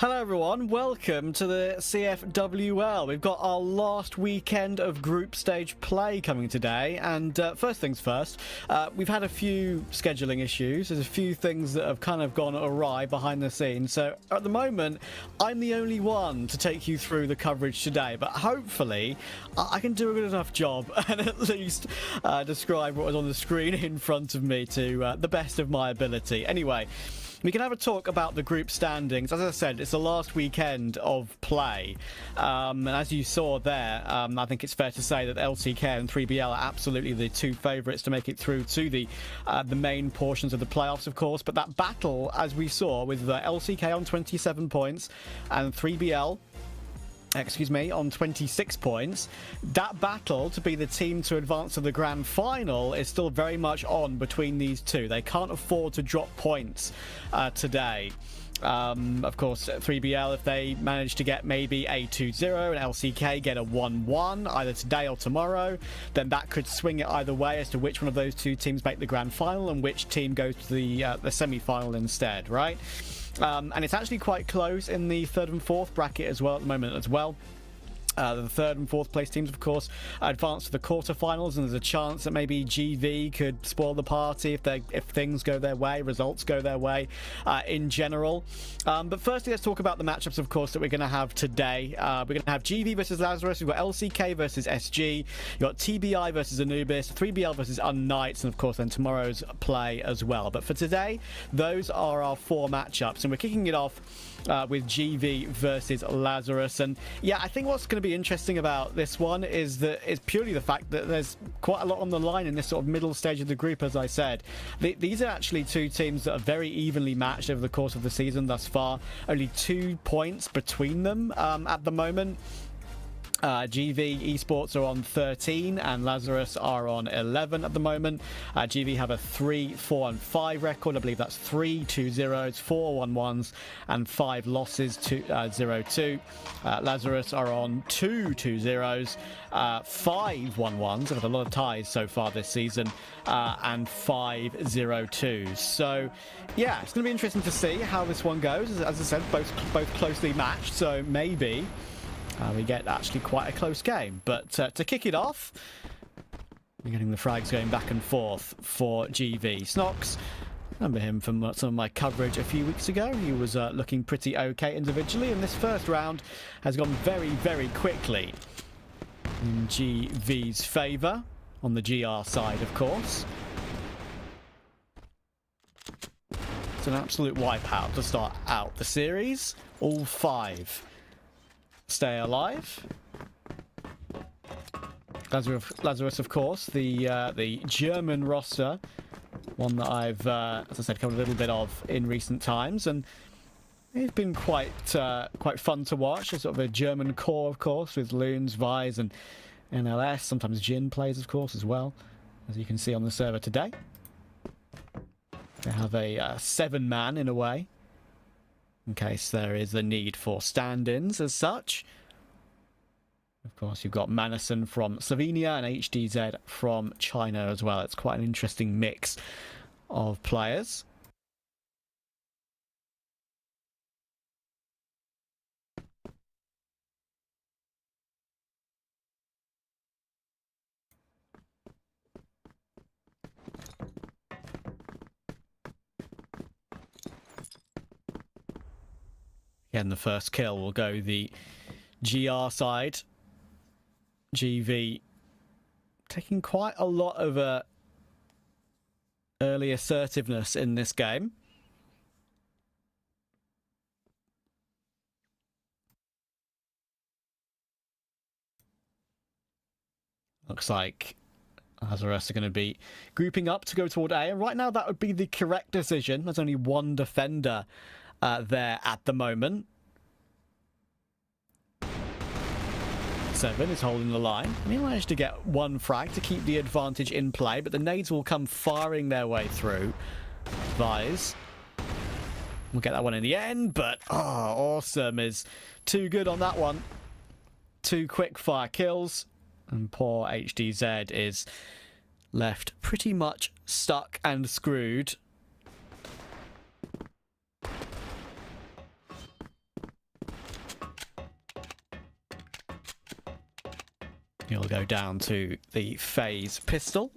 Hello everyone, welcome to the CFWL. We've got our last weekend of group stage play coming today, and first things first, we've had a few scheduling issues. There's a few things that have kind of gone awry behind the scenes, so at the moment I'm the only one to take you through the coverage today, but hopefully I can do a good enough job and at least describe what was on the screen in front of me to the best of my ability. Anyway, we can have a talk about the group standings. As I said, it's the last weekend of play. And as you saw there, I think it's fair to say that LCK and 3BL are absolutely the two favourites to make it through to the main portions of the playoffs, of course. But that battle, as we saw, with LCK on 27 points and 3BL on 26 points, that battle to be the team to advance to the grand final is still very much on between these two. They can't afford to drop points today. Of course, 3BL, if they manage to get maybe a 2-0 and LCK get a 1-1 either today or tomorrow, then that could swing it either way as to which one of those two teams make the grand final and which team goes to the semi-final instead, right? And it's actually quite close in the third and fourth bracket as well at the moment as well. The third and fourth place teams, of course, advance to the quarterfinals, and there's a chance that maybe GV could spoil the party if things go their way, results go their way in general. But firstly, let's talk about the matchups, of course, that we're going to have today. We're going to have GV versus Lazarus, we've got LCK versus SG, you've got TBI versus Anubis, 3BL versus unKnights, and of course then tomorrow's play as well. But for today, those are our four matchups, and we're kicking it off with GV versus Lazarus. And yeah, I think what's going to be interesting about this one is purely the fact that there's quite a lot on the line in this sort of middle stage of the group. As I said, these are actually two teams that are very evenly matched over the course of the season thus far. Only 2 points between them at the moment. GV Esports are on 13 and Lazarus are on 11 at the moment. GV have a 3-4-5 record. I believe that's 3 2-0s, 4 1-1s, and 5 losses, 0-2. Lazarus are on 2 2-0s, 5 1-1s. They've had a lot of ties so far this season, and 5 0-2s. So, yeah, it's going to be interesting to see how this one goes. As I said, both closely matched, so maybe we get actually quite a close game. But to kick it off, we're getting the frags going back and forth for GV. Snox, remember him from some of my coverage a few weeks ago. He was looking pretty okay individually, and this first round has gone very, very quickly in GV's favour, on the GR side, of course. It's an absolute wipeout to start out the series. All 5 stay alive. Lazarus, of course, the German roster, one that I've, as I said, covered a little bit of in recent times, and it's been quite fun to watch. There's sort of a German core, of course, with Loons, Vise, and NLS. Sometimes Jin plays, of course, as well, as you can see on the server today. They have a 7-man in a way, in case there is a need for stand-ins as such. Of course, you've got Manison from Slovenia and HDZ from China as well. It's quite an interesting mix of players. Again, the first kill will go the GR side. GV taking quite a lot of early assertiveness in this game. Looks like Lazarus are going to be grouping up to go toward A, and right now that would be the correct decision. There's only one defender there at the moment. 7 is holding the line, and he managed to get one frag to keep the advantage in play, but the nades will come firing their way through. Vise we'll get that one in the end, but awesome is too good on that one. 2 quick fire kills, and poor HDZ is left pretty much stuck and screwed. go down to the phase pistol.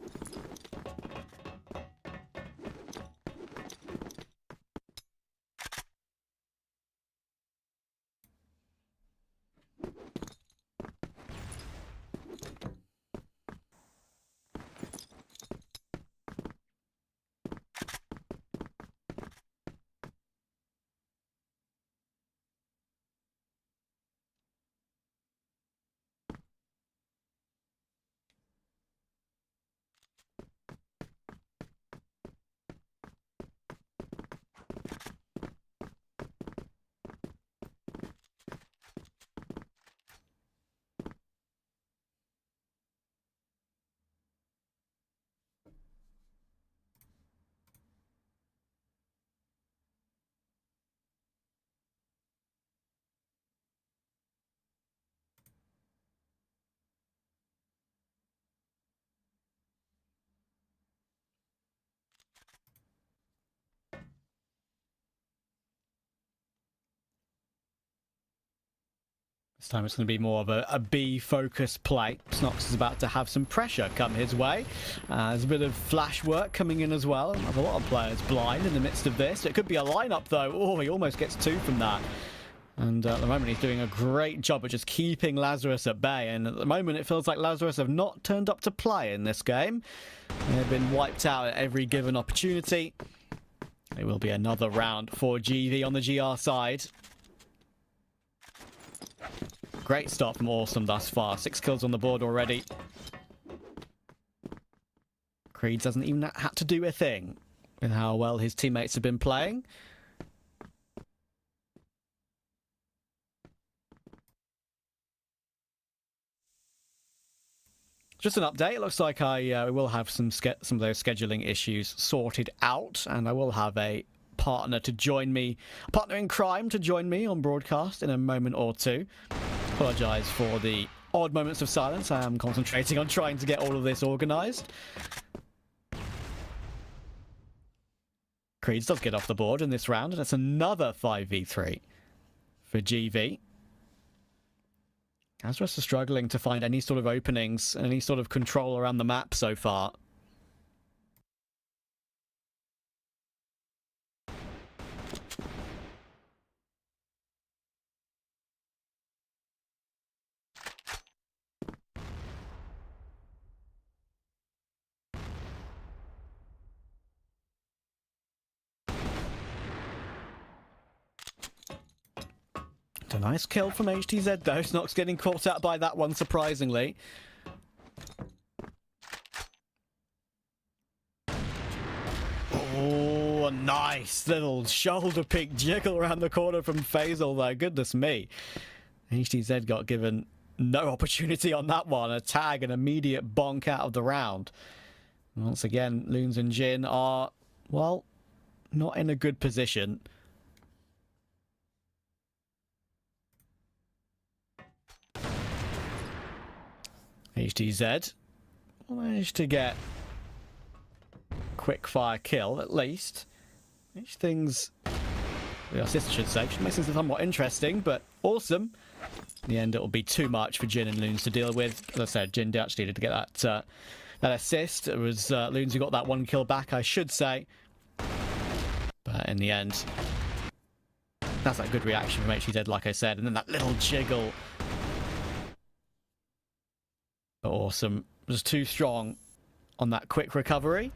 This time it's going to be more of a B-focused play. Snox is about to have some pressure come his way. There's a bit of flash work coming in as well. A lot of players blind in the midst of this. It could be a lineup though. Oh, he almost gets 2 from that. And at the moment he's doing a great job of just keeping Lazarus at bay. And at the moment it feels like Lazarus have not turned up to play in this game. They've been wiped out at every given opportunity. It will be another round for GV on the GR side. Great start from Awesome thus far. 6 kills on the board already. Creed doesn't even have to do a thing with how well his teammates have been playing. Just an update. It looks like I will have some of those scheduling issues sorted out, and I will have a partner to join me, a partner in crime to join me on broadcast in a moment or two. Apologise for the odd moments of silence. I am concentrating on trying to get all of this organised. Creeds does get off the board in this round, and it's another 5v3 for GV. Lazarus are struggling to find any sort of openings, any sort of control around the map so far. A nice kill from HTZ though. Snox getting caught out by that one, surprisingly. Oh, a nice little shoulder pick jiggle around the corner from Faisal though. Goodness me. HTZ got given no opportunity on that one. A tag, an immediate bonk out of the round. Once again, Loons and Jin are, well, not in a good position. HTZ managed to get quick fire kill at least. Which things, the assist I should say, which makes things somewhat interesting, but awesome. In the end, it will be too much for Jin and Loons to deal with. As I said, Jin actually did get that that assist. It was Loons who got that 1 kill back, I should say. But in the end, that's that good reaction from HTZ, like I said, and then that little jiggle. Awesome. Was too strong on that quick recovery.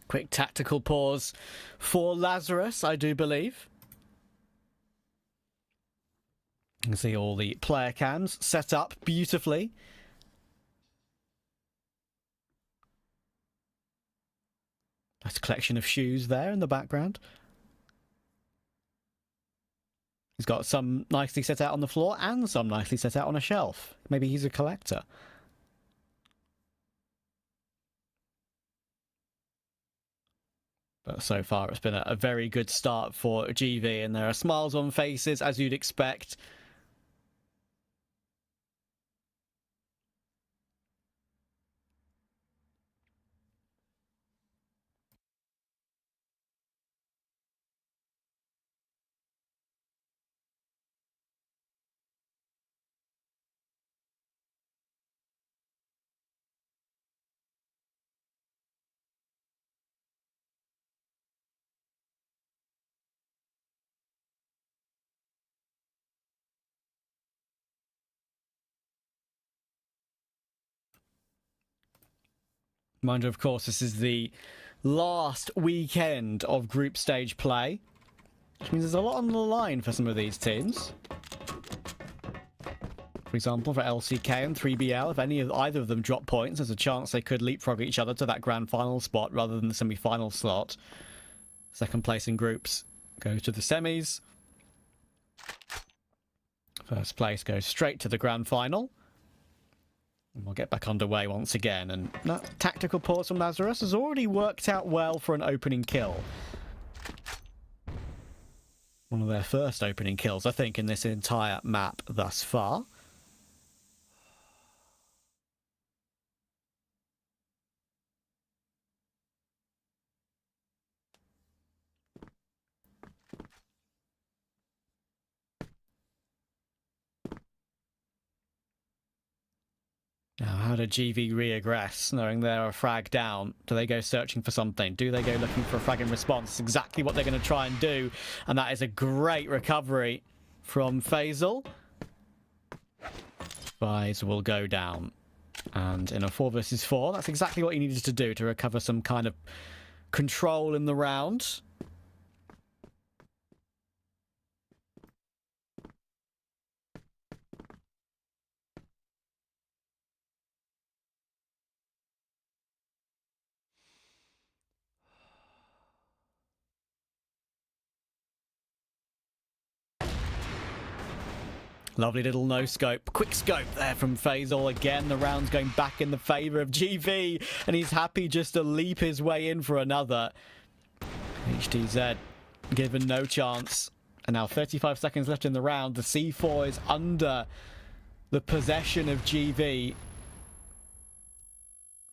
Quick tactical pause for Lazarus, I do believe. You can see all the player cams set up beautifully. Nice collection of shoes there in the background. He's got some nicely set out on the floor and some nicely set out on a shelf. Maybe he's a collector. But so far it's been a very good start for GV, and there are smiles on faces as you'd expect. Mind you, of course, this is the last weekend of group stage play, which means there's a lot on the line for some of these teams. For example, for LCK and 3BL, if either of them drop points, there's a chance they could leapfrog each other to that grand final spot rather than the semi-final slot. Second place in groups goes to the semis. First place goes straight to the grand final. And we'll get back underway once again, and that tactical pause from Lazarus has already worked out well for an opening kill. One of their first opening kills, I think, in this entire map thus far. Now, how do GV reaggress, knowing they're a frag down? Do they go searching for something? Do they go looking for a frag in response? It's exactly what they're going to try and do, and that is a great recovery from Faisal. Faisal will go down, and in a 4 versus 4, that's exactly what he needed to do to recover some kind of control in the round. Lovely little no-scope. Quick scope there from Faisal. Again, the round's going back in the favour of GV, and he's happy just to leap his way in for another. HTZ given no chance. And now 35 seconds left in the round. The C4 is under the possession of GV.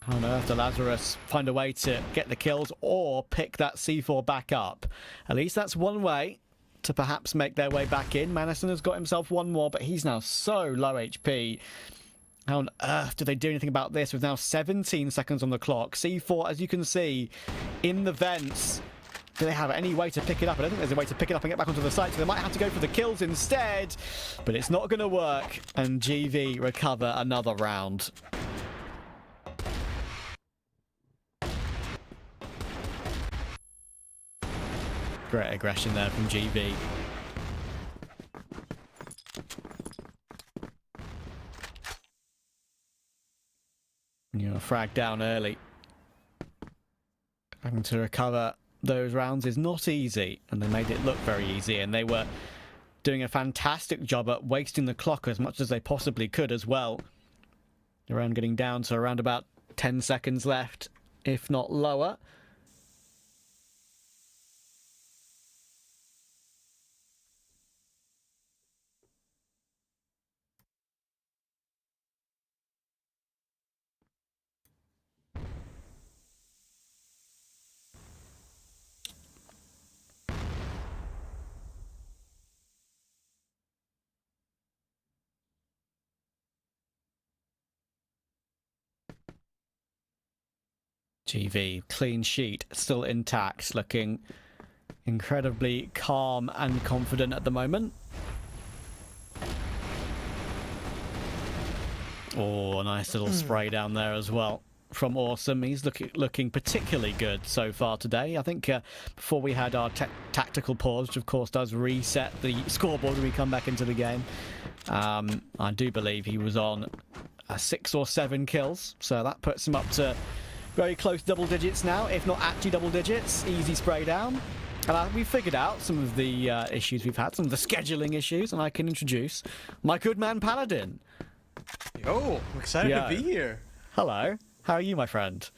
How on earth does Lazarus find a way to get the kills or pick that C4 back up? At least that's one way to perhaps make their way back in. Manison has got himself one more, but he's now so low HP. How on earth do they do anything about this with now 17 seconds on the clock? C4, as you can see, in the vents. Do they have any way to pick it up? I don't think there's a way to pick it up and get back onto the site, so they might have to go for the kills instead. But it's not going to work, and GV recover another round. Great aggression there from GV. You know, frag down early. Having to recover those rounds is not easy, and they made it look very easy, and they were doing a fantastic job at wasting the clock as much as they possibly could as well. The round getting down to around about 10 seconds left, if not lower. GV, clean sheet, still intact, looking incredibly calm and confident at the moment. Oh, a nice little spray down there as well from Awesome. He's looking particularly good so far today. I think before we had our tactical pause, which of course does reset the scoreboard when we come back into the game, I do believe he was on 6 or 7 kills, so that puts him up to very close double digits now, if not actually double digits. Easy spray down. And we figured out some of the issues we've had, some of the scheduling issues, and I can introduce my good man Paladin. Yo, I'm excited to be here. Hello. How are you, my friend?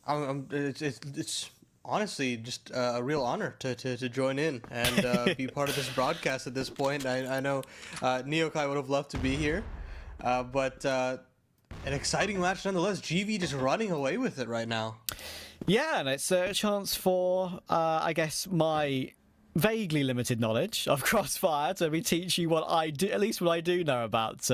It's honestly just a real honor to join in and be part of this broadcast at this point. I know Neokai would have loved to be here, but an exciting match nonetheless. GV just running away with it right now. Yeah, and it's a chance for, I guess, my vaguely limited knowledge of CrossFire to be teach you what I do, at least what I do know about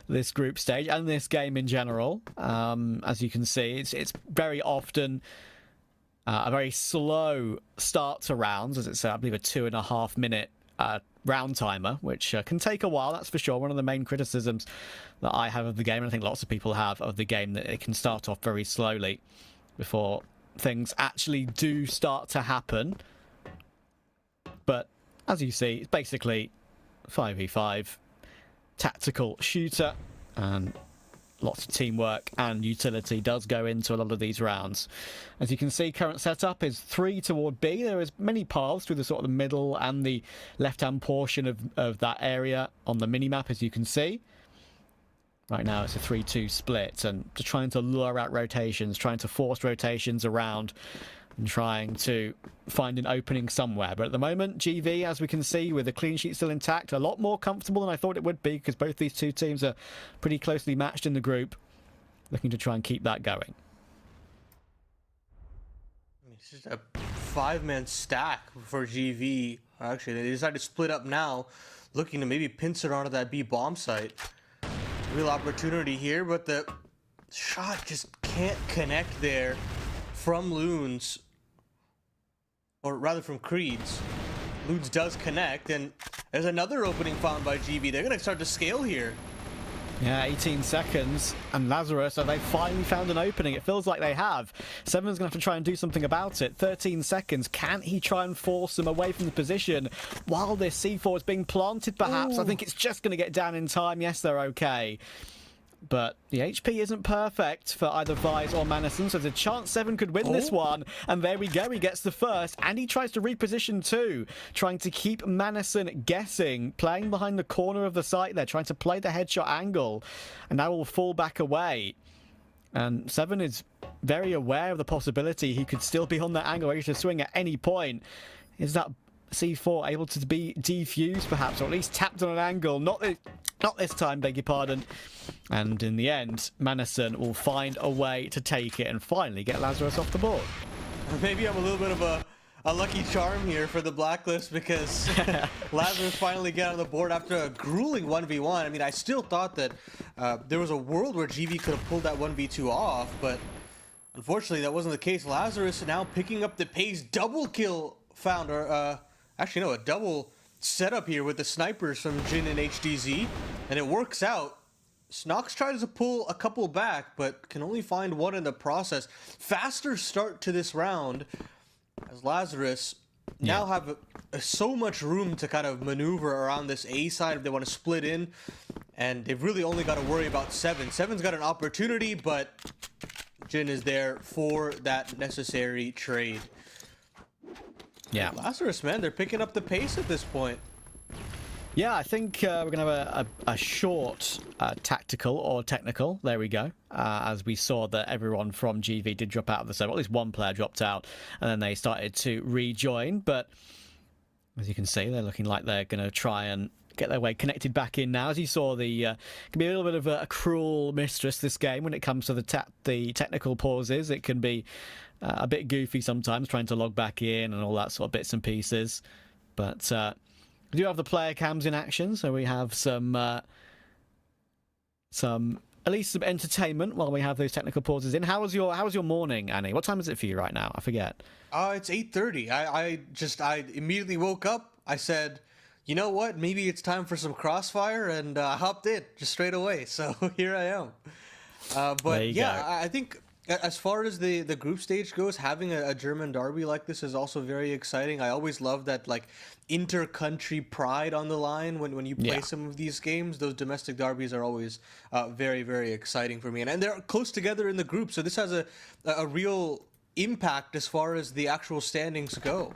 this group stage and this game in general. As you can see, it's very often a very slow start to rounds, as it's, I believe, a 2.5 minute round timer, which can take a while, that's for sure. One of the main criticisms that I have of the game, and I think lots of people have of the game, that it can start off very slowly before things actually do start to happen. But as you see, it's basically 5v5 tactical shooter, and lots of teamwork and utility does go into a lot of these rounds. As you can see, current setup is 3 toward B. There is many paths through the sort of the middle and the left-hand portion of that area on the mini-map, as you can see. Right now it's a 3-2 split, and just trying to lure out rotations, trying to force rotations around, and trying to find an opening somewhere. But at the moment, GV, as we can see, with the clean sheet still intact, a lot more comfortable than I thought it would be, because both these two teams are pretty closely matched in the group, looking to try and keep that going. It's just a 5-man stack for GV. Actually, they decided to split up now, looking to maybe pinch it onto that B bomb site. Real opportunity here, but the shot just can't connect there from Loons, or rather from Creeds. Loons does connect, and there's another opening found by GV. They're gonna start to scale here. Yeah, 18 seconds, and Lazarus, have they finally found an opening? It feels like they have. Seven's going to have to try and do something about it. 13 seconds. Can he try and force them away from the position while this C4 is being planted, perhaps? Ooh. I think it's just going to get down in time. Yes, they're okay. But the HP isn't perfect for either Vise or Manison, so there's a chance Seven could win this one. And there we go, he gets the first, and he tries to reposition too, trying to keep Manison guessing, playing behind the corner of the site there, trying to play the headshot angle, and now will fall back away. And Seven is very aware of the possibility he could still be on that angle, ready to swing at any point. Is that C4 able to be defused, perhaps, or at least tapped on an angle? Not this time, beg your pardon. And in the end, Manison will find a way to take it and finally get Lazarus off the board. Maybe I'm a little bit of a lucky charm here for the Blacklist, because Lazarus finally got on the board after a grueling 1v1. I mean, I still thought that there was a world where GV could have pulled that 1v2 off, but unfortunately that wasn't the case. Lazarus now picking up the pace. Double kill found, or actually no, a double setup here with the snipers from Jin and HDZ, and it works out. Snox tries to pull a couple back, but can only find one in the process. Faster start to this round, as Lazarus now have so much room to kind of maneuver around this A side if they want to split in, and they've really only got to worry about Seven. Seven's got an opportunity, but Jin is there for that necessary trade. Yeah, Lazarus, man, they're picking up the pace at this point. Yeah, I think we're going to have a short tactical or technical. There we go. As we saw that everyone from GV did drop out of the server. At least one player dropped out, and then they started to rejoin. But as you can see, they're looking like they're going to try and get their way connected back in now. As you saw, the can be a little bit of a cruel mistress, this game, when it comes to the technical pauses. It can be a bit goofy sometimes, trying to log back in and all that sort of bits and pieces. But we do have the player cams in action, so we have some at least some entertainment while we have those technical pauses in. How was your morning, Annie? What time is it for you right now? I forget. It's 8:30. I immediately woke up. I said, you know what? Maybe it's time for some Crossfire, and I hopped in just straight away. So here I am. But yeah, I think As far as the group stage goes, having a German derby like this is also very exciting. I always love that, like, inter-country pride on the line when you play Yeah. some of these games. Those domestic derbies are always very, very exciting for me, and they're close together in the group, so this has a real impact as far as the actual standings go.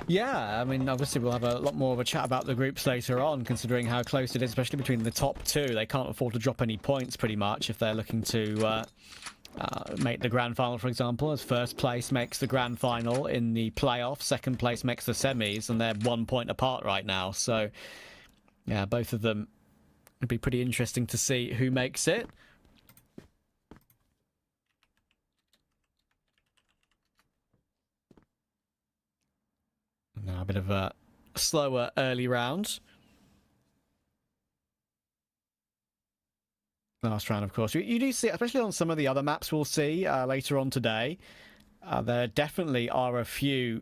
Yeah, I mean, obviously we'll have a lot more of a chat about the groups later on, considering how close it is, especially between the top two. They can't afford to drop any points, pretty much, if they're looking to make the grand final, for example, as first place makes the grand final in the playoff, second place makes the semis, and they're 1 point apart right now. So, yeah, both of them would be pretty interesting to see who makes it. Now a bit of a slower early round. Last round, of course. You do see, especially on some of the other maps we'll see later on today, there definitely are a few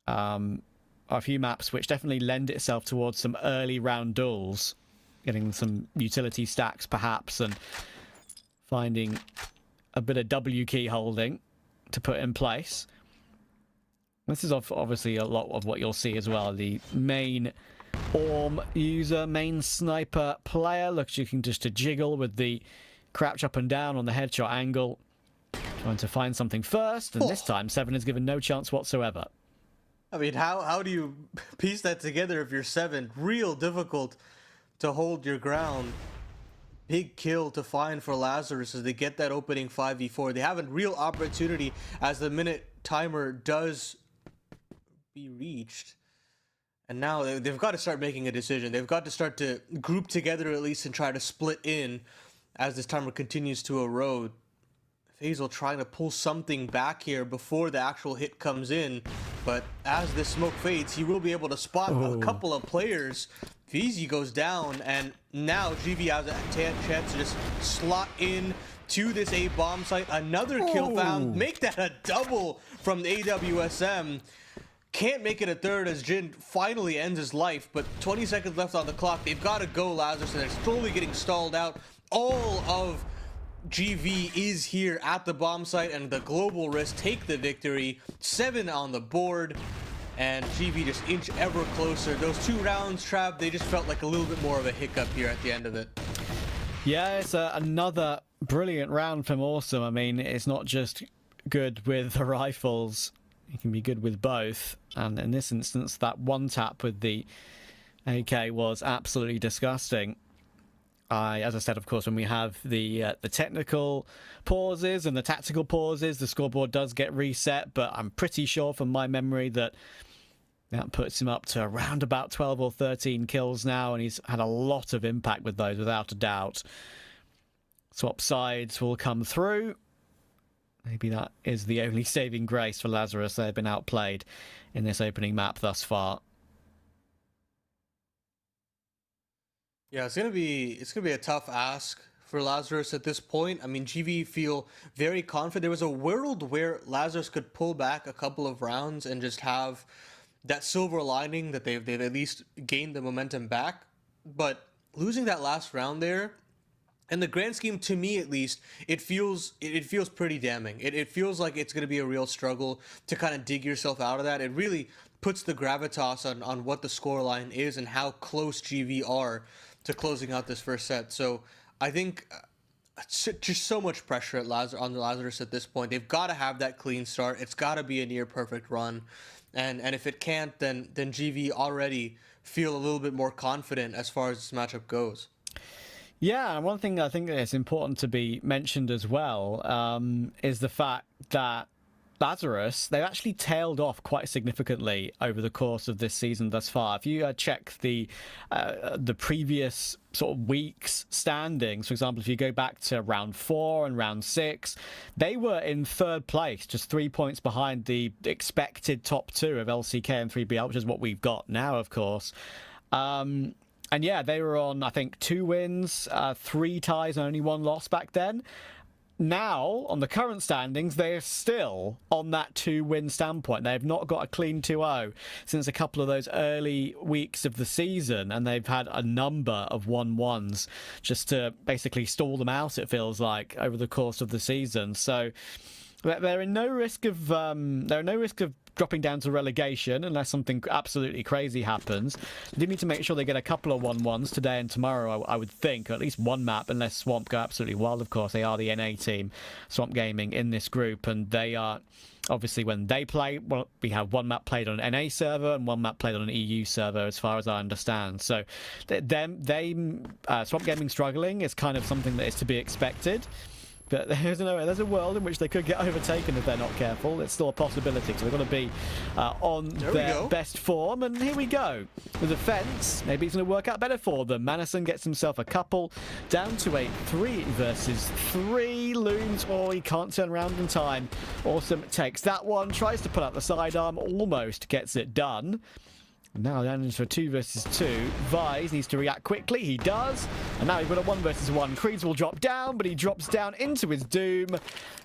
maps which definitely lend itself towards some early round duels, getting some utility stacks perhaps, and finding a bit of W key holding to put in place. This is obviously a lot of what you'll see as well. The main Orm user, main sniper player, looks you can just to jiggle with the crouch up and down on the headshot angle, trying to find something first, and this time Seven is given no chance whatsoever. I mean, how do you piece that together if you're Seven? Real difficult to hold your ground. Big kill to find for Lazarus as they get that opening 5v4. They have a real opportunity as the minute timer does be reached. And now they've got to start making a decision. They've got to start to group together at least and try to split in as this timer continues to erode. Faisal trying to pull something back here before the actual hit comes in. But as this smoke fades, he will be able to spot a couple of players. VZ goes down, and now GV has a chance to just slot in to this A bomb site. Another kill found. Make that a double from the AWSM. Can't make it a third as Jin finally ends his life, but 20 seconds left on the clock. They've got to go, Lazarus, and they're slowly getting stalled out. All of GV is here at the bomb site, and the global risk take the victory. 7 on the board, and GV just inch ever closer. Those 2 rounds, Trav, they just felt like a little bit more of a hiccup here at the end of it. Yeah, it's another brilliant round from Awesome. I mean, it's not just good with the rifles. You can be good with both, and in this instance that one tap with the AK was absolutely disgusting. As I said, of course, when we have the technical pauses and the tactical pauses, the scoreboard does get reset, but I'm pretty sure from my memory that puts him up to around about 12 or 13 kills now, and he's had a lot of impact with those without a doubt. Swap sides will come through. Maybe that is the only saving grace for Lazarus. They've been outplayed in this opening map thus far. Yeah, it's gonna be a tough ask for Lazarus at this point. I mean, GV feel very confident. There was a world where Lazarus could pull back a couple of rounds and just have that silver lining that they've at least gained the momentum back. But losing that last round there, in the grand scheme, to me at least, it feels pretty damning. It feels like it's going to be a real struggle to kind of dig yourself out of that. It really puts the gravitas on what the scoreline is and how close GV are to closing out this first set. So I think just so much pressure on Lazarus at this point. They've got to have that clean start. It's got to be a near perfect run. And if it can't, then GV already feel a little bit more confident as far as this matchup goes. Yeah, and one thing I think that's important to be mentioned as well is the fact that Lazarus, they've actually tailed off quite significantly over the course of this season thus far. If you check the previous sort of weeks' standings, for example, if you go back to round 4 and round 6, they were in 3rd place, just 3 points behind the expected top 2 of LCK and 3BL, which is what we've got now, of course. And yeah, they were on, I think, 2 wins, 3 ties, and only 1 loss back then. now, on the current standings, they are still on that 2-win standpoint. They've not got a clean 2-0 since a couple of those early weeks of the season, and they've had a number of 1-1s just to basically stall them out, it feels like, over the course of the season. So they're in no risk of dropping down to relegation unless something absolutely crazy happens. They do need to make sure they get a couple of 1-1s today and tomorrow, I would think, or at least one map, unless Swamp go absolutely wild. Of course, they are the NA team, Swamp Gaming, in this group, and they are obviously, when they play, well, we have one map played on an NA server and one map played on an EU server, as far as I understand. So Swamp Gaming struggling is kind of something that is to be expected. But there's a world in which they could get overtaken if they're not careful. It's still a possibility, so they've got to be on their best form. And here we go. The defense, maybe it's going to work out better for them. Manison gets himself a couple, down to a 3 versus 3. Loons, oh, he can't turn around in time. Awesome takes that one, tries to put out the sidearm, almost gets it done. Now down into a 2 versus 2. Vise needs to react quickly. He does. And now we've got a 1 versus 1. Creeds will drop down, but he drops down into his doom.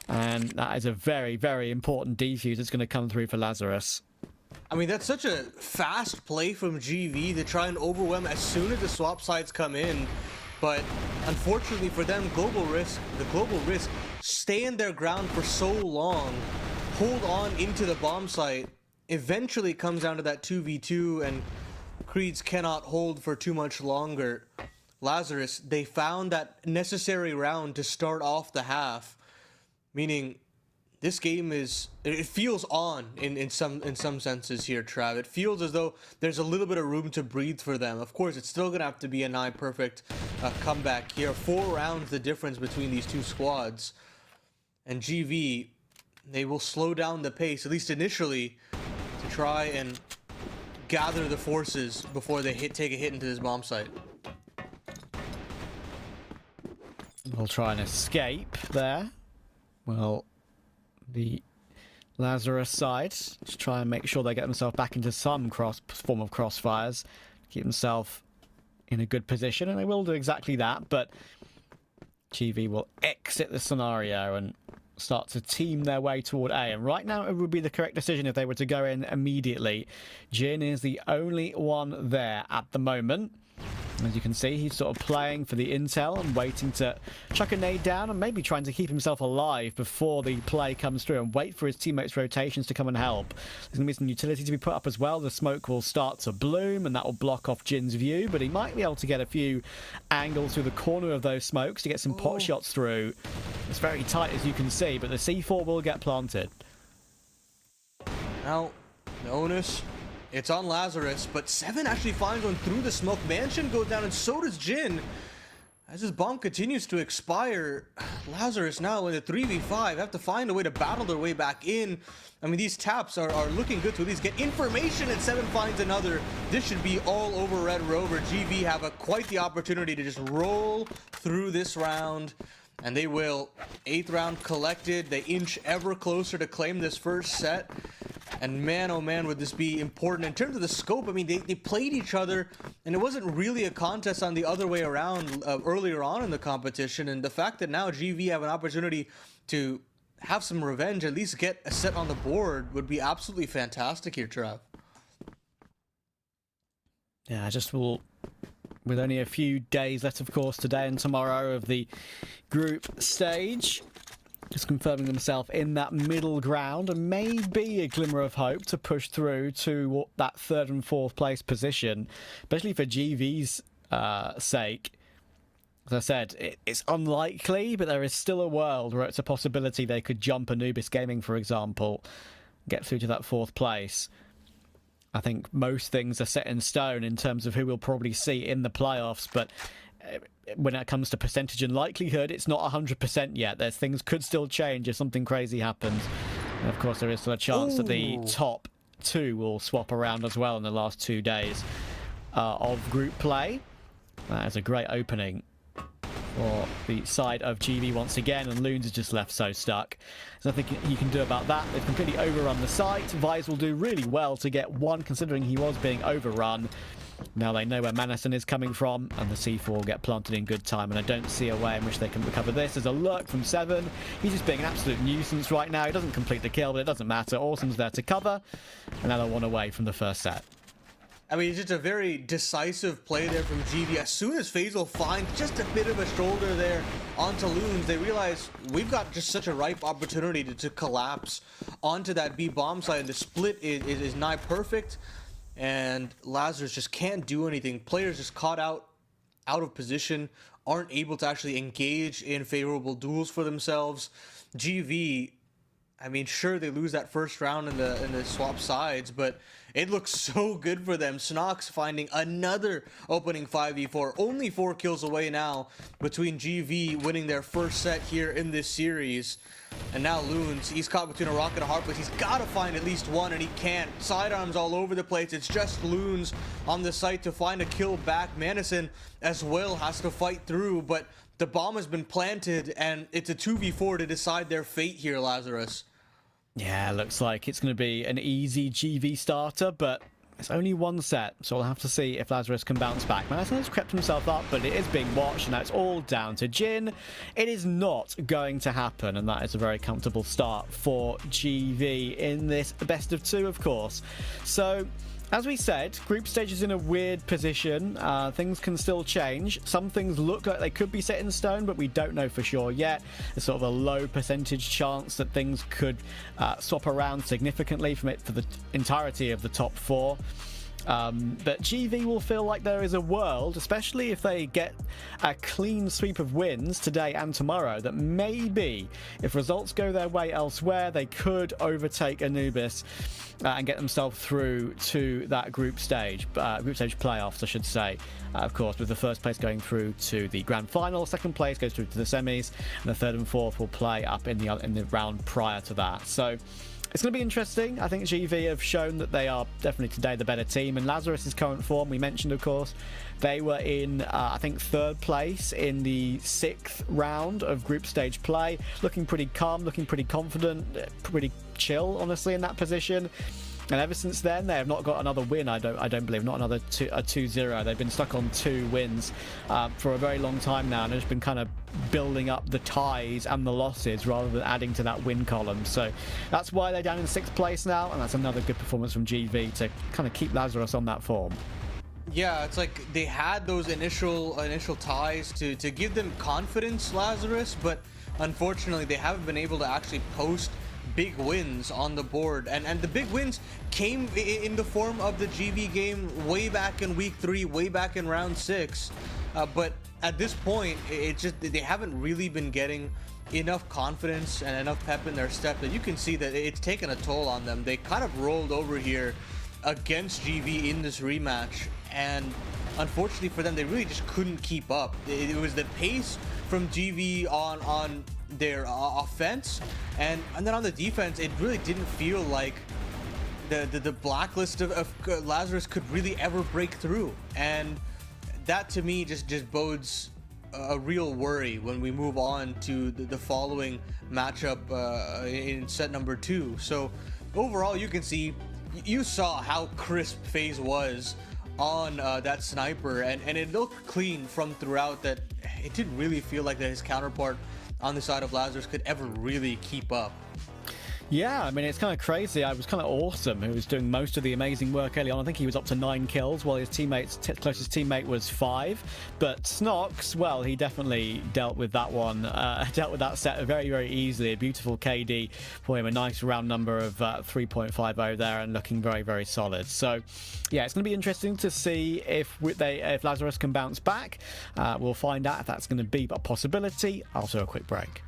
And that is a very, very important defuse that's going to come through for Lazarus. I mean, that's such a fast play from GV to try and overwhelm as soon as the swap sides come in. But unfortunately for them, the global risk, stand their ground for so long, hold on into the bomb site. Eventually comes down to that 2v2, and Creeds cannot hold for too much longer. Lazarus, they found that necessary round to start off the half, meaning this game it feels on in some senses here, Trav. It feels as though there's a little bit of room to breathe for them. Of course, it's still gonna have to be a nigh perfect comeback here. 4 rounds the difference between these two squads, and GV, they will slow down the pace, at least initially, to try and gather the forces before they take a hit into this bomb site. We'll try and escape there. Well, the Lazarus side, just try and make sure they get themselves back into some form of crossfires, keep themselves in a good position, and they will do exactly that, but GV will exit the scenario and start to team their way toward A. And right now it would be the correct decision if they were to go in immediately. Jin is the only one there at the moment. As you can see, he's sort of playing for the intel and waiting to chuck a nade down and maybe trying to keep himself alive before the play comes through and wait for his teammates' rotations to come and help. There's going to be some utility to be put up as well. The smoke will start to bloom and that will block off Jin's view, but he might be able to get a few angles through the corner of those smokes to get some pot shots through. It's very tight, as you can see, but the C4 will get planted. Now, the onus, it's on Lazarus, but 7 actually finds one through the smoke. Mansion goes down, and so does Jin. As his bomb continues to expire, Lazarus now in the 3v5 have to find a way to battle their way back in. I mean, these taps are looking good to at least get information, and 7 finds another. This should be all over Red Rover. GV have quite the opportunity to just roll through this round, and they will. 8th round collected. They inch ever closer to claim this first set. And man, oh man, would this be important. In terms of the scope, I mean, they played each other, and it wasn't really a contest on the other way around earlier on in the competition. And the fact that now GV have an opportunity to have some revenge, at least get a set on the board, would be absolutely fantastic here, Trav. Yeah, just will, with only a few days left, of course, today and tomorrow of the group stage. Just confirming himself in that middle ground and maybe a glimmer of hope to push through to that 3rd and 4th place position, especially for GV's sake. As I said, it's unlikely, but there is still a world where it's a possibility they could jump Anubis Gaming, for example, get through to that 4th place. I think most things are set in stone in terms of who we'll probably see in the playoffs, but when it comes to percentage and likelihood, it's not 100% yet. Things could still change if something crazy happens. And of course, there is still a chance that the top 2 will swap around as well in the last 2 days of group play. That is a great opening for the side of GV once again, and Loons is just left so stuck. There's nothing you can do about that. They've completely overrun the site. Vise will do really well to get 1, considering he was being overrun. Now they know where Manison is coming from, and the C4 will get planted in good time, and I don't see a way in which they can recover this. There's a lurk from Seven. He's just being an absolute nuisance right now. He doesn't complete the kill, but it doesn't matter. Awesome's there to cover, and now they're one away from the first set. I mean, it's just a very decisive play there from GV. As soon as Faisal finds just a bit of a shoulder there onto Loons, they realize we've got just such a ripe opportunity to collapse onto that B bomb site, and the split is nigh perfect. And Lazarus just can't do anything. Players just caught out of position, aren't able to actually engage in favorable duels for themselves. GV, I mean, sure, they lose that first round in the swap sides, but it looks so good for them. Snox finding another opening 5v4, only 4 kills away now between GV winning their first set here in this series. And now Loons, he's caught between a rock and a hard place. He's got to find at least one, and he can't. Sidearms all over the place. It's just Loons on the site to find a kill back. Manison as well has to fight through, but the bomb has been planted, and it's a 2v4 to decide their fate here, Lazarus. Yeah, looks like it's going to be an easy GV starter, but it's only one set, so we'll have to see if Lazarus can bounce back. Manison has crept himself up, but it is being watched, and now it's all down to Jin. It is not going to happen, and that is a very comfortable start for GV in this best of 2, of course. So, as we said, group stage is in a weird position. Things can still change. Some things look like they could be set in stone, but we don't know for sure yet. There's sort of a low percentage chance that things could swap around significantly for the entirety of the top 4. But GV will feel like there is a world, especially if they get a clean sweep of wins today and tomorrow, that maybe if results go their way elsewhere, they could overtake Anubis and get themselves through to that group stage playoffs, I should say. Of course, with the first place going through to the grand final, second place goes through to the semis, and the third and fourth will play up in the round prior to that. So it's going to be interesting. I think GV have shown that they are definitely today the better team. And Lazarus' current form, we mentioned, of course, they were in, I think, 3rd place in the 6th round of group stage play. Looking pretty calm, looking pretty confident, pretty chill, honestly, in that position. And ever since then, they have not got another win, I don't believe, not another 2-0. They've been stuck on 2 wins for a very long time now, and they've been kind of building up the ties and the losses rather than adding to that win column. So that's why they're down in 6th place now, and that's another good performance from GV to kind of keep Lazarus on that form. Yeah, it's like they had those initial ties to give them confidence, Lazarus, but unfortunately they haven't been able to actually post big wins on the board, and the big wins came in the form of the GV game way back in week 3, way back in round 6, but at this point it's just they haven't really been getting enough confidence and enough pep in their step that you can see that it's taken a toll on them. They kind of rolled over here against GV in this rematch, and unfortunately for them, they really just couldn't keep up. It was the pace from GV on their offense, and then on the defense, it really didn't feel like the blacklist of Lazarus could really ever break through, and that to me just bodes a real worry when we move on to the following matchup in set number 2. So overall, you can see, you saw how crisp FaZe was on that sniper, and it looked clean from throughout, that it didn't really feel like that his counterpart on the side of Lazarus could ever really keep up. Yeah, I mean, it's kind of crazy. I was kind of awesome, who was doing most of the amazing work early on. I think he was up to 9 kills, while his closest teammate was 5. But Snox, well, he definitely dealt with that one, dealt with that set very, very easily. A beautiful KD for him, a nice round number of 3.50 there, and looking very, very solid. So, yeah, it's going to be interesting to see if Lazarus can bounce back. We'll find out if that's going to be a possibility after a quick break.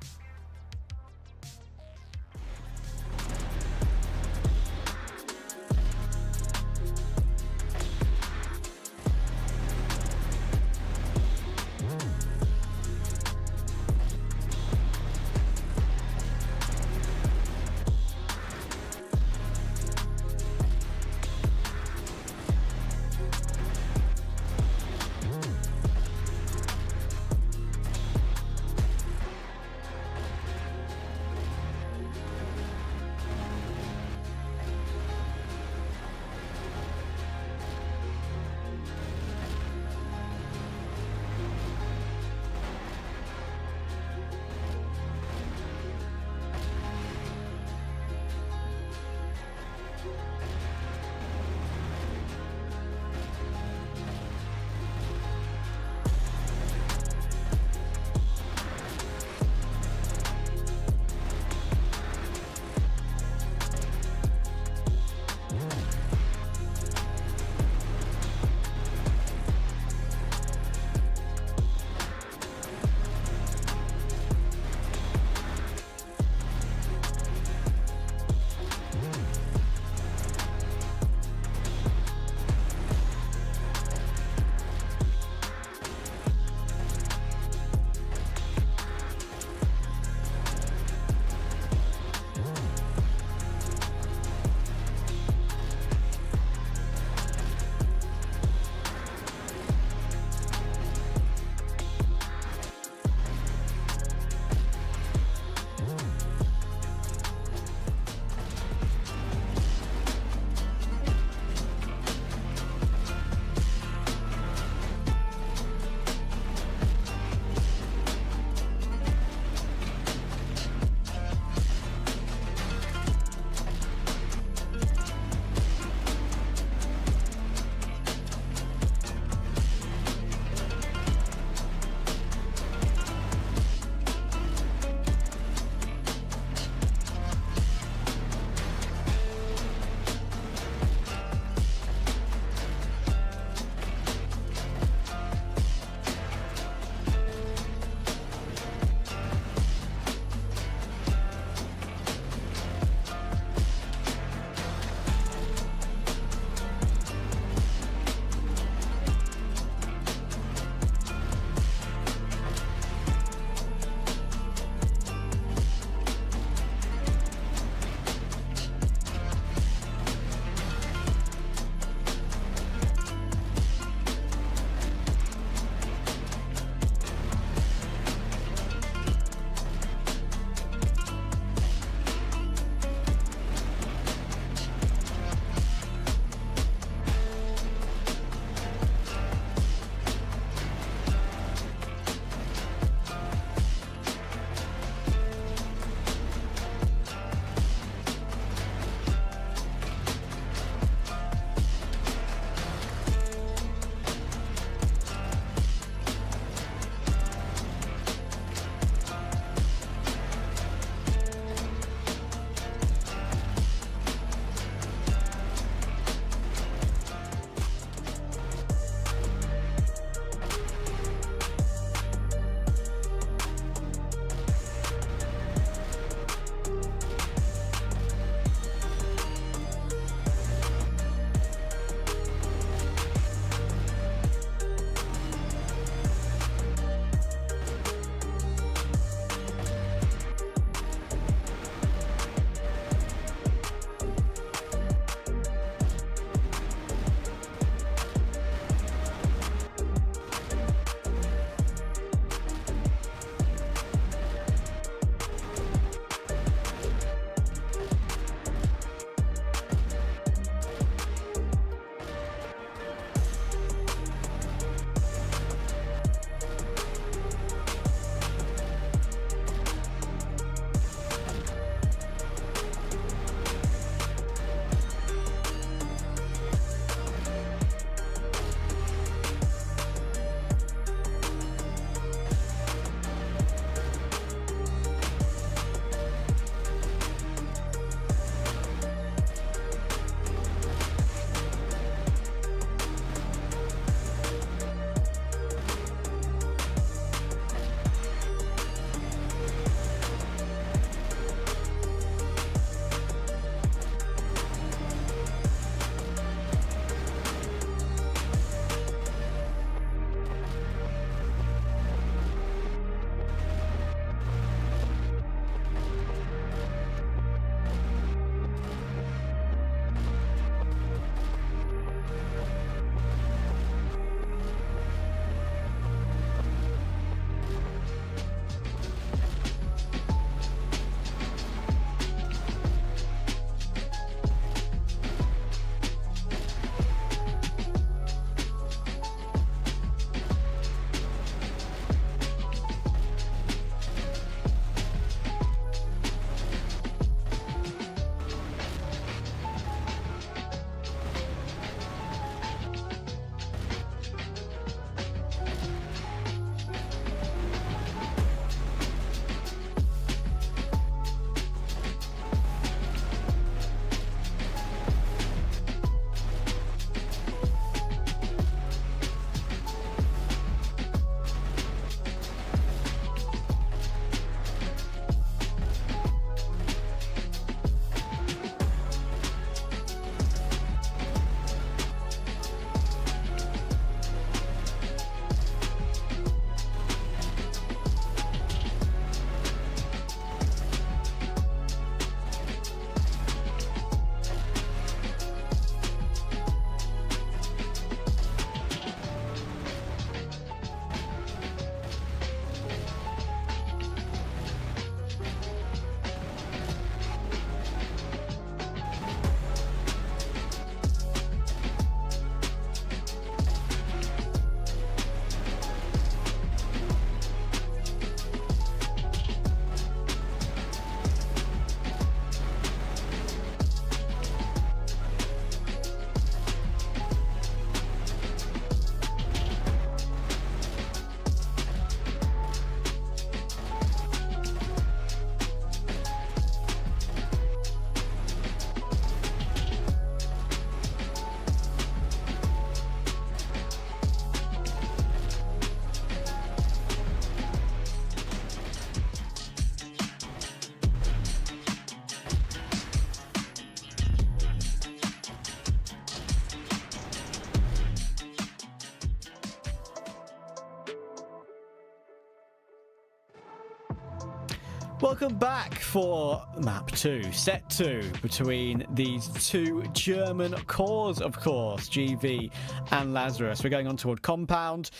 Welcome back for map 2, set 2, between these two German cores, of course, GV and Lazarus. We're going on toward Compound.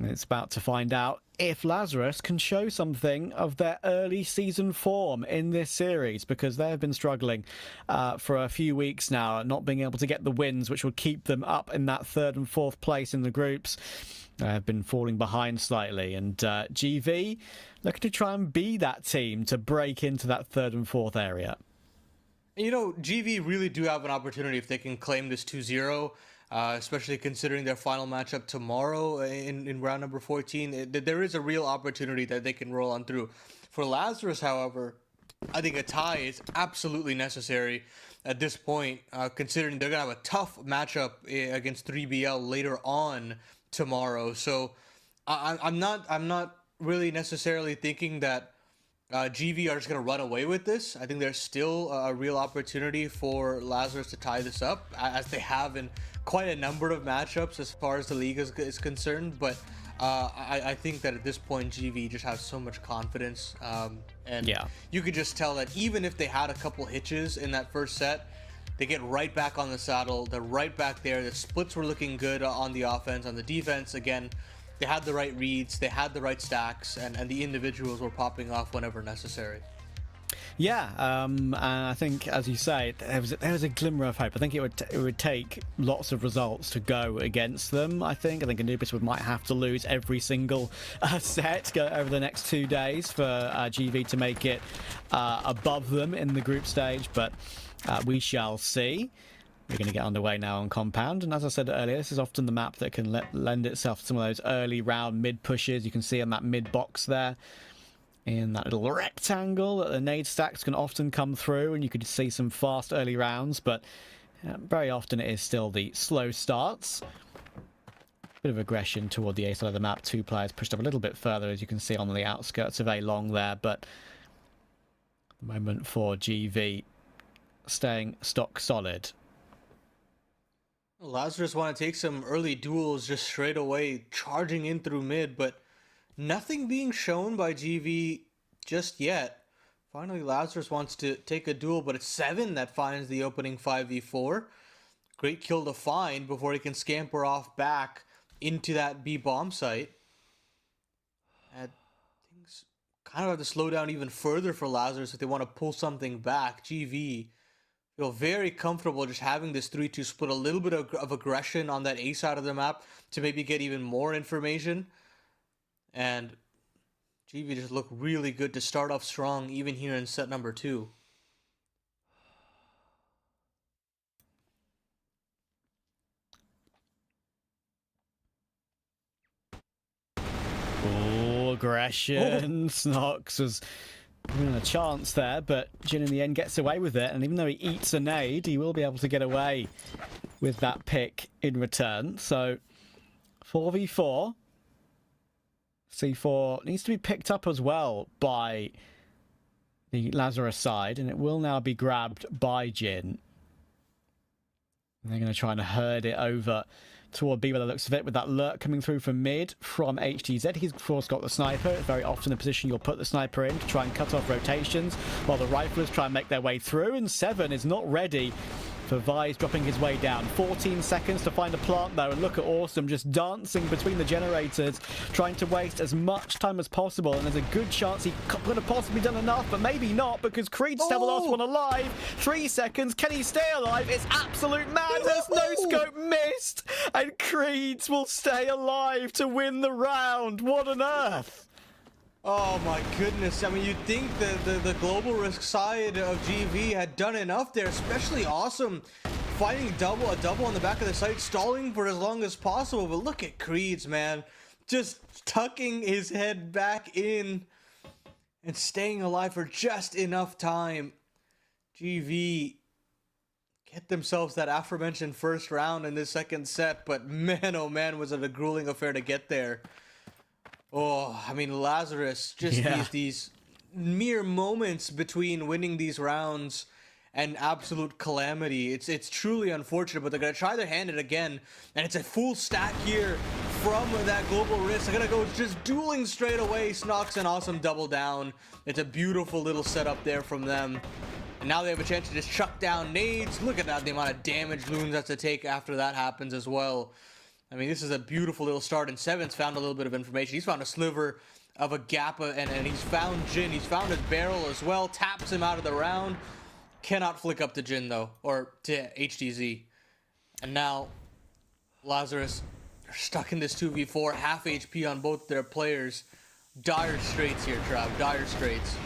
It's about to find out if Lazarus can show something of their early season form in this series, because they have been struggling for a few weeks now, not being able to get the wins, which will keep them up in that 3rd and 4th place in the groups. Have been falling behind slightly, and GV looking to try and be that team to break into that 3rd and 4th area. You know, GV really do have an opportunity if they can claim this 2-0, especially considering their final matchup tomorrow in round number 14. There is a real opportunity that they can roll on through. For Lazarus, however, I think a tie is absolutely necessary at this point, considering they're going to have a tough matchup against 3BL later on tomorrow. So I'm not really necessarily thinking that GV are just going to run away with this. I think there's still a real opportunity for Lazarus to tie this up, as they have in quite a number of matchups as far as the league is concerned. But I think that at this point GV just has so much confidence, and you could just tell that even if they had a couple hitches in that first set, they get right back on the saddle. They're right back there. The splits were looking good on the offense. On the defense, again, they had the right reads, they had the right stacks, and the individuals were popping off whenever necessary. Yeah, and I think, as you say, there was a glimmer of hope. I think it would take lots of results to go against them. I think Anubis might have to lose every single set over the next 2 days for GV to make it above them in the group stage, but we shall see. We're going to get underway now on Compound, and as I said earlier, this is often the map that can lend itself to some of those early round mid pushes. You can see on that mid box there, in that little rectangle, that the nade stacks can often come through, and you could see some fast early rounds, but very often it is still the slow starts. Bit of aggression toward the A side of the map. 2 players pushed up a little bit further, as you can see on the outskirts of A long there, but the moment for GV staying stock solid. Lazarus want to take some early duels just straight away, charging in through mid, but nothing being shown by GV just yet. Finally, Lazarus wants to take a duel, but it's 7 that finds the opening 5v4. Great kill to find before he can scamper off back into that B bomb site. And things kind of have to slow down even further for Lazarus if they want to pull something back. GV feel very comfortable just having this 3-2 split, a little bit of aggression on that A side of the map to maybe get even more information. And GV just look really good to start off strong, even here in set number 2. Oh, aggression. Snox was given a chance there, but Jin in the end gets away with it, and even though he eats a nade, he will be able to get away with that pick in return. So 4v4. C4 needs to be picked up as well by the Lazarus side, and it will now be grabbed by Jin. And they're going to try and herd it over toward B by the looks of it, with that lurk coming through from mid from HTZ. He's of course got the sniper. It's very often a position you'll put the sniper in to try and cut off rotations while the riflers try and make their way through, and 7 is not ready for Vise, dropping his way down. 14 seconds to find a plant though, and look at Awesome just dancing between the generators, trying to waste as much time as possible, and there's a good chance he could have possibly done enough, but maybe not, because Creed's still the last one alive. 3 seconds, can he stay alive? It's absolute madness. No scope missed, and Creeds will stay alive to win the round. What on earth? Oh my goodness, I mean, you'd think the global risk side of GV had done enough there, especially Awesome finding a double on the back of the site, stalling for as long as possible, but look at Creeds, man, just tucking his head back in and staying alive for just enough time. GV get themselves that aforementioned first round in this second set, but man, oh man, was it a grueling affair to get there. Oh, I mean, Lazarus, just these mere moments between winning these rounds and absolute calamity. It's truly unfortunate, but they're going to try their hand at it again, and it's a full stack here from that global risk. They're gonna go just dueling straight away. Snox and Awesome double down. It's a beautiful little setup there from them. And now they have a chance to just chuck down nades. Look at that, the amount of damage Loons has to take after that happens as well. I mean, this is a beautiful little start, and Seven's found a little bit of information. He's found a sliver of a gap, and he's found Jin. He's found his barrel as well. Taps him out of the round. Cannot flick up to Jin, though, or to HDZ. And now, Lazarus are stuck in this 2v4. Half HP on both their players. Dire straits here, Trav. Dire straits.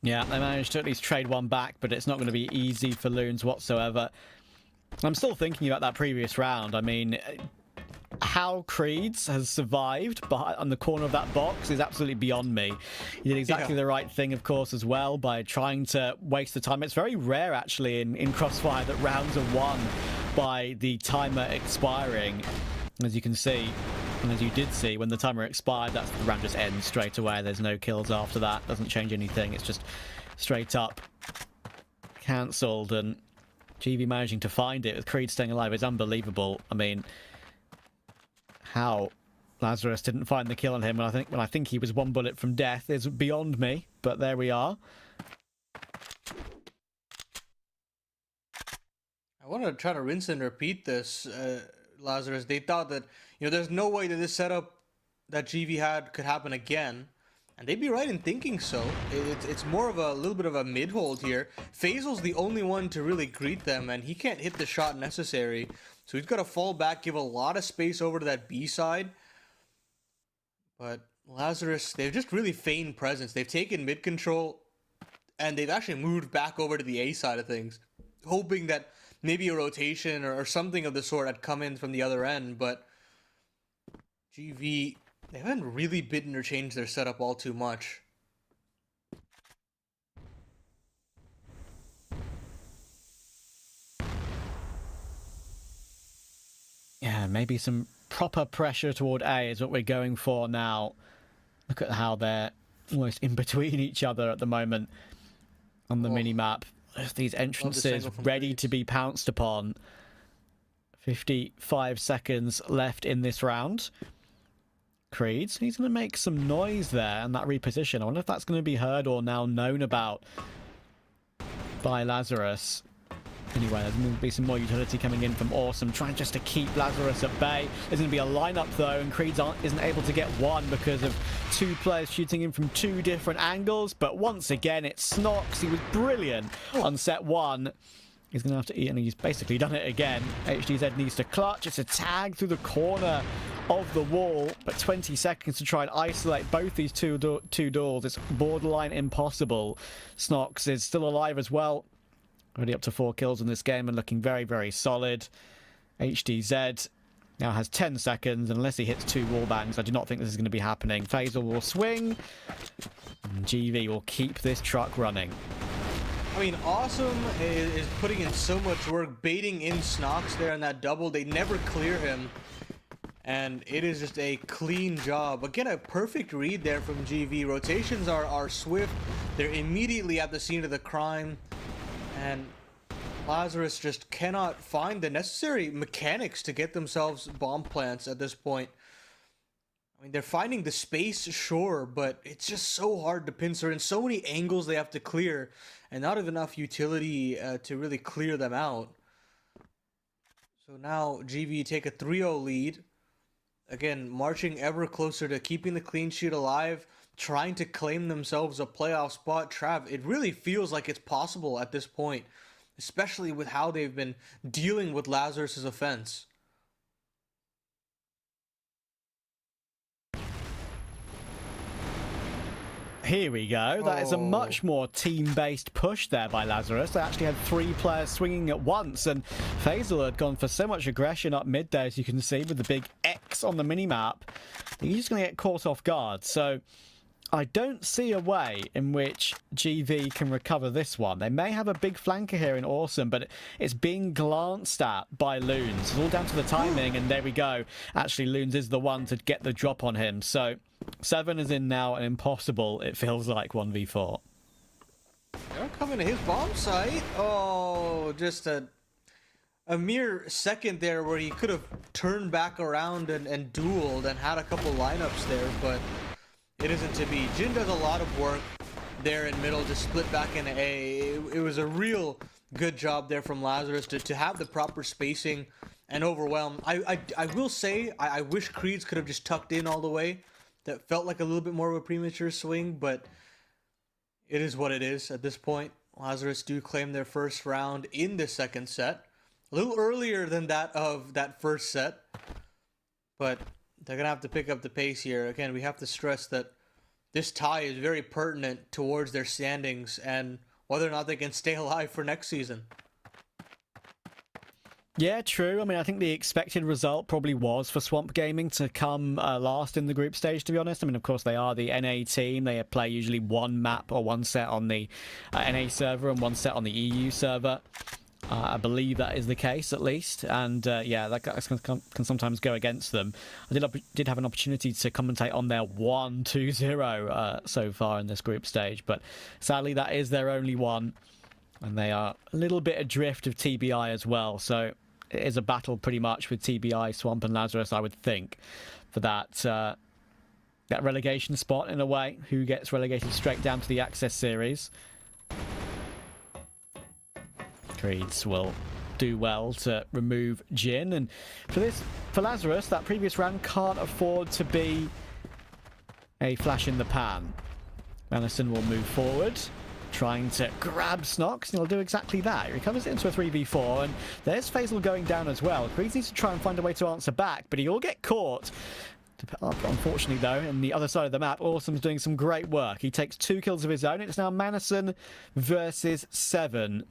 Yeah, they managed to at least trade one back, but it's not going to be easy for Loons whatsoever. I'm still thinking about that previous round. I mean, how Creeds has survived on the corner of that box is absolutely beyond me. He did exactly the right thing, of course, as well, by trying to waste the time. It's very rare, actually, in Crossfire that rounds are won by the timer expiring. As you can see, and as you did see, when the timer expired, the round just ends straight away. There's no kills after that. Doesn't change anything. It's just straight up cancelled. And GV managing to find it with Creed staying alive is unbelievable. I mean, how Lazarus didn't find the kill on him when I think he was one bullet from death is beyond me. But there we are. I want to try to rinse and repeat this, Lazarus. They thought that, you know, there's no way that this setup that GV had could happen again. And they'd be right in thinking so. It's more of a little bit of a mid-hold here. Faisal's the only one to really greet them, and he can't hit the shot necessary. So he's got to fall back, give a lot of space over to that B side. But Lazarus, they've just really feigned presence. They've taken mid control, and they've actually moved back over to the A side of things, hoping that maybe a rotation or something of the sort had come in from the other end. But GV, they haven't really bitten or changed their setup all too much. Yeah, maybe some proper pressure toward A is what we're going for now. Look at how they're almost in between each other at the moment on the mini-map. These entrances ready to be pounced upon. 55 seconds left in this round. Creeds, he's going to make some noise there and that reposition. I wonder if that's going to be heard or now known about by Lazarus. Anyway, there's going to be some more utility coming in from Awesome, trying just to keep Lazarus at bay. There's going to be a lineup though, and Creeds isn't able to get one because of two players shooting in from two different angles. But once again, it's Snox. He was brilliant on set one. He's going to have to eat, and he's basically done it again. HDZ needs to clutch. It's a tag through the corner of the wall, but 20 seconds to try and isolate both these two doors. It's borderline impossible. Snox is still alive as well. Already up to 4 kills in this game and looking very, very solid. HDZ now has 10 seconds, and unless he hits 2 wall bangs, I do not think this is going to be happening. Faisal will swing, and GV will keep this truck running. I mean, Awesome is putting in so much work, baiting in Snox there in that double. They never clear him, and it is just a clean job. Again, a perfect read there from GV. Rotations are swift. They're immediately at the scene of the crime, and Lazarus just cannot find the necessary mechanics to get themselves bomb plants at this point. I mean, they're finding the space, sure, but it's just so hard to pincer in. So many angles they have to clear, and not enough utility to really clear them out. So now GV take a 3-0 lead. Again, marching ever closer to keeping the clean sheet alive, trying to claim themselves a playoff spot. Trav, it really feels like it's possible at this point, especially with how they've been dealing with Lazarus's offense. Here we go. That is a much more team-based push there by Lazarus. They actually had 3 players swinging at once, and Faisal had gone for so much aggression up mid there, as you can see, with the big X on the minimap. He's just going to get caught off guard. So I don't see a way in which GV can recover this one. They may have a big flanker here in Awesome, but it's being glanced at by Loons. It's all down to the timing, and there we go. Actually, Loons is the one to get the drop on him. So 7 is in now, and impossible, it feels like, 1v4. They're coming to his bomb site. Oh, just a a mere second there where he could have turned back around and dueled and had a couple lineups there, but it isn't to be. Jin does a lot of work there in middle to split back into A. It was a real good job there from Lazarus to have the proper spacing and overwhelm. I will say, I wish Creeds could have just tucked in all the way. That felt like a little bit more of a premature swing, but it is what it is at this point. Lazarus do claim their first round in the second set. A little earlier than that of that first set, but they're going to have to pick up the pace here. Again, we have to stress that this tie is very pertinent towards their standings and whether or not they can stay alive for next season. Yeah, true. I mean, I think the expected result probably was for Swamp Gaming to come last in the group stage, to be honest. I mean, of course, they are the NA team. They play usually one map or one set on the NA server and one set on the EU server. I believe that is the case, at least. And yeah, that can sometimes go against them. I did have an opportunity to commentate on their 1-2-0 so far in this group stage, but sadly that is their only one. And they are a little bit adrift of TBI as well. So it is a battle pretty much with TBI, Swamp and Lazarus, I would think, for that that relegation spot in a way. Who gets relegated straight down to the Access Series. Creeds will do well to remove Jin, and for Lazarus, that previous round can't afford to be a flash in the pan. Madison will move forward, trying to grab Snox, and he'll do exactly that. He comes into a 3v4, and there's Faisal going down as well. Creeds needs to try and find a way to answer back, but he'll get caught. Unfortunately, though, on the other side of the map, Awesome's doing some great work. He takes 2 kills of his own. It's now Madison versus 7.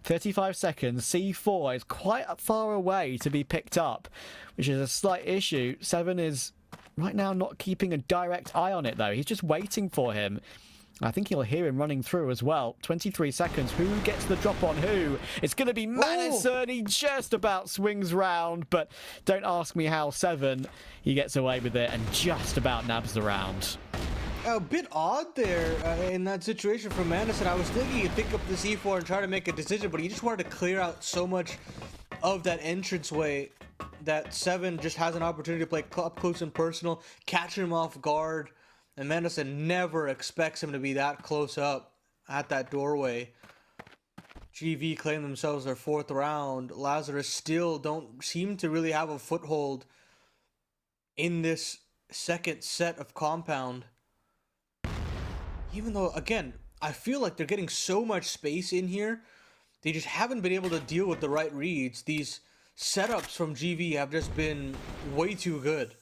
35 seconds. C4 is quite far away to be picked up, which is a slight issue. 7 is right now not keeping a direct eye on it, though. He's just waiting for him. I think he'll hear him running through as well. 23 seconds. Who gets the drop on who? It's going to be Madison. He just about swings round, but don't ask me how. 7, he gets away with it and just about nabs the round. A bit odd there in that situation from Madison. I was thinking he'd pick up the C4 and try to make a decision, but he just wanted to clear out so much of that entranceway that 7 just has an opportunity to play up close and personal, catch him off guard, and Madison never expects him to be that close up at that doorway. GV claim themselves their 4th round. Lazarus still don't seem to really have a foothold in this second set of Compound. Even though, again, I feel like they're getting so much space in here, they just haven't been able to deal with the right reads. These setups from GV have just been way too good.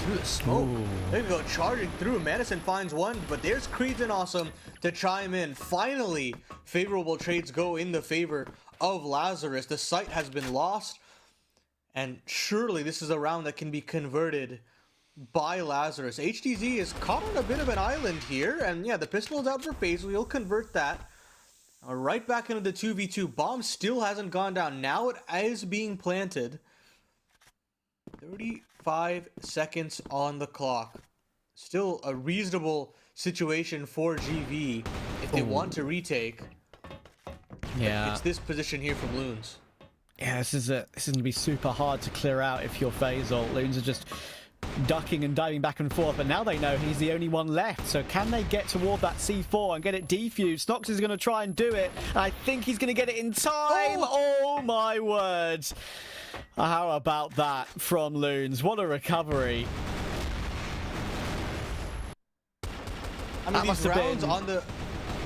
Through the smoke. Ooh. There we go, charging through. Madison finds one, but there's Creeds and Awesome to chime in. Finally, favorable trades go in the favor of Lazarus. The site has been lost, and surely this is a round that can be converted by Lazarus. HTZ is caught on a bit of an island here, and yeah, the pistol is out for Faisal. He'll convert that. Right back into the 2v2. Bomb still hasn't gone down. Now it is being planted. 35 seconds on the clock. Still a reasonable situation for GV if they want to retake. Yeah, it's this position here from Loons. Yeah, this is going to be super hard to clear out if you're Faisal. Loons are just ducking and diving back and forth, but now they know he's the only one left. So can they get toward that C4 and get it defused? Snox is going to try and do it, and I think he's going to get it in time. Oh my word. How about that from Loons? What a recovery. I mean, these rounds on the...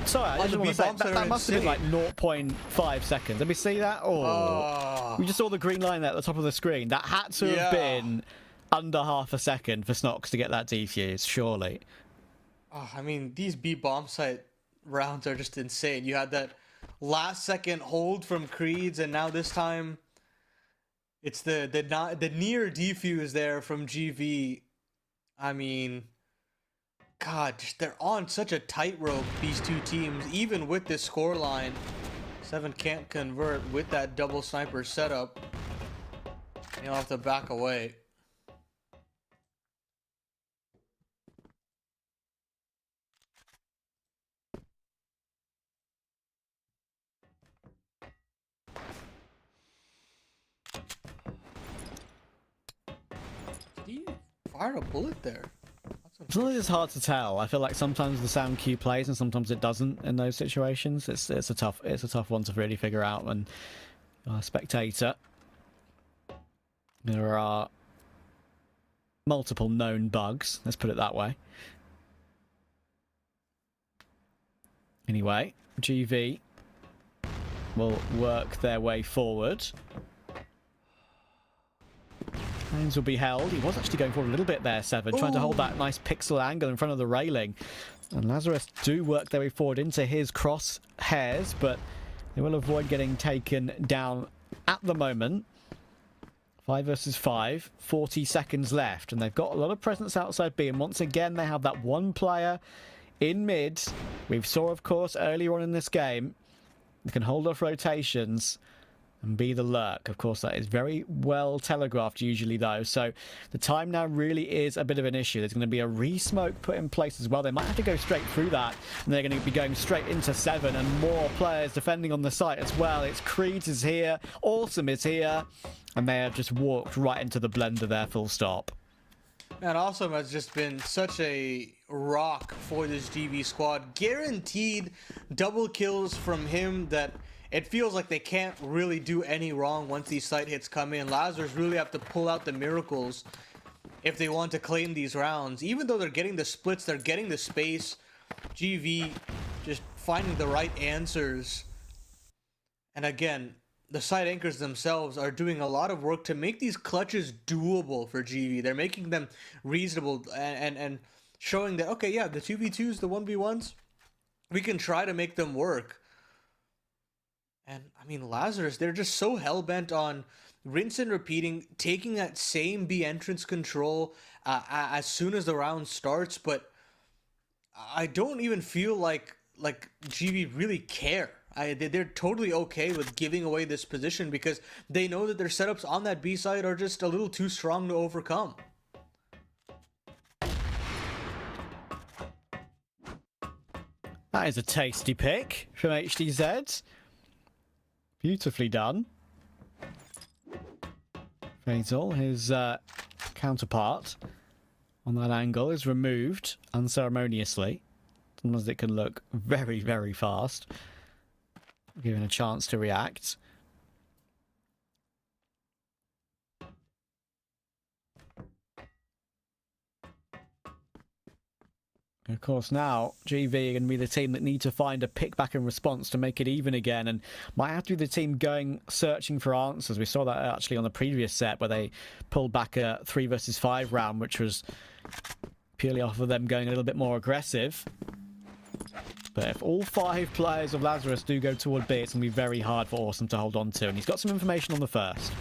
Sorry, I just want to say, that must have been like 0.5 seconds. Let me see that. Oh. We just saw the green line there at the top of the screen. That had to have been under half a second for Snox to get that defused, surely. Oh, I mean, these B bomb site rounds are just insane. You had that last second hold from Creeds, and now this time it's the near defuse there from GV. I mean, God, they're on such a tightrope, these two teams, even with this scoreline. 7 can't convert with that double sniper setup. You'll have to back away. Did he fire a bullet there? It's always hard to tell. I feel like sometimes the sound cue plays and sometimes it doesn't in those situations. It's a tough one to really figure out when you're a spectator. There are multiple known bugs, let's put it that way. Anyway, GV will work their way forward. Hands will be held. He was actually going forward a little bit there, Seven, trying to hold that nice pixel angle in front of the railing. And Lazarus do work their way forward into his crosshairs, but they will avoid getting taken down at the moment. 5 versus 5, 40 seconds left, and they've got a lot of presence outside B, and once again they have that one player in mid. We saw, of course, earlier on in this game, they can hold off rotations and be the lurk. Of course, that is very well telegraphed usually, though, so the time now really is a bit of an issue. There's going to be a re-smoke put in place as well. They might have to go straight through that, and they're going to be going straight into 7, and more players defending on the site as well. It's Creed is here, Awesome is here, and they have just walked right into the blender there, full stop. And Awesome has just been such a rock for this GV squad. Guaranteed double kills from him that it feels like they can't really do any wrong once these site hits come in. Lazarus really have to pull out the miracles if they want to claim these rounds. Even though they're getting the splits, they're getting the space. GV just finding the right answers. And again, the site anchors themselves are doing a lot of work to make these clutches doable for GV. They're making them reasonable and showing that, okay, yeah, the 2v2s, the 1v1s, we can try to make them work. And, I mean, Lazarus, they're just so hell-bent on rinse and repeating, taking that same B entrance control as soon as the round starts, but I don't even feel like GV really care. They're totally okay with giving away this position because they know that their setups on that B side are just a little too strong to overcome. That is a tasty pick from HDZ. Beautifully done. Fatal, his counterpart on that angle, is removed unceremoniously. Sometimes it can look very, very fast. Given a chance to react. And of course, now GV are going to be the team that need to find a pick back in response to make it even again, and might have to be the team going searching for answers. We saw that actually on the previous set where they pulled back a 3 versus 5 round, which was purely off of them going a little bit more aggressive. But if all 5 players of Lazarus do go toward B, it's going to be very hard for Awesome to hold on to, and he's got some information on the first.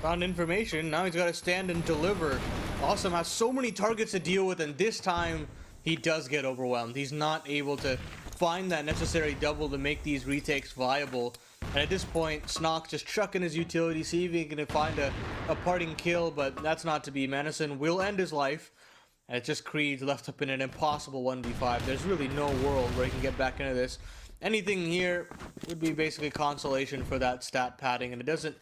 Found information, now he's got to stand and deliver. Awesome has so many targets to deal with, and this time he does get overwhelmed. He's not able to find that necessary double to make these retakes viable. And at this point, Snock just chucking his utility, see if he can find a parting kill, but that's not to be. Madison will end his life. And it's just Creed left up in an impossible 1v5. There's really no world where he can get back into this. Anything here would be basically consolation for that stat padding, and it doesn't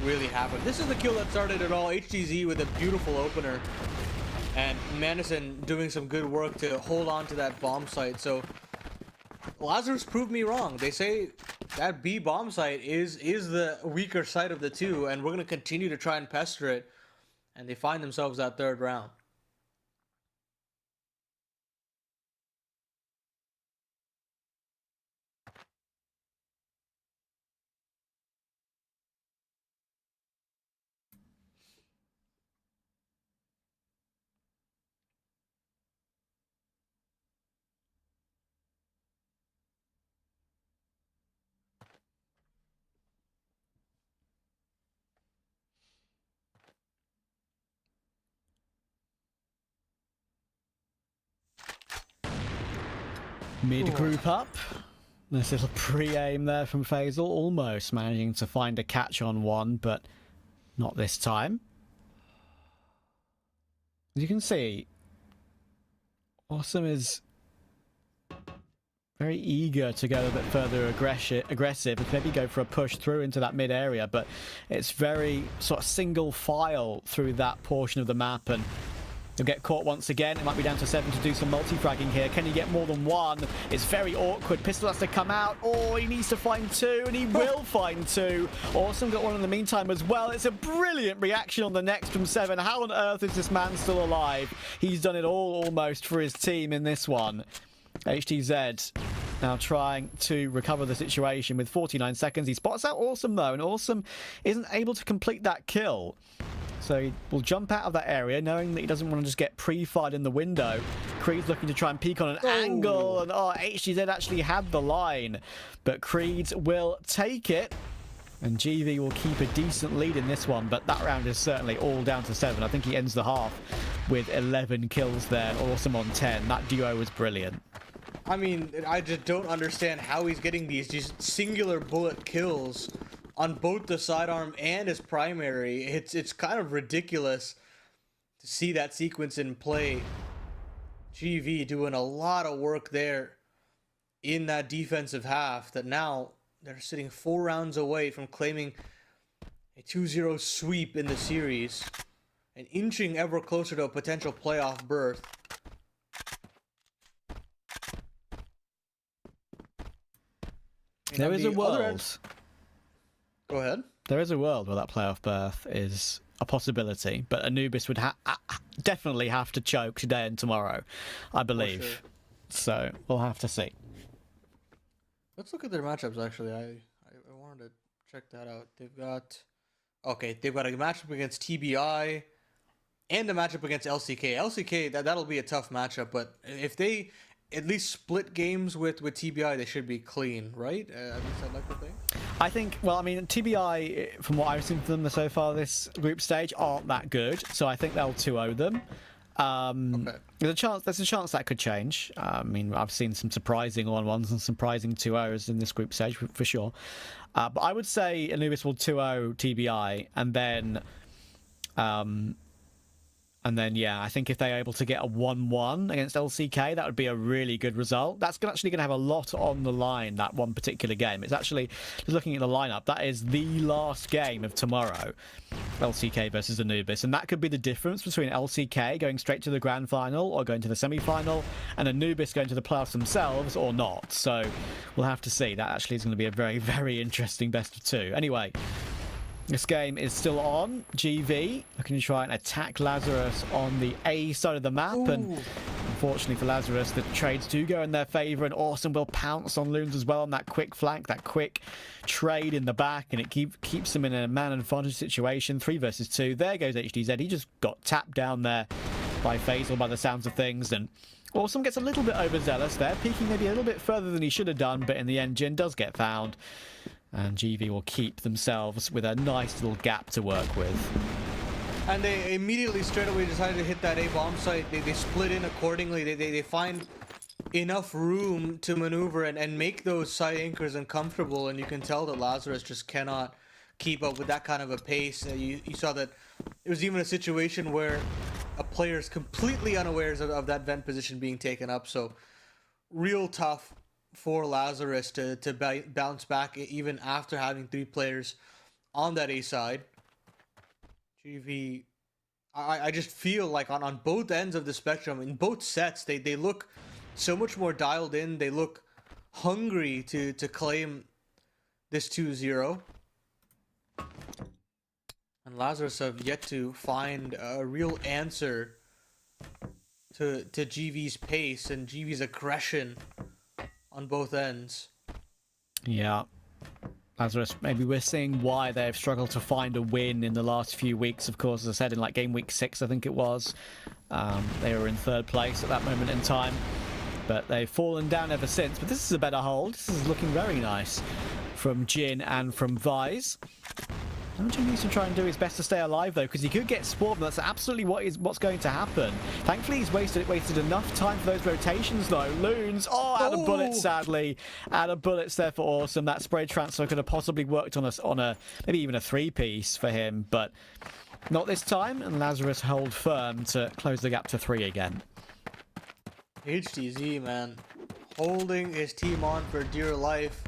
really happen. This is the kill that started it all. HGZ with a beautiful opener, and Madison doing some good work to hold on to that bomb site. So Lazarus proved me wrong. They say that B bomb site is the weaker side of the two, and we're going to continue to try and pester it, and they find themselves that third round. Mid group up. This little pre-aim there from Faisal, almost managing to find a catch on one, but Not this time. As you can see, Awesome is very eager to go a bit further aggressive and maybe go for a push through into that mid area, but it's very sort of single file through that portion of the map, and he'll get caught once again. It might be down to 7 to do some multi-fragging here. Can he get more than one? It's very awkward. Pistol has to come out. Oh, he needs to find 2, and he will find 2. Awesome got one in the meantime as well. It's a brilliant reaction on the next from 7. How on earth is this man still alive? He's done it all almost for his team in this one. HTZ now trying to recover the situation with 49 seconds. He spots out Awesome though, and Awesome isn't able to complete that kill. So he will jump out of that area knowing that he doesn't want to just get pre-fired in the window. Creed's looking to try and peek on an angle, and HTZ actually had the line. But Creed will take it, and GV will keep a decent lead in this one, but that round is certainly all down to 7. I think he ends the half with 11 kills there, Awesome on 10. That duo was brilliant. I mean, I just don't understand how he's getting these just singular bullet kills on both the sidearm and his primary. It's kind of ridiculous to see that sequence in play. GV doing a lot of work there in that defensive half, that now they're sitting 4 rounds away from claiming a 2-0 sweep in the series and inching ever closer to a potential playoff berth. There is a world. Go ahead. There is a world where that playoff berth is a possibility, but Anubis would definitely have to choke today and tomorrow, I believe. Sure. So we'll have to see. Let's look at their matchups. Actually, I wanted to check that out. They've got a matchup against TBI and a matchup against LCK. LCK, that'll be a tough matchup, but if they at least split games with TBI, they should be clean, right? At least I'd like to think. I think, well, I mean, TBI, from what I've seen from them so far this group stage, aren't that good, so I think they'll 2-0 them. Okay. There's a chance that could change. I mean, I've seen some surprising 1-1s and surprising 2-0s in this group stage for sure. But I would say Anubis will 2-0 TBI, and then, yeah, I think if they're able to get a 1-1 against LCK, that would be a really good result. That's actually going to have a lot on the line, that one particular game. It's actually, just looking at the lineup, that is the last game of tomorrow, LCK versus Anubis. And that could be the difference between LCK going straight to the grand final or going to the semi-final, and Anubis going to the playoffs themselves or not. So we'll have to see. That actually is going to be a very, very interesting best of 2. Anyway, this game is still on. GV looking to try and attack Lazarus on the A side of the map. Ooh. And unfortunately for Lazarus, the trades do go in their favour, and Awesome will pounce on Loons as well on that quick flank, that quick trade in the back, and it keeps them in a man advantage situation. 3 versus 2. There goes HDZ. He just got tapped down there by Faisal by the sounds of things, and Awesome gets a little bit overzealous there, peeking maybe a little bit further than he should have done, but in the end, Jin does get found. And GV will keep themselves with a nice little gap to work with. And they immediately, straight away, decided to hit that A-bomb site. They split in accordingly. They find enough room to maneuver and make those side anchors uncomfortable. And you can tell that Lazarus just cannot keep up with that kind of a pace. You saw that it was even a situation where a player is completely unawares of that vent position being taken up. So real tough for Lazarus to bounce back even after having 3 players on that A side. GV, I just feel like on both ends of the spectrum, in both sets, they look so much more dialed in. They look hungry to claim this 2-0. And Lazarus have yet to find a real answer to GV's pace and GV's aggression on both ends. Yeah. Lazarus, maybe we're seeing why they've struggled to find a win in the last few weeks. Of course, as I said, in like game week 6, I think it was, they were in 3rd place at that moment in time, but they've fallen down ever since. But this is a better hold. This is looking very nice from Jin and from Vise. Lunge needs to try and do his best to stay alive though, because he could get spawned. That's absolutely what's going to happen. Thankfully, he's wasted enough time for those rotations though. Loons, out of bullets sadly, out of bullets there for Awesome. That spray transfer could have possibly worked on a maybe even a 3-piece for him, but not this time. And Lazarus hold firm to close the gap to 3 again. HTZ, man, holding his team on for dear life.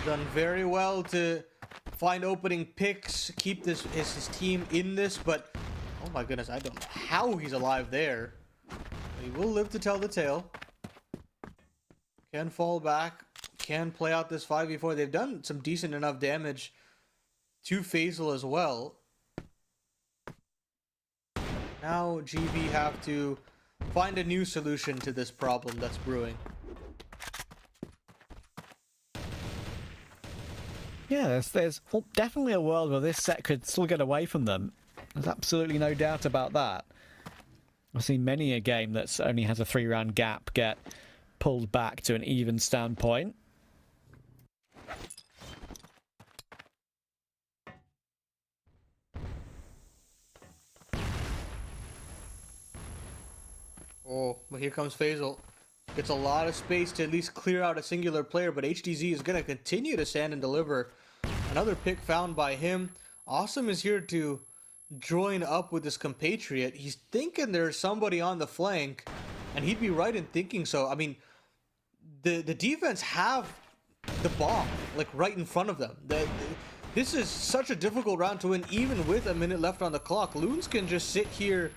Done very well to find opening picks, keep his team in this, but oh my goodness, I don't know how he's alive there. He will live to tell the tale. Can fall back, can play out this 5v4. They've done some decent enough damage to Faisal as well. Now GB have to find a new solution to this problem that's brewing. Yeah, there's definitely a world where this set could still get away from them. There's absolutely no doubt about that. I've seen many a game that only has a 3-round gap get pulled back to an even standpoint. Oh, but here comes Faisal. Gets a lot of space to at least clear out a singular player, but HDZ is going to continue to stand and deliver. Another pick found by him. Awesome is here to join up with his compatriot. He's thinking there's somebody on the flank, and he'd be right in thinking so. I mean, the defense have the bomb, like, right in front of them. This is such a difficult round to win, even with a minute left on the clock. Loons can just sit here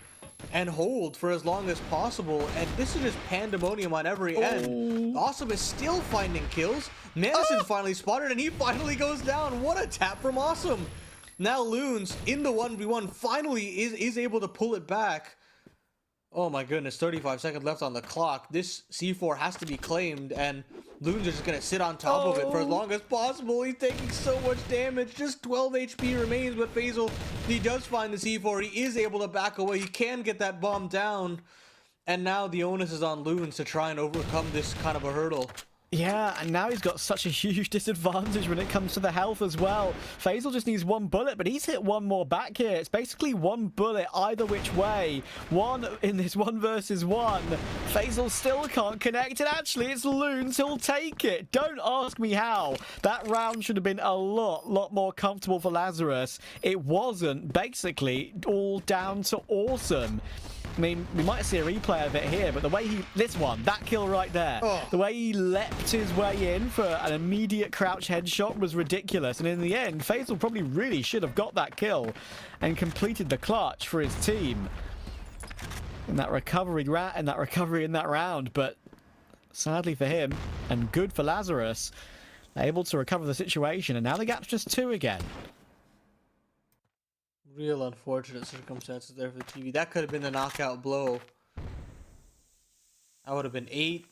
and hold for as long as possible, and this is just pandemonium on every end. Awesome is still finding kills. Madison finally spotted, and he finally goes down. What a tap from Awesome. Now Loons in the 1v1 finally is able to pull it back. Oh my goodness, 35 seconds left on the clock. This C4 has to be claimed, and Loons are just going to sit on top of it for as long as possible. He's taking so much damage. Just 12 HP remains, but Faisal, he does find the C4. He is able to back away. He can get that bomb down. And now the onus is on Loons to try and overcome this kind of a hurdle. Yeah, and now he's got such a huge disadvantage when it comes to the health as well. Faisal just needs 1 bullet, but he's hit 1 more back here. It's basically 1 bullet either which way. 1 in this 1 versus 1. Faisal still can't connect, and actually it's Loons who'll take it. Don't ask me how. That round should have been a lot more comfortable for Lazarus. It wasn't. Basically all down to Awesome. I mean, we might see a replay of it here, but the way that kill right there, the way he leapt his way in for an immediate crouch headshot was ridiculous. And in the end, Faisal probably really should have got that kill and completed the clutch for his team in that recovery in that round. But sadly for him, and good for Lazarus, they're able to recover the situation, and now the gap's just 2 again. Real unfortunate circumstances there for the TV. That could have been the knockout blow. That would have been 8.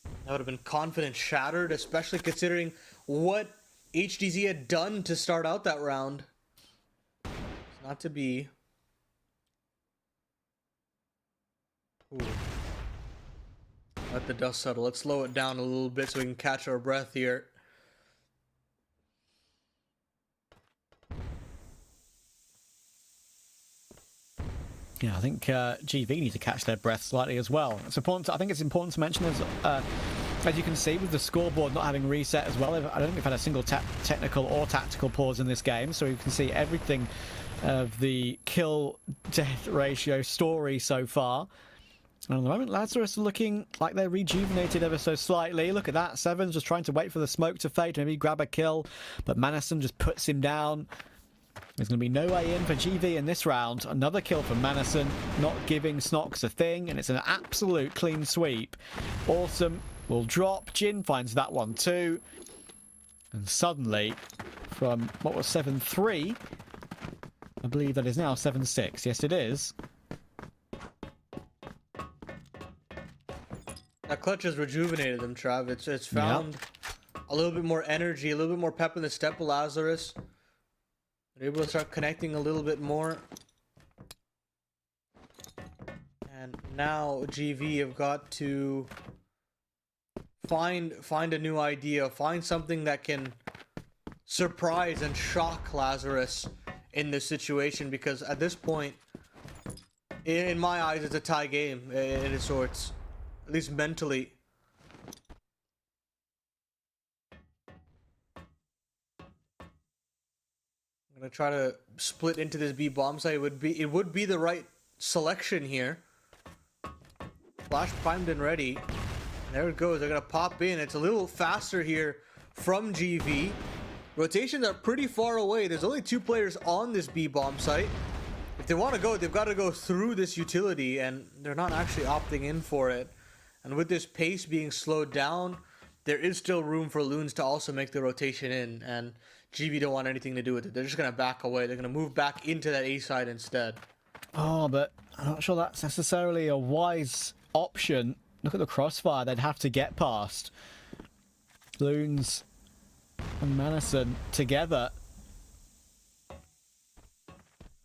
That would have been confidence shattered, especially considering what HDZ had done to start out that round. It's not to be. Ooh. Let the dust settle. Let's slow it down a little bit so we can catch our breath here. Yeah, I think GV need to catch their breath slightly as well. It's important. I think it's important to mention as you can see with the scoreboard not having reset as well. I don't think we've had a single technical or tactical pause in this game, so you can see everything of the kill-death ratio story so far. And at the moment, Lazarus are looking like they're rejuvenated ever so slightly. Look at that. Seven's just trying to wait for the smoke to fade, maybe grab a kill, but Manison just puts him down. There's going to be no way in for GV in this round. Another kill from Manison, not giving Snox a thing, and it's an absolute clean sweep. Awesome will drop. Jin finds that one too. And suddenly, from what was 7-3, I believe that is now 7-6. Yes, it is. That clutch has rejuvenated them, Trav. It's found a little bit more energy, a little bit more pep in the step of Lazarus. They're able to start connecting a little bit more. And now GV have got to find a new idea, find something that can surprise and shock Lazarus in this situation, because at this point, in my eyes, it's a tie game in its sorts, at least mentally. I'm gonna try to split into this B bomb site. It would be the right selection here. Flash primed and ready. There it goes. They're gonna pop in. It's a little faster here from GV. Rotations are pretty far away. There's only 2 players on this B bomb site. If they want to go, they've got to go through this utility, and they're not actually opting in for it. And with this pace being slowed down, there is still room for Loons to also make the rotation in, and GV don't want anything to do with it. They're just gonna back away. They're gonna move back into that A side instead. Oh, but I'm not sure that's necessarily a wise option. Look at the crossfire they'd have to get past. Loons and Manison together.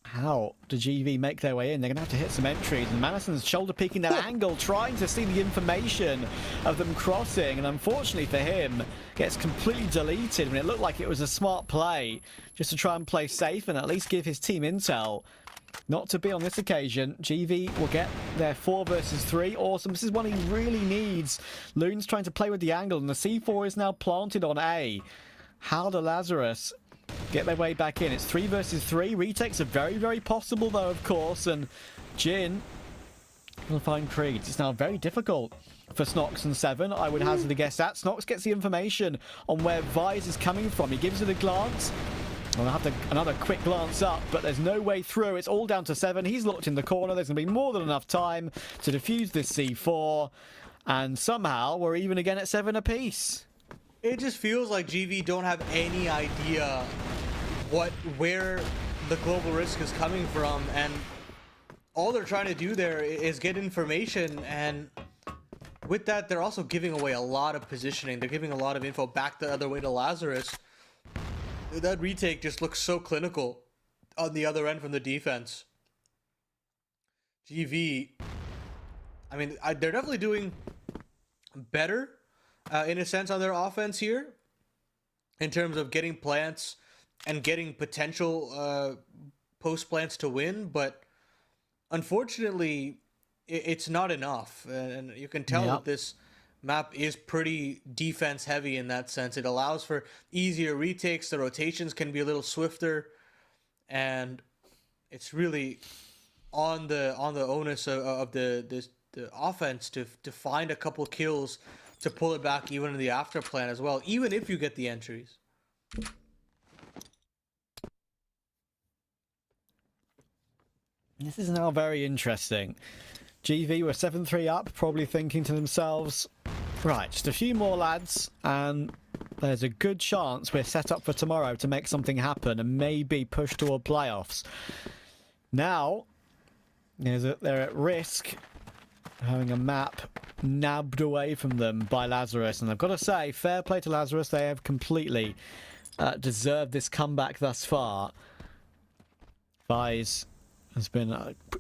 How do GV make their way in? They're going to have to hit some entries, and Manison's shoulder peeking that angle, trying to see the information of them crossing, and unfortunately for him, gets completely deleted when it looked like it was a smart play, just to try and play safe and at least give his team intel. Not to be on this occasion. GV will get their 4 versus 3. Awesome. This is one he really needs. Loon's trying to play with the angle, and the C4 is now planted on A. How do Lazarus get their way back in? It's 3 versus 3. Retakes are very, very possible, though, of course. And Jin will find Creed. It's now very difficult for Snox and Seven. I would hazard a guess that. Snox gets the information on where Vise is coming from. He gives it a glance. I'll have to another quick glance up, but there's no way through. It's all down to Seven. He's locked in the corner. There's going to be more than enough time to defuse this C4. And somehow we're even again at 7 apiece. It just feels like GV don't have any idea where the global risk is coming from, and all they're trying to do there is get information, and with that they're also giving away a lot of positioning. They're giving a lot of info back the other way to Lazarus. That retake just looks so clinical on the other end from the defense. GV, I mean, they're definitely doing better in a sense on their offense here in terms of getting plants and getting potential post plants to win, but unfortunately it's not enough, and you can tell that this map is pretty defense heavy in that sense. It allows for easier retakes, the rotations can be a little swifter, and it's really on the onus of the offense to find a couple kills to pull it back even in the after plan as well, even if you get the entries. This is now very interesting. GV were 7-3 up, probably thinking to themselves, right, just a few more lads, and there's a good chance we're set up for tomorrow to make something happen and maybe push toward playoffs. Now, they're at risk of having a map nabbed away from them by Lazarus, and I've got to say, fair play to Lazarus, they have completely deserved this comeback thus far. Vise has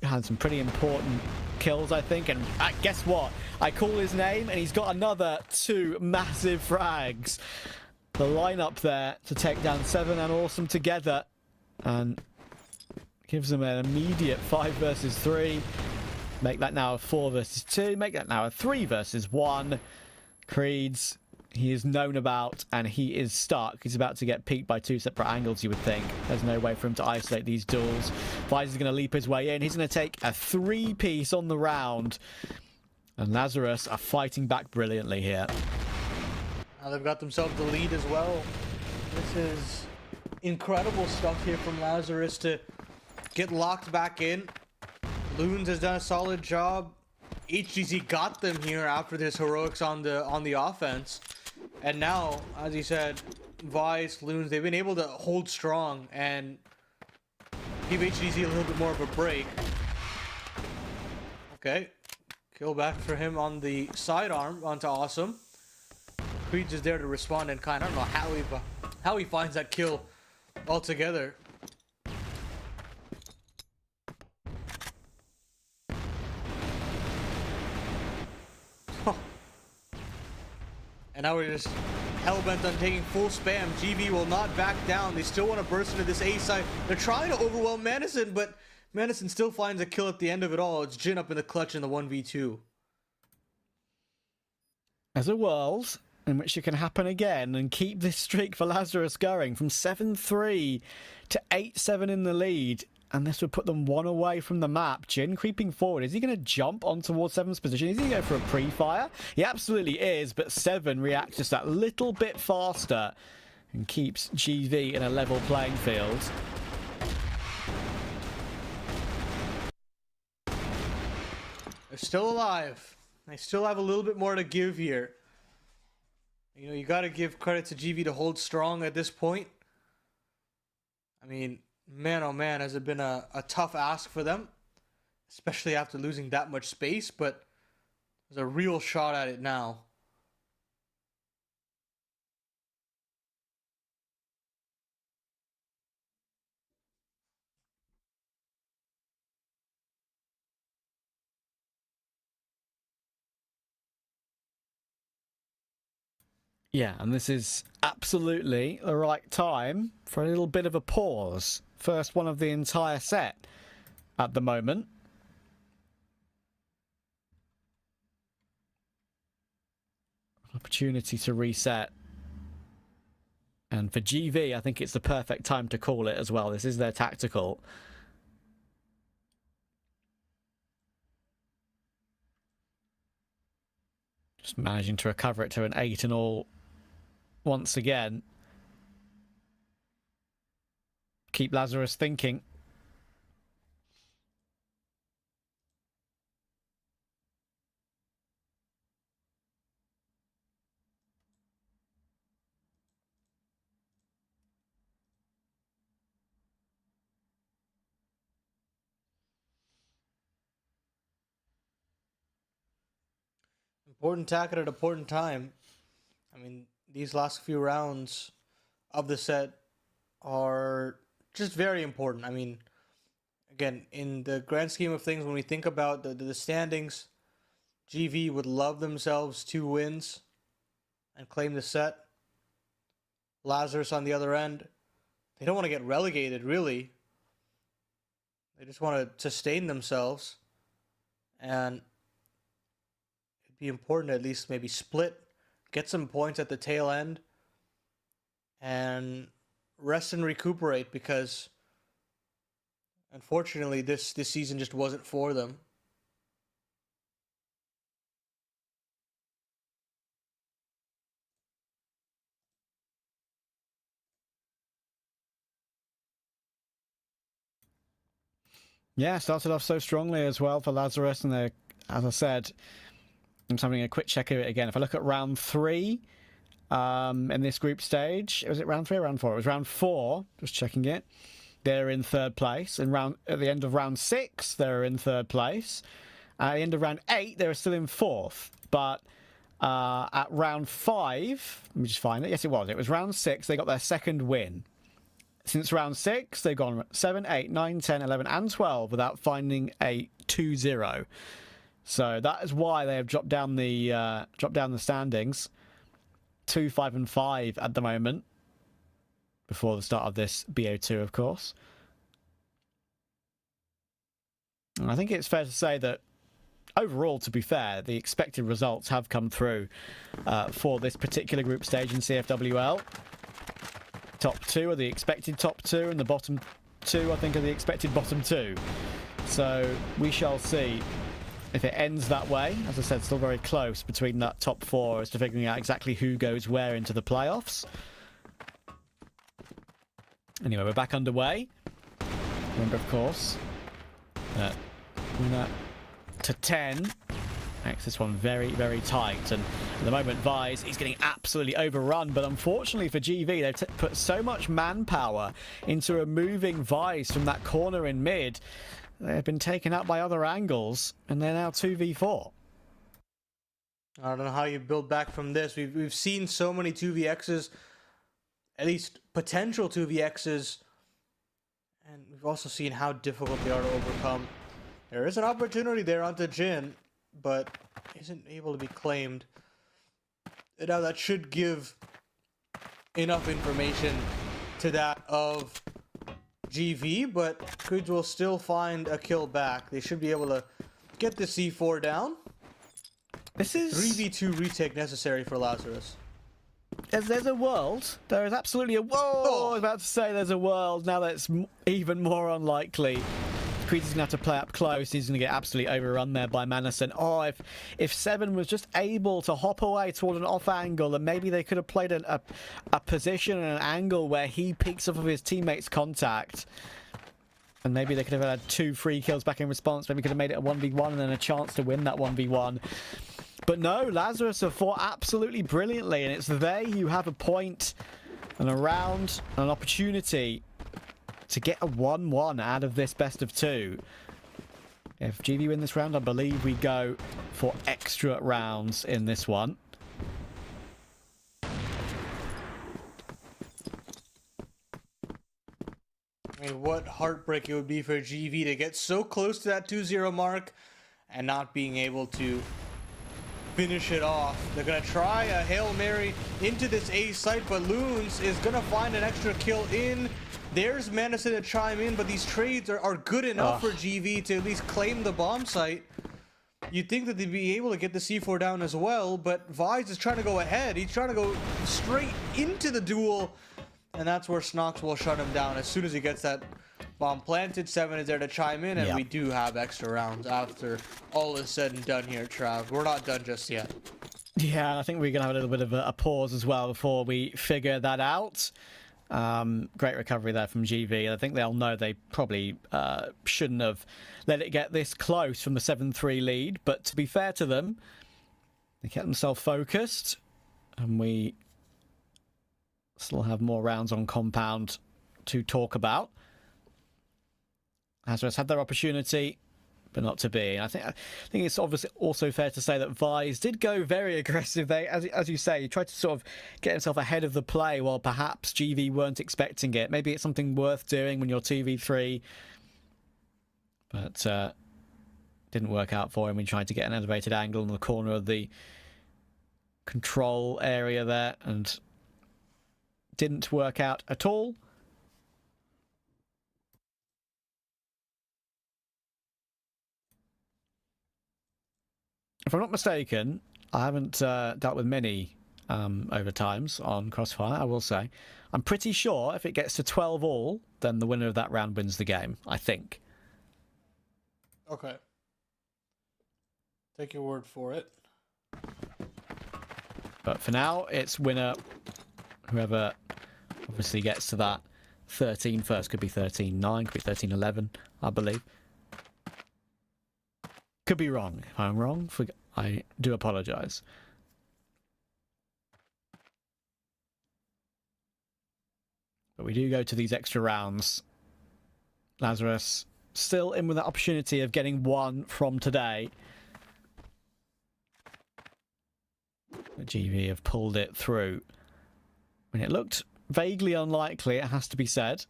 had some pretty important kills, I think, and guess what? I call his name and he's got another 2 massive frags. The lineup there to take down Seven and Awesome together, and gives them an immediate 5 versus 3. Make that now a 4 versus 2. Make that now a 3 versus 1. Creeds, he is known about, and he is stuck. He's about to get peeked by 2 separate angles, you would think. There's no way for him to isolate these duels. Vise is going to leap his way in. He's going to take a 3-piece on the round. And Lazarus are fighting back brilliantly here. Now they've got themselves the lead as well. This is incredible stuff here from Lazarus to get locked back in. Loons has done a solid job. HGZ got them here after this heroics on the offense. And now, as he said, Vise, Loons, they've been able to hold strong and give HGZ a little bit more of a break. Okay. Kill back for him on the sidearm onto Awesome. Creed is there to respond in kind. I don't know how he finds that kill altogether. And now we're just hellbent on taking full spam. GV will not back down. They still want to burst into this A side. They're trying to overwhelm Madison, but Madison still finds a kill at the end of it all. It's Jin up in the clutch in the 1v2. There's a world in which it can happen again and keep this streak for Lazarus going from 7-3 to 8-7 in the lead. And this would put them one away from the map. Jin creeping forward. Is he going to jump on towards Seven's position? Is he going to go for a pre-fire? He absolutely is, but Seven reacts just that little bit faster and keeps GV in a level playing field. They're still alive. They still have a little bit more to give here. You know, you got to give credit to GV to hold strong at this point. I mean, man, oh man, has it been a tough ask for them, especially after losing that much space, but there's a real shot at it now. Yeah, and this is absolutely the right time for a little bit of a pause. First one of the entire set at the moment. Opportunity to reset. And for GV, I think it's the perfect time to call it as well. This is their tactical. Just managing to recover it to an 8 and all once again. Keep Lazarus thinking. Important tack at an important time. I mean, these last few rounds of the set are just very important. I mean, again, in the grand scheme of things, when we think about the standings, GV would love themselves 2 wins and claim the set. Lazarus on the other end, they don't want to get relegated, really. They just want to sustain themselves. And it'd be important to at least maybe split, get some points at the tail end, and rest and recuperate, because unfortunately this season just wasn't for them. Yeah, started off so strongly as well for Lazarus, and they, as I said, I'm just having a quick check of it again. If I look at round 3 in this group stage, was it round 3 or round 4? It was round 4, just checking it. They're in 3rd place, and at the end of round 6, they're in 3rd place. At the end of round 8, they were still in 4th, but at round 5, let me just find it. Yes, it was. It was round 6, they got their 2nd win. Since round 6, they've gone 7, 8, 9, 10, 11, and 12 without finding a 2-0. So that is why they have dropped down the standings. 2, 5, and 5 at the moment. Before the start of this BO2, of course. And I think it's fair to say that overall, to be fair, the expected results have come through for this particular group stage in CFWL. Top 2 are the expected top 2, and the bottom 2, I think, are the expected bottom 2. So we shall see if it ends that way. As I said, still very close between that top 4 as to figuring out exactly who goes where into the playoffs. Anyway, we're back underway. Remember, of course, that winner to 10 makes this one very, very tight. And at the moment, Vise, he's getting absolutely overrun. But unfortunately for GV, they've put so much manpower into removing Vise from that corner in mid. They've been taken out by other angles, and they're now 2v4. I don't know how you build back from this. We've seen so many 2vx's, at least potential 2vx's, and we've also seen how difficult they are to overcome. There is an opportunity there onto Jin, but isn't able to be claimed. And now that should give enough information to that of GV, but Kuj will still find a kill back. They should be able to get the C4 down. This is 3v2 retake necessary for Lazarus. There's a world. There is absolutely a world. I was about to say there's a world. Now that's even more unlikely. Creed's going to have to play up close. He's going to get absolutely overrun there by Manison. Oh, if Seven was just able to hop away toward an off angle, and maybe they could have played a position and an angle where he peeks off of his teammate's contact. And maybe they could have had 2 free kills back in response. Maybe could have made it a 1v1 and then a chance to win that 1v1. But no, Lazarus have fought absolutely brilliantly, and it's there you have a point and a round and an opportunity to get a 1-1 out of this best of 2. If GV win this round, I believe we go for extra rounds in this one. I mean, what heartbreak it would be for GV to get so close to that 2-0 mark and not being able to finish it off. They're going to try a Hail Mary into this A site, but Loons is going to find an extra kill in. There's Manison to chime in, but these trades are good enough for GV to at least claim the bomb site. You'd think that they'd be able to get the C4 down as well, but Vise is trying to go ahead. He's trying to go straight into the duel, and that's where Snox will shut him down as soon as he gets that bomb planted. Seven is there to chime in, and we do have extra rounds after all is said and done here, Trav. We're not done just yet. Yeah, I think we're going to have a little bit of a pause as well before we figure that out. Great recovery there from GV. I think they'll know they probably shouldn't have let it get this close from the 7-3 lead, but to be fair to them, they kept themselves focused, and we still have more rounds on compound to talk about. Lazarus had their opportunity, but not to be. And I think it's obviously also fair to say that Vise did go very aggressive. They, as you say, he tried to sort of get himself ahead of the play while perhaps GV weren't expecting it. Maybe it's something worth doing when you're 2v3. But didn't work out for him. He tried to get an elevated angle in the corner of the control area there, and didn't work out at all. If I'm not mistaken, I haven't dealt with many overtimes on CrossFire, I will say. I'm pretty sure if it gets to 12 all, then the winner of that round wins the game, I think. Okay. Take your word for it. But for now, it's winner, whoever obviously gets to that 13 first. Could be 13-9, could be 13-11, I believe. Could be wrong. If I'm wrong, I do apologise. But we do go to these extra rounds. Lazarus still in with that opportunity of getting 1 from today. The GV have pulled it through. When it looked vaguely unlikely, it has to be said.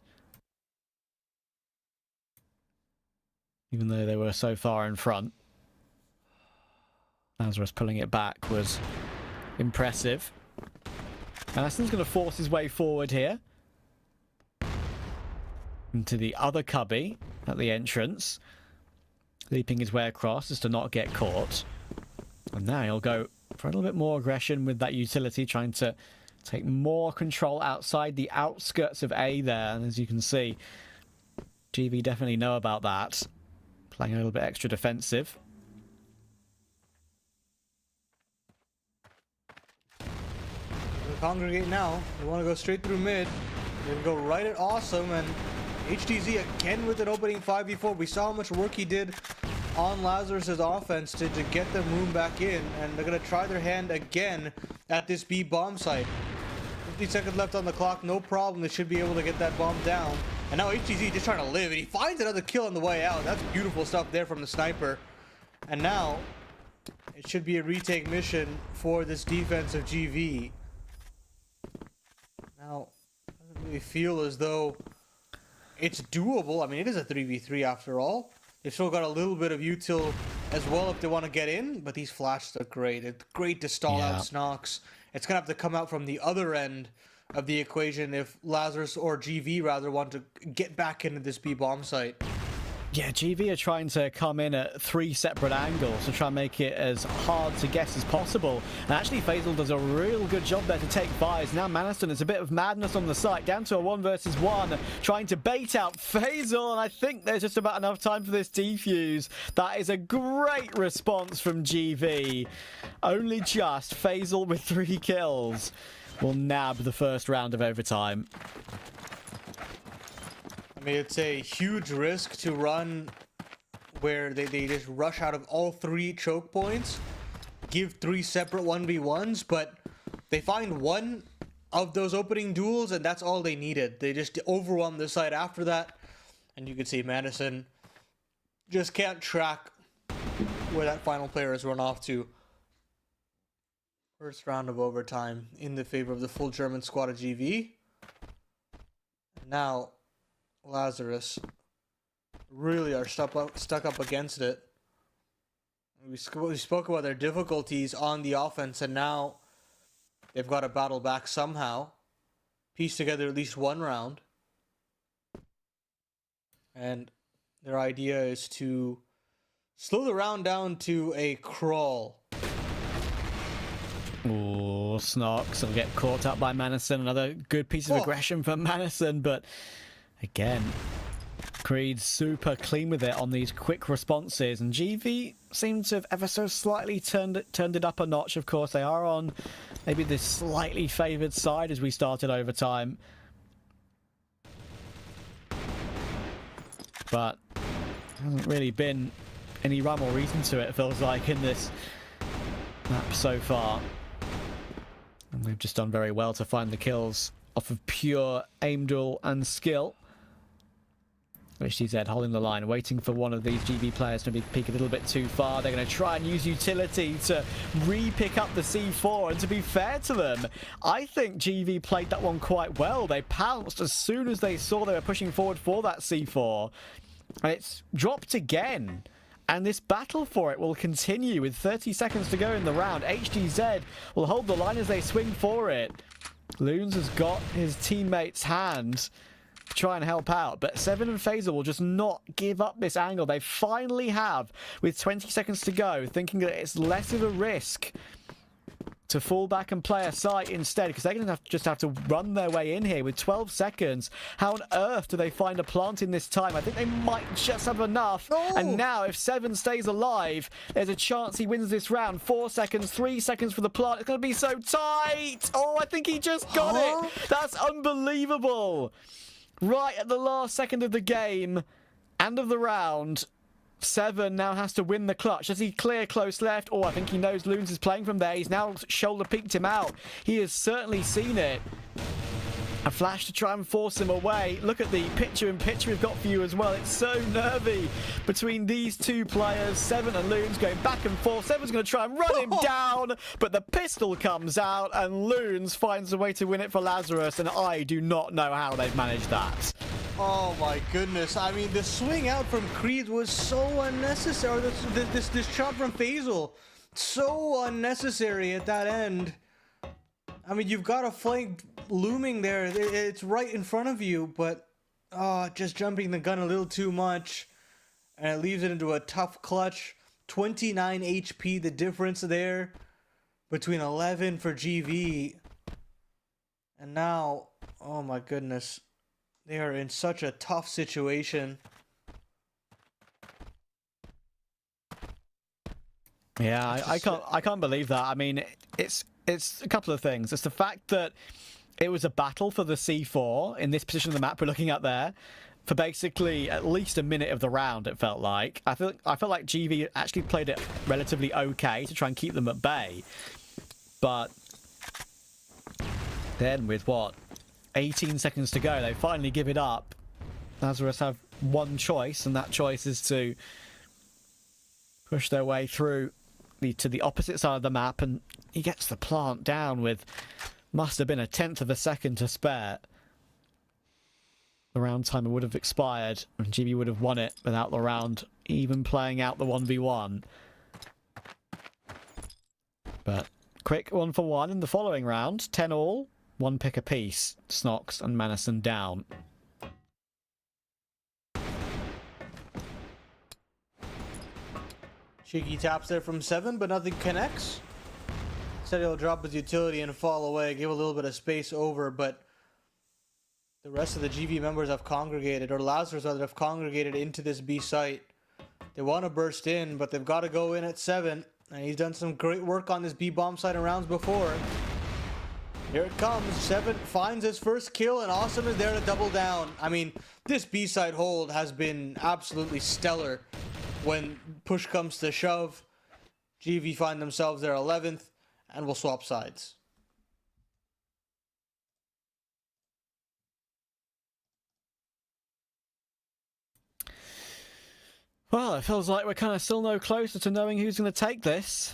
Even though they were so far in front. Lazarus pulling it back was impressive. Anderson's going to force his way forward here. Into the other cubby at the entrance. Leaping his way across just to not get caught. And now he'll go for a little bit more aggression with that utility, trying to take more control outside the outskirts of A there. And as you can see, GV definitely know about that. Playing a little bit extra defensive. Congregate now. They want to go straight through mid. They're going to go right at Awesome, and HTZ again with an opening 5v4. We saw how much work he did on Lazarus' offense to get the room back in, and they're going to try their hand again at this B bomb site. 50 seconds left on the clock, no problem. They should be able to get that bomb down. And now HTZ just trying to live, and he finds another kill on the way out. That's beautiful stuff there from the sniper. And now it should be a retake mission for this defense of GV. Now, doesn't really feel as though it's doable. I mean, it is a 3v3 after all. They've still got a little bit of util as well if they want to get in, but these flashes are great. It's great to stall out Snox. It's going to have to come out from the other end of the equation if Lazarus or GV rather want to get back into this B bomb site. Yeah, GV are trying to come in at 3 separate angles to try and make it as hard to guess as possible. And actually, Faisal does a real good job there to take buys. Now Maniston, it's a bit of madness on the site, down to a 1 versus 1, trying to bait out Faisal. And I think there's just about enough time for this defuse. That is a great response from GV. Only just Faisal with 3 kills will nab the first round of overtime. I mean, it's a huge risk to run where they just rush out of all 3 choke points, give 3 separate 1v1s, but they find one of those opening duels, and that's all they needed. They just overwhelmed the side after that, and you can see Madison just can't track where that final player has run off to. First round of overtime in the favor of the full German squad of GV. And now Lazarus really are stuck up against it. We spoke about their difficulties on the offense, and now they've got to battle back somehow, piece together at least one round. And their idea is to slow the round down to a crawl. Ooh, Snox will get caught up by Manison. Another good piece of aggression from Manison, but again, Creed's super clean with it on these quick responses, and GV seem to have ever so slightly turned it up a notch. Of course, they are on maybe this slightly favoured side as we started overtime, but hasn't really been any rhyme or reason to it, it feels like, in this map so far. And they've just done very well to find the kills off of pure aim duel and skill. HTZ holding the line, waiting for one of these GV players to peek a little bit too far. They're going to try and use utility to re-pick up the C4. And to be fair to them, I think GV played that one quite well. They pounced as soon as they saw they were pushing forward for that C4. And it's dropped again. And this battle for it will continue with 30 seconds to go in the round. HDZ will hold the line as they swing for it. Loons has got his teammate's hand to try and help out, but Seven and Faisal will just not give up this angle. They finally have, with 20 seconds to go, thinking that it's less of a risk to fall back and play a site instead, because they're going to just have to run their way in here with 12 seconds. How on earth do they find a plant in this time? I think they might just have enough. Oh. And now if Seven stays alive, there's a chance he wins this round. 4 seconds, 3 seconds for the plant. It's going to be so tight. Oh, I think he just got it. That's unbelievable. Right at the last second of the game and of the round, Seven now has to win the clutch. Does he clear close left? Oh, I think he knows Loons is playing from there. He's now shoulder peeked him out. He has certainly seen it. A flash to try and force him away. Look at the picture-in-picture we've got for you as well. It's so nervy between these two players. Seven and Loons going back and forth. Seven's going to try and run him down, but the pistol comes out and Loons finds a way to win it for Lazarus, and I do not know how they've managed that. Oh my goodness. I mean, the swing out from Creed was so unnecessary. This shot from Faisal, so unnecessary at that end. I mean, you've got a flank looming there. It's right in front of you, but just jumping the gun a little too much, and it leaves it into a tough clutch. 29 HP, the difference there between 11 for GV. And now, oh my goodness, they are in such a tough situation. Yeah, I can't believe that. I mean, it's a couple of things. It's the fact that it was a battle for the C4 in this position of the map we're looking at there for basically at least a minute of the round, it felt like. I felt like GV actually played it relatively okay to try and keep them at bay. But then with, 18 seconds to go, they finally give it up. Lazarus have one choice, and that choice is to push their way through to the opposite side of the map, and he gets the plant down with must have been a tenth of a second to spare. The round timer would have expired and GB would have won it without the round even playing out the 1v1. But quick 1-for-1 in the following round, 10 all. one pick apiece. Snox and Manison down. Cheeky taps there from 7, but nothing connects. Said he'll drop his utility and fall away, give a little bit of space over, but the rest of the GV members have congregated, or Lazarus rather, have congregated into this B site. They want to burst in, but they've got to go in at 7, and he's done some great work on this B bomb site in rounds before. Here it comes. 7 finds his first kill, and Awesome is there to double down. I mean, this B site hold has been absolutely stellar when push comes to shove. GV find themselves their 11th, and will swap sides. Well, it feels like we're kind of still no closer to knowing who's going to take this.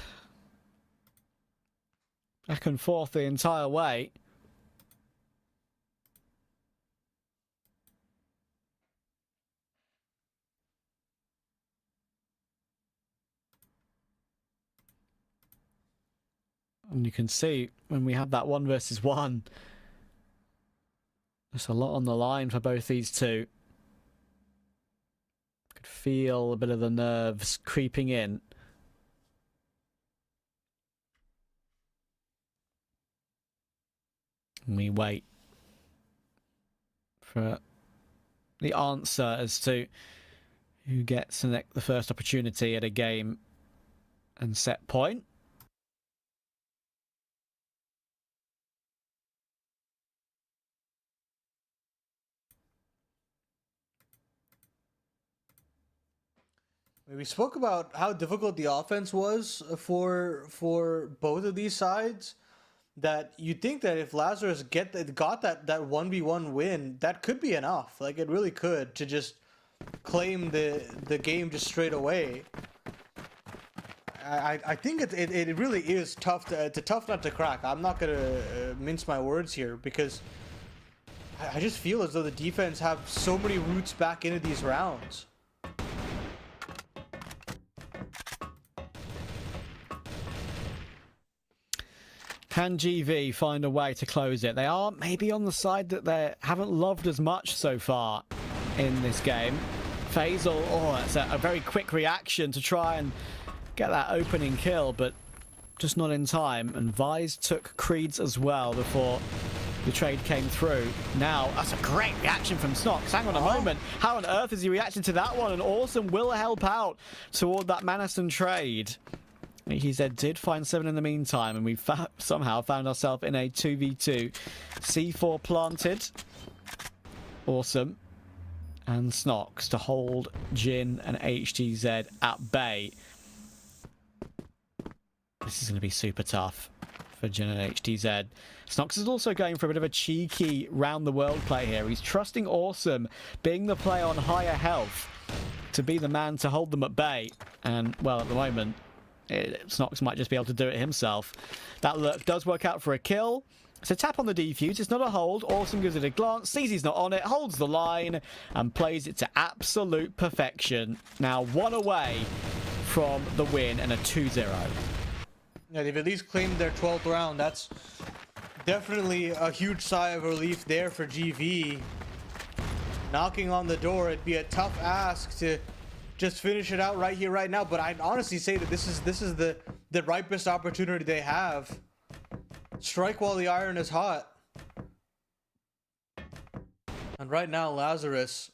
Back and forth the entire way. And you can see when we have that 1 versus 1, there's a lot on the line for both these two. Could feel a bit of the nerves creeping in. And we wait for the answer as to who gets the first opportunity at a game and set point. We spoke about how difficult the offense was for both of these sides. That you think that if Lazarus got that 1v1 win, that could be enough. Like, it really could, to just claim the game just straight away. I think it really is tough it's a tough nut to crack. I'm not gonna mince my words here, because I just feel as though the defense have so many routes back into these rounds. Can GV find a way to close it? They are maybe on the side that they haven't loved as much so far in this game. Faisal, it's a very quick reaction to try and get that opening kill, but just not in time. And Vise took Creeds as well before the trade came through. Now, that's a great reaction from Snox. Hang on a moment. How on earth is he reacting to that one? And Awesome will help out toward that Manison trade. He said did find 7 in the meantime, and we somehow found ourselves in a 2v2. C4 planted. Awesome. And Snox to hold Jin and HTZ at bay. This is going to be super tough for Jin and HTZ. Snox is also going for a bit of a cheeky round-the-world play here. He's trusting Awesome, being the player on higher health, to be the man to hold them at bay. And, well, at the moment, Snox might just be able to do it himself. That lurk does work out for a kill. It's a tap on the defuse. It's not a hold. Awesome gives it a glance, sees he's not on it, holds the line, and plays it to absolute perfection. Now 1 away from the win and a 2-0. Yeah, they've at least claimed their 12th round. That's definitely a huge sigh of relief there for GV. Knocking on the door, it'd be a tough ask to just finish it out right here, right now. But I'd honestly say that this is the ripest opportunity they have. Strike while the iron is hot. And right now, Lazarus,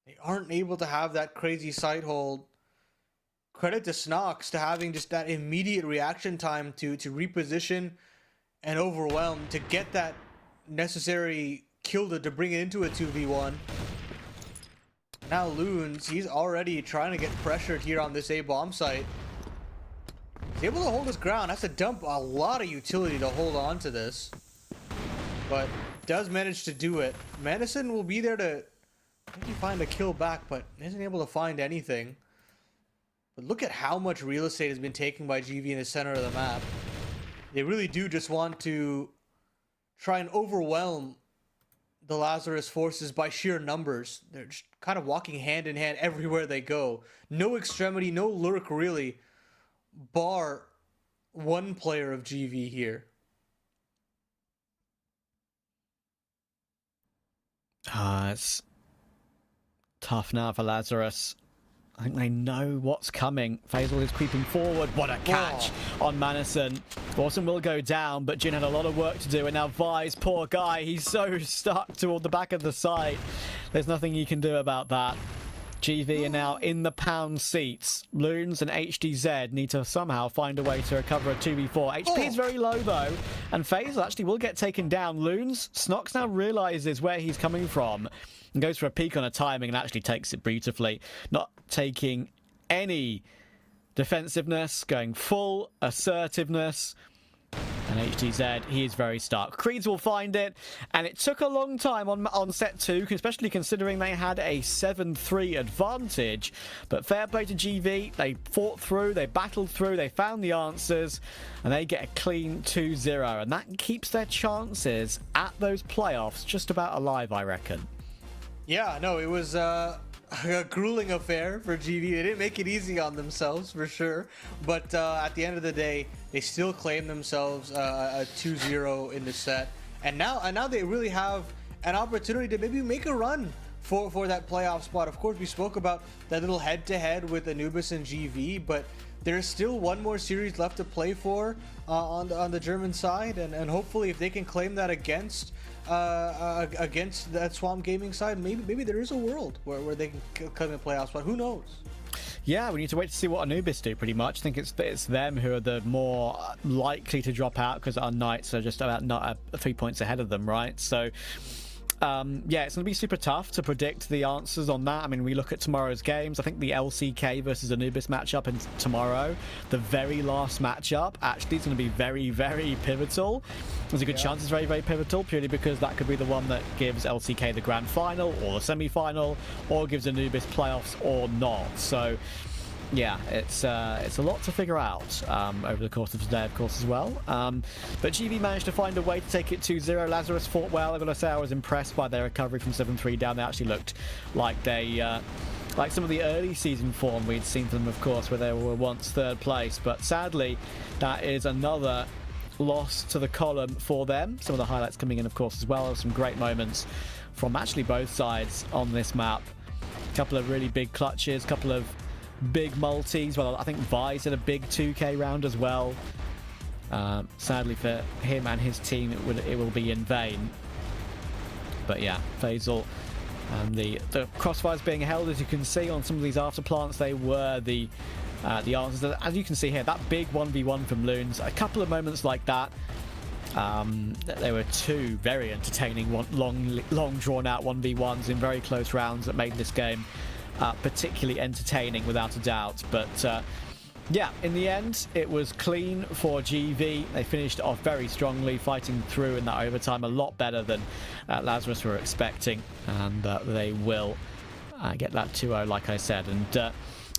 they aren't able to have that crazy sight hold. Credit to Snox to having just that immediate reaction time to reposition and overwhelm to get that necessary kill to bring it into a 2v1. Now Loons, he's already trying to get pressured here on this A bomb site. He's able to hold his ground. Has to dump a lot of utility to hold on to this, but does manage to do it. Manison will be there to maybe find a kill back, but isn't able to find anything. But look at how much real estate has been taken by GV in the center of the map. They really do just want to try and overwhelm the Lazarus forces by sheer numbers. They're just kind of walking hand in hand everywhere they go. No extremity, no lurk really, bar one player of GV here. It's tough now for Lazarus. I think they know what's coming. Faisal is creeping forward. What a catch on Manison. Awesome will go down, but Jin had a lot of work to do. And now Vi's, poor guy, he's so stuck toward the back of the site. There's nothing you can do about that. GV are now in the pound seats. Loons and HDZ need to somehow find a way to recover a 2v4. HP is very low, though. And Faisal actually will get taken down. Loons, Snox now realizes where he's coming from and goes for a peek on a timing and actually takes it beautifully. Not taking any defensiveness, going full assertiveness. And HDZ, he is very stuck. Creeds will find it, and it took a long time on set 2, especially considering they had a 7-3 advantage. But fair play to GV, they fought through, they battled through, they found the answers, and they get a clean 2-0. And that keeps their chances at those playoffs just about alive, I reckon. Yeah, no, it was a grueling affair for GV. They didn't make it easy on themselves, for sure. But at the end of the day, they still claim themselves a 2-0 in the set. And now they really have an opportunity to maybe make a run for that playoff spot. Of course, we spoke about that little head-to-head with Anubis and GV, but there's still one more series left to play for on the German side. And hopefully, if they can claim that against that Swamp Gaming side, maybe there is a world where they can come in playoffs, but who knows? Yeah, we need to wait to see what Anubis do, pretty much. I think it's them who are the more likely to drop out because unKnights are just about not 3 points ahead of them, right? So yeah, it's going to be super tough to predict the answers on that. I mean, we look at tomorrow's games. I think the LCK versus Anubis matchup and tomorrow, the very last matchup, actually is going to be very, very pivotal. There's a good chance it's very, very pivotal, purely because that could be the one that gives LCK the grand final or the semi-final, or gives Anubis playoffs or not. So yeah, it's a lot to figure out over the course of today, of course, as well. But GV managed to find a way to take it 2-0. Lazarus fought well. I've got to say, I was impressed by their recovery from 7-3 down. They actually looked like they, like some of the early season form we'd seen from them, of course, where they were once third place. But sadly, that is another loss to the column for them. Some of the highlights coming in, of course, as well. Some great moments from actually both sides on this map. A couple of really big clutches, a couple of big multis. Well, I think Vi's had a big 2k round as well. Sadly for him and his team, it will be in vain. But yeah, Faisal and the crossfires being held, as you can see on some of these after plants, they were the answers. As you can see here, that big 1v1 from Loons, a couple of moments like that. There were two very entertaining, long drawn out 1v1s in very close rounds that made this game particularly entertaining, without a doubt. But yeah, in the end, it was clean for GV. They finished off very strongly, fighting through in that overtime, a lot better than Lazarus were expecting, and they will get that 2-0, like I said. And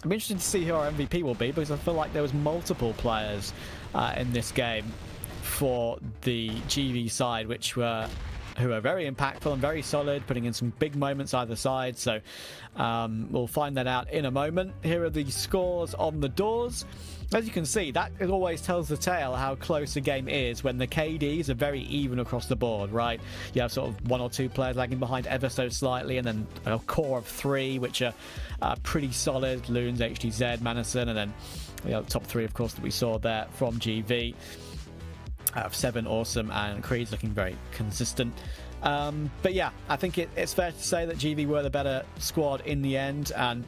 I'm interested to see who our MVP will be, because I feel like there was multiple players in this game for the GV side who are very impactful and very solid, putting in some big moments either side. So we'll find that out in a moment. Here are the scores on the doors. As you can see, that always tells the tale how close a game is when the KDs are very even across the board, right? You have sort of one or two players lagging behind ever so slightly, and then a core of three, which are pretty solid. Loons, HDZ, Manison, and then the other top three, of course, that we saw there from GV. 7 awesome, and Creed's looking very consistent. But yeah, I think it's fair to say that GV were the better squad in the end. And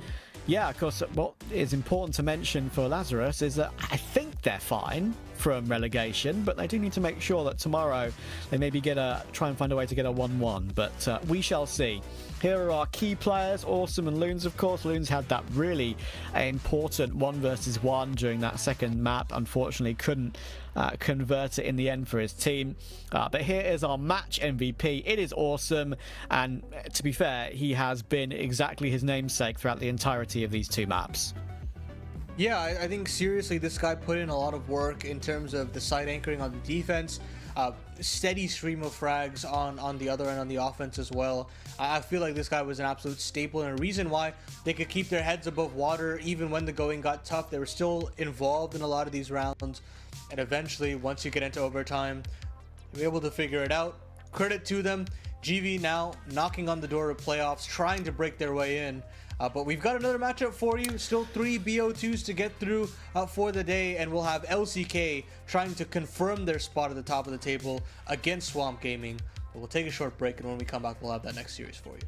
yeah, of course, what is important to mention for Lazarus is that I think they're fine from relegation, but they do need to make sure that tomorrow they maybe try and find a way to get a 1-1. But we shall see. Here are our key players, Awesome and Loons, of course. Loons had that really important 1 versus 1 during that second map. Unfortunately, couldn't convert it in the end for his team. But here is our match MVP. It is Awesome, and to be fair, he has been exactly his namesake throughout the entirety of these 2 maps. Yeah, I think seriously, this guy put in a lot of work in terms of the side anchoring on the defense, steady stream of frags on the other end on the offense as well. I feel like this guy was an absolute staple, and a reason why they could keep their heads above water even when the going got tough. They were still involved in a lot of these rounds, and eventually, once you get into overtime, you're able to figure it out. Credit to them. GV now knocking on the door of playoffs, trying to break their way in. But we've got another matchup for you. Still 3 BO2s to get through for the day, and we'll have LCK trying to confirm their spot at the top of the table against Swamp Gaming. But we'll take a short break, and when we come back, we'll have that next series for you.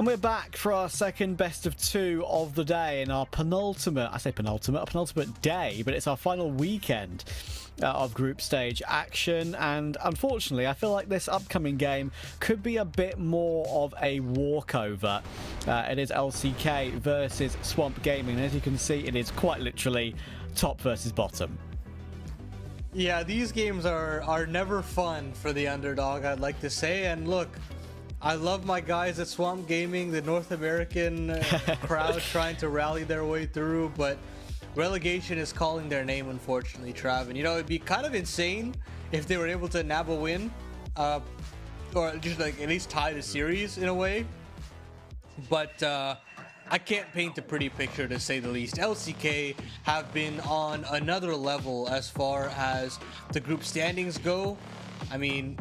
And we're back for our second best of two of the day in our penultimate day, but it's our final weekend of group stage action. And unfortunately, I feel like this upcoming game could be a bit more of a walkover. It is LCK versus Swamp Gaming. And as you can see, it is quite literally top versus bottom. Yeah, these games are never fun for the underdog, I'd like to say. And look, I love my guys at Swamp Gaming, the North American crowd trying to rally their way through, but relegation is calling their name, unfortunately, Trav. And, you know, it'd be kind of insane if they were able to nab a win, or just like at least tie the series in a way. But I can't paint a pretty picture, to say the least. LCK have been on another level as far as the group standings go. I mean,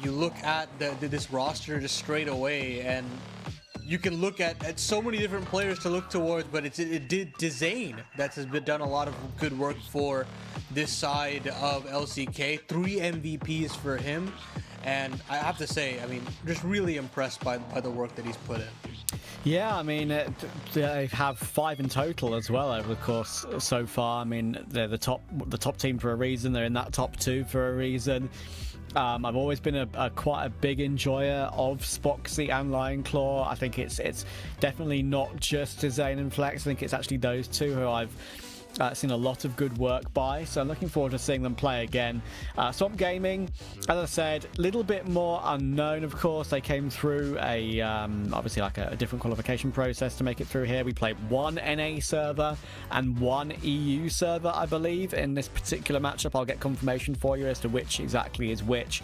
you look at this roster just straight away, and you can look at so many different players to look towards, but it did Zane that has been done a lot of good work for this side of LCK. 3 MVPs for him, and I have to say, I mean, just really impressed by the work that he's put in. Yeah, I mean, they have 5 in total as well over the course so far. I mean, they're the top team for a reason. They're in that top 2 for a reason. I've always been quite a big enjoyer of Spoxy and Lionclaw. I think it's definitely not just Zane and Flex. I think it's actually those two who I've seen a lot of good work by, so I'm looking forward to seeing them play again. Swamp Gaming, as I said, a little bit more unknown, of course. They came through obviously like a different qualification process to make it through here. We played 1 NA server and 1 EU server, I believe, in this particular matchup. I'll get confirmation for you as to which exactly is which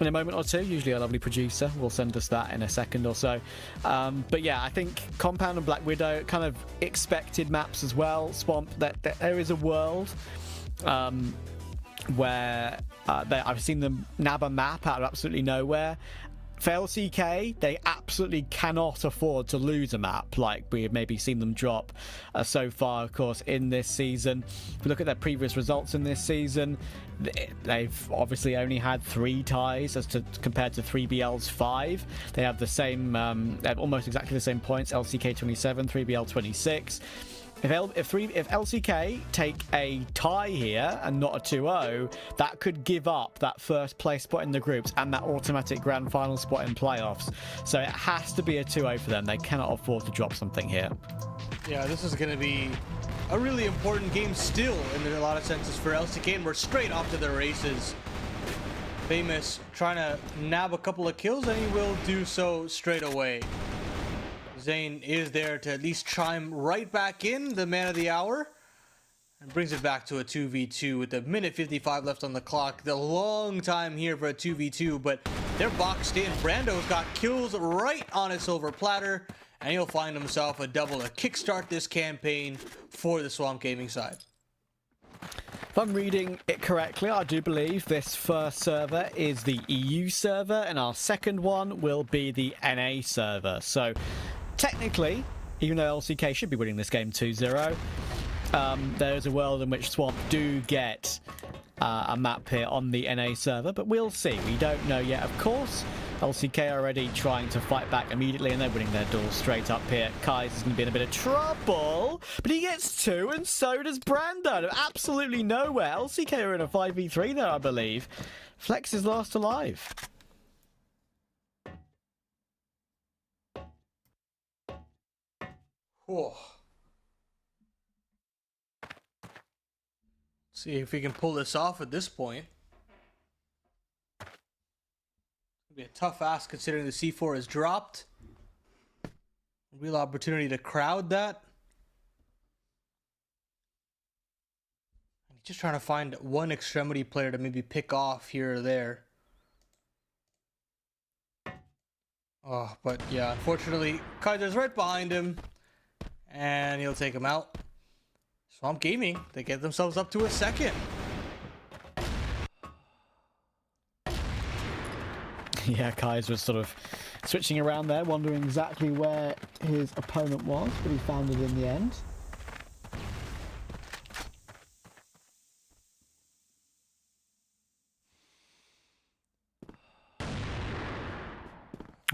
in a moment or two. Usually a lovely producer will send us that in a second or so. But yeah, I think Compound and Black Widow kind of expected maps as well. Swamp, that there is a world where I've seen them nab a map out of absolutely nowhere. For LCK, they absolutely cannot afford to lose a map like we have maybe seen them drop so far, of course, in this season. If we look at their previous results in this season, they've obviously only had 3 ties compared to 3BL's 5. They have the same, they have almost exactly the same points, LCK 27, 3BL 26. If LCK take a tie here and not a 2-0, that could give up that first place spot in the groups and that automatic grand final spot in playoffs. So it has to be a 2-0 for them. They cannot afford to drop something here. Yeah, this is going to be a really important game still in a lot of senses for LCK, and we're straight off to the races. Famous trying to nab a couple of kills, and he will do so straight away. Zane is there to at least chime right back in, the man of the hour, and brings it back to a 2v2 with a minute 55 left on the clock. The long time here for a 2v2, but they're boxed in. Brando's got kills right on a silver platter, and he'll find himself a double to kickstart this campaign for the Swamp Gaming side. If I'm reading it correctly, I do believe this first server is the EU server, and our second one will be the NA server. So technically, even though LCK should be winning this game 2-0, there's a world in which Swamp do get a map here on the NA server, but we'll see. We don't know yet, of course. LCK are already trying to fight back immediately, and they're winning their duel straight up here. Kai's is going to be in a bit of trouble, but he gets 2, and so does Brando. Absolutely nowhere. LCK are in a 5v3 there, I believe. Flex is last alive. Whoa. See if we can pull this off at this point. It'll be a tough ask considering the C4 is dropped. Real opportunity to crowd that. Just trying to find one extremity player to maybe pick off here or there. Oh, but yeah, unfortunately, Kaiser's right behind him. And he'll take him out. Swamp Gaming, they get themselves up to a second. Yeah, Kai's was sort of switching around there, wondering exactly where his opponent was, but he found it in the end.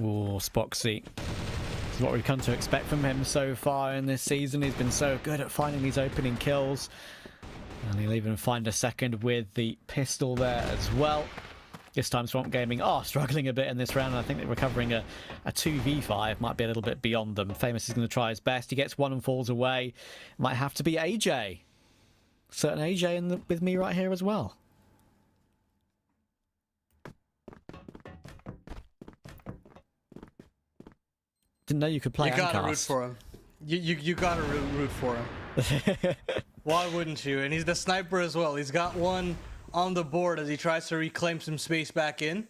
Ooh, Oh, Spoxy. This is what we've come to expect from him so far in this season. He's been so good at finding these opening kills. And he'll even find a second with the pistol there as well. This time Swamp Gaming are struggling a bit in this round. I think they're recovering a 2v5. Might be a little bit beyond them. Famous is going to try his best. He gets one and falls away. Might have to be AJ. Certain AJ with me right here as well. Didn't know you could play. You gotta root for him. You gotta root for him. Why wouldn't you? And he's the sniper as well. He's got one on the board as he tries to reclaim some space back in.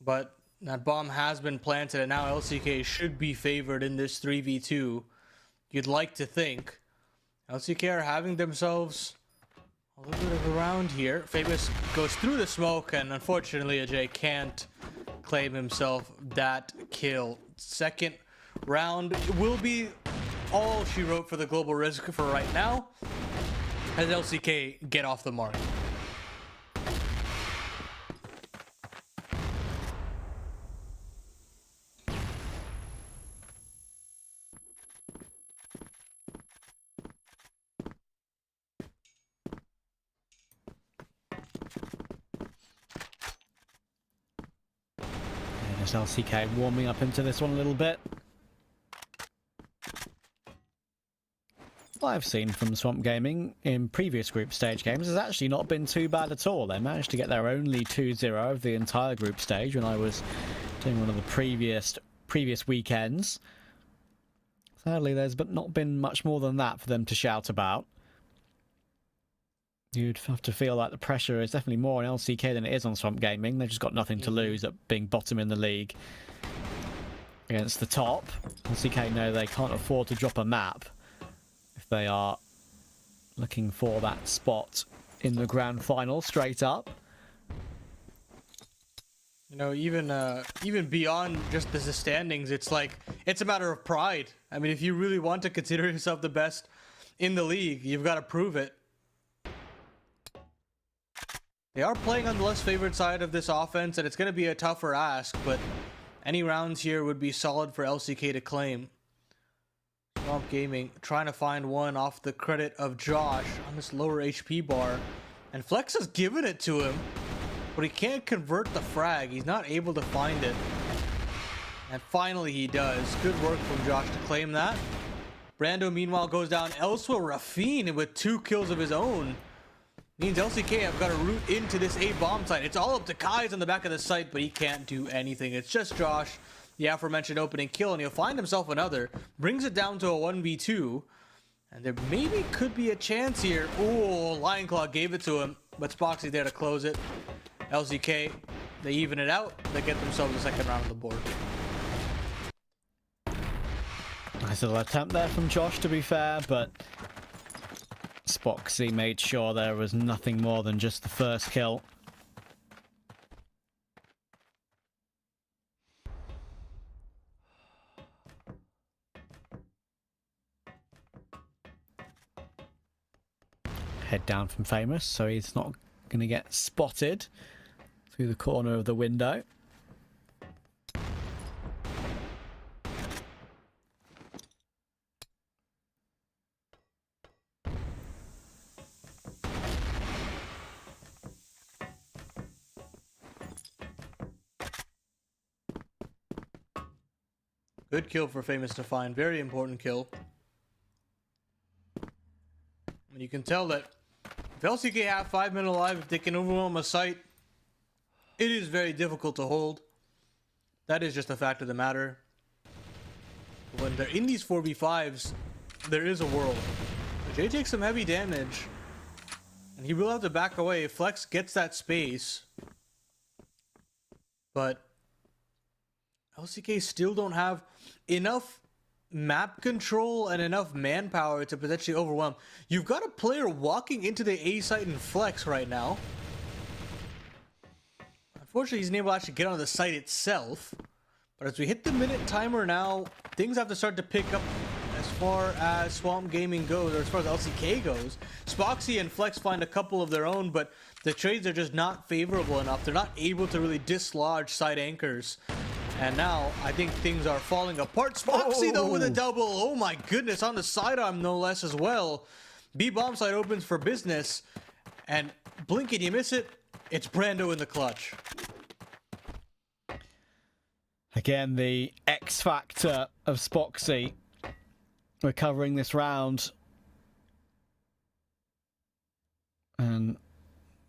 But that bomb has been planted, and now LCK should be favored in this 3v2. You'd like to think. LCK are having themselves a little bit of a round here. Famous goes through the smoke, and unfortunately AJ can't claim himself that kill. Second round will be all she wrote for the global risk for right now, as LCK get off the mark. There's LCK warming up into this one a little bit. What I've seen from Swamp Gaming in previous group stage games has actually not been too bad at all. They managed to get their only 2-0 of the entire group stage when I was doing one of the previous weekends. Sadly, there's not been much more than that for them to shout about. You'd have to feel like the pressure is definitely more on LCK than it is on Swamp Gaming. They've just got nothing to lose at being bottom in the league against the top. LCK know they can't afford to drop a map if they are looking for that spot in the grand final straight up. You know, even beyond just the standings, it's like, it's a matter of pride. I mean, if you really want to consider yourself the best in the league, you've got to prove it. They are playing on the less favored side of this offense, and it's going to be a tougher ask, but any rounds here would be solid for LCK to claim. Swamp Gaming trying to find one off the credit of Josh on this lower HP bar, and Flex has given it to him, but he can't convert the frag. He's not able to find it, and finally he does. Good work from Josh to claim that. Brando meanwhile goes down elsewhere. Rafine with 2 kills of his own means LCK have got to root into this A bomb site. It's all up to Kai's on the back of the site, but he can't do anything. It's just Josh, the aforementioned opening kill, and he'll find himself another. Brings it down to a 1v2, and there maybe could be a chance here. Oh, Lion Claw gave it to him, but Spoxy there to close it. LCK, they even it out. They get themselves a second round on the board. Nice little attempt there from Josh, to be fair, but Spoxy made sure there was nothing more than just the first kill. Head down from Famous, so he's not going to get spotted through the corner of the window. Good kill for Famous to find. Very important kill. And you can tell that if LCK have 5 men alive, if they can overwhelm a site, it is very difficult to hold. That is just a fact of the matter. When they're in these 4v5s, there is a world. Jay takes some heavy damage, and he will have to back away if Flex gets that space. But LCK still don't have enough map control and enough manpower to potentially overwhelm. You've got a player walking into the A site in Flex right now. Unfortunately, he's unable to actually get on the site itself. But as we hit the minute timer now, things have to start to pick up as far as Swamp Gaming goes, or as far as LCK goes. Spoxy and Flex find a couple of their own, but the trades are just not favorable enough. They're not able to really dislodge side anchors. And now I think things are falling apart. Spoxy though with a double. Oh my goodness, on the sidearm no less as well. B bomb side opens for business. And blink and you miss it. It's Brando in the clutch. Again, the X factor of Spoxy recovering this round. And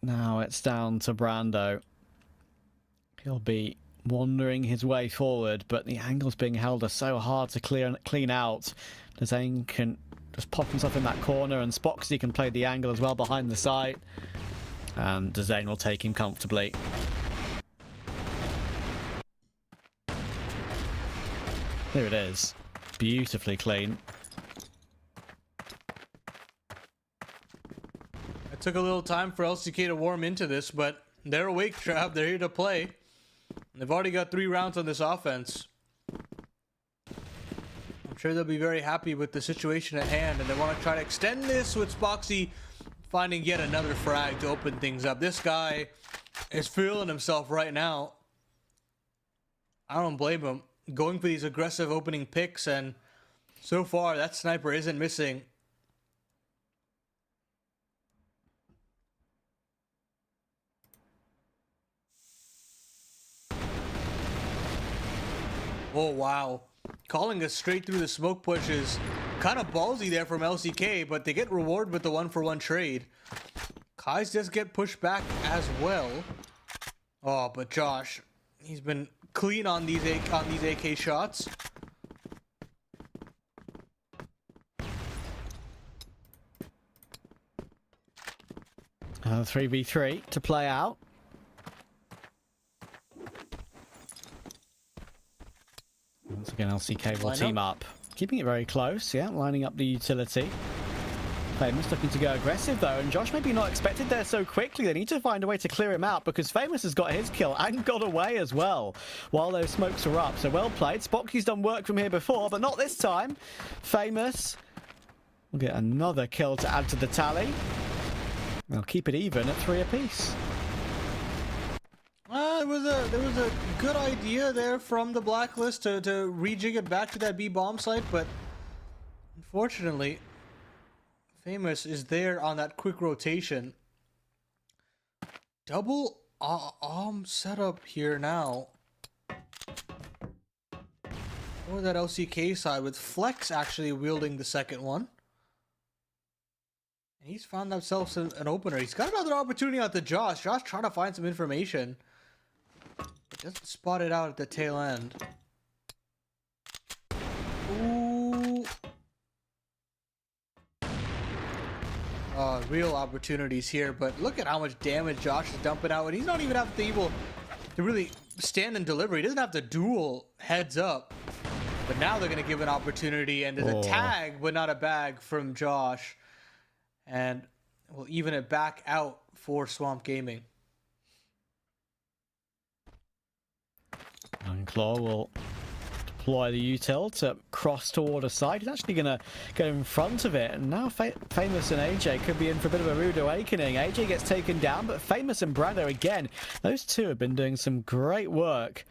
now it's down to Brando. He'll be wandering his way forward, but the angles being held are so hard to clean out. Dezane can just pop himself in that corner, and Spoxy can play the angle as well behind the site. And Dezane will take him comfortably. There it is. Beautifully clean. It took a little time for LCK to warm into this, but they're awake, Trav. They're here to play. They've already got 3 rounds on this offense. I'm sure they'll be very happy with the situation at hand, and they want to try to extend this with Spoxy finding yet another frag to open things up. This guy is feeling himself right now. I don't blame him. Going for these aggressive opening picks, and so far that sniper isn't missing. Oh, wow. Calling us straight through the smoke push is kind of ballsy there from LCK, but they get rewarded with the 1-for-1 trade. Kai's just get pushed back as well. Oh, but Josh, he's been clean on these AK shots. Another 3v3 to play out. Once again, LCK will team up. Keeping it very close, yeah, lining up the utility. Famous looking to go aggressive though, and Josh maybe not expected there so quickly. They need to find a way to clear him out because Famous has got his kill and got away as well while those smokes are up. So well played. Spoxy's done work from here before, but not this time. Famous will get another kill to add to the tally. They'll keep it even at 3 apiece. There was a good idea there from the Blacklist to rejig it back to that B bomb site, but unfortunately, Famous is there on that quick rotation. Double setup here now for that LCK side with Flex actually wielding the second one. And he's found himself an opener. He's got another opportunity out to Josh. Josh trying to find some information. Doesn't spot it out at the tail end. Ooh. Real opportunities here, but look at how much damage Josh is dumping out, and he's not even able to really stand and deliver. He doesn't have to duel heads up. But now they're going to give an opportunity, and there's a tag, but not a bag from Josh. And we'll even it back out for Swamp Gaming. And Claw will deploy the util to cross toward a side. He's actually going to go in front of it. And now Famous and AJ could be in for a bit of a rude awakening. AJ gets taken down, but Famous and Brando again. Those two have been doing some great work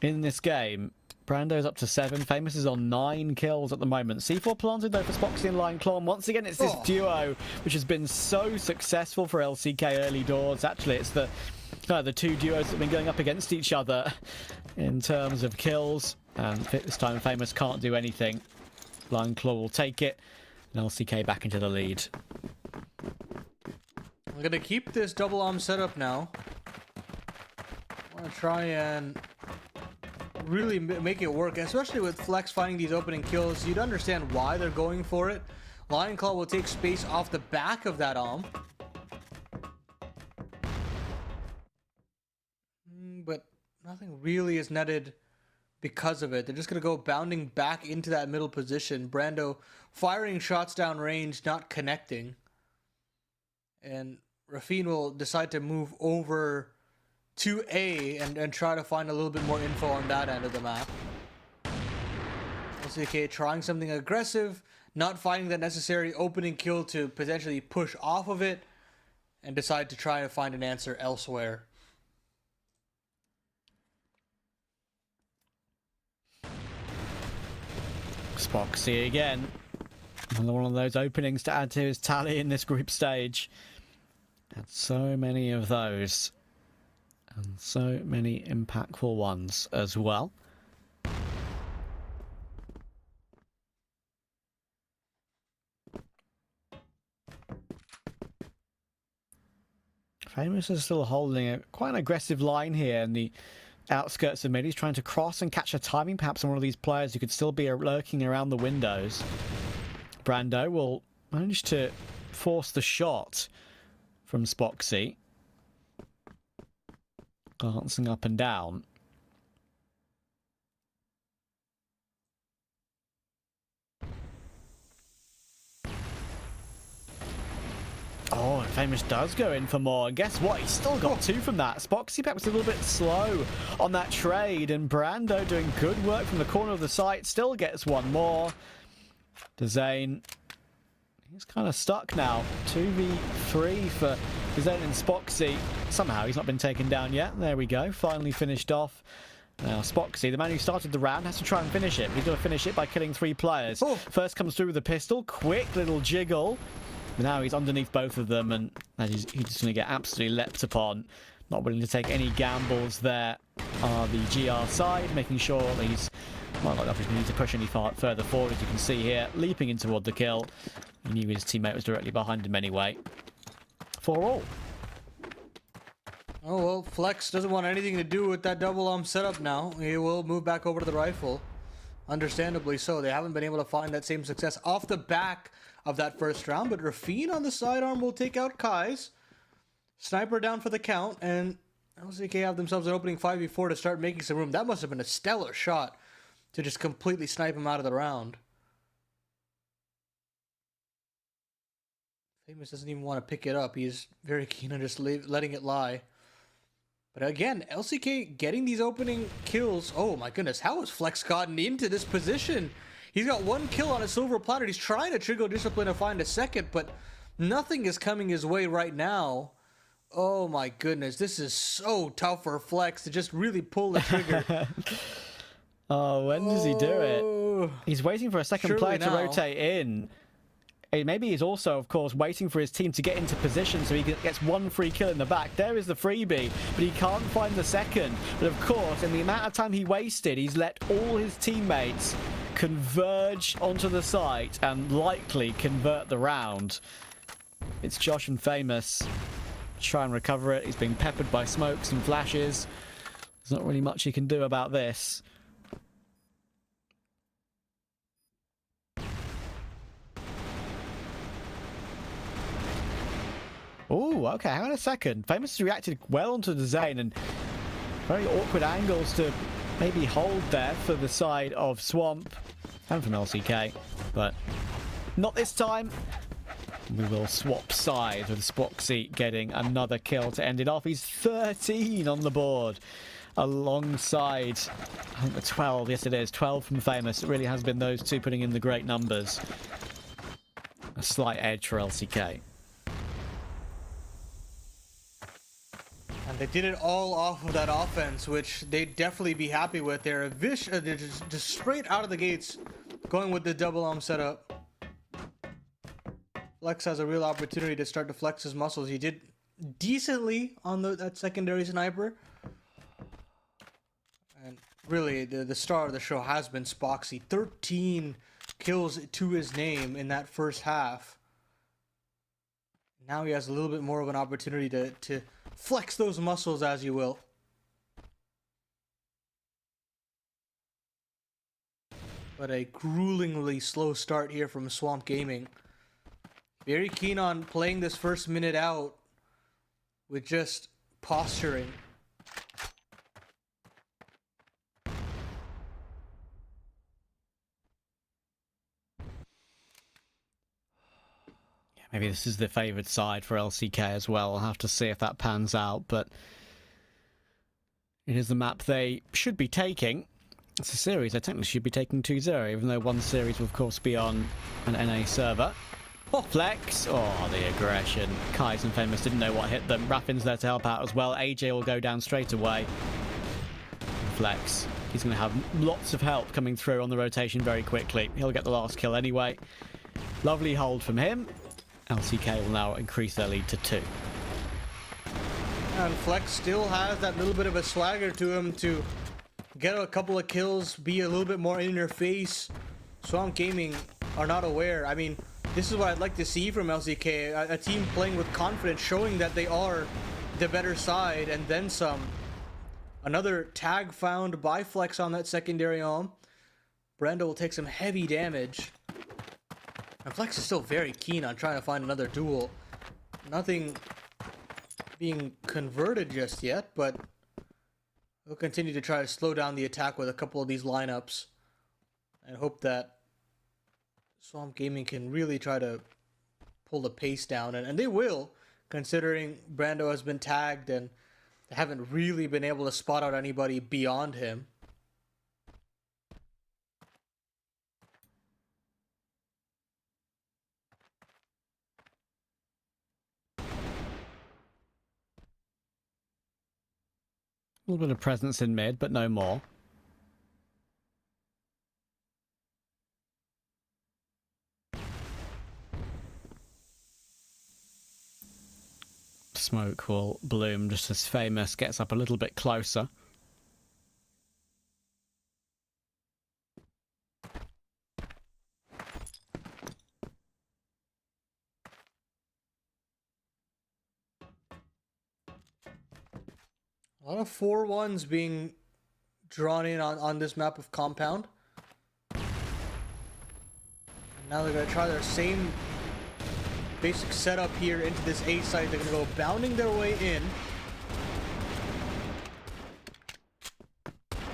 in this game. Brando's up to 7. Famous is on 9 kills at the moment. C4 planted though for Spoxy and Lion Claw. And once again, it's this duo which has been so successful for LCK early doors. Actually, it's the two duos that have been going up against each other in terms of kills. And this time Famous can't do anything. Lion Claw will take it. And LCK back into the lead. I'm going to keep this double arm setup now. I want to try and really make it work, especially with Flex finding these opening kills. You'd understand why they're going for it. Lion Claw will take space off the back of that arm. But nothing really is netted because of it. They're just going to go bounding back into that middle position. Brando firing shots down range, not connecting. And Rafine will decide to move over to A and try to find a little bit more info on that end of the map. LCK trying something aggressive, not finding that necessary opening kill to potentially push off of it, and decide to try to find an answer elsewhere. Spoxy again. Another one of those openings to add to his tally in this group stage. Had so many of those. And so many impactful ones as well. Famous is still holding quite an aggressive line here in the outskirts of mid. He's trying to cross and catch a timing perhaps on one of these players who could still be lurking around the windows. Brando will manage to force the shot from Spoxy. Glancing up and down. Oh, and Famous does go in for more. And guess what? He's still got two from that. Spoxy perhaps a little bit slow on that trade. And Brando doing good work from the corner of the site. Still gets one more. Dezane. He's kind of stuck now. 2v3 for Dezane and Spoxy. Somehow he's not been taken down yet. There we go. Finally finished off. Now Spoxy, the man who started the round, has to try and finish it. He's going to finish it by killing 3 players. Oh. First comes through with a pistol. Quick little jiggle. Now he's underneath both of them, and he's just going to get absolutely leapt upon. Not willing to take any gambles there are the GR side, making sure that he's not got the opportunity to push any further forward, as you can see here, leaping in toward the kill. He knew his teammate was directly behind him anyway. 4-all. Oh, well, Flex doesn't want anything to do with that double setup now. He will move back over to the rifle. Understandably so. They haven't been able to find that same success off the back of that first round, but Rafine on the sidearm will take out Kai's. Sniper down for the count, and LCK have themselves an opening 5v4 to start making some room. That must have been a stellar shot to just completely snipe him out of the round. Famous doesn't even want to pick it up. He's very keen on just letting it lie. But again, LCK getting these opening kills. Oh my goodness, how has Flex gotten into this position? He's got 1 kill on a silver platter. He's trying to trigger discipline to find a second, but nothing is coming his way right now. Oh my goodness, this is so tough for Flex to just really pull the trigger. Oh, when does he do it? He's waiting for a second player to rotate in. Maybe he's also, of course, waiting for his team to get into position so he gets 1 free kill in the back. There is the freebie, but he can't find the second. But of course, in the amount of time he wasted, he's let all his teammates converge onto the site and likely convert the round. It's Josh and Famous. Try and recover it. He's being peppered by smokes and flashes. There's not really much he can do about this. Oh, okay, hang on a second. Famous has reacted well onto the Zane, and very awkward angles to maybe hold there for the side of Swamp and from LCK, but not this time. We will swap sides with Spoxy getting another kill to end it off. He's 13 on the board alongside, I think, the 12. Yes, it is. 12 from Famous. It really has been those two putting in the great numbers. A slight edge for LCK. And they did it all off of that offense, which they'd definitely be happy with. They're just straight out of the gates going with the double setup. Flex has a real opportunity to start to flex his muscles. He did decently on that secondary sniper. And really, the star of the show has been Spoxy. 13 kills to his name in that first half. Now he has a little bit more of an opportunity to flex those muscles, as you will. But a gruelingly slow start here from Swamp Gaming. Very keen on playing this first minute out with just posturing. Maybe this is the favoured side for LCK as well. I'll have to see if that pans out, but it is the map they should be taking. It's a series they technically should be taking 2-0, even though one series will of course be on an NA server. Oh, Flex! Oh, the aggression. Kai's and Famous didn't know what hit them. Raffin's there to help out as well. AJ will go down straight away. Flex He's going to have lots of help coming through on the rotation very quickly. He'll get the last kill anyway. Lovely hold from him. LCK will now increase their lead to 2. And Flex still has that little bit of a swagger to him to get a couple of kills, be a little bit more in your face. Swamp Gaming are not aware. I mean, this is what I'd like to see from LCK. A team playing with confidence, showing that they are the better side, and then some. Another tag found by Flex on that secondary home. Brando will take some heavy damage. And Flex is still very keen on trying to find another duel. Nothing being converted just yet, but we'll continue to try to slow down the attack with a couple of these lineups and hope that Swamp Gaming can really try to pull the pace down, and they will, considering Brando has been tagged and they haven't really been able to spot out anybody beyond him. A little bit of presence in mid, but no more. Smoke will bloom just as Famous gets up a little bit closer. A lot of 4-1s being drawn in on this map of Compound. And now they're going to try their same basic setup here into this A site. They're going to go bounding their way in.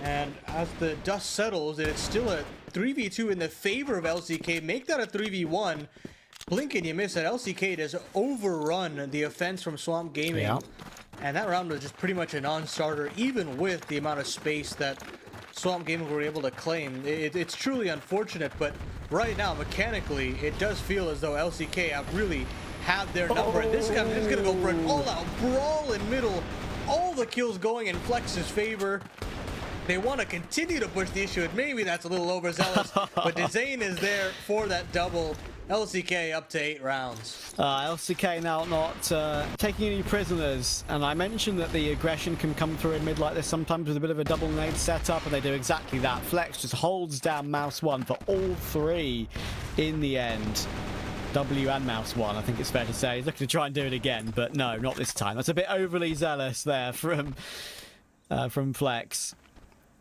And as the dust settles, it's still a 3v2 in the favor of LCK. Make that a 3v1. Blink and you miss it. LCK does overrun the offense from Swamp Gaming. Yeah. And that round was just pretty much a non-starter, even with the amount of space that Swamp Gaming were able to claim. It's truly unfortunate, but right now, mechanically, it does feel as though LCK have really had their number. And this guy is going to go for an all-out brawl in middle. All the kills going in Flex's favor. They want to continue to push the issue, and maybe that's a little overzealous, but Dezane is there for that double. LCK up to 8 rounds. LCK now not taking any prisoners, and I mentioned that the aggression can come through in mid like this sometimes with a bit of a double nade setup, and they do exactly that. Flex just holds down Mouse 1 for all 3 in the end. W and Mouse 1, I think it's fair to say. He's looking to try and do it again, but no, not this time. That's a bit overly zealous there from Flex.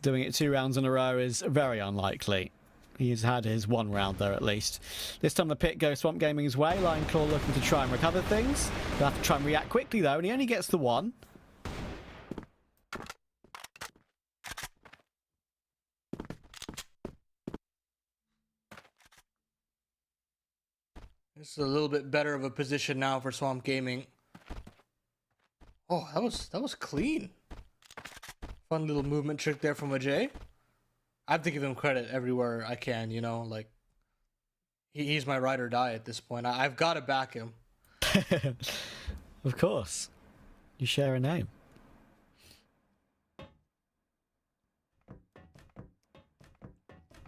Doing it 2 rounds in a row is very unlikely. He's had his 1 round there at least. This time the pick goes Swamp Gaming's way. Lion Claw looking to try and recover things. They'll have to try and react quickly though, and he only gets the 1. This is a little bit better of a position now for Swamp Gaming. Oh, that was clean. Fun little movement trick there from Ajay. I have to give him credit everywhere I can, you know, like he's my ride or die at this point. I've got to back him. Of course. You share a name.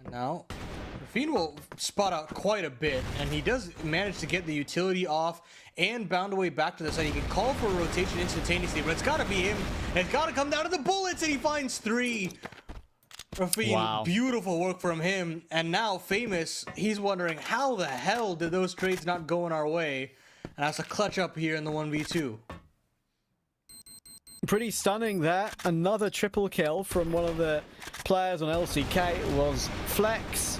And now, Rafine will spot out quite a bit, and he does manage to get the utility off and bound away back to the side. He can call for a rotation instantaneously, but it's got to be him. And it's got to come down to the bullets, and he finds 3. Rafine, wow. Beautiful work from him. And now Famous, he's wondering how the hell did those trades not go in our way? And that's a clutch up here in the 1v2. Pretty stunning there. Another triple kill from one of the players on LCK. It was Flex.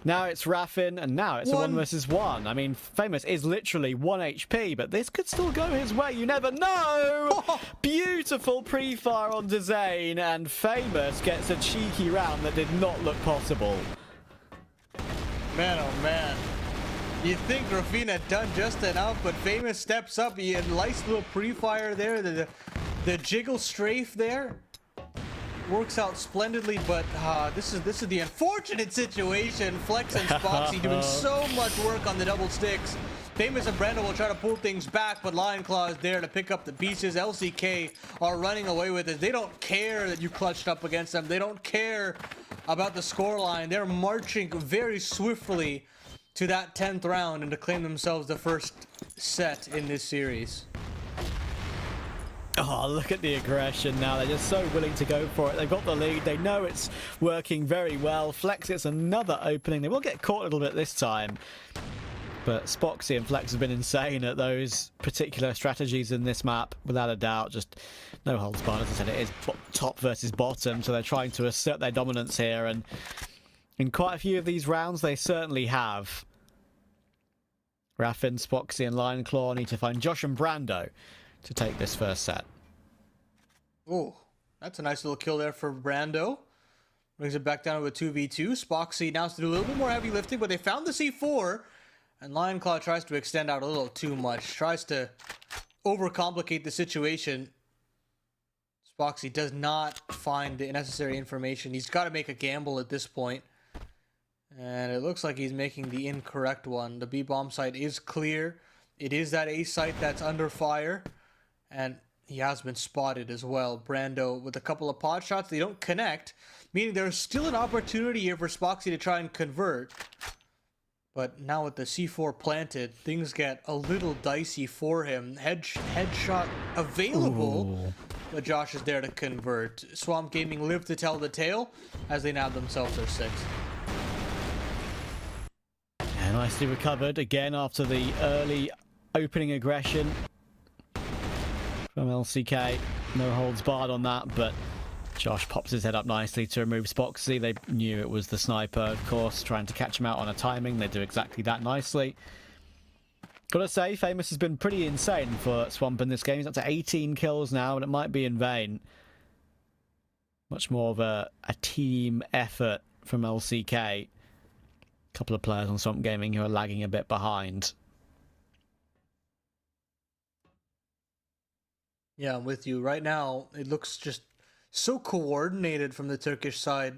Now it's Raffin, and now it's a 1 versus 1. I mean, Famous is literally 1 HP, but this could still go his way. You never know! Beautiful pre-fire on Dezane, and Famous gets a cheeky round that did not look possible. Man, oh man. You think Rafine had done just enough, but Famous steps up. He had a nice little pre-fire there, the jiggle strafe there. works out splendidly, but this is the unfortunate situation. Flex and Spoxy doing so much work on the double sticks. Famous and Brando will try to pull things back, but Lion Claw is there to pick up the pieces. LCK are running away with it. They don't care that you clutched up against them. They don't care about the scoreline. They're marching very swiftly to that 10th round and to claim themselves the first set in this series. Oh, look at the aggression now. They're just so willing to go for it. They've got the lead. They know it's working very well. Flex gets another opening. They will get caught a little bit this time. But Spoxy and Flex have been insane at those particular strategies in this map, without a doubt. Just no holds barred. As I said, it is top versus bottom, so they're trying to assert their dominance here. And in quite a few of these rounds, they certainly have. Raffin, Spoxy, and Lion Claw need to find Josh and Brando to take this first set. Oh, that's a nice little kill there for Brando. Brings it back down to a 2v2. Spoxy now has to do a little bit more heavy lifting, but they found the C4. And Lion Claw tries to extend out a little too much. Tries to overcomplicate the situation. Spoxy does not find the necessary information. He's got to make a gamble at this point. And it looks like he's making the incorrect one. The B-bomb site is clear. It is that A site that's under fire. And he has been spotted as well. Brando with a couple of pot shots. They don't connect. Meaning there's still an opportunity here for Spoxy to try and convert. But now with the C4 planted, things get a little dicey for him. Headshot available. Ooh. But Josh is there to convert. Swamp Gaming live to tell the tale as they nab themselves their sixth. Nicely recovered again after the early opening aggression from LCK. No holds barred on that, but Josh pops his head up nicely to remove Spoxy. They knew it was the sniper, of course, trying to catch him out on a timing. They do exactly that nicely. Gotta say, Famous has been pretty insane for Swamp in this game. He's up to 18 kills now, and it might be in vain. Much more of a team effort from LCK. Couple of players on Swamp Gaming who are lagging a bit behind. Yeah, I'm with you. Right now, it looks just so coordinated from the Turkish side.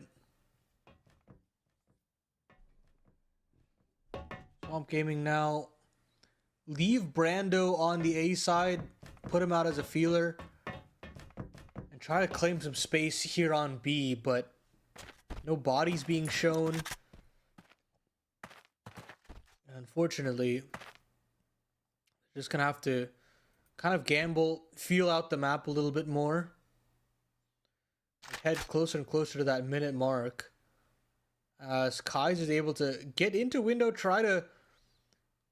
Swamp Gaming now leave Brando on the A side, put him out as a feeler, and try to claim some space here on B, but no bodies being shown. Unfortunately, just gonna have to kind of gamble, feel out the map a little bit more. Head closer and closer to that minute mark. As Kai's is able to get into window, try to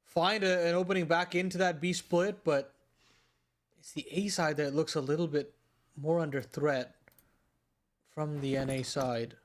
find an opening back into that B split, but it's the A side that looks a little bit more under threat from the NA side.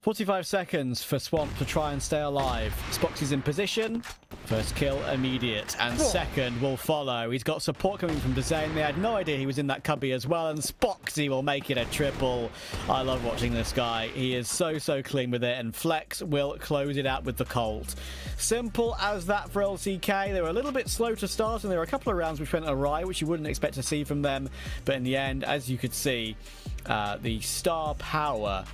"45 seconds for Swamp to try and stay alive. Spoxy's in position. First kill immediate, and second will follow. He's got support coming from Dezane. They had no idea he was in that cubby as well, and Spoxy will make it a triple. I love watching this guy. He is so clean with it, and Flex will close it out with the Colt. Simple as that for LCK. They were a little bit slow to start, and there were a couple of rounds which went awry, which you wouldn't expect to see from them. But in the end, as you could see, the star power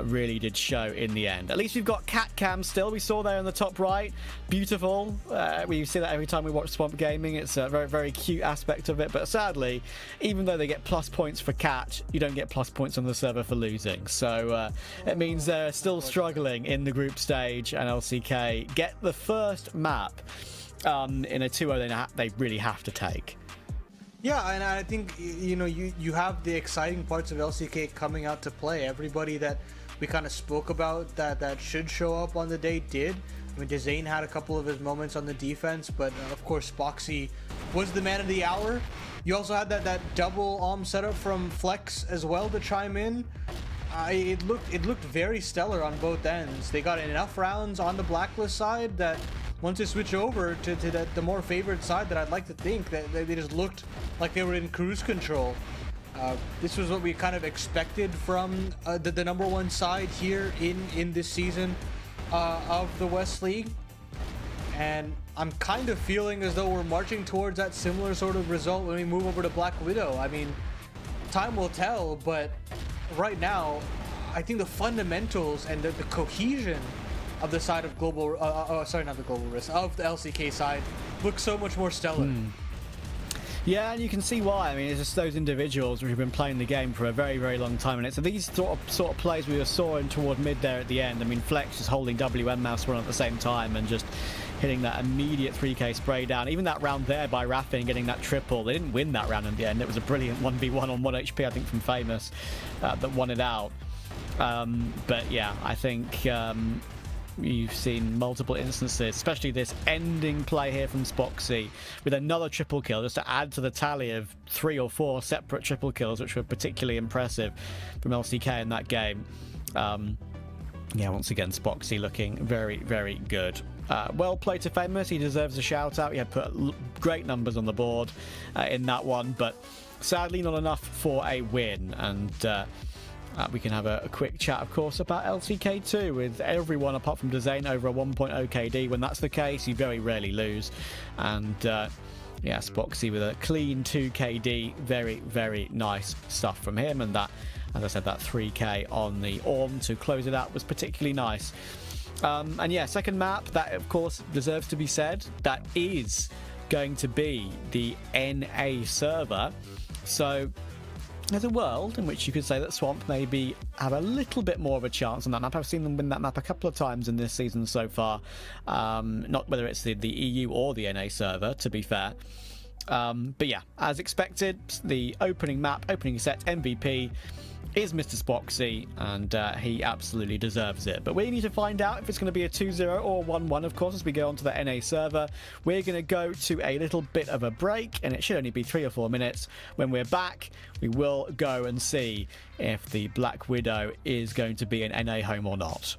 really did show in the end. At least we've got cat cam still. We saw there in the top right. Beautiful. We see that every time we watch Swamp Gaming. It's a very cute aspect of it. But sadly, even though they get plus points for catch, you don't get plus points on the server for losing. So it means they're still struggling in the group stage, and LCK get the first map in a 2-0 they really have to take. Yeah, and I think, you know, you have the exciting parts of LCK coming out to play. Everybody that we kind of spoke about that should show up on the day did. I mean, Dezane had a couple of his moments on the defense, but of course Spoxy was the man of the hour. You also had that double setup from Flex as well to chime in. It looked very stellar on both ends. They got enough rounds on the Blacklist side that once they switch over to the more favored side, that I'd like to think that they just looked like they were in cruise control. This was what we kind of expected from the number one side here in this season of the West League. And I'm kind of feeling as though we're marching towards that similar sort of result when we move over to Black Widow. I mean, time will tell, but right now, I think the fundamentals and the cohesion of the side of global, sorry, not the global risk, of the LCK side look so much more stellar. Yeah, and you can see why. I mean, it's just those individuals who've been playing the game for a very, very long time, and it's these sort of plays we were sawing toward mid there at the end. I mean, Flex just holding WM mouse one at the same time and just hitting that immediate 3k spray down. Even that round there by Raffin getting that triple. They didn't win that round in the end. It was a brilliant 1v1 on 1 HP, I think, from Famous that won it out. But yeah, I think you've seen multiple instances, especially this ending play here from Spoxy with another triple kill, just to add to the tally of 3 or 4 separate triple kills, which were particularly impressive from LCK in that game. Yeah, once again, Spoxy looking very, very good. Well played to Famous. He deserves a shout out. He had put great numbers on the board in that one, but sadly not enough for a win. And we can have a quick chat, of course, about LCK2 with everyone apart from Dezane over a 1.0 KD. When that's the case, you very rarely lose. And yeah, Spoxy with a clean 2 KD. Very, very nice stuff from him. And that, as I said, that 3k on the Orm to close it out was particularly nice. And yeah, second map, that of course deserves to be said. That is going to be the NA server. So there's a world in which you could say that Swamp maybe have a little bit more of a chance on that map. I've seen them win that map a couple of times in this season so far. Not whether it's the EU or the NA server, to be fair. But yeah, as expected, the opening map, opening set MVP is Mr. Spoxy, and he absolutely deserves it. But we need to find out if it's going to be a 2-0 or 1-1, of course, as we go on to the NA server. We're going to go to a little bit of a break, and it should only be 3 or 4 minutes. When we're back, we will go and see if the Black Widow is going to be an NA home or not.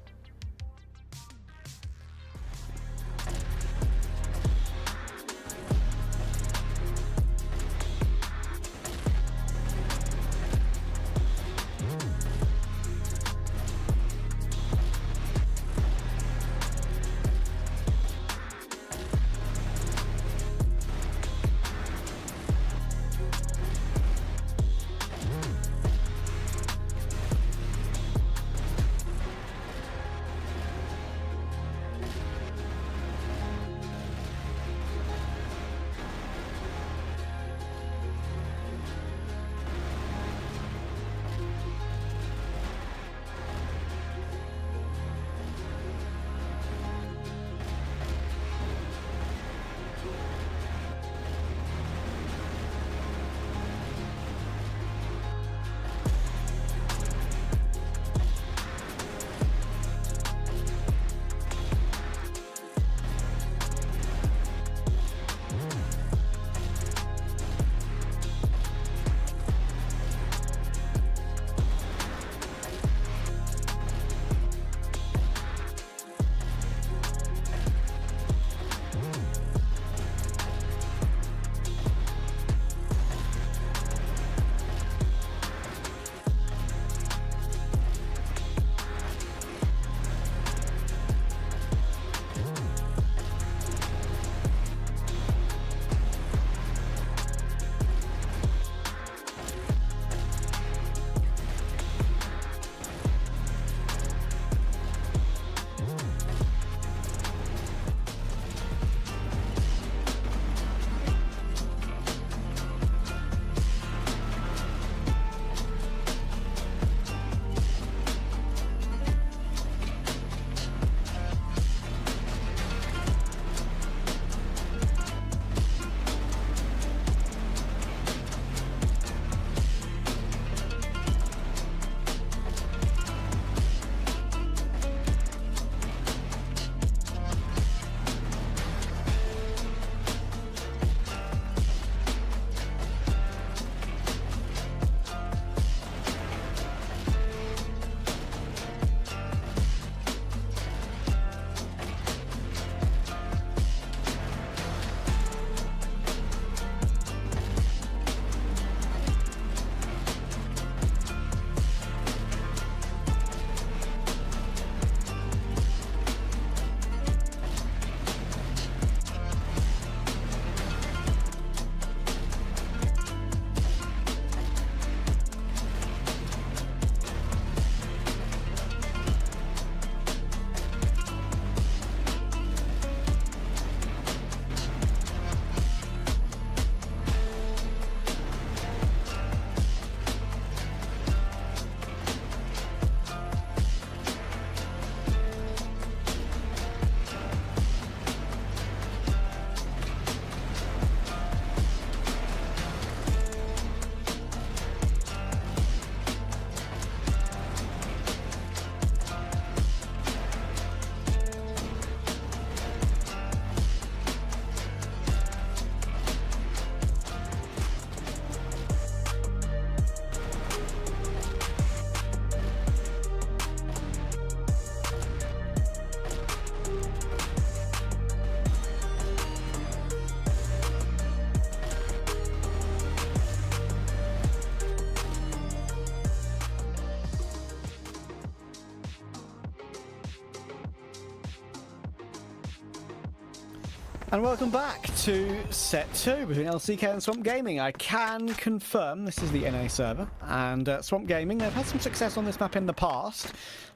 And welcome back to set 2 between LCK and Swamp Gaming. I can confirm this is the NA server, and Swamp Gaming, they've had some success on this map in the past,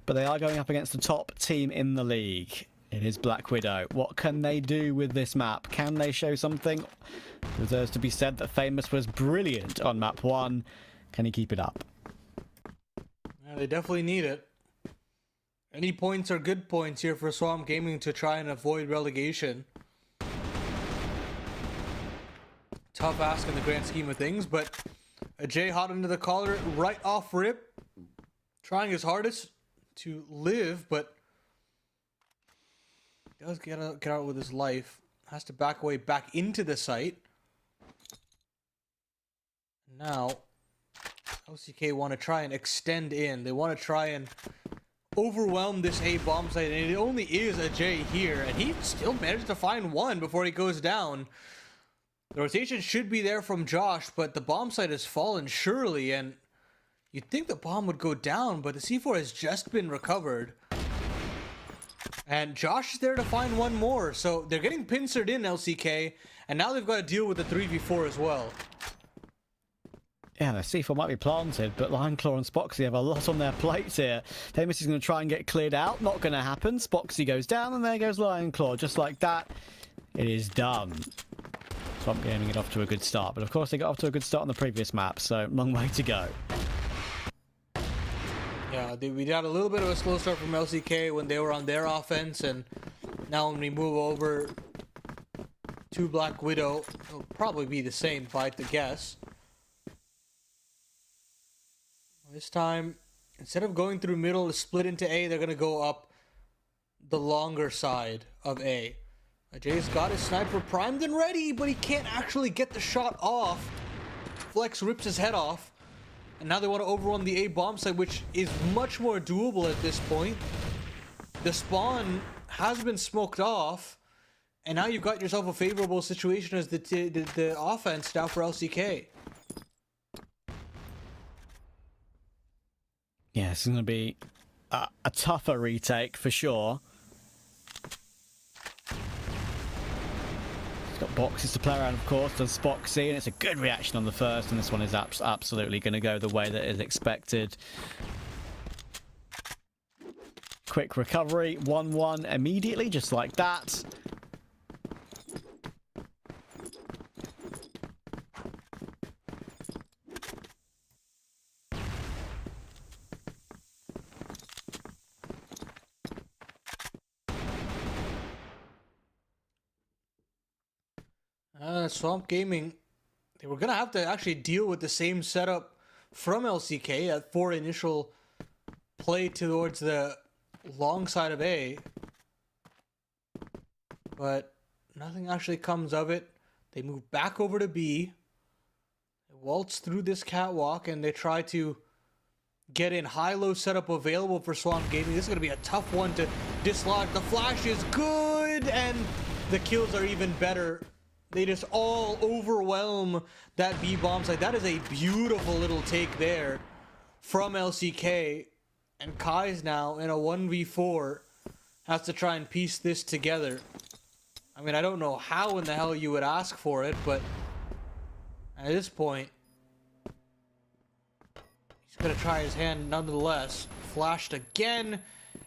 but they are going up against the top team in the league. It is Black Widow. What can they do with this map? Can they show something? It deserves to be said that Famous was brilliant on map 1. Can he keep it up? Yeah, they definitely need it. Any points are good points here for Swamp Gaming to try and avoid relegation. Tough ask in the grand scheme of things, but Ajay hot into the collar right off rip, trying his hardest to live, but does get out with his life. Has to back away back into the site. Now, LCK want to try and extend in. They want to try and overwhelm this A bomb site, and it only is Ajay here, and he still managed to find one before he goes down. The rotation should be there from Josh, but the bomb site has fallen surely, and you'd think the bomb would go down, but the C4 has just been recovered. And Josh is there to find one more, so they're getting pincered in, LCK, and now they've got to deal with the 3v4 as well. Yeah, the C4 might be planted, but Lionclaw and Spoxy have a lot on their plates here. Famous is going to try and get cleared out. Not going to happen. Spoxy goes down, and there goes Lionclaw. Just like that, it is done. Swamp Gaming it off to a good start, but of course they got off to a good start on the previous map, so long way to go. Yeah, we got a little bit of a slow start from LCK when they were on their offense, and now when we move over to Black Widow, it'll probably be the same, if I had to guess. This time, instead of going through middle to split into A, they're going to go up the longer side of A. Ajay's got his sniper primed and ready, but he can't actually get the shot off. Flex rips his head off. And now they want to overrun the A bomb site, which is much more doable at this point. The spawn has been smoked off. And now you've got yourself a favorable situation as the offense now for LCK. Yeah, this is going to be a tougher retake for sure. He's got boxes to play around, of course, does Spoxy, and it's a good reaction on the first, and this one is absolutely going to go the way that is expected. Quick recovery, 1-1 immediately, just like that. Swamp Gaming, they were going to have to actually deal with the same setup from LCK for initial play towards the long side of A. But nothing actually comes of it. They move back over to B. They waltz through this catwalk and they try to get in high-low setup available for Swamp Gaming. This is going to be a tough one to dislodge. The flash is good and the kills are even better. They just all overwhelm that B bomb site. That is a beautiful little take there from LCK. And Kai's now in a 1v4. Has to try and piece this together. I mean, I don't know how in the hell you would ask for it, but at this point, he's going to try his hand nonetheless. Flashed again,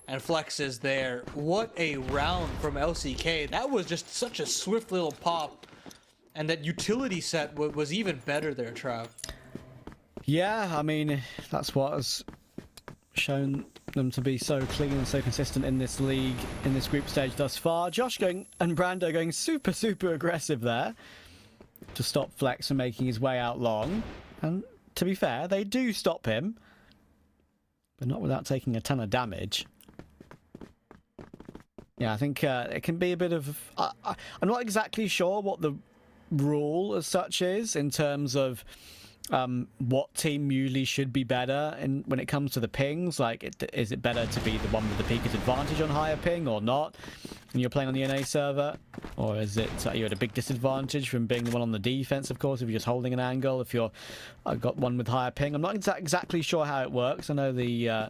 and Flex is there. What a round from LCK. That was just such a swift little pop. And that utility set was even better there, Trav. Yeah, I mean, that's what has shown them to be so clean and so consistent in this league, in this group stage thus far. Josh going and Brando going super aggressive there to stop Flex from making his way out long. And to be fair, they do stop him, but not without taking a ton of damage. Yeah, I think it can be a bit of... I'm not exactly sure what the rule as such is in terms of what team usually should be better when it comes to the pings. Like, is it better to be the one with the biggest advantage on higher ping or not when you're playing on the NA server? Or is it you're at a big disadvantage from being the one on the defense, of course, if you're just holding an angle, if you're got one with higher ping? I'm not exactly sure how it works. I know the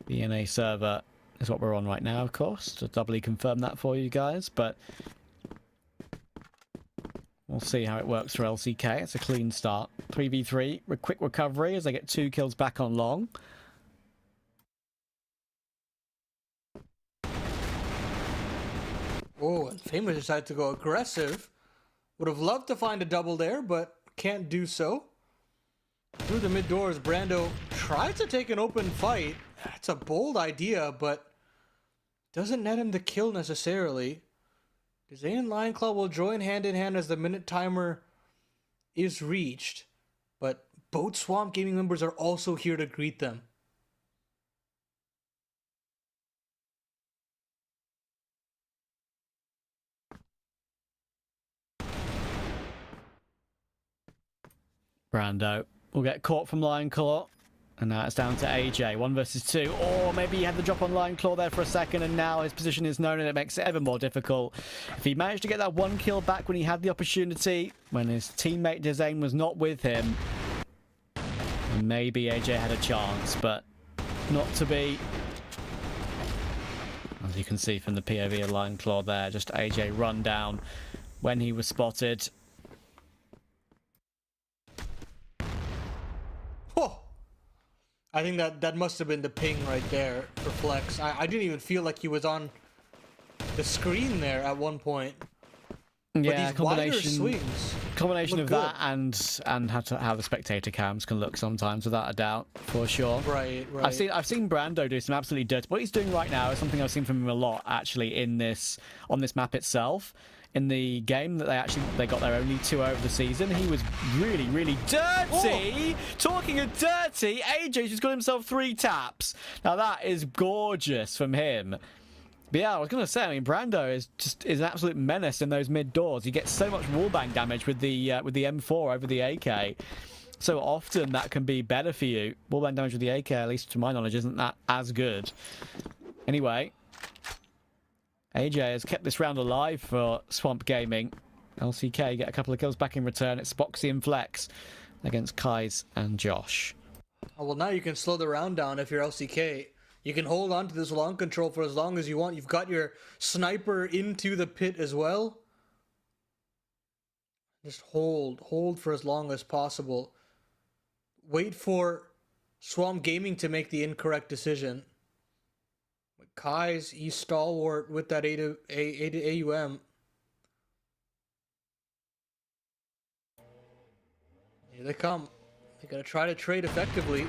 NA server is what we're on right now, of course, to doubly confirm that for you guys, but We'll see how it works for LCK. It's a clean start. 3v3 with quick recovery as they get 2 kills back on long. Oh, and Famous decided to go aggressive. Would have loved to find a double there, but can't do so. Through the mid doors, Brando tries to take an open fight. It's a bold idea, but doesn't net him the kill necessarily. Zane and Lionclaw will join hand in hand as the minute timer is reached, but both Swamp Gaming members are also here to greet them. Brando will get caught from Lionclaw. And now it's down to AJ. 1 versus 2. Or maybe he had the drop on Lionclaw there for a second, and now his position is known, and it makes it ever more difficult. If he managed to get that 1 kill back when he had the opportunity, when his teammate Dezane was not with him, maybe AJ had a chance, but not to be. As you can see from the POV of Lionclaw there, just AJ run down when he was spotted. Oh! I think that must have been the ping right there for Flex. I didn't even feel like he was on the screen there at one point. Yeah, but these wider swings combination of good. that and how the spectator cams can look sometimes, without a doubt, for sure. Right. I've seen Brando do some absolutely dirty. What he's doing right now is something I've seen from him a lot actually on this map itself. In the game that they got their only 2-0 of the season, he was really dirty. Oh. Talking of dirty, AJ just got himself 3 taps. Now that is gorgeous from him. But yeah, I was gonna say, I mean, Brando is an absolute menace in those mid doors. He gets so much wallbang damage with the M4 over the AK. So often that can be better for you. Wallbang damage with the AK, at least to my knowledge, isn't that as good. Anyway, AJ has kept this round alive for Swamp Gaming. LCK get a couple of kills back in return. It's Spoxy and Flex against Kais and Josh. Oh, well, now you can slow the round down if you're LCK. You can hold on to this long control for as long as you want. You've got your sniper into the pit as well. Just hold for as long as possible. Wait for Swamp Gaming to make the incorrect decision. Kai's, he's stalwart with that AUM. Here they come. They're going to try to trade effectively.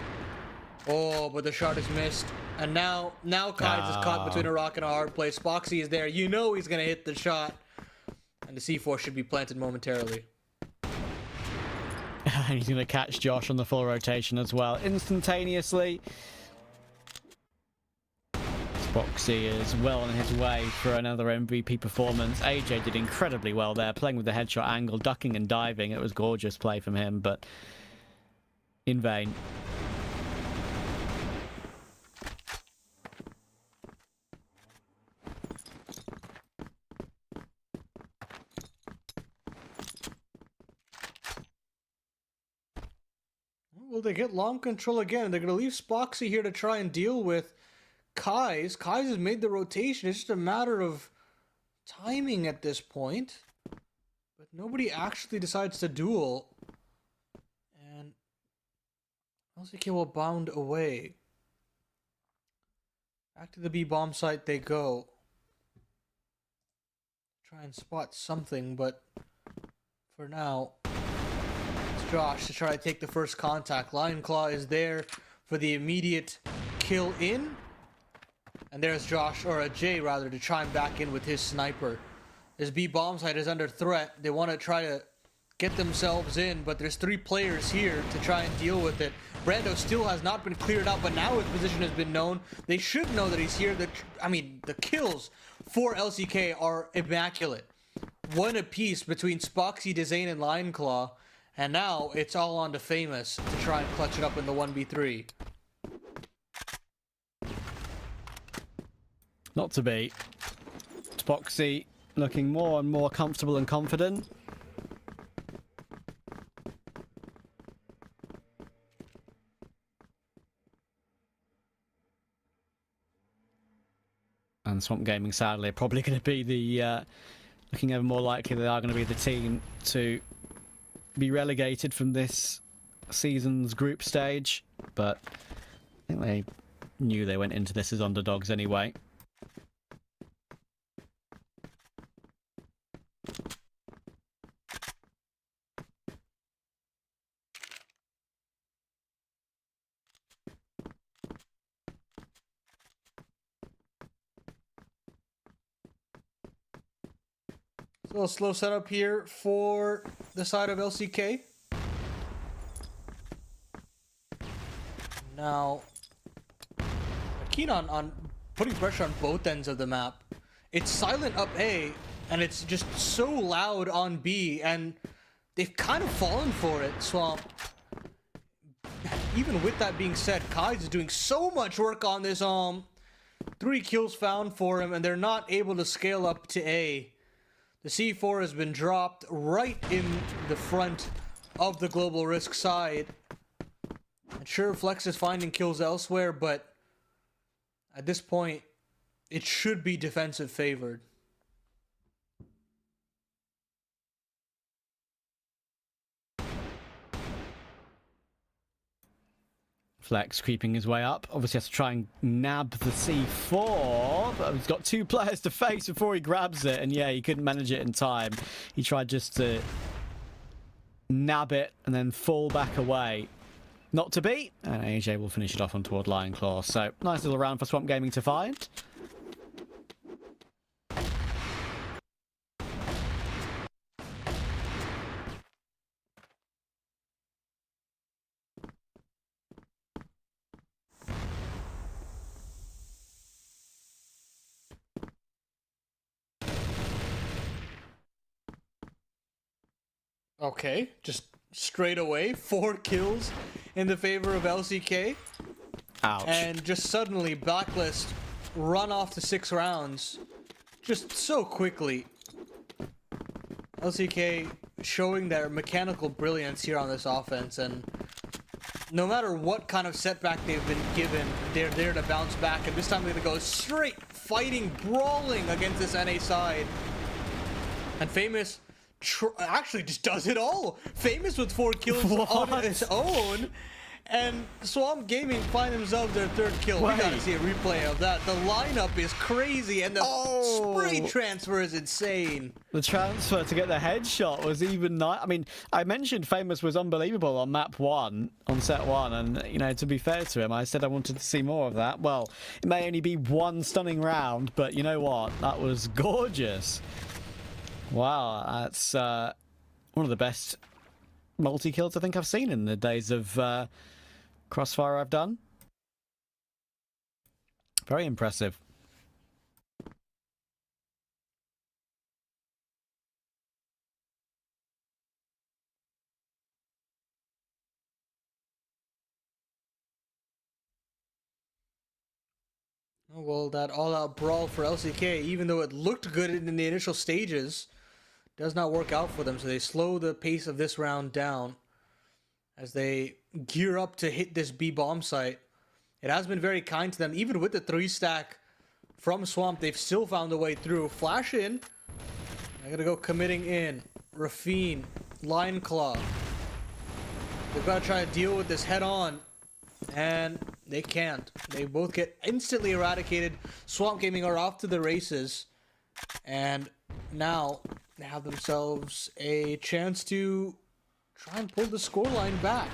Oh, but the shot is missed. And now Kai's is caught between a rock and a hard place. Spoxy is there. You know he's going to hit the shot. And the C4 should be planted momentarily. He's going to catch Josh on the full rotation as well. Instantaneously. Spoxy is well on his way for another MVP performance. AJ did incredibly well there, playing with the headshot angle, ducking and diving. It was gorgeous play from him, but in vain. Well, they get long control again. They're going to leave Spoxy here to try and deal with Kais. Kais has made the rotation. It's just a matter of timing at this point. But nobody actually decides to duel. And LCK will bound away. Back to the B bomb site they go. Try and spot something, but for now, it's Josh to try to take the first contact. Lionclaw is there for the immediate kill in. And there's Josh, or Jay rather, to try and back in with his sniper. This B bomb site is under threat. They want to try to get themselves in, but there's 3 players here to try and deal with it. Brando still has not been cleared out, but now his position has been known. They should know that he's here. The kills for LCK are immaculate. 1 apiece between Spoxy, Dezane, and Lionclaw. And now it's all on to Famous to try and clutch it up in the 1v3. Not to be. Spoxy looking more and more comfortable and confident. And Swamp Gaming, sadly, are probably going to be the looking ever more likely they are going to be the team to be relegated from this season's group stage, but I think they knew they went into this as underdogs anyway. A little slow setup here for the side of LCK. Now, keen on putting pressure on both ends of the map. It's silent up A, and it's just so loud on B, and they've kind of fallen for it, Swamp. Even with that being said, Kai's is doing so much work on this 3 kills found for him, and they're not able to scale up to A. The C4 has been dropped right in the front of the Global Risk side. And sure, Flex is finding kills elsewhere, but at this point, it should be defensive favored. Flex creeping his way up. Obviously has to try and nab the C4, but he's got 2 players to face before he grabs it, and yeah, he couldn't manage it in time. He tried just to nab it and then fall back away. Not to be, and AJ will finish it off on toward Lion Claw. So, nice little round for Swamp Gaming to find. Okay, just straight away, 4 kills in the favor of LCK. Ouch. And just suddenly, Blacklist run off to 6 rounds. Just so quickly. LCK showing their mechanical brilliance here on this offense, and no matter what kind of setback they've been given, they're there to bounce back, and this time they're gonna go straight fighting, brawling against this NA side. And Famous actually just does it all. Famous with 4 kills on his own, and Swamp Gaming find themselves their 3rd kill. Wait. We gotta see a replay of that. The lineup is crazy, and the spray transfer is insane. The transfer to get the headshot was even nice. I mean, I mentioned Famous was unbelievable on map 1, on set 1, and, you know, to be fair to him, I said I wanted to see more of that. Well, it may only be 1 stunning round, but you know what? That was gorgeous. Wow, that's one of the best multi-kills I think I've seen in the days of Crossfire I've done. Very impressive. Well, that all-out brawl for LCK, even though it looked good in the initial stages, does not work out for them, so they slow the pace of this round down as they gear up to hit this B bomb site. It has been very kind to them. Even with the 3-stack from Swamp, they've still found a way through. Flash in. I gotta go committing in. Rafine, Lion Claw. They've got to try to deal with this head on, and they can't. They both get instantly eradicated. Swamp Gaming are off to the races, and now they have themselves a chance to try and pull the scoreline back.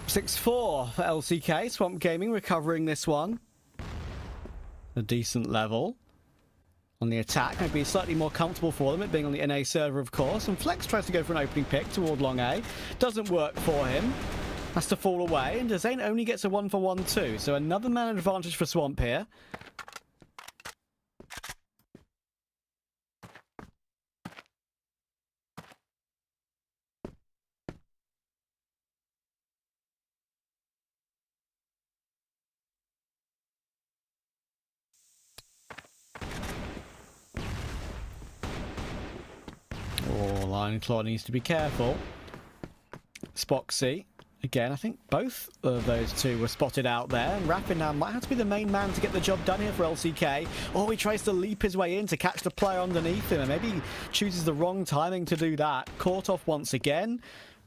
Six 4 for LCK. Swamp Gaming recovering this one. A decent level. On the attack, maybe slightly more comfortable for them, it being on the NA server, of course. And Flex tries to go for an opening pick toward long A. Doesn't work for him. has to fall away, and Dezane only gets a 1-for-1 too, so another man advantage for Swamp here. Oh, Lion Claw needs to be careful. Spoxy, again, I think both of those two were spotted out there. And Rapid now might have to be the main man to get the job done here for LCK. Oh, he tries to leap his way in to catch the player underneath him, and maybe he chooses the wrong timing to do that. Caught off once again.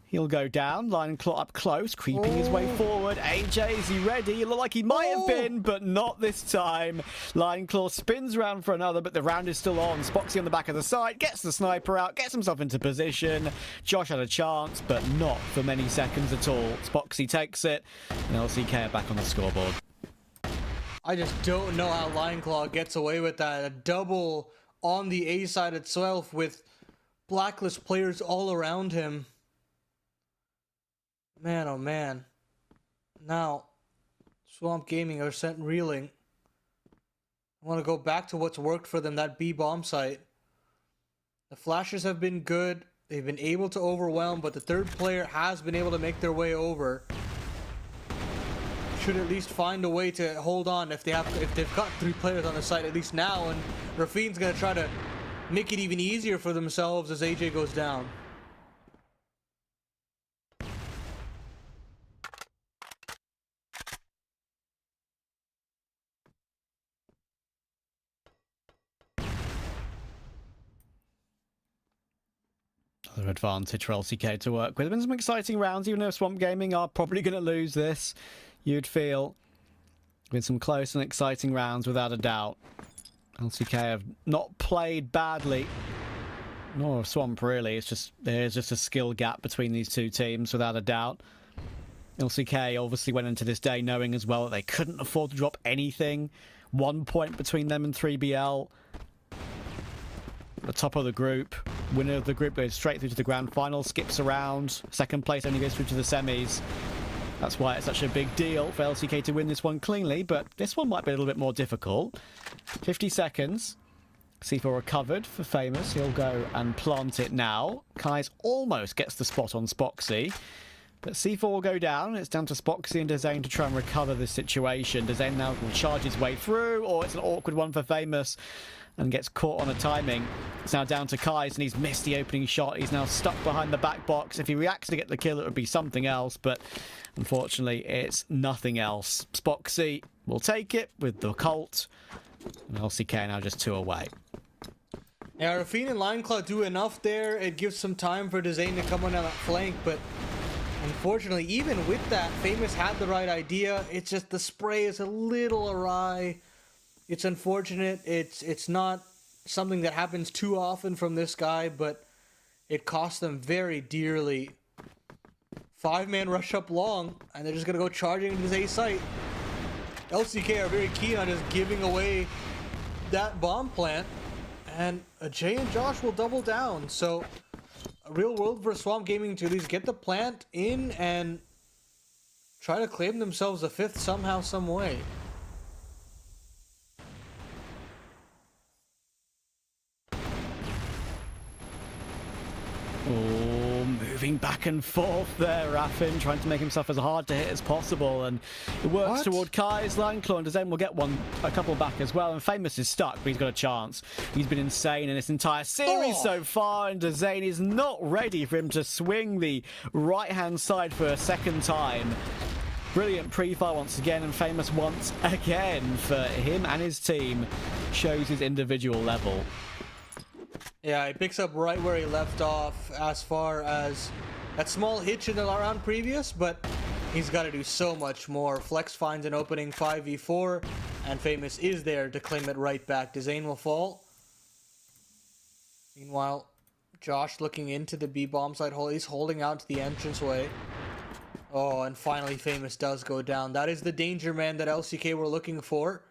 He'll go down. Lion Claw up close, creeping his way forward. AJ, is he ready? He looked like he might have been, but not this time. Lion Claw spins around for another, but the round is still on. Spoxy on the back of the side, gets the sniper out, gets himself into position. Josh had a chance, but not for many seconds at all. Spoxy takes it, and LCK are back on the scoreboard. I just don't know how Lion Claw gets away with that. A double on the A side itself with Blacklist players all around him. Man, oh man. Now, Swamp Gaming are sent reeling. I want to go back to what's worked for them, that B bomb site. The flashes have been good. They've been able to overwhelm, but the third player has been able to make their way over. Should at least find a way to hold on if they've got 3 players on the site at least now, and Rafine's gonna try to make it even easier for themselves as AJ goes down. Another advantage for LCK to work with. There have been some exciting rounds, even though Swamp Gaming are probably going to lose this. You'd feel. Been some close and exciting rounds without a doubt. LCK have not played badly. Nor Swamp really. It's just there's just a skill gap between these two teams without a doubt. LCK obviously went into this day knowing as well that they couldn't afford to drop anything. 1 point between them and 3BL. The top of the group. Winner of the group goes straight through to the grand final, skips around. Second place only goes through to the semis. That's why it's such a big deal for LCK to win this one cleanly, but this one might be a little bit more difficult. 50 seconds. C4 recovered for Famous. He'll go and plant it now. Kai's almost gets the spot on Spoxy. But C4 will go down. It's down to Spoxy and Dezane to try and recover this situation. Dezane now will charge his way through, or it's an awkward one for Famous and gets caught on a timing. It's now down to Kai's, and he's missed the opening shot. He's now stuck behind the back box. If he reacts to get the kill, it would be something else, but unfortunately, it's nothing else. Spoxy will take it with the Colt, and LCK now just 2 away. Yeah, Rafine and Lineclaw do enough there. It gives some time for Dezane to come on that flank, but unfortunately, even with that, Famous had the right idea. It's just the spray is a little awry. It's unfortunate. It's not something that happens too often from this guy, but it cost them very dearly. 5-man rush up long, and they're just going to go charging into his A site. LCK are very keen on just giving away that bomb plant, and Jay and Josh will double down. So, a real world for Swamp Gaming to at least get the plant in and try to claim themselves a 5th somehow, some way. Oh, moving back and forth there, Raffin, trying to make himself as hard to hit as possible, and it works toward Kai's Lion Claw, and Dezane will get a couple back as well, and Famous is stuck, but he's got a chance. He's been insane in this entire series so far, and Dezane is not ready for him to swing the right-hand side for a second time. Brilliant pre-fire once again, and Famous once again for him and his team shows his individual level. Yeah, he picks up right where he left off as far as that small hitch in the round previous, but he's got to do so much more. Flex finds an opening 5v4, and Famous is there to claim it right back. Dezane will fall. Meanwhile, Josh looking into the B bomb site hole. He's holding out to the entranceway. Oh, and finally Famous does go down. That is the danger man that LCK were looking for.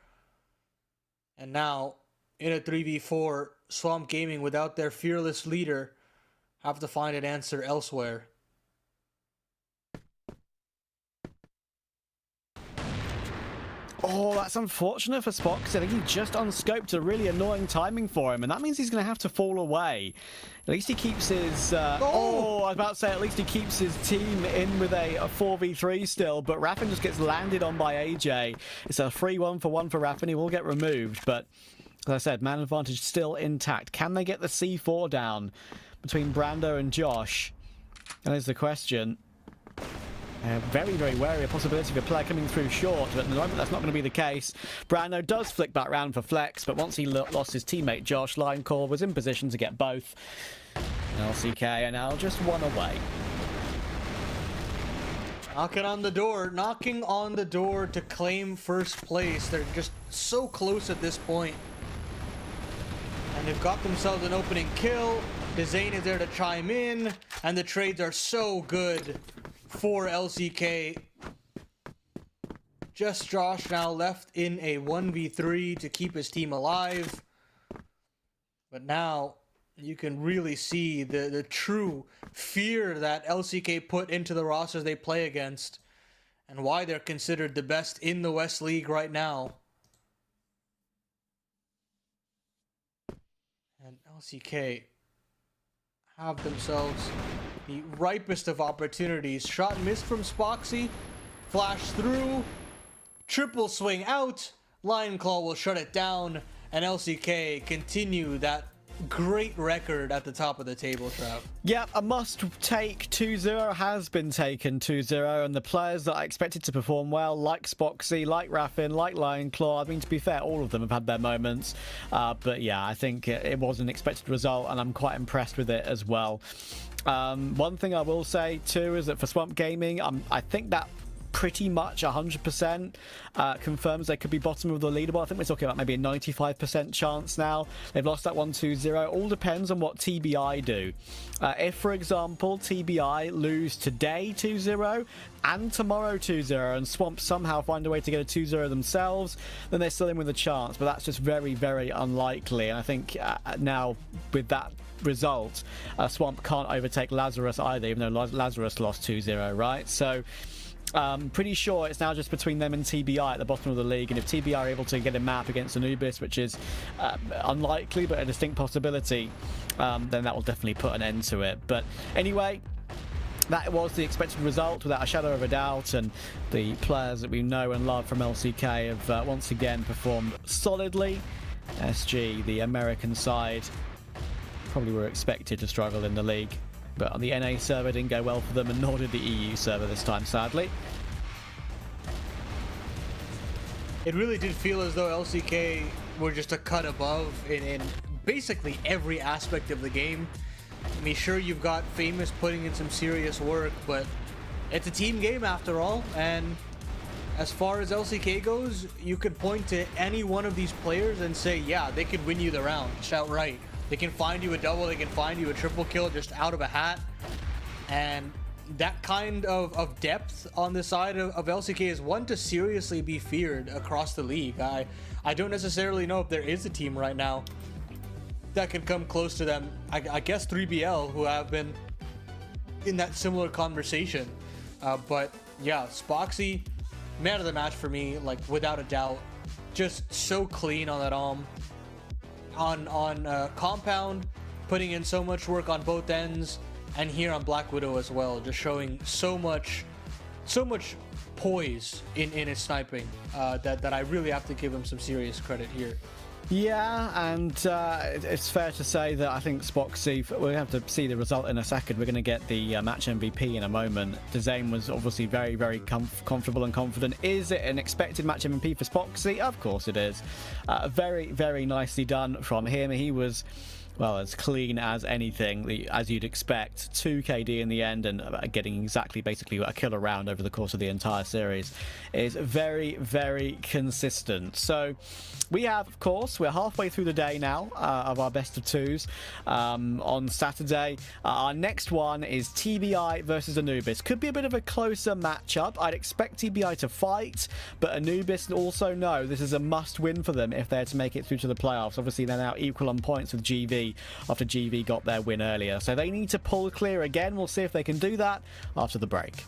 And now, in a 3v4, Swamp Gaming, without their fearless leader, have to find an answer elsewhere. Oh, that's unfortunate for Spox. I think he just unscoped a really annoying timing for him, and that means he's going to have to fall away. At least he keeps his... I was about to say, at least he keeps his team in with a 4v3 still, but Raffin just gets landed on by AJ. It's a 3-1 for Raffin. He will get removed, but as I said, man advantage still intact. Can they get the C4 down between Brando and Josh? That is the question. Very, very wary of possibility of a player coming through short, but at the moment that's not going to be the case. Brando does flick back round for flex, but once he lost his teammate Josh, Line Call was in position to get both. And LCK are now just one away. Knocking on the door to claim first place. They're just so close at this point. And they've got themselves an opening kill. Dezane is there to chime in, and the trades are so good for LCK. Just Josh now left in a 1v3 to keep his team alive. But now you can really see the true fear that LCK put into the rosters they play against and why they're considered the best in the West League right now. And LCK have themselves the ripest of opportunities. Shot missed from Spoxy. Flash through. Triple swing out. Lion Claw will shut it down. And LCK continue that great record at the top of the table, Trav. Yeah, a must-take 2-0 has been taken 2-0, and the players that I expected to perform well, like Spoxy, like Raffin, like Lion Claw, I mean, to be fair, all of them have had their moments. But yeah, I think it was an expected result, and I'm quite impressed with it as well. One thing I will say, too, is that for Swamp Gaming, I think that pretty much 100% confirms they could be bottom of the leaderboard. I think we're talking about maybe a 95% chance now. They've lost that 1-2-0. All depends on what TBI do. If, for example, TBI lose today 2-0 and tomorrow 2-0 and Swamp somehow find a way to get a 2-0 themselves, then they're still in with a chance. But that's just very, very unlikely. And I think now with that result, Swamp can't overtake Lazarus either, even though Lazarus lost 2-0, right? So pretty sure it's now just between them and TBI at the bottom of the league, and if TBI are able to get a map against Anubis, which is unlikely but a distinct possibility, then that will definitely put an end to it. But anyway, that was the expected result without a shadow of a doubt, and the players that we know and love from LCK have once again performed solidly. SG, the American side, probably were expected to struggle in the league, but on the NA server didn't go well for them, and nor did the EU server this time, sadly. It really did feel as though LCK were just a cut above in basically every aspect of the game. I mean, sure, you've got Famous putting in some serious work, but it's a team game after all, and as far as LCK goes, you could point to any one of these players and say, yeah, they could win you the round, just outright. They can find you a double, they can find you a triple kill just out of a hat. And that kind of depth on the side of LCK is one to seriously be feared across the league. I don't necessarily know if there is a team right now that can come close to them. I guess 3BL, who have been in that similar conversation. But yeah, Spoxy, man of the match for me, like without a doubt. Just so clean on that on Compound, putting in so much work on both ends, and here on Black Widow as well, just showing so much poise in his sniping that I really have to give him some serious credit here. Yeah, and it's fair to say that I think Spoxy, we'll have to see the result in a second. We're going to get the match MVP in a moment. Dezane was obviously very, very comfortable and confident. Is it an expected match MVP for Spoxy? Of course it is. Very, very nicely done from him. He was, well, as clean as anything, as you'd expect. 2 KD in the end, and getting exactly basically a kill around over the course of the entire series is very, very consistent. So we have, of course, we're halfway through the day now of our best of twos on Saturday. Our next one is TBI versus Anubis. Could be a bit of a closer matchup. I'd expect TBI to fight, but Anubis also know this is a must-win for them if they're to make it through to the playoffs. Obviously, they're now equal on points with GV after GV got their win earlier. So they need to pull clear again. We'll see if they can do that after the break.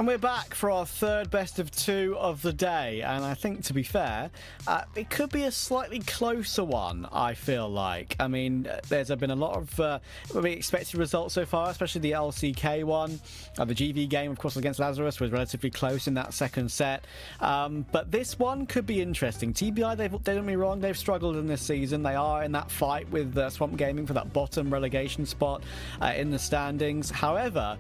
And we're back for our third best of two of the day, and I think, to be fair, it could be a slightly closer one, I feel like. I mean, there's been a lot of expected results so far, especially the LCK one. The GV game, of course, against Lazarus was relatively close in that second set. But this one could be interesting. TBI, don't get me wrong, they've struggled in this season. They are in that fight with Swamp Gaming for that bottom relegation spot in the standings. However,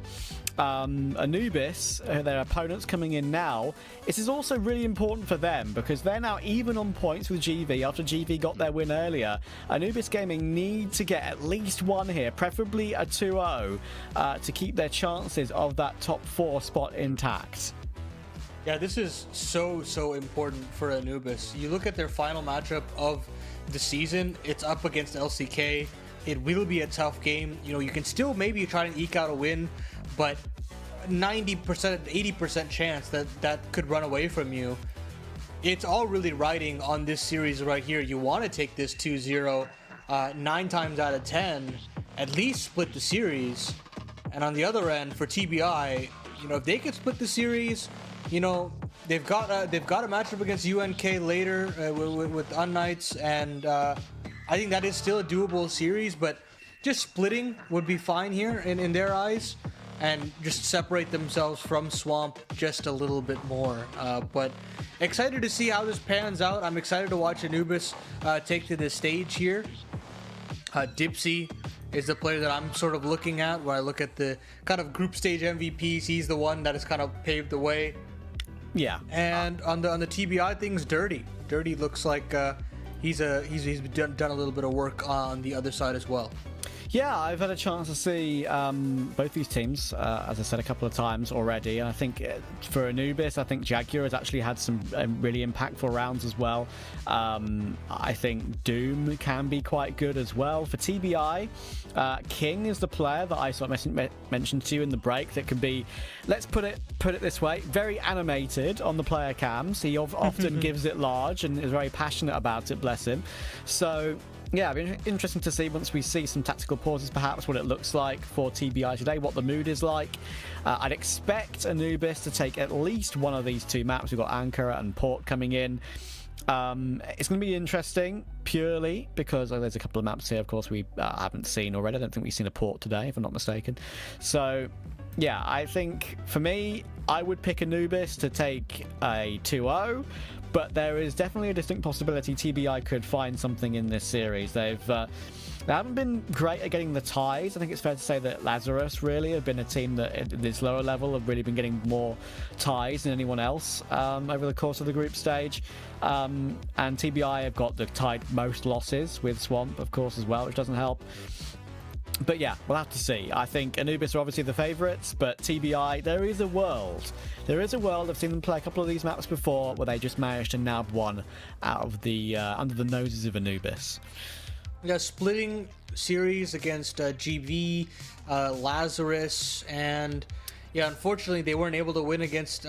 Anubis, their opponents coming in now, this is also really important for them because they're now even on points with GV after GV got their win earlier. Anubis Gaming need to get at least one here, preferably a 2-0, to keep their chances of that top 4 spot intact. Yeah, this is so important for Anubis. You look at their final matchup of the season, it's up against LCK. It will be a tough game. You know, you can still maybe try and eke out a win, but 90%, 80% chance that could run away from you. It's all really riding on this series right here. You want to take this 2-0, 9 times out of 10, at least split the series. And on the other end, for TBI, you know, if they could split the series, you know, they've got a matchup against UNK later with unKnights, and I think that is still a doable series, but just splitting would be fine here in their eyes, and just separate themselves from Swamp just a little bit more. But excited to see how this pans out. I'm excited to watch Anubis take to the stage here. Dipsy is the player that I'm sort of looking at, where I look at the kind of group stage MVPs. He's the one that has kind of paved the way. Yeah. And on the TBI things, Dirty looks like he's done a little bit of work on the other side as well. Yeah, I've had a chance to see both these teams, as I said a couple of times already. And I think for Anubis, I think Jaguar has actually had some really impactful rounds as well. I think Doom can be quite good as well. For TBI, King is the player that I sort of mentioned to you in the break that can be, let's put it this way, very animated on the player cams. He often gives it large and is very passionate about it, bless him. So yeah, it'll be interesting to see once we see some tactical pauses, perhaps what it looks like for TBI today, what the mood is like. I'd expect Anubis to take at least one of these 2 maps. We've got Ankara and Port coming in. It's going to be interesting purely because there's a couple of maps here, of course, we haven't seen already. I don't think we've seen a Port today, if I'm not mistaken. So yeah, I think for me, I would pick Anubis to take a 2-0. But there is definitely a distinct possibility TBI could find something in this series. They haven't been great at getting the ties. I think it's fair to say that Lazarus really have been a team that at this lower level have really been getting more ties than anyone else over the course of the group stage. And TBI have got the tied most losses with Swamp, of course, as well, which doesn't help. But yeah, we'll have to see. I think Anubis are obviously the favourites, but TBI, there is a world. I've seen them play a couple of these maps before where they just managed to nab one out of the under the noses of Anubis. Yeah, splitting series against GV, Lazarus, and yeah, unfortunately they weren't able to win against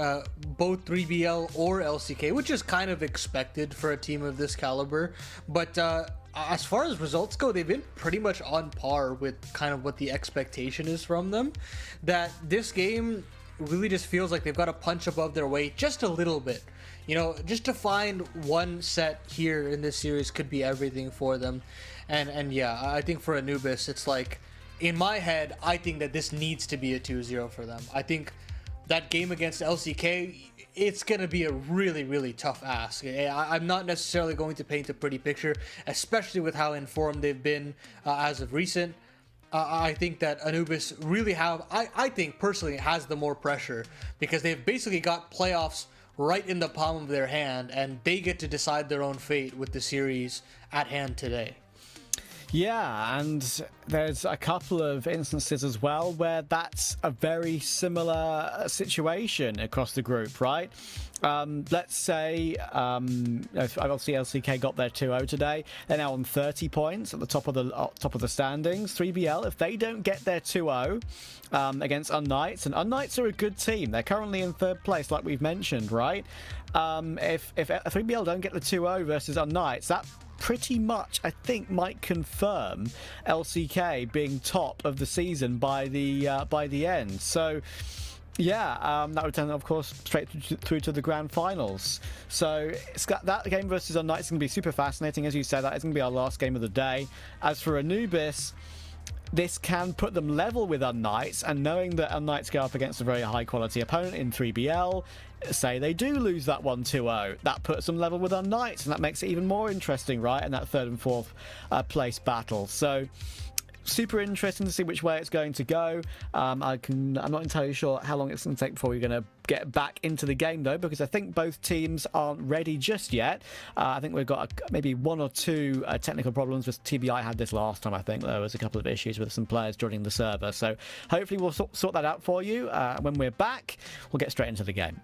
both 3BL or LCK, which is kind of expected for a team of this caliber. But as far as results go, they've been pretty much on par with kind of what the expectation is from them. That this game really just feels like they've got to punch above their weight just a little bit. You know, just to find one set here in this series could be everything for them. And yeah, I think for Anubis, it's like, in my head, I think that this needs to be a 2-0 for them. I think that game against LCK, it's going to be a really, really tough ask. I'm not necessarily going to paint a pretty picture, especially with how informed they've been as of recent. I think that Anubis really I think personally has the more pressure because they've basically got playoffs right in the palm of their hand and they get to decide their own fate with the series at hand today. Yeah, and there's a couple of instances as well where that's a very similar situation across the group, right? Let's say, obviously LCK got their 2-0 today. They're now on 30 points at the top of the standings. 3BL, if they don't get their 2-0 against unKnights, and unKnights are a good team. They're currently in 3rd place, like we've mentioned, right? If 3BL don't get the 2-0 versus unKnights, that pretty much, I think, might confirm LCK being top of the season by the end. So Yeah, that would turn, of course, straight through to the grand finals. So that game versus unKnights is going to be super fascinating. As you said, that is going to be our last game of the day. As for Anubis, this can put them level with unKnights, and knowing that unKnights go up against a very high-quality opponent in 3BL, say they do lose that 1-2-0, that puts them level with unKnights, and that makes it even more interesting, right, in that third and fourth place battle. So super interesting to see which way it's going to go. I'm not entirely sure how long it's going to take before we're going to get back into the game, though, because I think both teams aren't ready just yet. I think we've got maybe one or two technical problems. With TBI had this last time. I think there was a couple of issues with some players joining the server, so hopefully we'll sort that out for you. When we're back, we'll get straight into the game.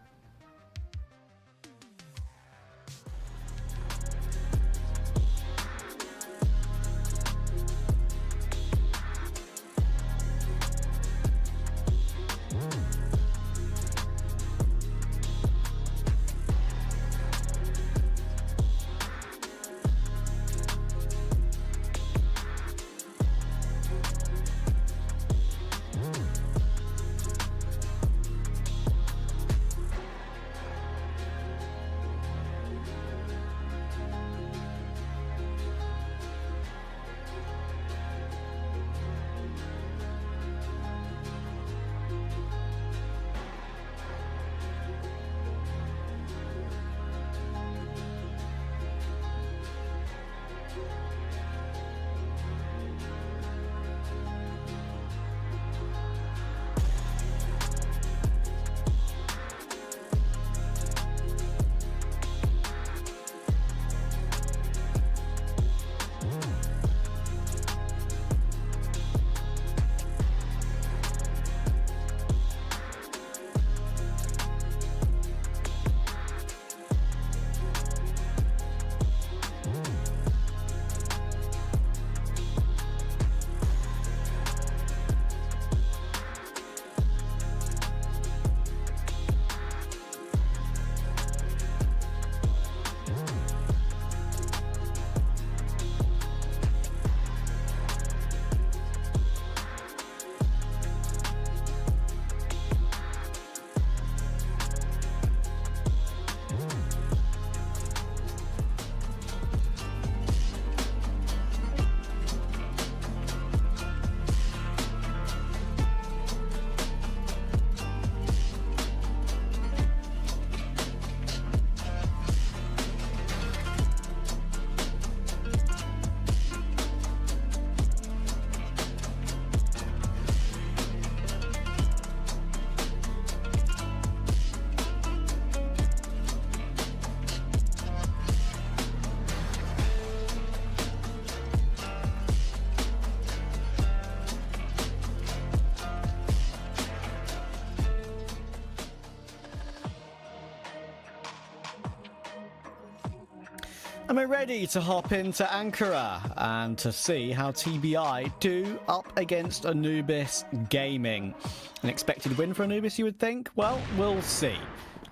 And we're ready to hop into Ankara and to see how TBI do up against Anubis Gaming. An expected win for Anubis, you would think? Well, we'll see.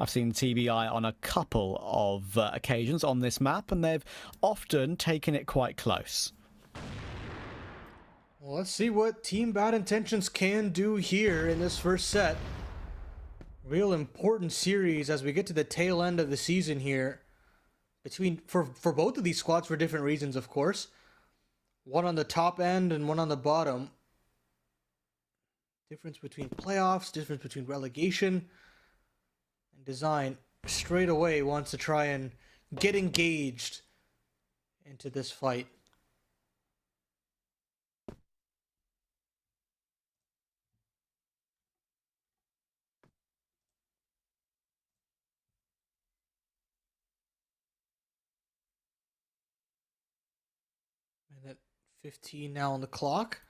I've seen TBI on a couple of occasions on this map, and they've often taken it quite close. Well, let's see what Team Bad Intentions can do here in this first set. Real important series as we get to the tail end of the season here. For both of these squads for different reasons, of course. One on the top end and one on the bottom. Difference between playoffs, difference between relegation and design. Straight away wants to try and get engaged into this fight. Minute 15 now on the clock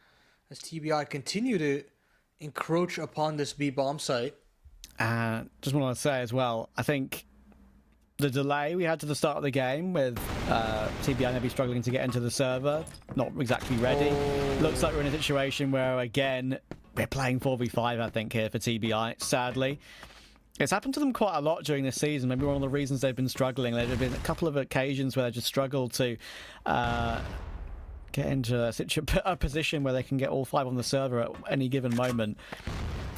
as TBI continue to encroach upon this B bomb site. Just want to say as well, I think the delay we had to the start of the game with TBI maybe struggling to get into the server, not exactly ready. Looks like we're in a situation where, again, we're playing 4v5, I think, here for TBI, sadly. It's happened to them quite a lot during this season. Maybe one of the reasons they've been struggling. There have been a couple of occasions where they just struggled to get into a position where they can get all 5 on the server at any given moment.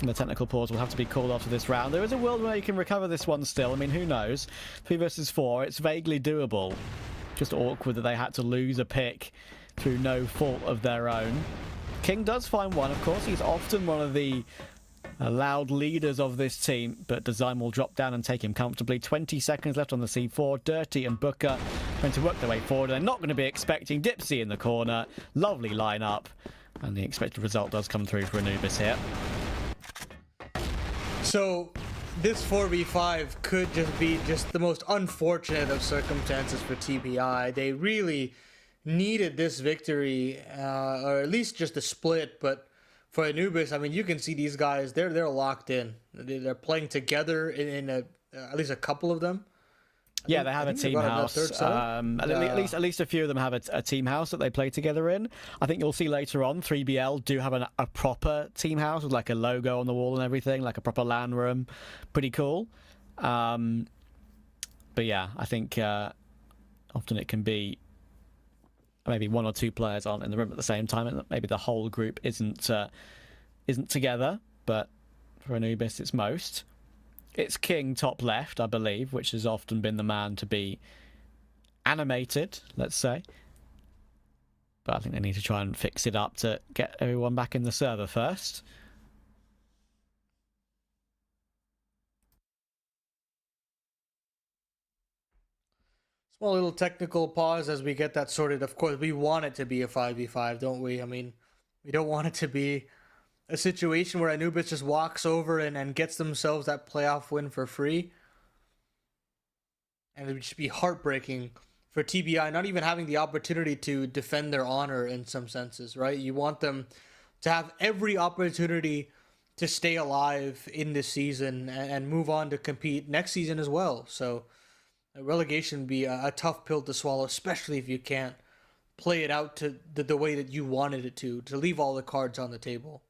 And the technical pause will have to be called after this round. There is a world where you can recover this one still. I mean, who knows? 3 versus 4, it's vaguely doable. Just awkward that they had to lose a pick through no fault of their own. King does find one, of course. He's often one of the loud leaders of this team, but Design will drop down and take him comfortably. 20 seconds left on the C4. Dirty and Booker trying to work their way forward. They're not going to be expecting Dipsy in the corner. Lovely lineup. And the expected result does come through for Anubis here. So this 4v5 could just be the most unfortunate of circumstances for TBI. They really needed this victory, or at least just a split. But for Anubis, I mean, you can see these guys, they're locked in. They're playing together in at least a couple of them. Yeah, they have a team house. At least a few of them have a team house that they play together in. I think you'll see later on 3BL do have a proper team house with like a logo on the wall and everything, like a proper LAN room. Pretty cool. But yeah, I think often it can be maybe 1 or 2 players aren't in the room at the same time, and maybe the whole group isn't together. But for Anubis, it's most. It's King top left, I believe, which has often been the man to be animated, let's say. But I think they need to try and fix it up to get everyone back in the server first. Small little technical pause as we get that sorted. Of course, we want it to be a 5v5, don't we? I mean, we don't want it to be a situation where Anubis just walks over and gets themselves that playoff win for free. And it would just be heartbreaking for TBI not even having the opportunity to defend their honor in some senses, right? You want them to have every opportunity to stay alive in this season and move on to compete next season as well. So a relegation would be a tough pill to swallow, especially if you can't play it out to the way that you wanted it to leave all the cards on the table.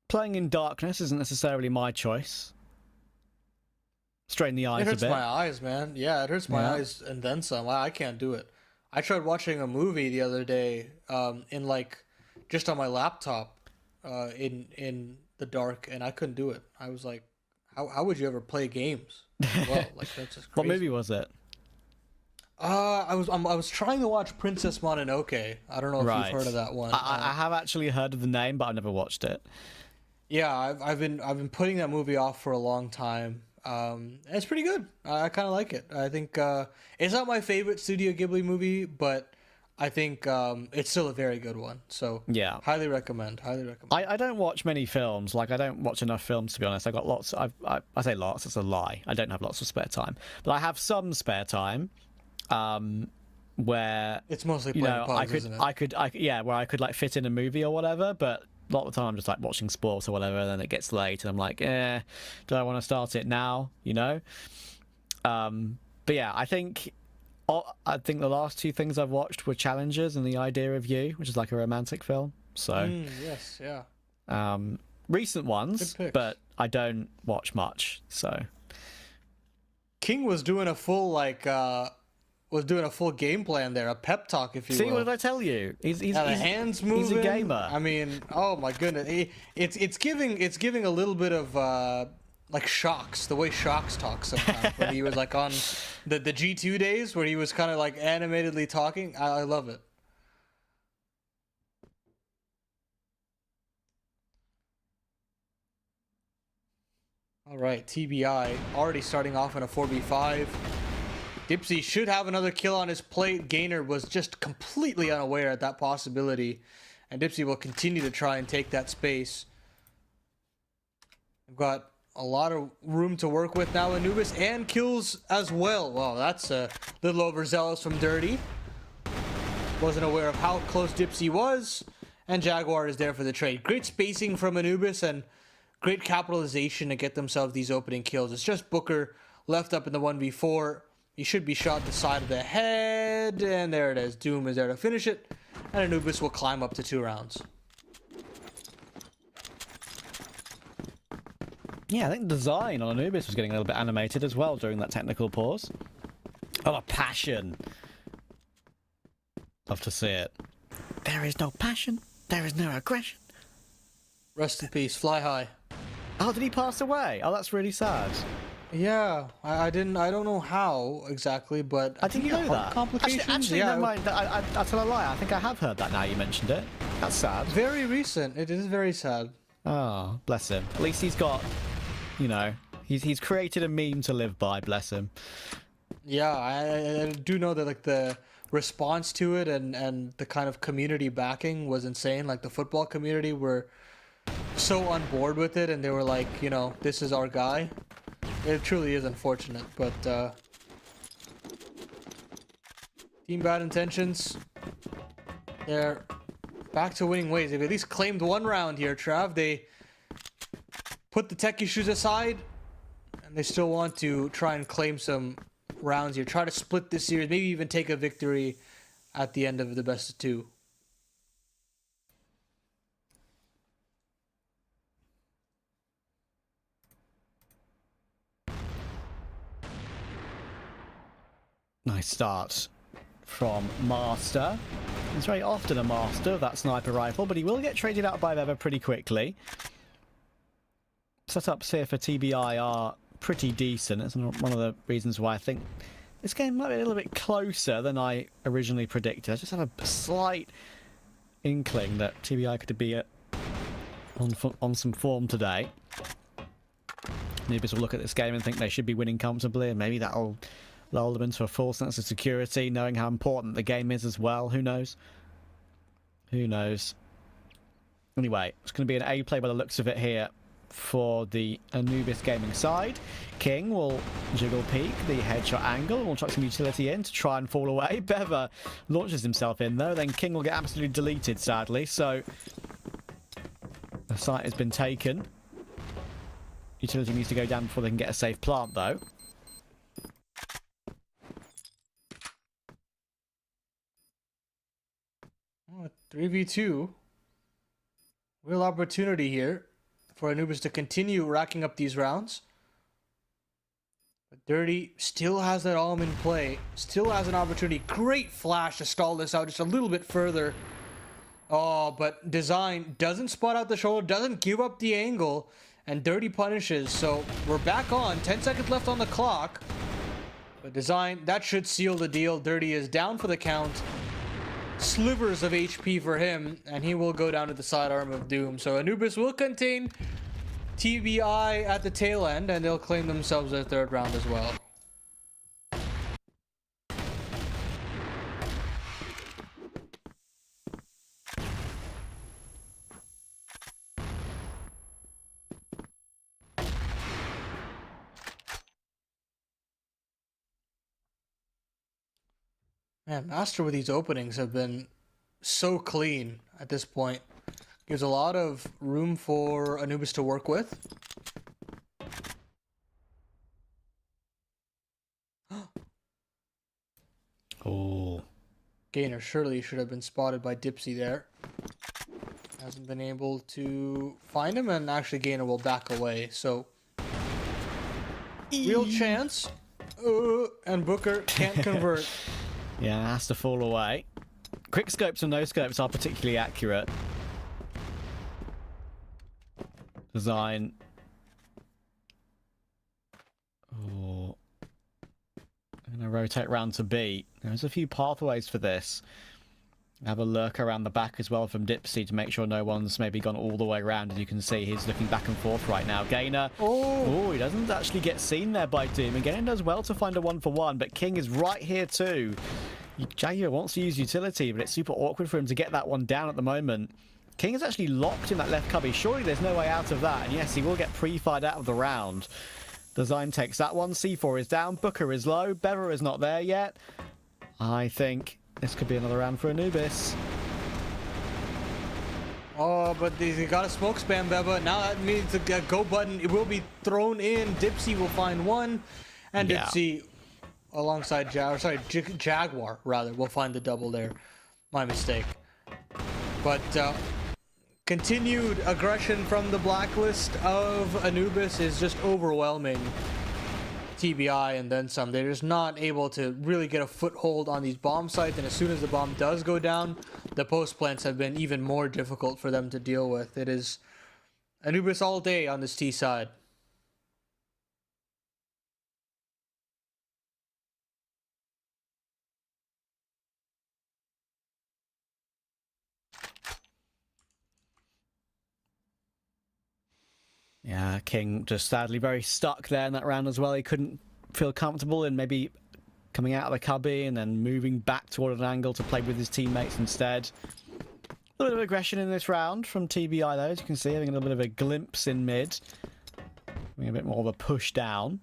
Playing in darkness isn't necessarily my choice. Strain the eyes a bit. It hurts my eyes, man. Yeah, it hurts my eyes and then some. I can't do it. I tried watching a movie the other day, in like just on my laptop, in the dark, and I couldn't do it. I was like, how would you ever play games? Well, like that's just crazy. What movie was it? I was trying to watch Princess Mononoke. I don't know if you've heard of that one. I have actually heard of the name, but I've never watched it. Yeah, I've been putting that movie off for a long time. It's pretty good. I kind of like it. I think it's not my favorite Studio Ghibli movie, but I think it's still a very good one. So yeah, highly recommend. I don't watch many films. Like I don't watch enough films, to be honest. I got lots. I say lots. It's a lie. I don't have lots of spare time, but I have some spare time. Where it's mostly playing pugs, isn't it? where I could like fit in a movie or whatever, but a lot of the time I'm just like watching sports or whatever, and then it gets late and I'm like, do I want to start it now? You know? But yeah, I think the last 2 things I've watched were Challengers and The Idea of You, which is like a romantic film. So yes, yeah. Recent ones, but I don't watch much. So King was doing a full game plan there, a pep talk, if you will. See, what did I tell you? He's the hands moving. He's a gamer. I mean, oh my goodness, it's giving a little bit of like Shocks, the way Shocks talks sometimes. When he was like on the G2 days, where he was kind of like animatedly talking. I love it. All right, TBI already starting off in a 4v5. Dipsy should have another kill on his plate. Gainer was just completely unaware at that possibility. And Dipsy will continue to try and take that space. We've got a lot of room to work with now. Anubis and kills as well. Well, that's a little overzealous from Dirty. Wasn't aware of how close Dipsy was. And Jaguar is there for the trade. Great spacing from Anubis and great capitalization to get themselves these opening kills. It's just Booker left up in the 1v4. He should be shot the side of the head, and there it is. Doom is there to finish it, and Anubis will climb up to 2 rounds. Yeah, I think the design on Anubis was getting a little bit animated as well during that technical pause. Oh, a passion. Love to see it. There is no passion. There is no aggression. Rest in peace. Fly high. Oh, did he pass away? Oh, that's really sad. Yeah, I don't know how exactly, but I didn't know that. Complications. Actually, yeah, never mind. I tell a lie. I think I have heard that now you mentioned it. That's sad. very recent. It is very sad. Oh, bless him. At least he's got, you know, he's created a meme to live by. Bless him. Yeah, I do know that like the response to it and the kind of community backing was insane. Like the football community were so on board with it, and they were like, you know, this is our guy. It truly is unfortunate, but Team Bad Intentions, they're back to winning ways. They've at least claimed 1 round here, Trav. They put the tech issues aside, and they still want to try and claim some rounds here. Try to split this series, maybe even take a victory at the end of the best of 2. Nice start from Master. He's very often a master of that sniper rifle, but he will get traded out by Weber pretty quickly. Setups here for TBI are pretty decent. It's one of the reasons why I think this game might be a little bit closer than I originally predicted. I just have a slight inkling that TBI could be on some form today. Anubis will look at this game and think they should be winning comfortably, and maybe that'll lull them into a false sense of security, knowing how important the game is as well. Who knows? Who knows? Anyway, it's going to be an A play by the looks of it here for the Anubis Gaming side. King will jiggle peek the headshot angle and will chuck some utility in to try and fall away. Bever launches himself in though, then King will get absolutely deleted sadly, so the site has been taken. Utility needs to go down before they can get a safe plant though. Oh, 3v2. Real opportunity here for Anubis to continue racking up these rounds. But Dirty still has that arm in play. Still has an opportunity. Great flash to stall this out just a little bit further. Oh, but Design doesn't spot out the shoulder, doesn't give up the angle, and Dirty punishes. So we're back on. 10 seconds left on the clock. But Design, that should seal the deal. Dirty is down for the count. Slivers of HP for him, and he will go down to the sidearm of Doom. So Anubis will contain TBI at the tail end, and they'll claim themselves their 3rd round as well. Man, Master with these openings have been so clean at this point. Gives a lot of room for Anubis to work with. Oh. Gainer surely should have been spotted by Dipsy there. Hasn't been able to find him, and actually Gainer will back away, so... Real chance. And Booker can't convert. Yeah, has to fall away. Quick scopes and no scopes are particularly accurate. Design. Oh. I'm going to rotate round to B. There's a few pathways for this. Have a lurk around the back as well from Dipsy to make sure no one's maybe gone all the way around. As you can see, he's looking back and forth right now. Gainer. Oh, he doesn't actually get seen there by Doom. And Gainer does well to find a 1-for-1, but King is right here too. Jaguar wants to use utility, but it's super awkward for him to get that one down at the moment. King is actually locked in that left cubby. Surely there's no way out of that. And yes, he will get pre-fired out of the round. Design takes that one. C4 is down. Booker is low. Bever is not there yet. I think this could be another round for Anubis. Oh, but they got a smoke spam, Beba. Now that means the go button, it will be thrown in. Dipsy will find one. And Yeah. Dipsy... alongside Jaguar rather. We'll find the double there. My mistake. But continued aggression from the blacklist of Anubis is just overwhelming TBI and then some. They're just not able to really get a foothold on these bomb sites, and as soon as the bomb does go down, the post plants have been even more difficult for them to deal with. It is Anubis all day on this T side. Yeah, King just sadly very stuck there in that round as well. He couldn't feel comfortable in maybe coming out of the cubby and then moving back toward an angle to play with his teammates instead. A little bit of aggression in this round from TBI though, as you can see, having a little bit of a glimpse in mid. Having a bit more of a push down.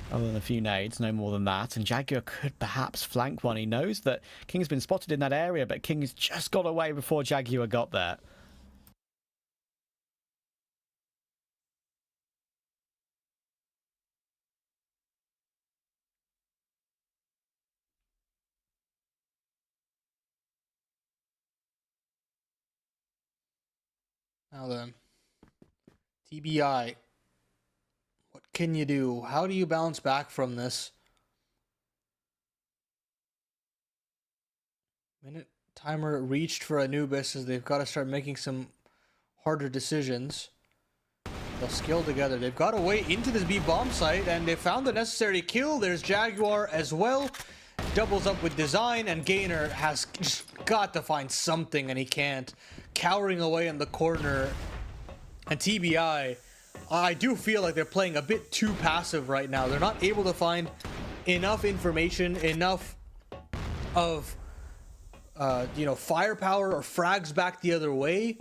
Other than a few nades, no more than that. And Jaguar could perhaps flank one. He knows that King's been spotted in that area, but King's just got away before Jaguar got there. Now then, TBI, what can you do? How do you bounce back from this? Minute timer reached for Anubis as they've got to start making some harder decisions. They'll skill together. They've got a way into this B bomb site, and they found the necessary kill. There's Jaguar as well. Doubles up with Design, and Gainer has just got to find something, and he can't. Cowering away in the corner. And TBI, I do feel like they're playing a bit too passive right now. They're not able to find enough information, enough of firepower or frags back the other way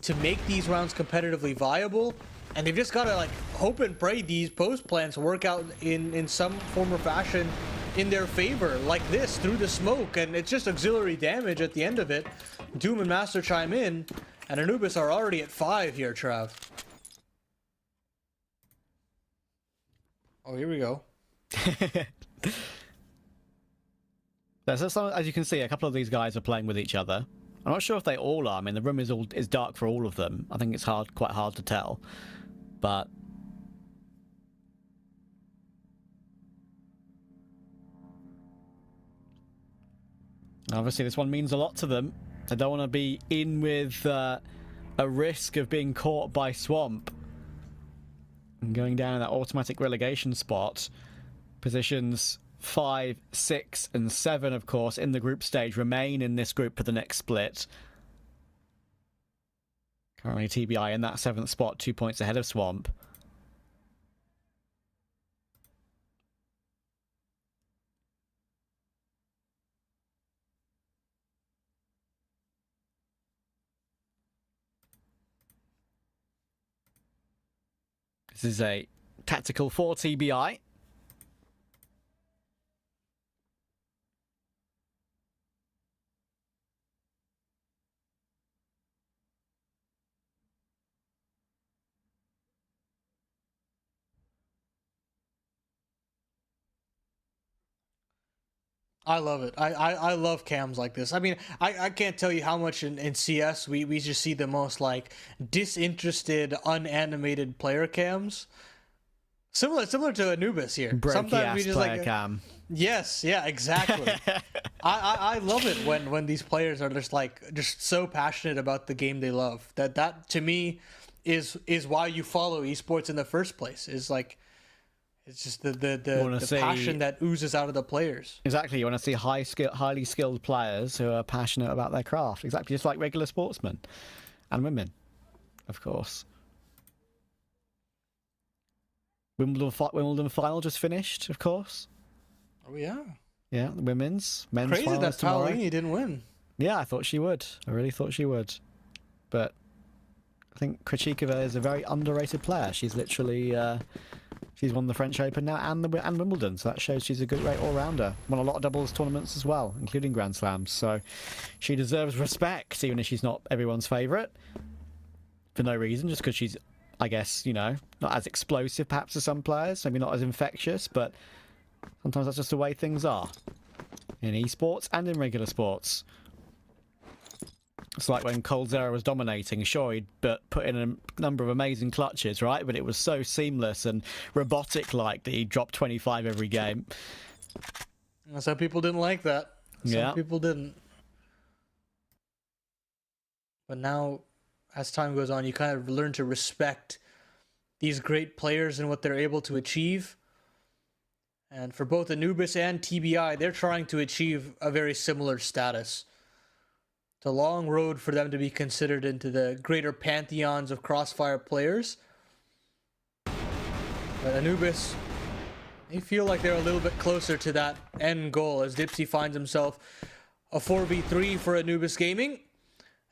to make these rounds competitively viable. And they've just got to like hope and pray these post plans work out in some form or fashion in their favor, like this, through the smoke. And it's just auxiliary damage at the end of it. Doom and Master chime in, and Anubis are already at 5 here, Trav. Oh, here we go. So as you can see, a couple of these guys are playing with each other. I'm not sure if they all are. I mean, the room is dark for all of them. I think it's quite hard to tell. But obviously this one means a lot to them. They don't want to be in with a risk of being caught by Swamp and going down in that automatic relegation spot. Positions 5, 6, and 7, of course, in the group stage remain in this group for the next split. Currently TBI in that 7th spot, 2 points ahead of Swamp. This is a tactical for TBI. I love it. I love cams like this. I mean, I can't tell you how much in CS we just see the most like disinterested, unanimated player cams. Similar to Anubis here. Sometimes we just like cam. Yes, yeah, exactly. I love it when these players are just so passionate about the game they love. That to me is why you follow esports in the first place. Is like it's just the passion that oozes out of the players. Exactly. You want to see highly skilled players who are passionate about their craft. Exactly, just like regular sportsmen and women, of course. Wimbledon final just finished, of course. Oh yeah. Yeah, the men's Crazy finals that tomorrow. Paolini didn't win. Yeah, I thought she would. I really thought she would. But I think Krejcikova is a very underrated player. She's literally she's won the French Open now and Wimbledon, so that shows she's a good, great all-rounder. Won a lot of doubles tournaments as well, including Grand Slams. So she deserves respect, even if she's not everyone's favourite. For no reason, just because she's, I guess, not as explosive perhaps as some players, maybe not as infectious, but Sometimes that's just the way things are. In esports and in regular sports. It's like when coldzera was dominating, sure, he'd put in a number of amazing clutches, right? But it was so seamless and robotic-like that he dropped 25 every game. Some people didn't like that. Some people didn't. But now, as time goes on, you kind of learn to respect these great players and what they're able to achieve. And for both Anubis and TBI, they're trying to achieve a very similar status. It's a long road for them to be considered into the greater pantheons of CrossFire players. But Anubis, they feel like they're a little bit closer to that end goal as Dipsy finds himself a 4v3 for Anubis Gaming.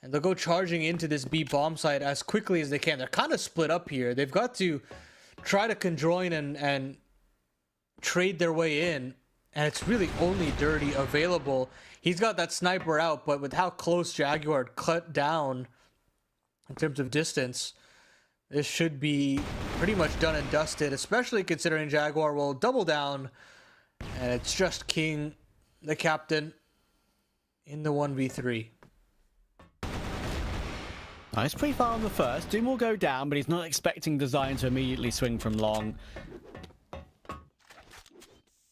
And they'll go charging into this B bomb site as quickly as they can. They're kind of split up here. They've got to try to conjoin and trade their way in. And it's really only Dirty available. He's got that sniper out, but with how close Jaguar cut down in terms of distance, this should be pretty much done and dusted, especially considering Jaguar will double down. And it's just King, the captain, in the 1v3. Nice, pretty far on the first. Doom will go down, but he's not expecting Design to immediately swing from long.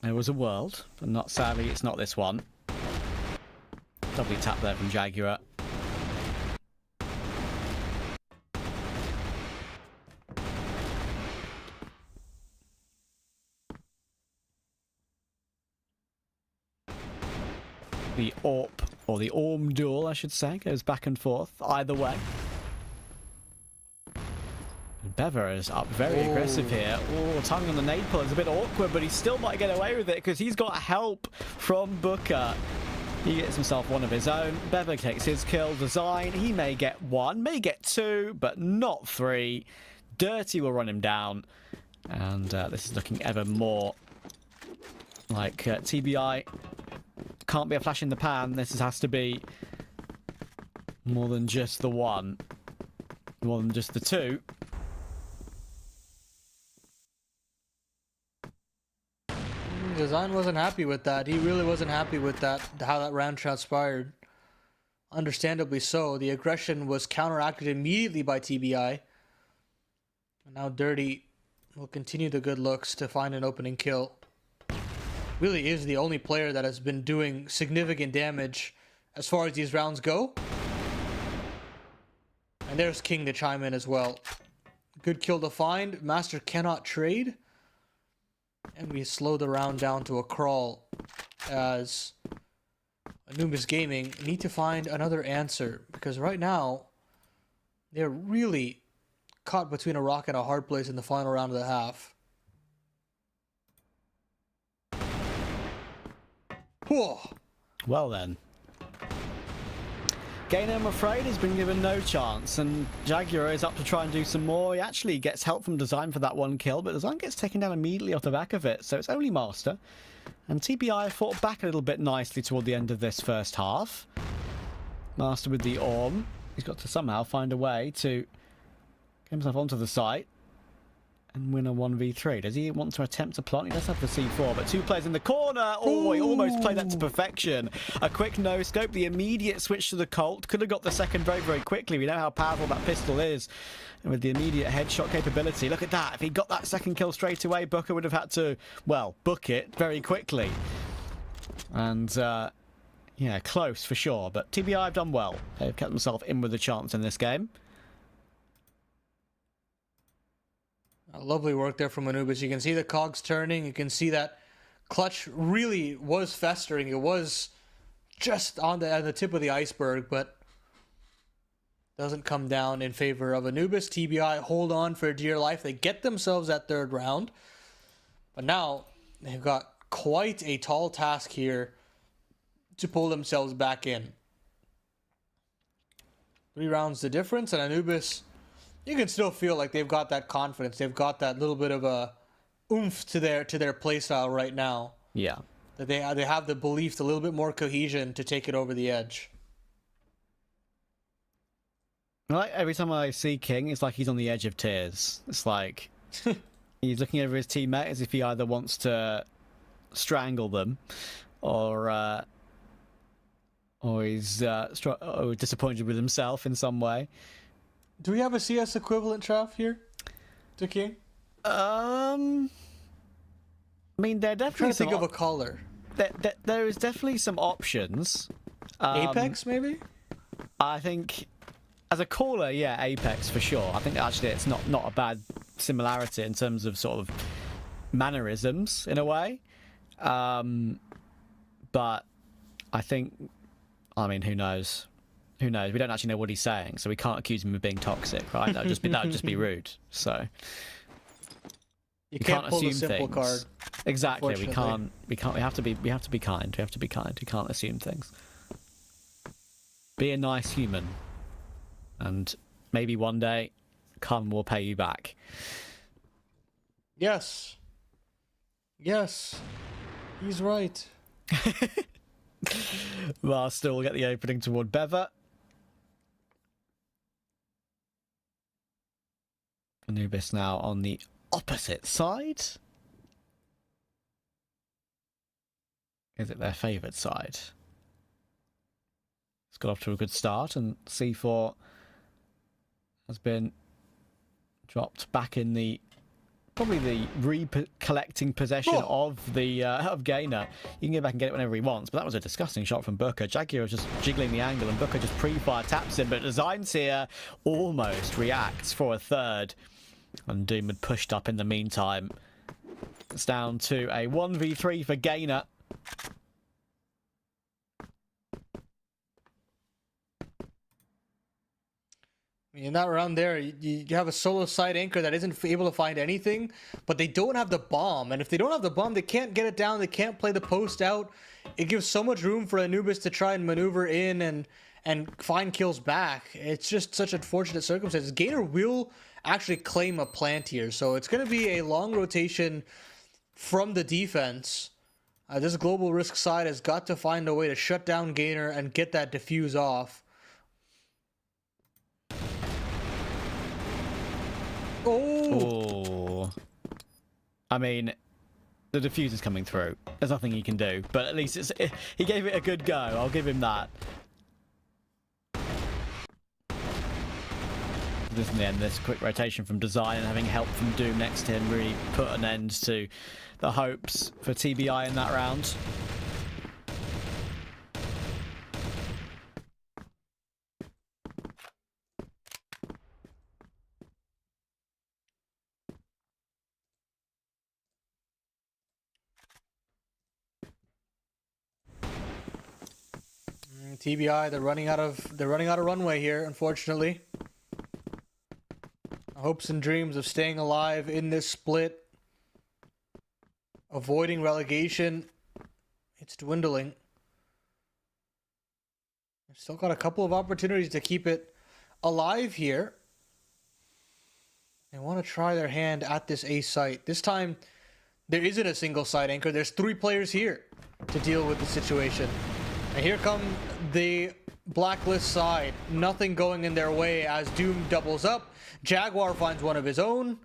There was a world, but not sadly, it's not this one. Lovely tap there from Jaguar. The AWP, or the AWM duel, I should say, goes back and forth, either way. Bever is up very aggressive here. Oh, tongue on the nade pull is a bit awkward, but he still might get away with it because he's got help from Booker. He gets himself one of his own. Bever takes his kill. Design, he may get one, may get two, but not three. Dirty will run him down. And this is looking ever more like TBI can't be a flash in the pan. This has to be more than just the one. More than just the two. Design wasn't happy with that. He really wasn't happy with that, how that round transpired. Understandably so. The aggression was counteracted immediately by TBI. And now Dirty will continue the good looks to find an opening kill. Really is the only player that has been doing significant damage as far as these rounds go. And there's King to chime in as well. Good kill to find. Master cannot trade. And we slow the round down to a crawl as Anubis Gaming need to find another answer. Because right now, they're really caught between a rock and a hard place in the final round of the half. Whoa. Well then. Gainer, I'm afraid, has been given no chance, and Jaguar is up to try and do some more. He actually gets help from Design for that one kill, but Design gets taken down immediately off the back of it, so it's only Master. And TBI fought back a little bit nicely toward the end of this first half. Master with the Orm. He's got to somehow find a way to get himself onto the site and win a 1v3. Does he want to attempt a plant? He does have the C4, but two players in the corner. Oh, he almost played that to perfection. A quick no-scope, the immediate switch to the Colt. Could have got the second very, very quickly. We know how powerful that pistol is. And with the immediate headshot capability, look at that. If he got that second kill straight away, Booker would have had to, well, book it very quickly. And, yeah, close for sure. But TBI have done well. They've kept themselves in with a chance in this game. Lovely work there from Anubis. You can see the cogs turning. You can see that clutch really was festering. It was just on the tip of the iceberg, but doesn't come down in favor of Anubis. TBI hold on for dear life. They get themselves that third round, but now they've got quite a tall task here to pull themselves back in. 3 rounds the difference, and Anubis, you can still feel like they've got that confidence. They've got that little bit of a oomph to their playstyle right now. Yeah. That they have the belief, a little bit more cohesion to take it over the edge. Like every time I see King, it's like he's on the edge of tears. It's like he's looking over his teammate as if he either wants to strangle them, or he's disappointed with himself in some way. Do we have a CS equivalent, Trav, here to King? I mean, there are I'm definitely trying to think of a caller. There is definitely some options. Apex, maybe? I think, as a caller, yeah, Apex for sure. I think actually it's not a bad similarity in terms of sort of mannerisms in a way. But I think, I mean, who knows? Who knows? We don't actually know what he's saying, so we can't accuse him of being toxic, right? That would just be rude. So you can't pull assume the simple things. card. Exactly. We can't. We have to be kind. We have to be kind. We can't assume things. Be a nice human, and maybe one day, Khan will pay you back. Yes. Yes. He's right. Master will get the opening toward Bever. Anubis now on the opposite side. Is it their favoured side? It's got off to a good start, and C4 has been dropped back in the probably the collecting possession of the of Gainer. You can go back and get it whenever he wants, but that was a disgusting shot from Booker. Jaguar was just jiggling the angle, and Booker just pre-fire taps him, but Designs here almost reacts for a third, and Doom had pushed up in the meantime. It's down to a 1v3 for Gainer. In that round there, you have a solo side anchor that isn't able to find anything, but they don't have the bomb. And if they don't have the bomb, they can't get it down. They can't play the post out. It gives so much room for Anubis to try and maneuver in and find kills back. It's just such unfortunate circumstances. Gainer will actually claim a plant here, so it's going to be a long rotation from the defense. This global risk side has got to find a way to shut down Gainer and get that defuse off. Oh. I mean, the defuse is coming through. There's nothing he can do, but at least he gave it a good go. I'll give him that. This in the end, this quick rotation from Design and having help from Doom next to him really put an end to the hopes for TBI in that round. TBI, they're running out of runway here, unfortunately. Hopes and dreams of staying alive in this split, avoiding relegation, it's dwindling. They've still got a couple of opportunities to keep it alive here. They want to try their hand at this A site. This time, there isn't a single side anchor. There's 3 players here to deal with the situation. And here come the Blacklist side. Nothing going in their way as Doom doubles up. Jaguar finds one of his own.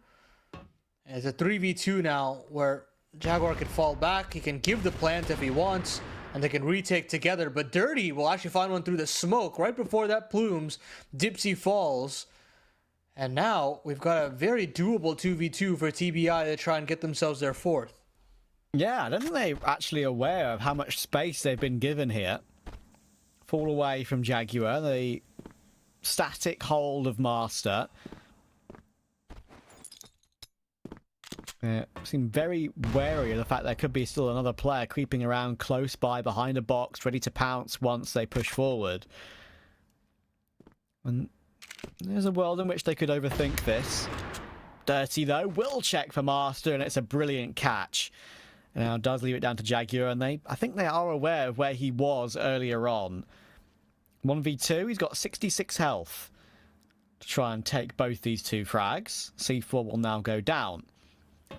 And it's a 3v2 now where Jaguar can fall back. He can give the plant if he wants. And they can retake together. But Dirty will actually find one through the smoke. Right before that plumes, Dipsy falls. And now we've got a very doable 2v2 for TBI to try and get themselves their 4th. Yeah, I don't think they're actually aware of how much space they've been given here. Fall away from Jaguar, the static hold of Master. Seem very wary of the fact there could be still another player creeping around close by behind a box, ready to pounce once they push forward. And there's a world in which they could overthink this. Dirty, though, will check for Master, and it's a brilliant catch. Now does leave it down to Jaguar, and I think they are aware of where he was earlier on. 1v2, he's got 66 health to try and take both these 2 frags. C4 will now go down.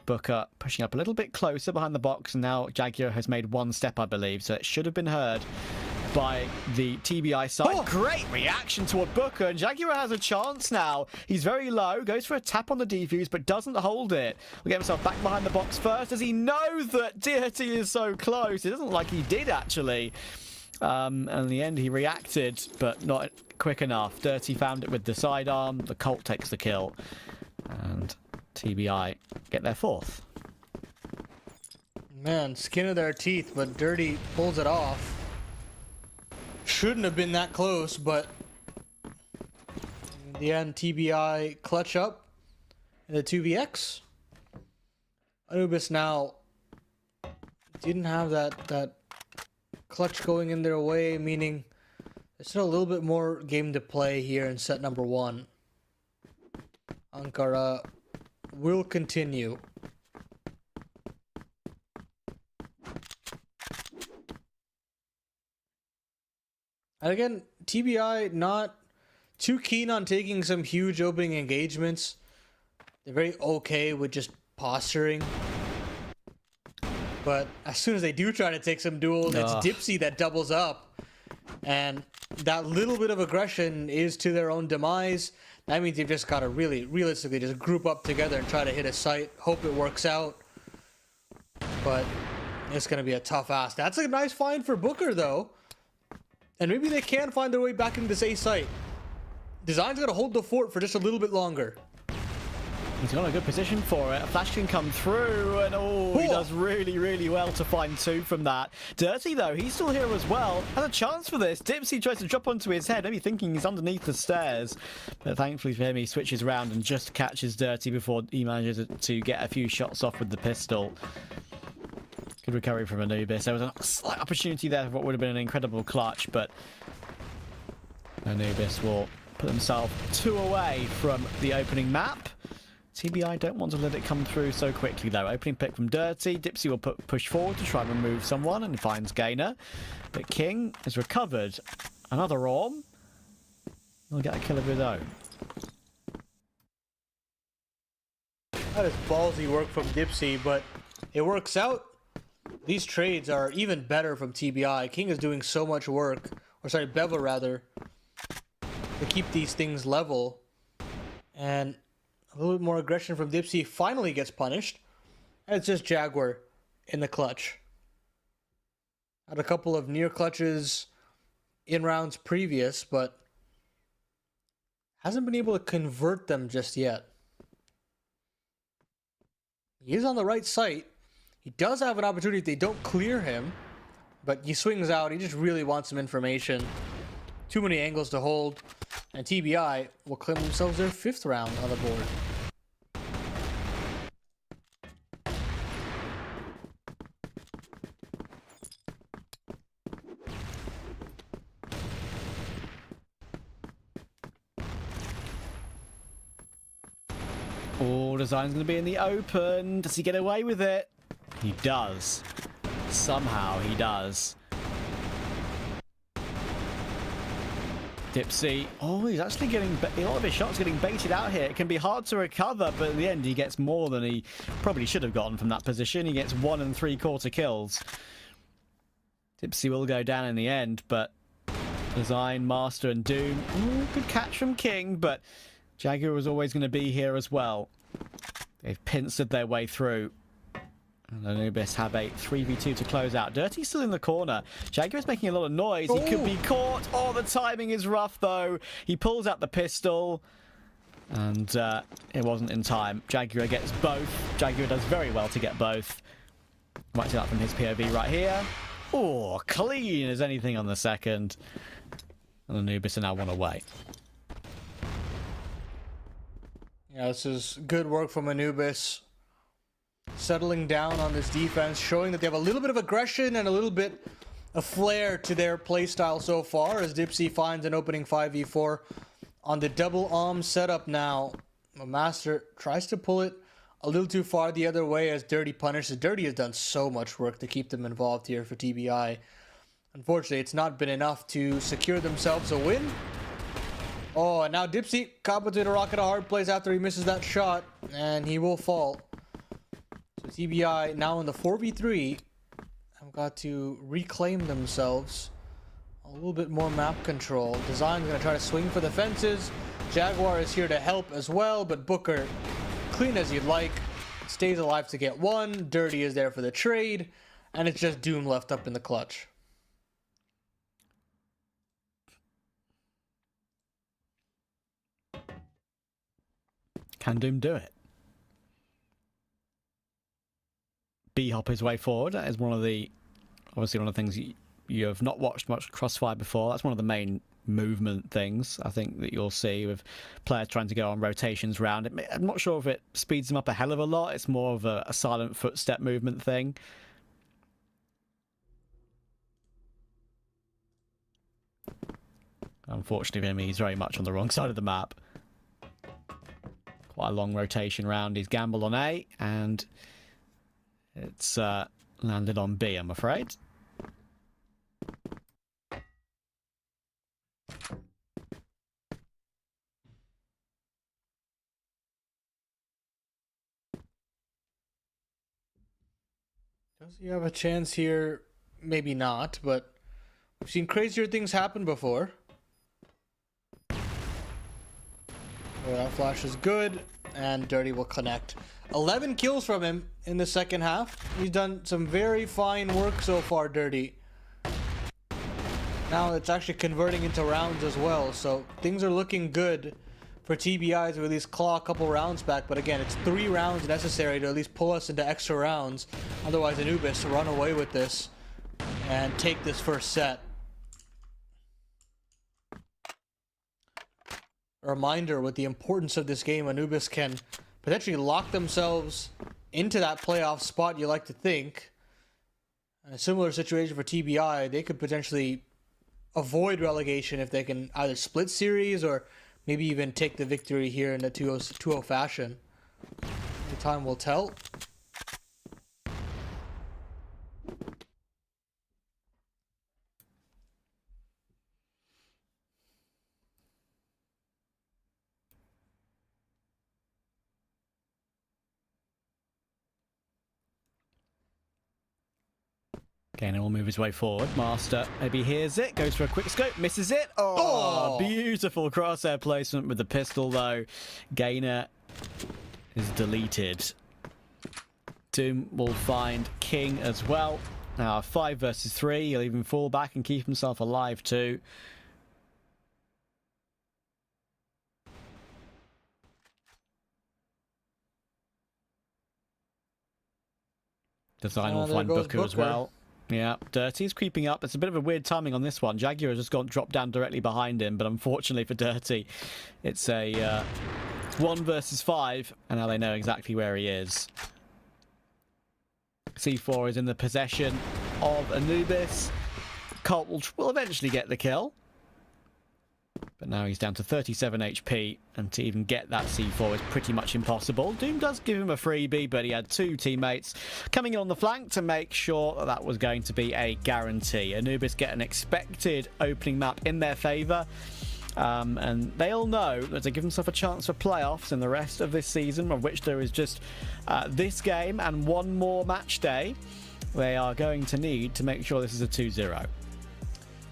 Booker pushing up a little bit closer behind the box, and now Jaguar has made 1 step, I believe, so it should have been heard by the TBI side. Oh. Great reaction toward Booker, and Jaguar has a chance now. He's very low, goes for a tap on the defuse, but doesn't hold it. Will get himself back behind the box first. Does he know that Dirty is so close? It doesn't look like he did, actually. And in the end, he reacted, but not quick enough. Dirty found it with the sidearm. The Colt takes the kill. And TBI get their fourth. Man, skin of their teeth, but Dirty pulls it off. Shouldn't have been that close, but in the end, TBI clutch up in the 2vx. Anubis now didn't have that clutch going in their way, meaning there's still a little bit more game to play here in set number 1. Ankara will continue. And again, TBI not too keen on taking some huge opening engagements. They're very okay with just posturing. But as soon as they do try to take some duels, it's Dipsy that doubles up. And that little bit of aggression is to their own demise. That means they've just got to really, realistically, just group up together and try to hit a site. Hope it works out. But it's going to be a tough ask. That's a nice find for Booker, though. And maybe they can find their way back into this A site. Design's going to hold the fort for just a little bit longer. He's got a good position for it. A flash can come through, and he does really, really well to find 2 from that. Dirty, though, he's still here as well. Has a chance for this. Dipsy tries to drop onto his head, maybe thinking he's underneath the stairs. But thankfully for him, he switches around and just catches Dirty before he manages to get a few shots off with the pistol. Good recovery from Anubis. There was a slight opportunity there for what would have been an incredible clutch, but Anubis will put himself 2 away from the opening map. TBI don't want to let it come through so quickly, though. Opening pick from Dirty. Dipsy will push forward to try and remove someone and finds Gainer. But King has recovered another Orm. He'll get a kill of his own. That is ballsy work from Dipsy, but it works out. These trades are even better from TBI. King is doing so much work, or sorry, Bevel rather, to keep these things level. And a little bit more aggression from Dipsy finally gets punished. And it's just Jaguar in the clutch. Had a couple of near clutches in rounds previous, but hasn't been able to convert them just yet. He is on the right site. He does have an opportunity if they don't clear him, but he swings out. He just really wants some information. Too many angles to hold, and TBI will claim themselves their 5th round on the board. Design's going to be in the open. Does he get away with it? He does. Somehow he does. Dipsy. He's actually getting a lot of his shots getting baited out here. It can be hard to recover, but in the end he gets more than he probably should have gotten from that position. He gets 1 3/4 kills. Dipsy will go down in the end, but Design, Master, and Doom. Good catch from King, but Jaguar was always going to be here as well. They've pincered their way through. And Anubis have a 3v2 to close out. Dirty's still in the corner. Jaguar's making a lot of noise. He could be caught. The timing is rough, though. He pulls out the pistol. And it wasn't in time. Jaguar gets both. Jaguar does very well to get both. Might see that from his POV right here. Clean as anything on the second. And Anubis are now 1 away. Yeah, this is good work from Anubis. Settling down on this defense, showing that they have a little bit of aggression and a little bit of flair to their playstyle so far, as Dipsy finds an opening 5v4 on the double arm setup now. Master tries to pull it a little too far the other way as Dirty punishes. Dirty has done so much work to keep them involved here for TBI. Unfortunately, it's not been enough to secure themselves a win. And now Dipsy caught between a rock and a hard place after he misses that shot, and he will fall. So TBI now in the 4v3 have got to reclaim themselves. A little bit more map control. Design's going to try to swing for the fences. Jaguar is here to help as well, but Booker, clean as you'd like, stays alive to get one. Dirty is there for the trade, and it's just Doom left up in the clutch. Can Doom do it? B-hop his way forward. That is obviously one of the things you have not watched much Crossfire before. That's one of the main movement things I think that you'll see with players trying to go on rotations round. I'm not sure if it speeds them up a hell of a lot. It's more of a silent footstep movement thing. Unfortunately for him, he's very much on the wrong side of the map. Quite a long rotation round. He's gambled on A, and it's landed on B, I'm afraid. Does he have a chance here? Maybe not, but we've seen crazier things happen before. Oh, that flash is good, and Dirty will connect. 11 kills from him in the second half. He's done some very fine work so far, Dirty. Now it's actually converting into rounds as well, so things are looking good for TBI to at least claw a couple rounds back. But again, it's 3 rounds necessary to at least pull us into extra rounds. Otherwise, Anubis run away with this and take this first set. A reminder with the importance of this game, Anubis can potentially lock themselves into that playoff spot you like to think. In a similar situation for TBI, they could potentially avoid relegation if they can either split series or maybe even take the victory here in a 2-0 fashion. The time will tell. Again, he'll move his way forward. Master maybe hears it, goes for a quick scope, misses it. Oh, beautiful crosshair placement with the pistol, though. Gainer is deleted. Doom will find King as well. Now, 5 versus 3. He'll even fall back and keep himself alive, too. Design will find Booker as well. Yeah, Dirty's creeping up. It's a bit of a weird timing on this one. Jaguar has just dropped down directly behind him, but unfortunately for Dirty, it's a 1 versus 5, and now they know exactly where he is. C4 is in the possession of Anubis. Colt will eventually get the kill. But now he's down to 37 HP, and to even get that C4 is pretty much impossible. Doom does give him a freebie, but he had 2 teammates coming in on the flank to make sure that that was going to be a guarantee. Anubis get an expected opening map in their favour, and they all know that to give themselves a chance for playoffs in the rest of this season, of which there is just this game and 1 more match day, they are going to need to make sure this is a 2-0.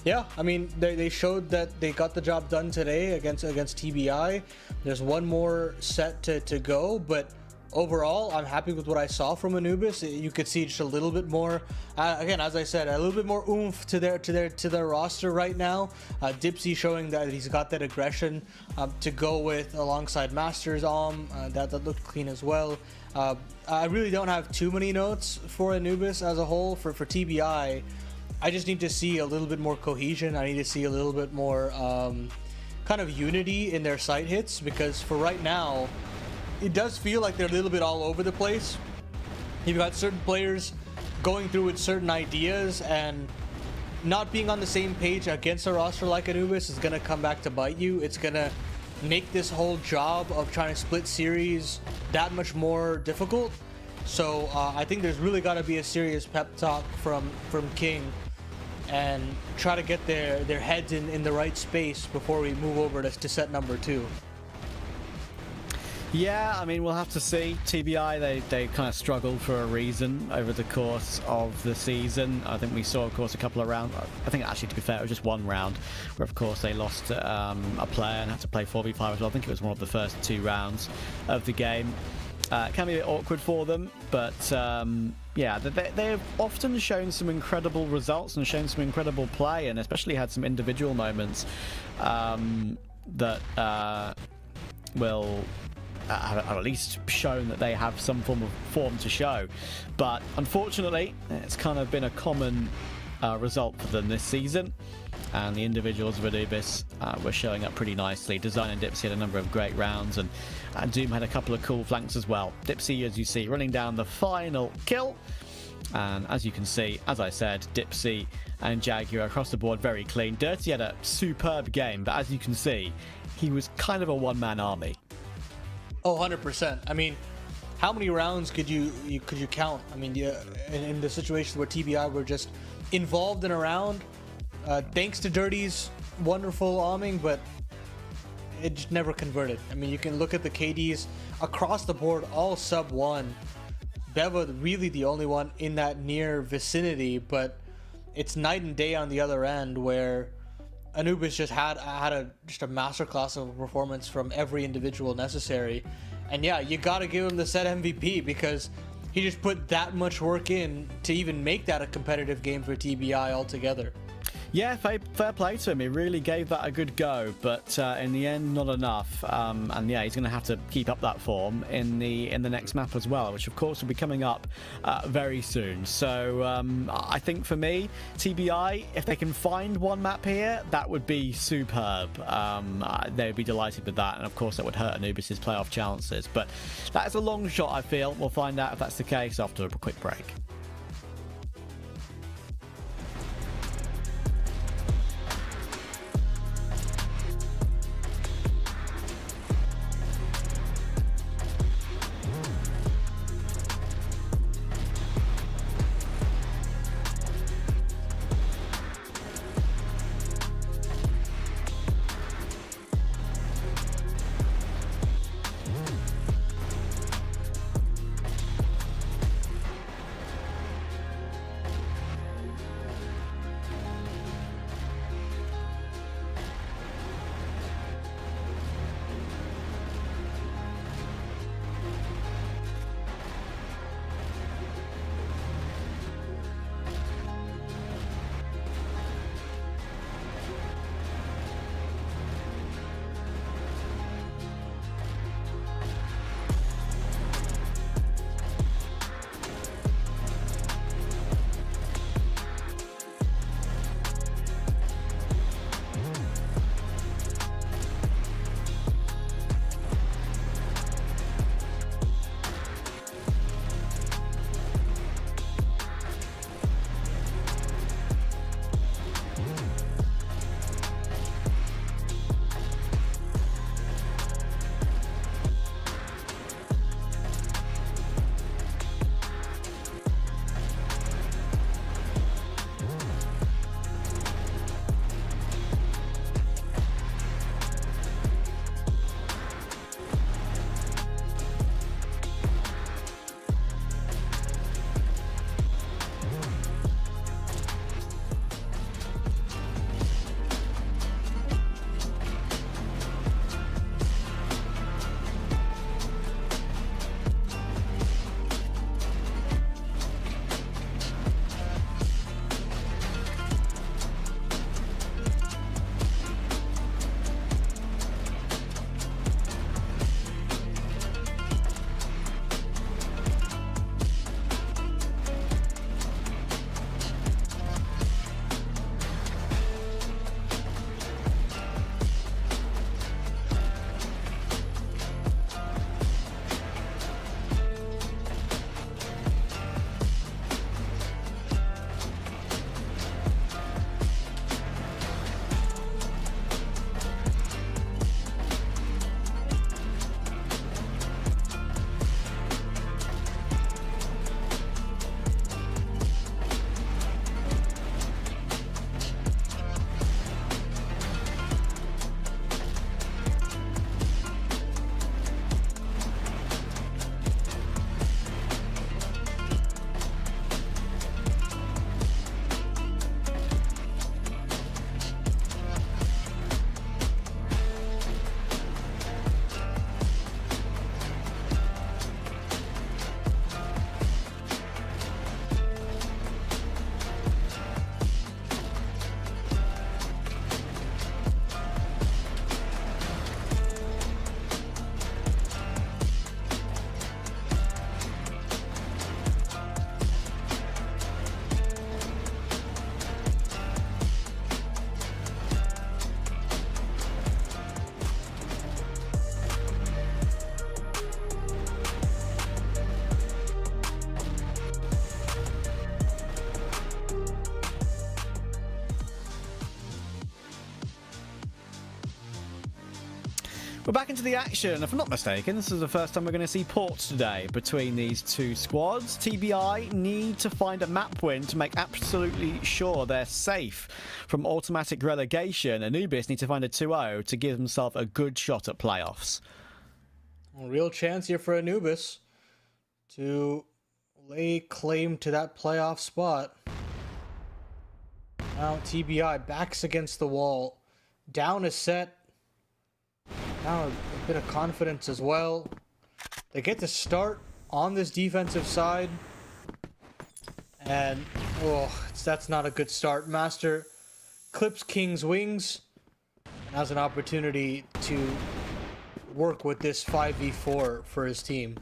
Yeah, I mean, they showed that they got the job done today against TBI. There's 1 more set to go, but overall, I'm happy with what I saw from Anubis. You could see just a little bit more, again, as I said, a little bit more oomph to their roster right now. Dipsy showing that he's got that aggression to go with alongside Masters that looked clean as well. I really don't have too many notes for Anubis as a whole. For TBI, I just need to see a little bit more cohesion. I need to see a little bit more kind of unity in their side hits, because for right now, it does feel like they're a little bit all over the place. You've got certain players going through with certain ideas, and not being on the same page against a roster like Anubis is going to come back to bite you. It's going to make this whole job of trying to split series that much more difficult. So I think there's really got to be a serious pep talk from King, and try to get their heads in the right space before we move over to set number 2. Yeah, I mean, we'll have to see. TBI, they kind of struggled for a reason over the course of the season. I think we saw, of course, a couple of rounds. I think, actually, to be fair, it was just one round where, of course, they lost a player and had to play 4v5 as well. I think it was one of the first 2 rounds of the game. It can be a bit awkward for them, but yeah, they've often shown some incredible results and shown some incredible play, and especially had some individual moments that will have at least shown that they have some form of form to show. But unfortunately, it's kind of been a common result for them this season, and the individuals of Anubis were showing up pretty nicely. Design and Dipsy had a number of great rounds, and Doom had a couple of cool flanks as well. Dipsy, as you see, running down the final kill, and as you can see, as I said, Dipsy and Jaguar across the board very clean. Dirty had a superb game, but as you can see, he was kind of a one-man army. Oh, 100%. I mean, how many rounds could you count? I mean, in the situation where TBI were just involved in a round, thanks to Dirty's wonderful arming, but it just never converted. I mean, you can look at the KDs across the board, all sub 1. Beva really the only one in that near vicinity, but it's night and day on the other end, where Anubis just had a masterclass of a performance from every individual necessary. And yeah, you gotta give him the set MVP, because he just put that much work in to even make that a competitive game for TBI altogether. Yeah, fair play to him. He really gave that a good go, but in the end, not enough. And yeah, he's going to have to keep up that form in the next map as well, which of course will be coming up very soon. So I think for me, TBI, if they can find one map here, that would be superb. They would be delighted with that, and of course that would hurt Anubis' playoff chances. But that is a long shot, I feel. We'll find out if that's the case after a quick break. We're back into the action. If I'm not mistaken, this is the first time we're going to see ports today between these two squads. TBI need to find a map win to make absolutely sure they're safe from automatic relegation. Anubis need to find a 2-0 to give themselves a good shot at playoffs. A real chance here for Anubis to lay claim to that playoff spot. Now TBI backs against the wall, down a set. Now a bit of confidence as well. They get to start on this defensive side. And, that's not a good start. Master clips King's wings and has an opportunity to work with this 5v4 for his team.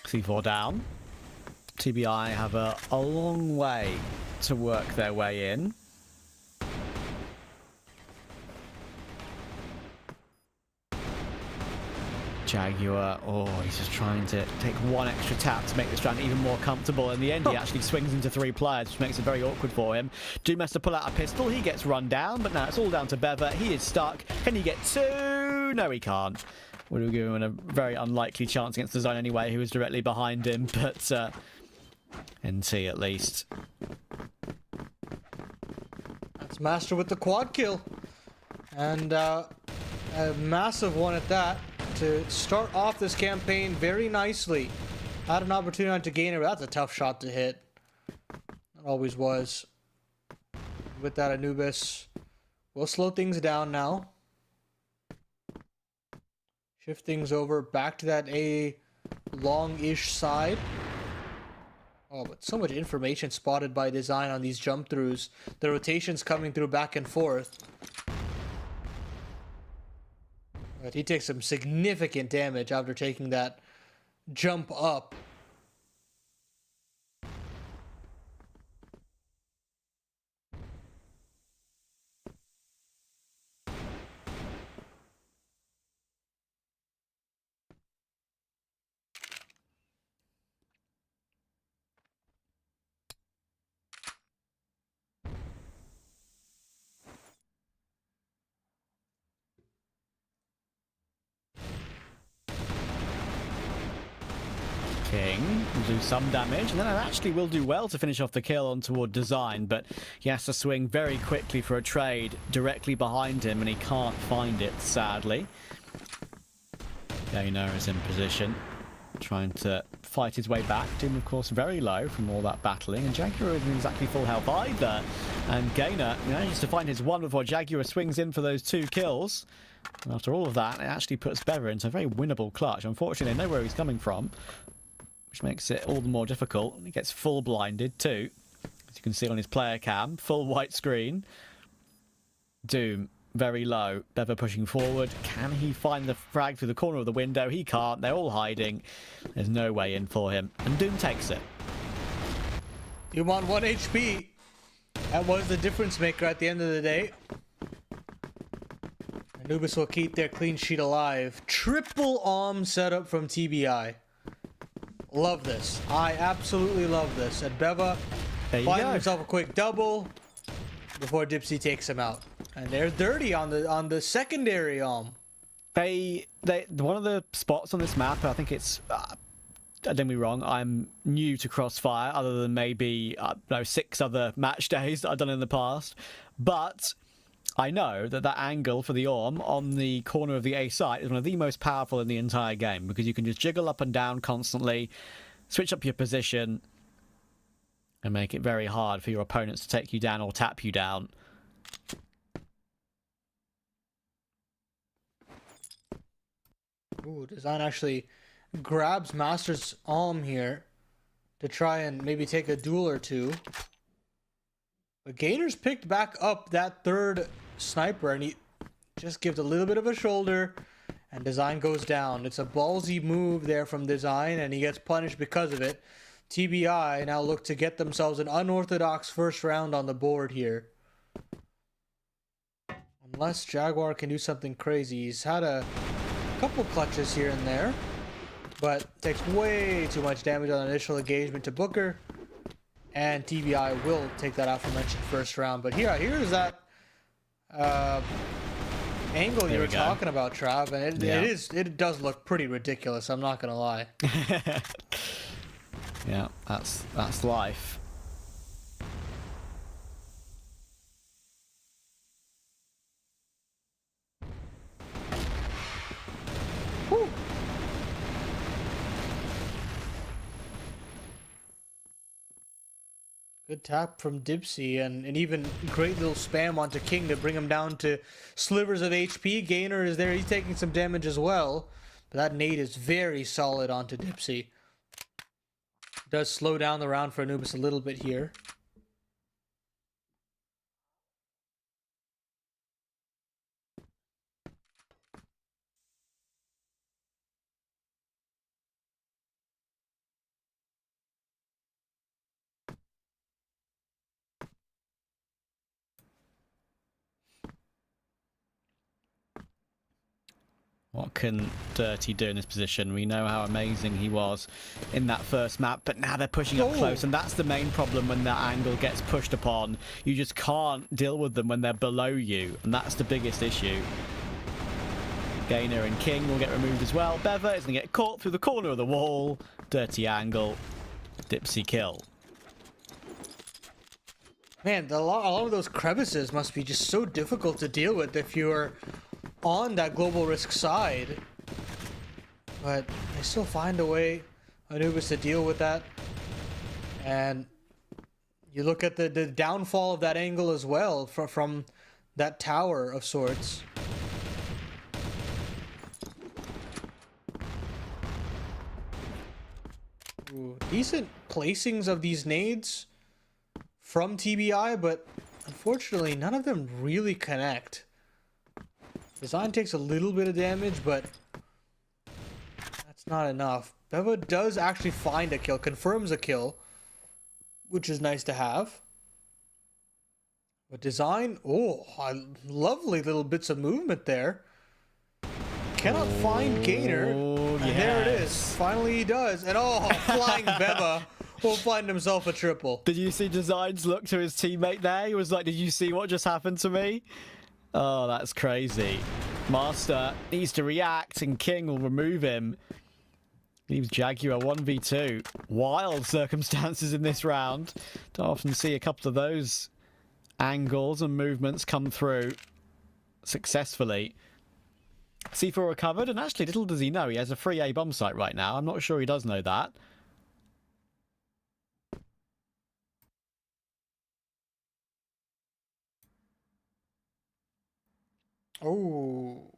C4 down. TBI have a long way to work their way in. Jaguar, he's just trying to take one extra tap to make this round even more comfortable. In the end, he actually swings into 3 players, which makes it very awkward for him. Doom has to pull out a pistol. He gets run down, but now it's all down to Bever. He is stuck. Can he get 2? No, he can't. Would have given him a very unlikely chance against the zone anyway, who was directly behind him, but NT at least. That's Master with the quad kill. And a massive one at that to start off this campaign very nicely. Had an opportunity to gain it, but that's a tough shot to hit. It always was. With that, Anubis will slow things down now. Shift things over back to that A long-ish side. But so much information spotted by design on these jump throughs. The rotations coming through back and forth. But he takes some significant damage after taking that jump up. King will do some damage, and then it actually will do well to finish off the kill on toward design, but he has to swing very quickly for a trade directly behind him, and he can't find it, sadly. Gainer is in position, trying to fight his way back. Doom, of course, very low from all that battling, and Jaguar isn't exactly full health either. And Gainer manages to find his one before Jaguar swings in for those 2 kills. And after all of that, it actually puts Bever into a very winnable clutch. Unfortunately, they know where he's coming from, which makes it all the more difficult. He gets full blinded too, as you can see on his player cam. Full white screen. Doom very low. Bever pushing forward. Can he find the frag through the corner of the window? He can't. They're all hiding. There's no way in for him. And Doom takes it. Doom on 1 HP. That was the difference maker at the end of the day. Anubis will keep their clean sheet alive. Triple AUM setup from TBI. Love this. I absolutely love this. And Beva finds himself a quick double before Dipsy takes him out. And they're dirty on the secondary AUM. They one of the spots on this map, I think it's don't get me wrong, I'm new to CrossFire other than maybe 6 other match days that I've done in the past, but I know that angle for the AUM on the corner of the A site is one of the most powerful in the entire game, because you can just jiggle up and down constantly, switch up your position, and make it very hard for your opponents to take you down or tap you down. Ooh, Design actually grabs Master's AUM here to try and maybe take a duel or 2. But Gainer's picked back up that 3rd sniper, and he just gives a little bit of a shoulder, and Design goes down. It's a ballsy move there from Design, and he gets punished because of it. TBI now look to get themselves an unorthodox first round on the board here. Unless Jaguar can do something crazy. He's had a couple clutches here and there, but takes way too much damage on initial engagement to Booker. and TBI will take that aforementioned first round. But here's that angle you were talking about, Trav, and it does look pretty ridiculous. I'm not gonna lie. Yeah, that's life. Whew. Good tap from Dipsy, and even great little spam onto King to bring him down to slivers of HP. Gainer is there, he's taking some damage as well, but that nade is very solid onto Dipsy. Does slow down the round for Anubis a little bit here. What can Dirty do in this position? We know how amazing he was in that first map, but now they're pushing up close, and that's the main problem when that angle gets pushed upon. You just can't deal with them when they're below you, and that's the biggest issue. Gainer and King will get removed as well. Bever is going to get caught through the corner of the wall. Dirty angle. Dipsy kill. Man, a lot of those crevices must be just so difficult to deal with if you're on that global risk side, but they still find a way, Anubis, to deal with that. And you look at the downfall of that angle as well from that tower of sorts. Ooh, decent placings of these nades from TBI, but unfortunately none of them really connect. Design takes a little bit of damage, but that's not enough. Beva does actually find a kill, confirms a kill, which is nice to have. But Design, lovely little bits of movement there. Cannot find Gainer. And there it is. Finally he does. And flying Beva will find himself a triple. Did you see Design's look to his teammate there? He was like, did you see what just happened to me? Oh, that's crazy. Master needs to react, and King will remove him. Leaves Jaguar 1v2. Wild circumstances in this round. Don't often see a couple of those angles and movements come through successfully. C4 recovered, and actually, little does he know, he has a free A bomb site right now. I'm not sure he does know that. Oh,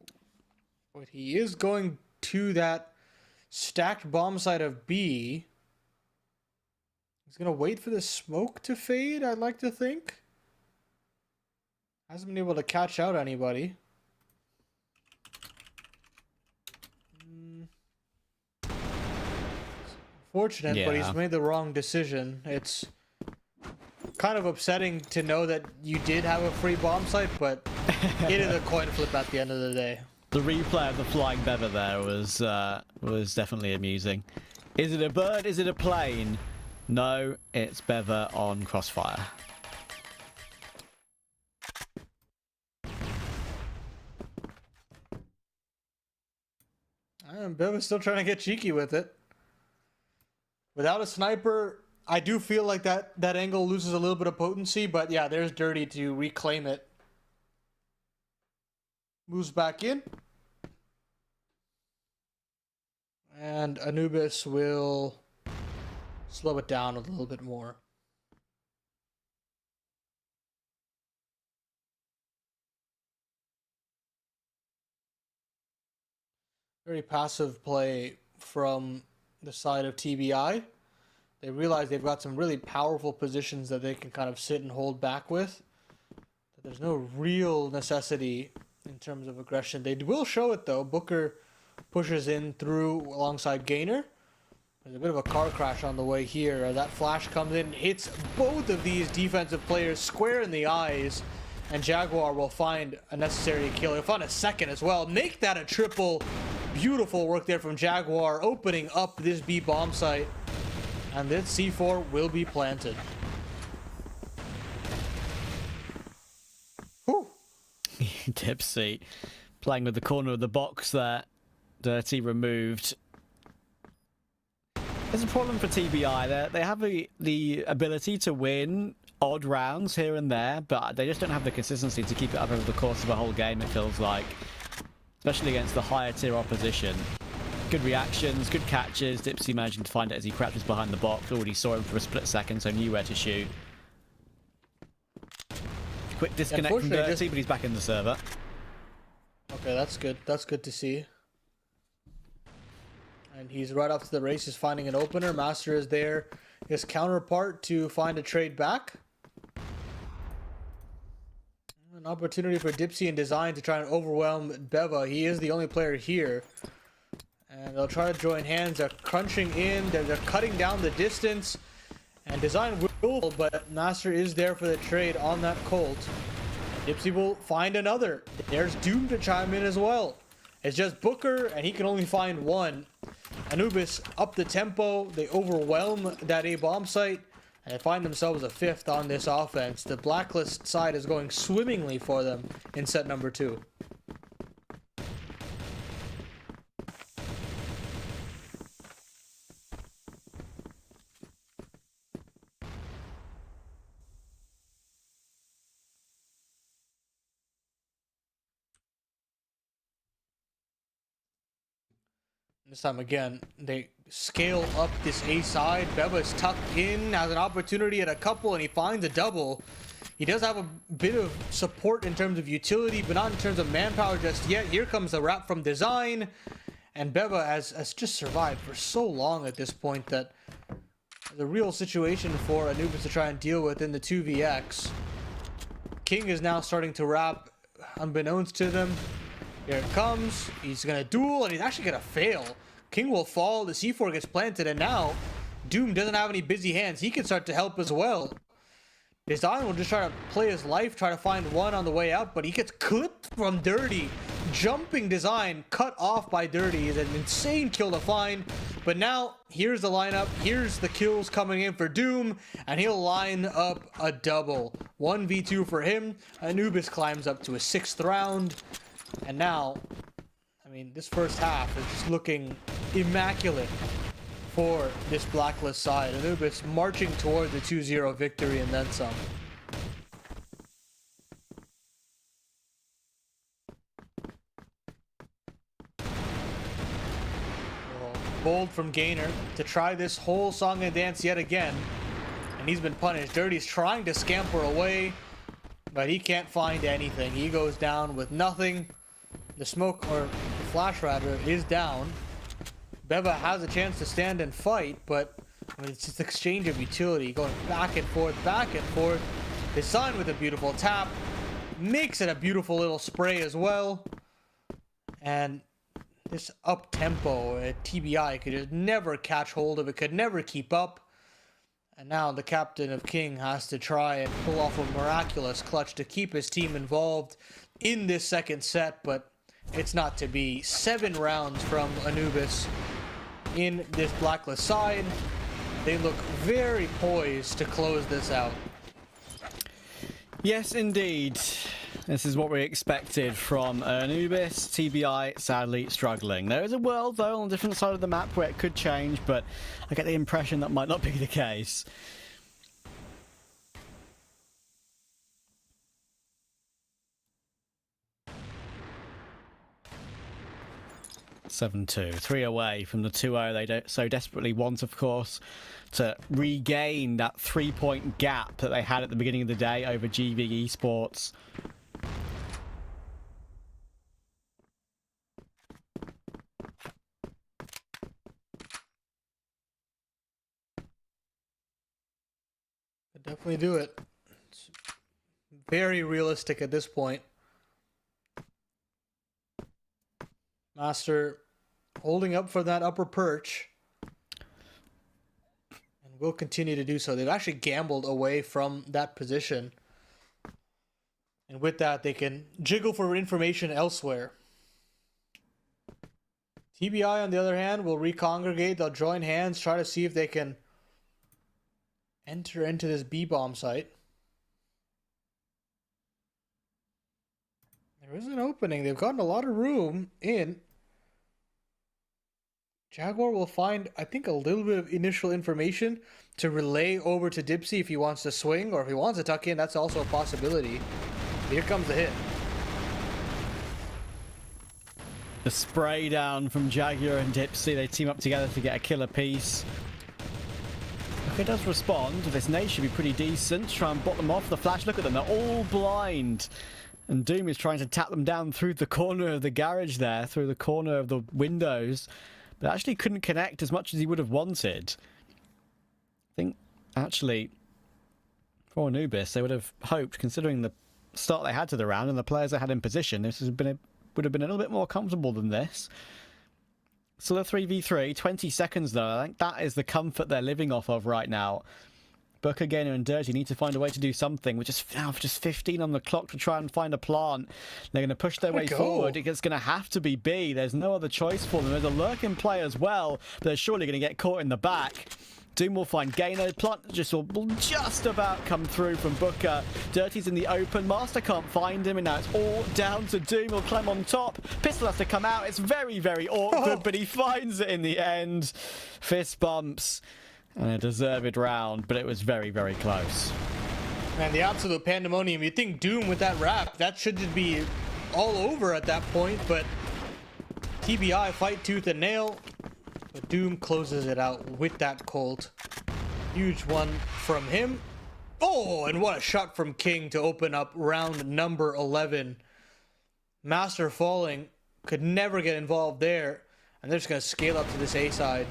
but he is going to that stacked bomb site of B. He's going to wait for the smoke to fade, I'd like to think. Hasn't been able to catch out anybody. Fortunate, but he's made the wrong decision. It's kind of upsetting to know that you did have a free bomb site, but it is a coin flip at the end of the day. The replay of the flying Bever there was definitely amusing. Is it a bird? Is it a plane? No, it's Bever on Crossfire. And Bever's still trying to get cheeky with it. Without a sniper, I do feel like that angle loses a little bit of potency, but yeah, there's Dirty to reclaim it. Moves back in. And Anubis will slow it down a little bit more. Very passive play from the side of TBI. They realize they've got some really powerful positions that they can kind of sit and hold back with. That there's no real necessity in terms of aggression. They will show it though. Booker pushes in through alongside Gainer. There's a bit of a car crash on the way here. That flash comes in, hits both of these defensive players square in the eyes, and Jaguar will find a necessary kill. He'll find a second as well. Make that a triple. Beautiful work there from Jaguar, opening up this B bomb site. And this C4 will be planted. Dipsy playing with the corner of the box there. Dirty removed. There's a problem for TBI. They have the ability to win odd rounds here and there, but they just don't have the consistency to keep it up over the course of a whole game, it feels like. Especially against the higher tier opposition. Good reactions, good catches. Dipsy managing to find it as he crouches behind the box. Already saw him for a split second, so knew where to shoot. Quick disconnect from Dirty, but he's back in the server. Okay, that's good. That's good to see. And he's right off to the races, finding an opener. Master is there, his counterpart, to find a trade back. An opportunity for Dipsy and Design to try and overwhelm Beva. He is the only player here. And they'll try to join hands. They're crunching in. They're cutting down the distance. And Design will, but Master is there for the trade on that Colt. Dipsy will find another. There's Doom to chime in as well. It's just Booker, and he can only find one. Anubis up the tempo. They overwhelm that A bomb site, and they find themselves a fifth on this offense. The Blacklist side is going swimmingly for them in set number 2. This time again, they scale up this A side. Beba's tucked in, has an opportunity at a couple, and he finds a double. He does have a bit of support in terms of utility, but not in terms of manpower just yet. Here comes the wrap from Design, and Beba has just survived for so long at this point that the real situation for Anubis to try and deal with in the 2vx. King is now starting to wrap unbeknownst to them. Here it comes. He's going to duel, and he's actually going to fail. King will fall. The C4 gets planted, and now Doom doesn't have any busy hands. He can start to help as well. Design will just try to play his life, try to find one on the way out, but he gets clipped from Dirty. Jumping Design, cut off by Dirty, is an insane kill to find. But now, here's the lineup. Here's the kills coming in for Doom, and he'll line up a double. 1v2 for him. Anubis climbs up to a 6th round. And now, I mean, this first half is just looking immaculate for this Blacklist side. Anubis marching towards the 2-0 victory and then some. Bold from Gainer to try this whole song and dance yet again. And he's been punished. Dirty's trying to scamper away, but he can't find anything. He goes down with nothing. The smoke, or the flash rather, is down. Beva has a chance to stand and fight, but I mean, it's just exchange of utility, going back and forth, back and forth. Design with a beautiful tap, makes it a beautiful little spray as well. And this up-tempo, TBI could just never catch hold of it, could never keep up. And now the captain of King has to try and pull off a miraculous clutch to keep his team involved in this second set, but it's not to be. 7 rounds from Anubis in this Blacklist side. They look very poised to close this out. Yes, indeed. This is what we expected from Anubis. TBI sadly struggling. There is a world, though, on a different side of the map where it could change, but I get the impression that might not be the case. 7-2. 3 away from the 2-0 they so desperately want, of course, to regain that 3-point gap that they had at the beginning of the day over GV Esports. Could definitely do it. It's very realistic at this point. Master holding up for that upper perch. And will continue to do so. They've actually gambled away from that position. And with that, they can jiggle for information elsewhere. TBI, on the other hand, will recongregate. They'll join hands, try to see if they can enter into this B-bomb site. There is an opening. They've gotten a lot of room in. Jaguar will find, I think, a little bit of initial information to relay over to Dipsy if he wants to swing, or if he wants to tuck in, that's also a possibility. Here comes the hit. The spray down from Jaguar and Dipsy. They team up together to get a killer piece. If it does respond, this nade should be pretty decent. Try and bot them off. The flash, look at them. They're all blind. And Doom is trying to tap them down through the corner of the garage there, through the corner of the windows. But actually couldn't connect as much as he would have wanted. I think, actually, for Anubis, they would have hoped, considering the start they had to the round and the players they had in position, this would have been a little bit more comfortable than this. Still a 3v3, 20 seconds though. I think that is the comfort they're living off of right now. Booker, Gainer and Dirty need to find a way to do something. We're just now just 15 on the clock to try and find a plant. They're going to push their way forward. It's going to have to be B. There's no other choice for them. There's a lurk in play as well, but they're surely going to get caught in the back. Doom will find Gainer. Plant will just about come through from Booker. Dirty's in the open. Master can't find him, and now it's all down to Doom. He'll climb on top. Pistol has to come out. It's very, very awkward, but he finds it in the end. Fist bumps. And a deserved round, but it was very, very close. Man, the absolute pandemonium. You'd think Doom with that wrap, that should just be all over at that point, but TBI fight tooth and nail. But Doom closes it out with that Colt. Huge one from him. Oh, and what a shot from King to open up round number 11. Master falling, could never get involved there. And they're just going to scale up to this A side.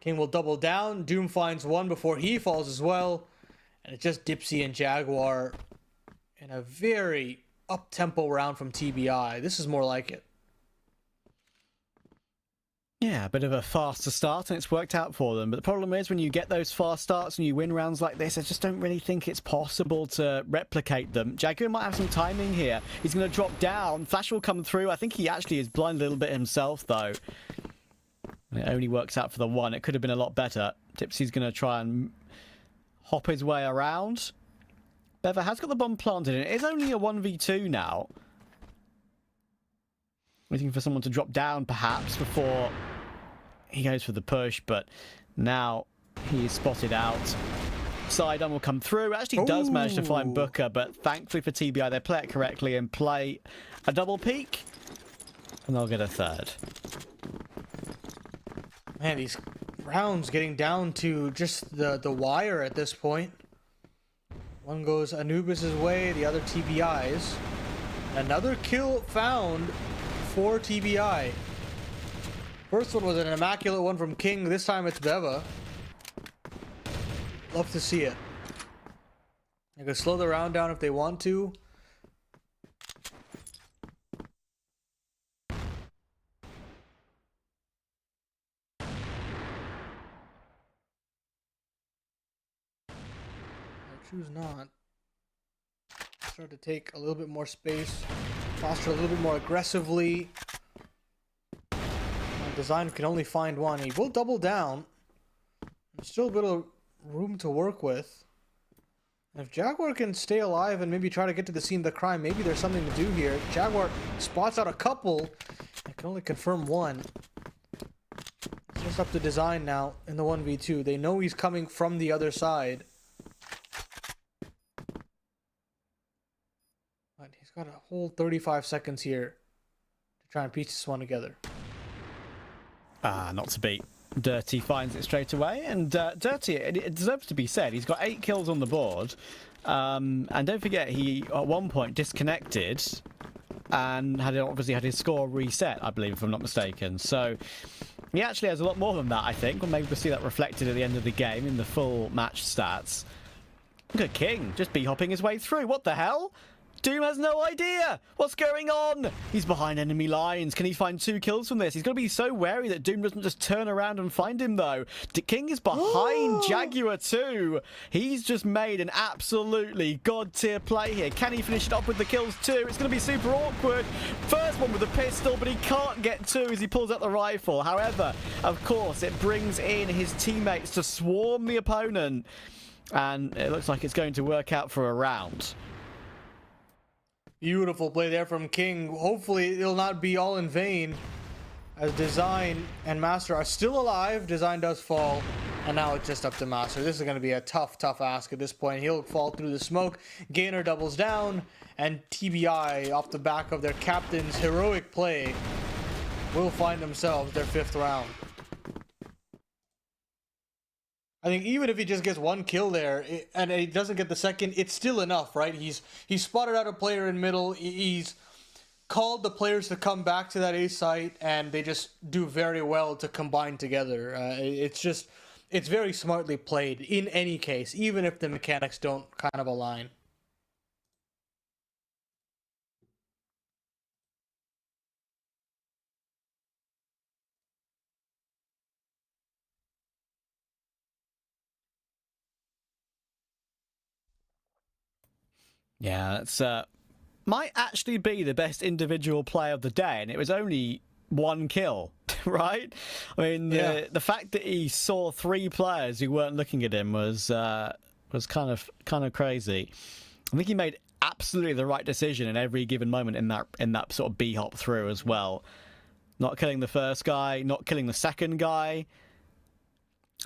King will double down. Doom finds one before he falls as well. And it's just Dipsy and Jaguar in a very up-tempo round from TBI. This is more like it. Yeah, a bit of a faster start, and it's worked out for them. But the problem is, when you get those fast starts and you win rounds like this, I just don't really think it's possible to replicate them. Jaguar might have some timing here. He's going to drop down. Flash will come through. I think he actually is blind a little bit himself, though. It only works out for the one. It could have been a lot better. Tipsy's going to try and hop his way around. Bever has got the bomb planted. It is only a 1v2 now. Waiting for someone to drop down, perhaps, before he goes for the push. But now he's spotted out. Sidearm will come through. Actually does manage to find Booker, but thankfully for TBI, they play it correctly and play a double peek. And they'll get a third. Man, these rounds getting down to just the wire at this point. One goes Anubis's way, the other TBI's. Another kill found for TBI. First one was an immaculate one from King. This time it's Beva. Love to see it. They can slow the round down if they want to. Choose not. Start to take a little bit more space, posture a little bit more aggressively. And Design can only find one. He will double down. There's still a bit of room to work with. And if Jaguar can stay alive and maybe try to get to the scene of the crime, maybe there's something to do here. Jaguar spots out a couple. I can only confirm one. It's just up to Design now in the 1v2. They know he's coming from the other side. He's got a whole 35 seconds here to try and piece this one together. Not to beat. Dirty finds it straight away, and Dirty, it deserves to be said, he's got 8 kills on the board, and don't forget he at one point disconnected and obviously had his score reset, I believe, if I'm not mistaken. So he actually has a lot more than that, I think. Or maybe we'll see that reflected at the end of the game in the full match stats. Look at King just hopping his way through. What the hell? Doom has no idea what's going on. He's behind enemy lines. Can he find 2 kills from this? He's got to be so wary that Doom doesn't just turn around and find him, though. King is behind Jaguar, too. He's just made an absolutely god-tier play here. Can he finish it off with the kills, too? It's going to be super awkward. First one with the pistol, but he can't get 2 as he pulls out the rifle. However, of course, it brings in his teammates to swarm the opponent. And it looks like it's going to work out for a round. Beautiful play there from King. Hopefully it'll not be all in vain, as Design and Master are still alive. Design does fall, and now it's just up to Master. This is going to be a tough ask at this point. He'll fall through the smoke. Gainer doubles down, and TBI, off the back of their captain's heroic play, will find themselves their 5th round. I think even if he just gets 1 kill there and he doesn't get the second, it's still enough, right? He's spotted out a player in middle. He's called the players to come back to that A site, and they just do very well to combine together. It's very smartly played in any case, even if the mechanics don't kind of align. Yeah, it's might actually be the best individual play of the day, and it was only 1 kill, right? I mean, the fact that he saw 3 players who weren't looking at him was kind of crazy. I think he made absolutely the right decision in every given moment in that sort of B hop through as well. Not killing the first guy, not killing the second guy.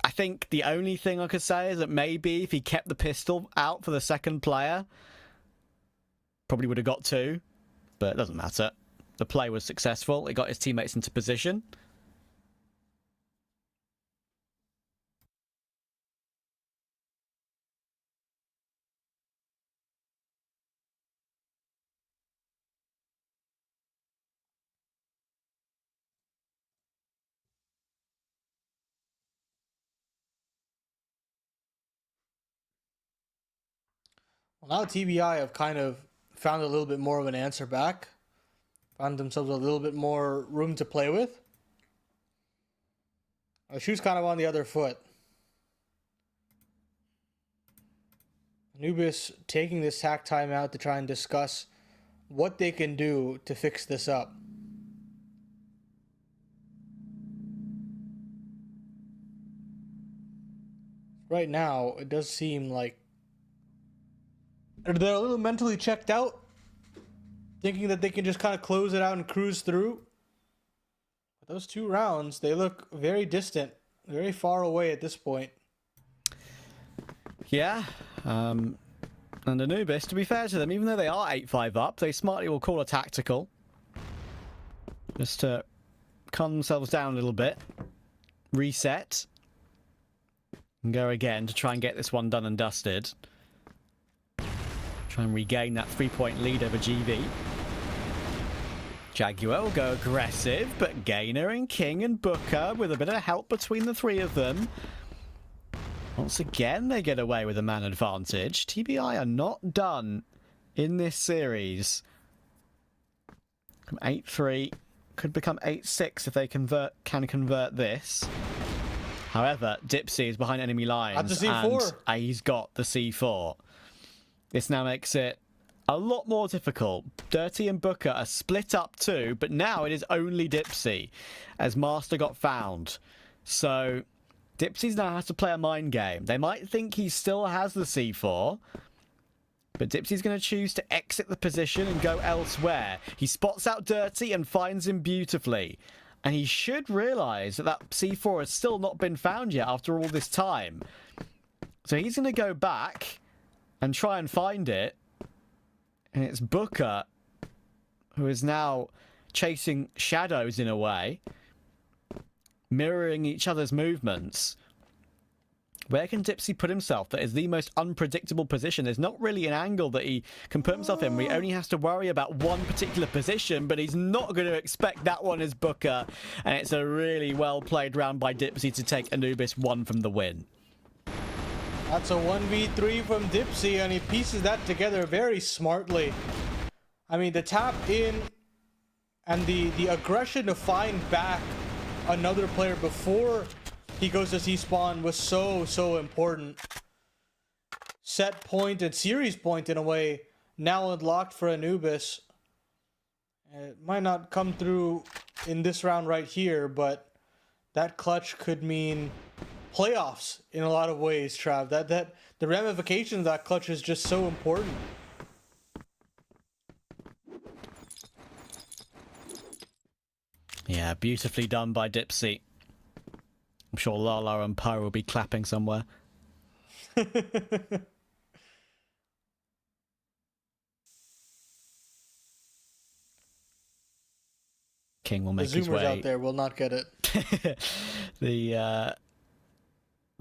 I think the only thing I could say is that maybe if he kept the pistol out for the second player, probably would have got 2, but it doesn't matter. The play was successful. It got his teammates into position. Well, now TBI have kind of found a little bit more of an answer back. Found themselves a little bit more room to play with. The shoe's kind of on the other foot. Anubis taking this tack time out to try and discuss what they can do to fix this up. Right now, it does seem like they're a little mentally checked out, thinking that they can just kind of close it out and cruise through. But those 2 rounds, they look very distant, very far away at this point. Yeah, and Anubis, to be fair to them, even though they are 8-5 up, they smartly will call a tactical, just to calm themselves down a little bit, reset, and go again to try and get this one done and dusted. Try and regain that 3-point lead over GV. Jaguar will go aggressive, but Gainer and King and Booker, with a bit of help between the 3 of them, once again they get away with a man advantage. TBI are not done in this series. 8-3, could become 8-6 if they can convert this. However, Dipsy is behind enemy lines, At the C4. and he's got the C4. This now makes it a lot more difficult. Dirty and Booker are split up too, but now it is only Dipsy, as Master got found. So Dipsy now has to play a mind game. They might think he still has the C4, but Dipsy's going to choose to exit the position and go elsewhere. He spots out Dirty and finds him beautifully. And he should realise that that C4 has still not been found yet after all this time. So he's going to go back and try and find it. And it's Booker who is now chasing shadows in a way, mirroring each other's movements. Where can Dipsy put himself that is the most unpredictable position? There's not really an angle that he can put himself in. He only has to worry about one particular position, but he's not going to expect that one as Booker. And it's a really well played round by Dipsy to take Anubis 1 from the win. That's a 1v3 from Dipsy, and he pieces that together very smartly. I mean, the tap in and the aggression to find back another player before he goes to C-spawn was so important. Set point and series point in a way now unlocked for Anubis. It might not come through in this round right here, but that clutch could mean playoffs in a lot of ways, Trav. That the ramifications of that clutch is just so important. Yeah, beautifully done by Dipsy. I'm sure Lala and Poe will be clapping somewhere. King will make The his Zoomers way. out there will not get it. The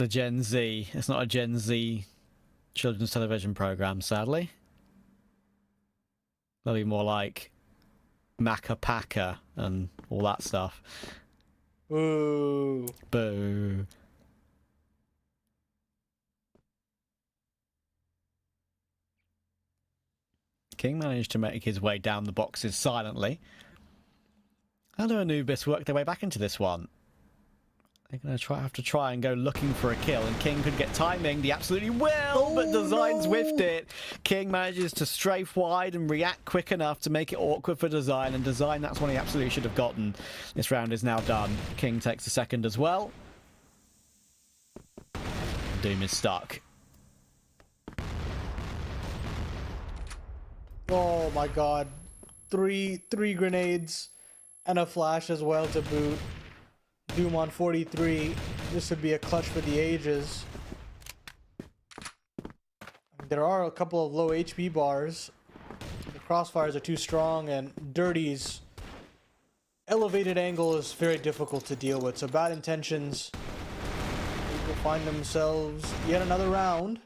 Gen Z. It's not a Gen Z children's television program, sadly. They'll be more like Macca Packa and all that stuff. Ooh. Boo. King managed to make his way down the boxes silently. How do Anubis work their way back into this one? They're going to have to try and go looking for a kill, and King could get timing. He absolutely will, but Design's whiffed it. King manages to strafe wide and react quick enough to make it awkward for Design, and Design, that's one he absolutely should have gotten. This round is now done. King takes a second as well. Doom is stuck. Oh my god. Three grenades and a flash as well to boot. Doom on 43. This would be a clutch for the ages. There are a couple of low HP bars. The crossfires are too strong, and Dirty's elevated angle is very difficult to deal with. So Bad Intentions will find themselves yet another round.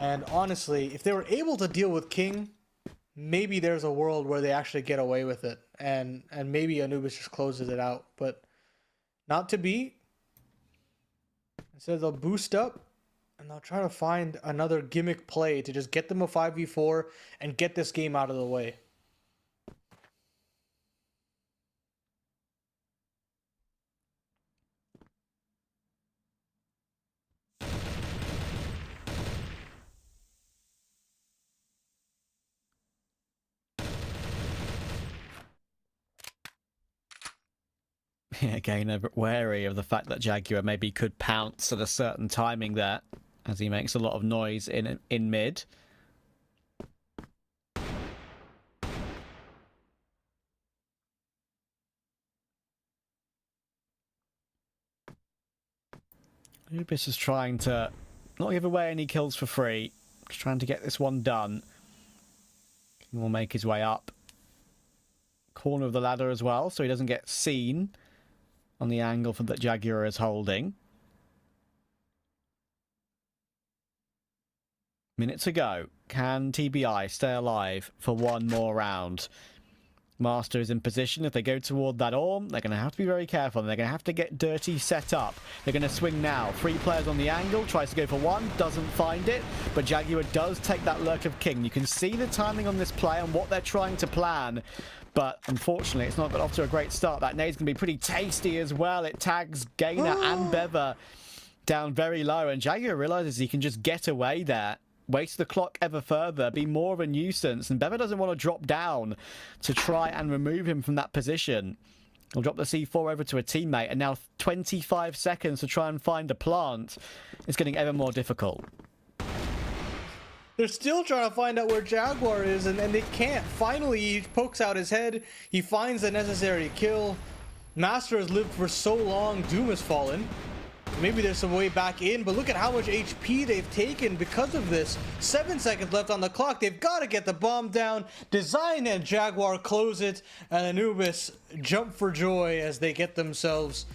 And honestly, if they were able to deal with King, maybe there's a world where they actually get away with it, and maybe Anubis just closes it out, but not to be. Instead, they'll boost up and they'll try to find another gimmick play to just get them a 5v4 and get this game out of the way. Again, a bit wary of the fact that Jaguar maybe could pounce at a certain timing there, as he makes a lot of noise in mid. Anubis is trying to not give away any kills for free, just trying to get this one done. He will make his way up corner of the ladder as well, so he doesn't get seen on the angle that Jaguar is holding. Minute to go. Can TBI stay alive for one more round? Master is in position. If they go toward that orb, they're going to have to be very careful. And they're going to have to get Dirty set up. They're going to swing now. 3 players on the angle. Tries to go for one. Doesn't find it. But Jaguar does take that lurk of King. You can see the timing on this play and what they're trying to plan. But unfortunately, it's not got off to a great start. That nade's going to be pretty tasty as well. It tags Gainer and Bever down very low. And Jaguar realizes he can just get away there. Waste the clock ever further, be more of a nuisance. And Bever doesn't want to drop down to try and remove him from that position. He'll drop the C4 over to a teammate. And now 25 seconds to try and find a plant. It's getting ever more difficult. They're still trying to find out where Jaguar is, and they can't. Finally, he pokes out his head. He finds the necessary kill. Master has lived for so long. Doom has fallen. Maybe there's some way back in, but look at how much HP they've taken because of this. 7 seconds left on the clock. They've got to get the bomb down. Design and Jaguar close it, and Anubis jump for joy as they get themselves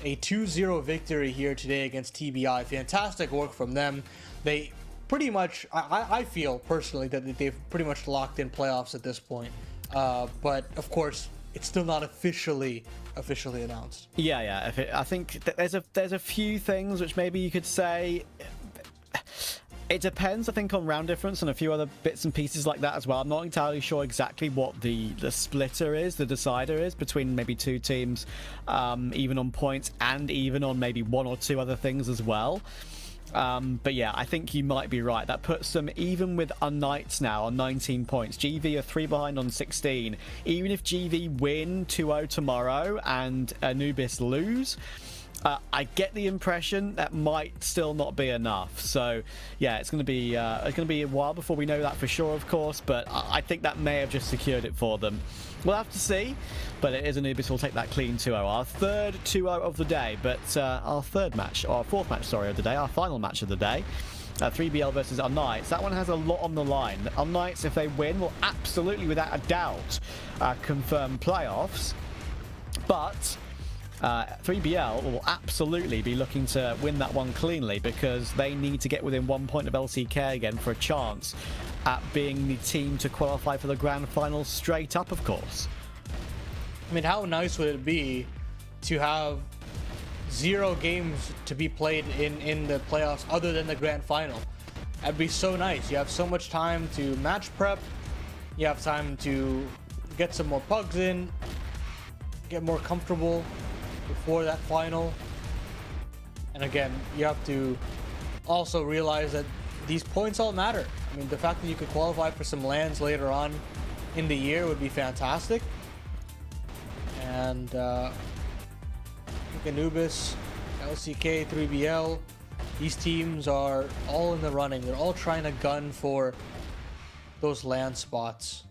a 2-0 victory here today against TBI. Fantastic work from them. They pretty much, I feel personally that they've pretty much locked in playoffs at this point. But of course, it's still not officially announced. Yeah. I think there's a few things which maybe you could say. It depends, I think, on round difference and a few other bits and pieces like that as well. I'm not entirely sure exactly what the splitter is, the decider is between maybe two teams, even on points and even on maybe one or two other things as well. But yeah, I think you might be right. That puts them even with unKnights now on 19 points. GV are 3 behind on 16. Even if GV win 2-0 tomorrow and Anubis lose, I get the impression that might still not be enough. So yeah, it's going to be a while before we know that for sure, of course. But I think that may have just secured it for them. We'll have to see. But it is Anubis who'll take that clean 2-0. Our third 2-0 of the day, but our fourth match of the day, our final match of the day. 3BL versus unKnights. That one has a lot on the line. unKnights, if they win, will absolutely, without a doubt, confirm playoffs. But 3BL will absolutely be looking to win that one cleanly, because they need to get within 1 point of LCK again for a chance at being the team to qualify for the grand final straight up, of course. I mean, how nice would it be to have 0 games to be played in the playoffs other than the grand final? That'd be so nice. You have so much time to match prep, you have time to get some more pugs in, get more comfortable before that final. And again, you have to also realize that these points all matter. I mean, the fact that you could qualify for some lands later on in the year would be fantastic. And Anubis, LCK, 3BL, these teams are all in the running. They're all trying to gun for those land spots.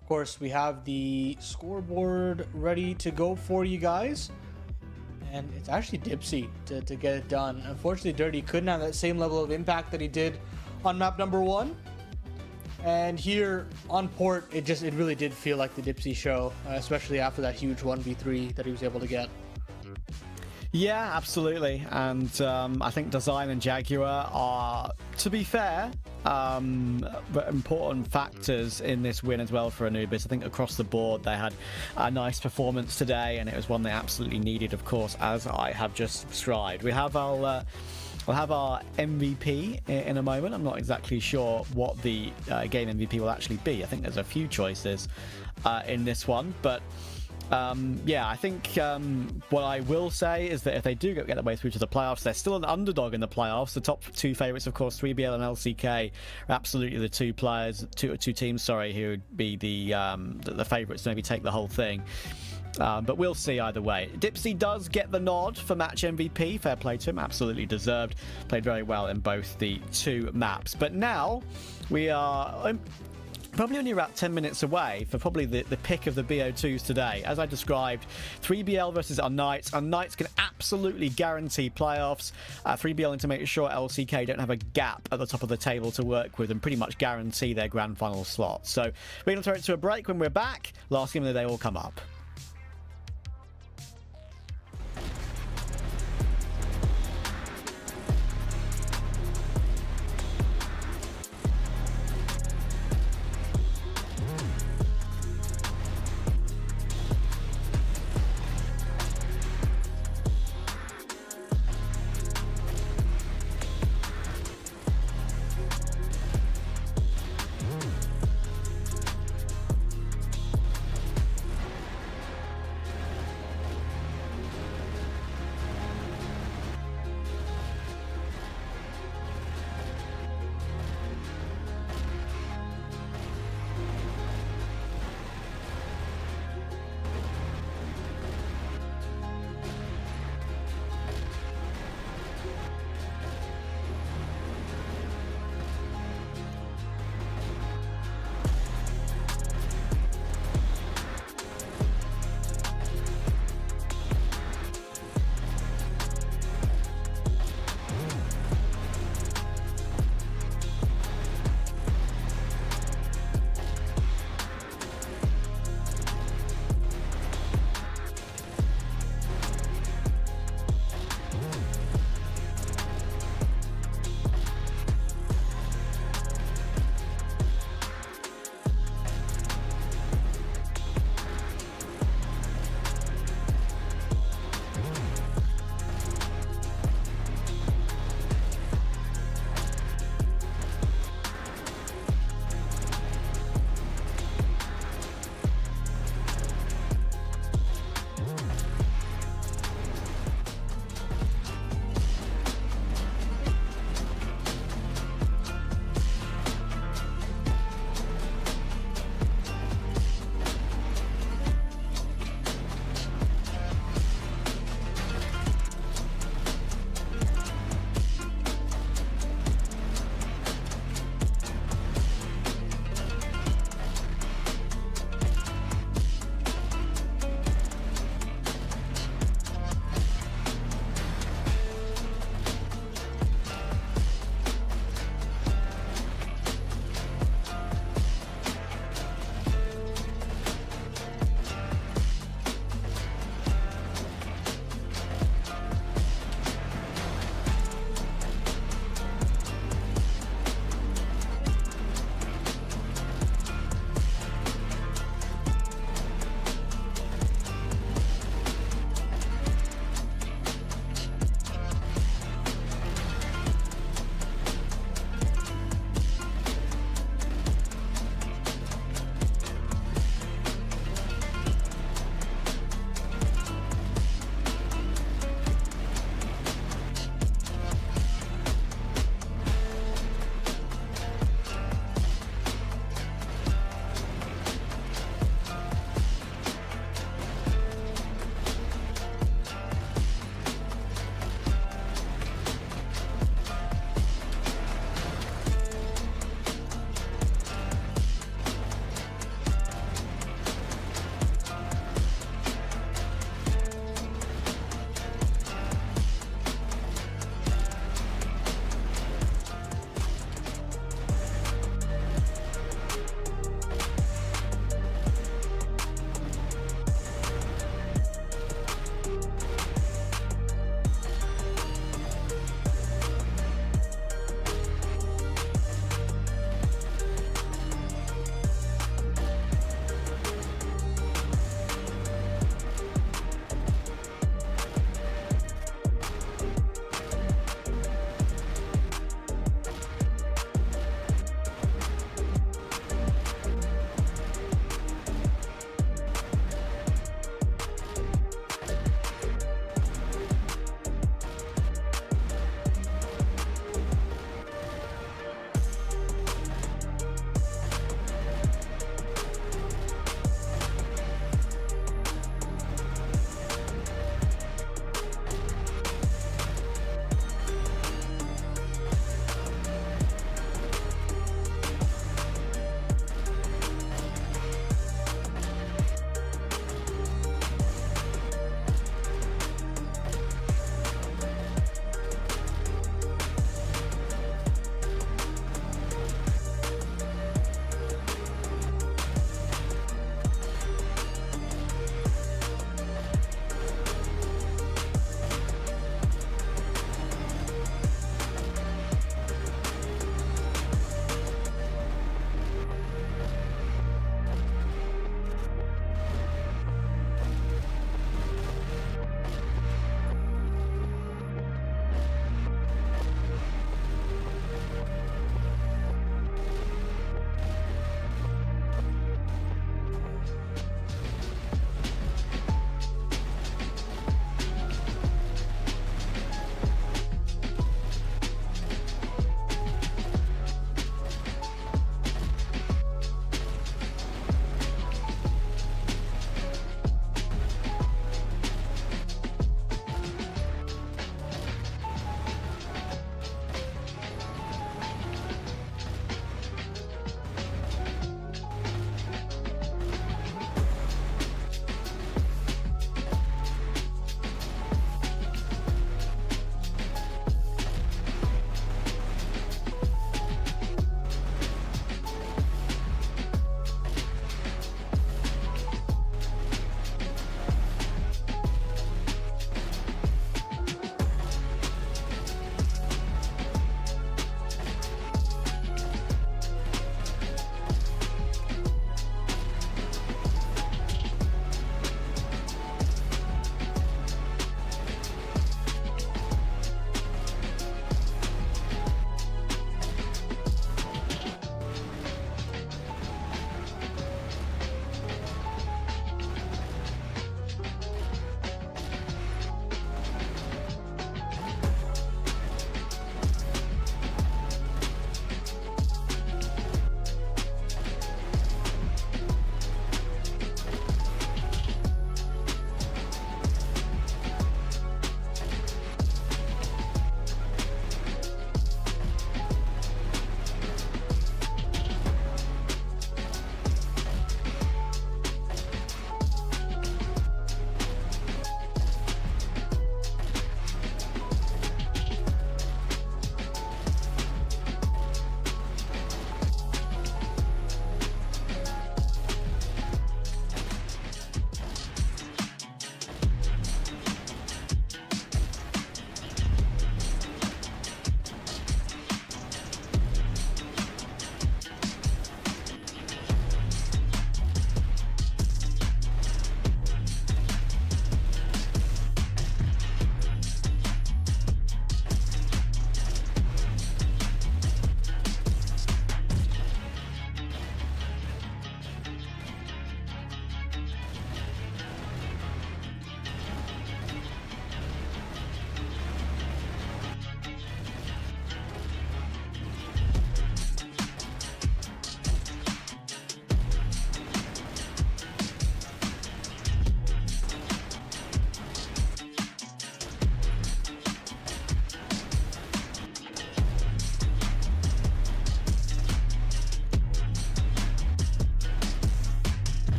Of course, we have the scoreboard ready to go for you guys. And it's actually Dipsy to get it done. Unfortunately, Dirty couldn't have that same level of impact that he did on map number 1. And here on port, it really did feel like the Dipsy show, especially after that huge 1v3 that he was able to get. Yeah, absolutely. And I think Design and Jaguar are, to be fair, important factors in this win as well for Anubis. I think across the board they had a nice performance today, and it was one they absolutely needed, of course, as I have just described. We'll have our MVP in a moment. I'm not exactly sure what the game MVP will actually be. I think there's a few choices in this one, but yeah, I think what I will say is that if they do get their way through to the playoffs, they're still an underdog in the playoffs. The top 2 favorites, of course, 3BL and LCK, are absolutely the two teams, who would be the favorites to maybe take the whole thing. But we'll see either way. Dipsy does get the nod for match MVP. Fair play to him, absolutely deserved. Played very well in both the 2 maps. But now we are probably only about 10 minutes away for probably the pick of the BO2s today. As I described, 3BL versus unKnights. unKnights can absolutely guarantee playoffs. 3BL need to make sure LCK don't have a gap at the top of the table to work with and pretty much guarantee their grand final slot. So we're going to throw it to a break. When we're back, last game of the day will come up.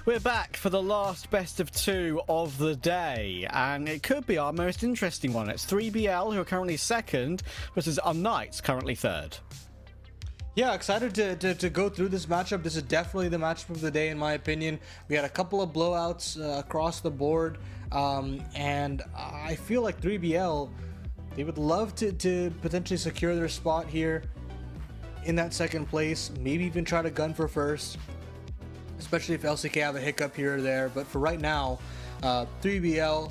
We're back for the last best of two of the day, and it could be our most interesting one. It's 3BL, who are currently second, versus unKnights, currently third. Yeah, excited to go through this matchup. This is definitely the matchup of the day, in my opinion. We had a couple of blowouts across the board, and I feel like 3BL, they would love to potentially secure their spot here in that second place, maybe even try to gun for first, especially if LCK have a hiccup here or there. But for right now, 3BL,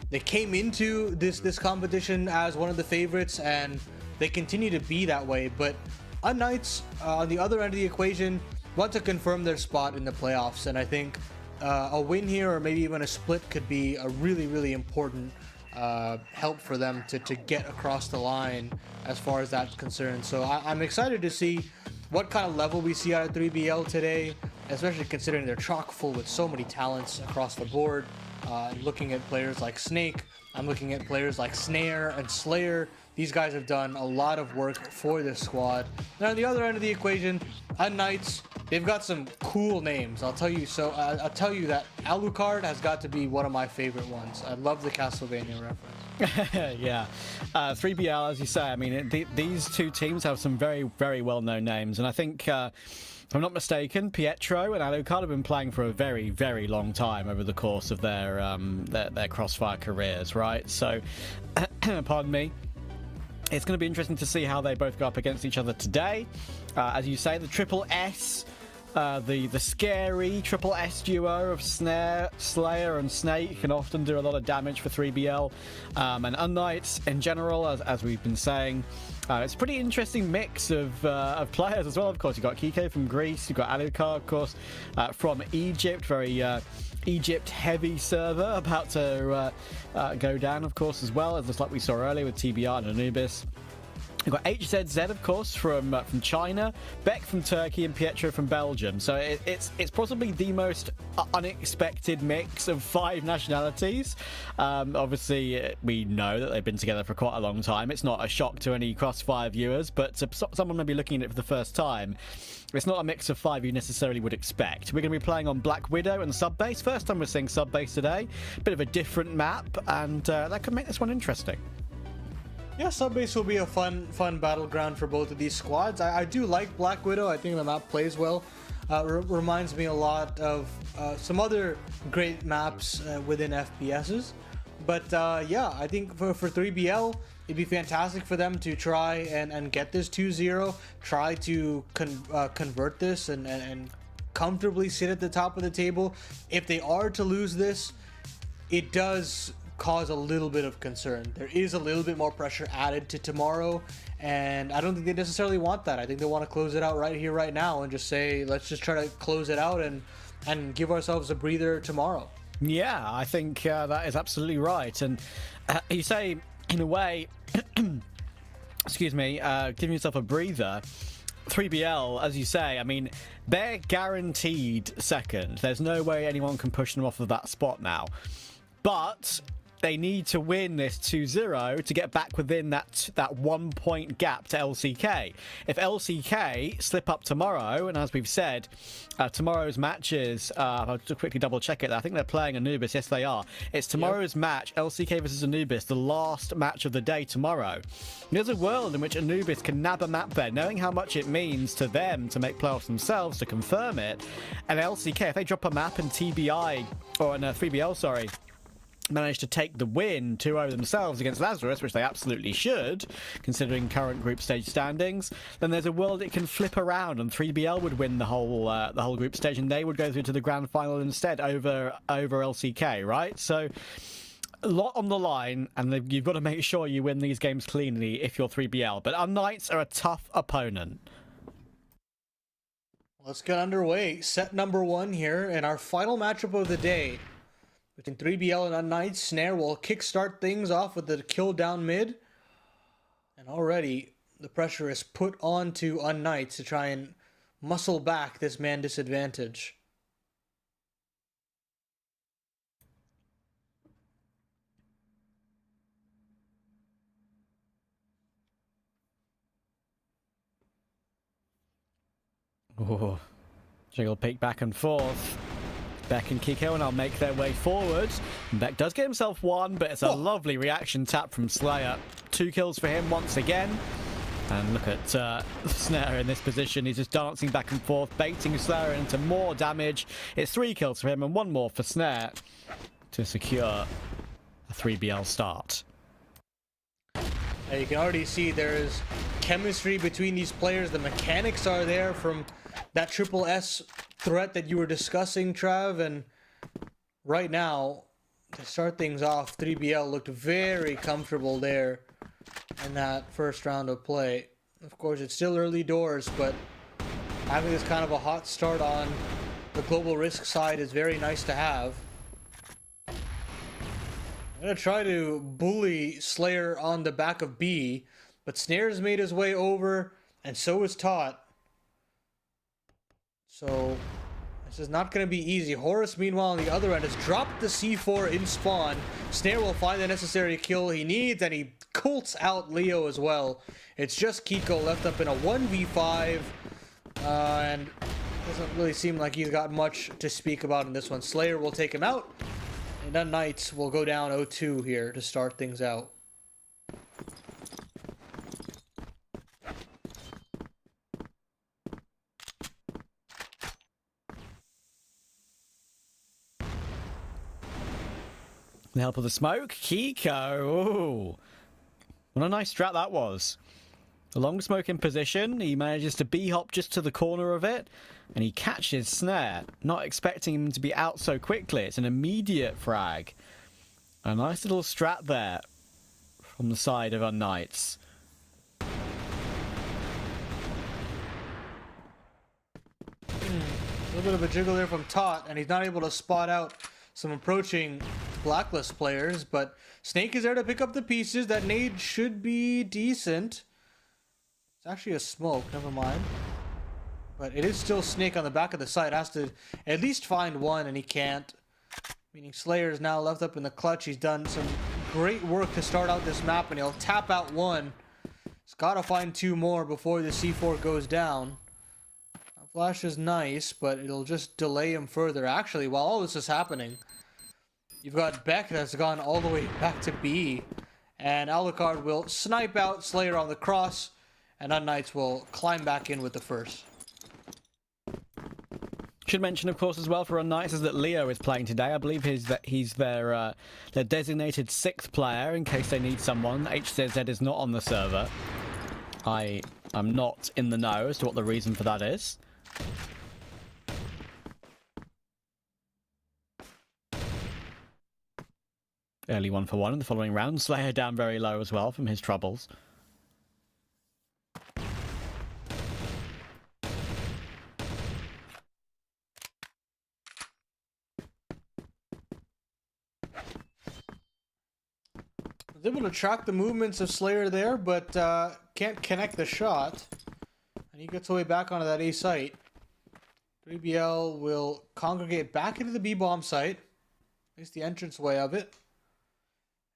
they came into this competition as one of the favorites, and they continue to be that way. But unKnights, on the other end of the equation, want to confirm their spot in the playoffs, and I think a win here or maybe even a split could be a really important help for them to get across the line as far as that's concerned. So I'm excited to see what kind of level we see out of 3BL today, especially considering they're chock full with so many talents across the board. Looking at players like Snake, I'm looking at players like Snare and Slayer. These guys have done a lot of work for this squad. Now on the other end of the equation, unKnights, they've got some cool names. I'll tell you that Alucard has got to be one of my favorite ones. I love the Castlevania reference. Yeah, 3BL, as you say, I mean, these two teams have some very well-known names, and I think, if I'm not mistaken, Pietro and Alucard have been playing for a very long time over the course of their Crossfire careers, right? So, pardon me. It's going to be interesting to see how they both go up against each other today. As you say, the Triple S, the scary Triple S duo of Snare, Slayer, and Snake can often do a lot of damage for 3BL. And unKnights in general, as we've been saying, it's a pretty interesting mix of players as well. Of course, you've got Kike from Greece, you've got Alucard, of course, from Egypt, very Egypt-heavy server, about to go down, of course, as well, just like we saw earlier with TBR and Anubis. We've got HZZ, of course, from China, Beck from Turkey, and Pietro from Belgium. So it's possibly the most unexpected mix of 5 nationalities. Obviously, we know that they've been together for quite a long time. It's not a shock to any Crossfire viewers, but to someone maybe looking at it for the first time, it's not a mix of 5 you necessarily would expect. We're going to be playing on Black Widow and Subbase. First time we're seeing Subbase today. Bit of a different map, and that could make this one interesting. Yeah, Subbase will be a fun battleground for both of these squads. I do like Black Widow. I think the map plays well. Reminds me a lot of some other great maps within FPSs. But yeah, I think for 3BL, it'd be fantastic for them to try and get this 2-0, try to convert this and comfortably sit at the top of the table. If they are to lose this, it does cause a little bit of concern. There is a little bit more pressure added to tomorrow, and I don't think they necessarily want that. I think they want to close it out right here, right now, and just say, let's just try to close it out and give ourselves a breather tomorrow. Yeah, I think that is absolutely right. And you say, in a way, excuse me, giving yourself a breather. 3BL, as you say, I mean, they're guaranteed second. There's no way anyone can push them off of that spot now. But they need to win this 2-0 to get back within that 1 point gap to LCK. If LCK slip up tomorrow, and as we've said, tomorrow's matches, I'll just quickly double check it, I think they're playing Anubis. Yes, they are. It's tomorrow's match, LCK versus Anubis, the last match of the day tomorrow. There's a world in which Anubis can nab a map there, knowing how much it means to them to make playoffs themselves, to confirm it. And LCK, if they drop a map and TBI, or in 3BL, sorry, managed to take the win 2-0 themselves against Lazarus, which they absolutely should, considering current group stage standings, then there's a world it can flip around and 3BL would win the whole group stage and they would go through to the grand final instead over LCK, right? So a lot on the line, and you've got to make sure you win these games cleanly if you're 3BL. But unKnights are a tough opponent. Let's get underway. Set number 1 here, and our final matchup of the day between 3BL and unKnights. Snare will kickstart things off with the kill down mid. And already the pressure is put on to unKnights to try and muscle back this man disadvantage. Oh, jiggle peek back and forth. Beck and Kiko and I'll make their way forward. And Beck does get himself one, but it's a lovely reaction tap from Slayer. 2 kills for him once again. And look at Snare in this position. He's just dancing back and forth, baiting Slayer into more damage. It's 3 kills for him and 1 more for Snare to secure a 3BL start. You can already see there's chemistry between these players. The mechanics are there from that triple S threat that you were discussing, Trav. And right now, to start things off, 3BL looked very comfortable there in that first round of play. Of course, it's still early doors, but having this kind of a hot start on the global risk side is very nice to have. I'm going to try to bully Slayer on the back of B, but Snare's made his way over, and so is Tot. So, this is not going to be easy. Horus, meanwhile, on the other end, has dropped the C4 in spawn. Snare will find the necessary kill he needs, and he colts out Leo as well. It's just Kiko left up in a 1v5, and doesn't really seem like he's got much to speak about in this one. Slayer will take him out. And unKnights will go down 0-2 here to start things out. The help of the smoke, Kiko. Ooh. What a nice strat that was. A long smoke in position. He manages to B-hop just to the corner of it. And he catches Snare, not expecting him to be out so quickly. It's an immediate frag. A nice little strat there from the side of unKnights. A little bit of a jiggle there from Tot, and he's not able to spot out some approaching Blacklist players, but Snake is there to pick up the pieces. That nade should be decent. It's actually a smoke, never mind. But it is still Snake on the back of the site. Has to at least find one, and he can't. Meaning Slayer is now left up in the clutch. He's done some great work to start out this map, and he'll tap out 1. He's got to find 2 more before the C4 goes down. Flash is nice, but it'll just delay him further. Actually, while all this is happening, you've got Beck that's gone all the way back to B, and Alucard will snipe out Slayer on the cross, and unKnights will climb back in with the first. Should mention, of course, as well for unKnights is that Leo is playing today. I believe he's their designated 6th player in case they need someone. HZZ is not on the server. I am not in the know as to what the reason for that is. Early 1-for-1 in the following round. Slayer down very low as well from his troubles. Was able to track the movements of Slayer there, but can't connect the shot. And he gets away back onto that A site. 3BL will congregate back into the B bomb site. At least the entrance way of it.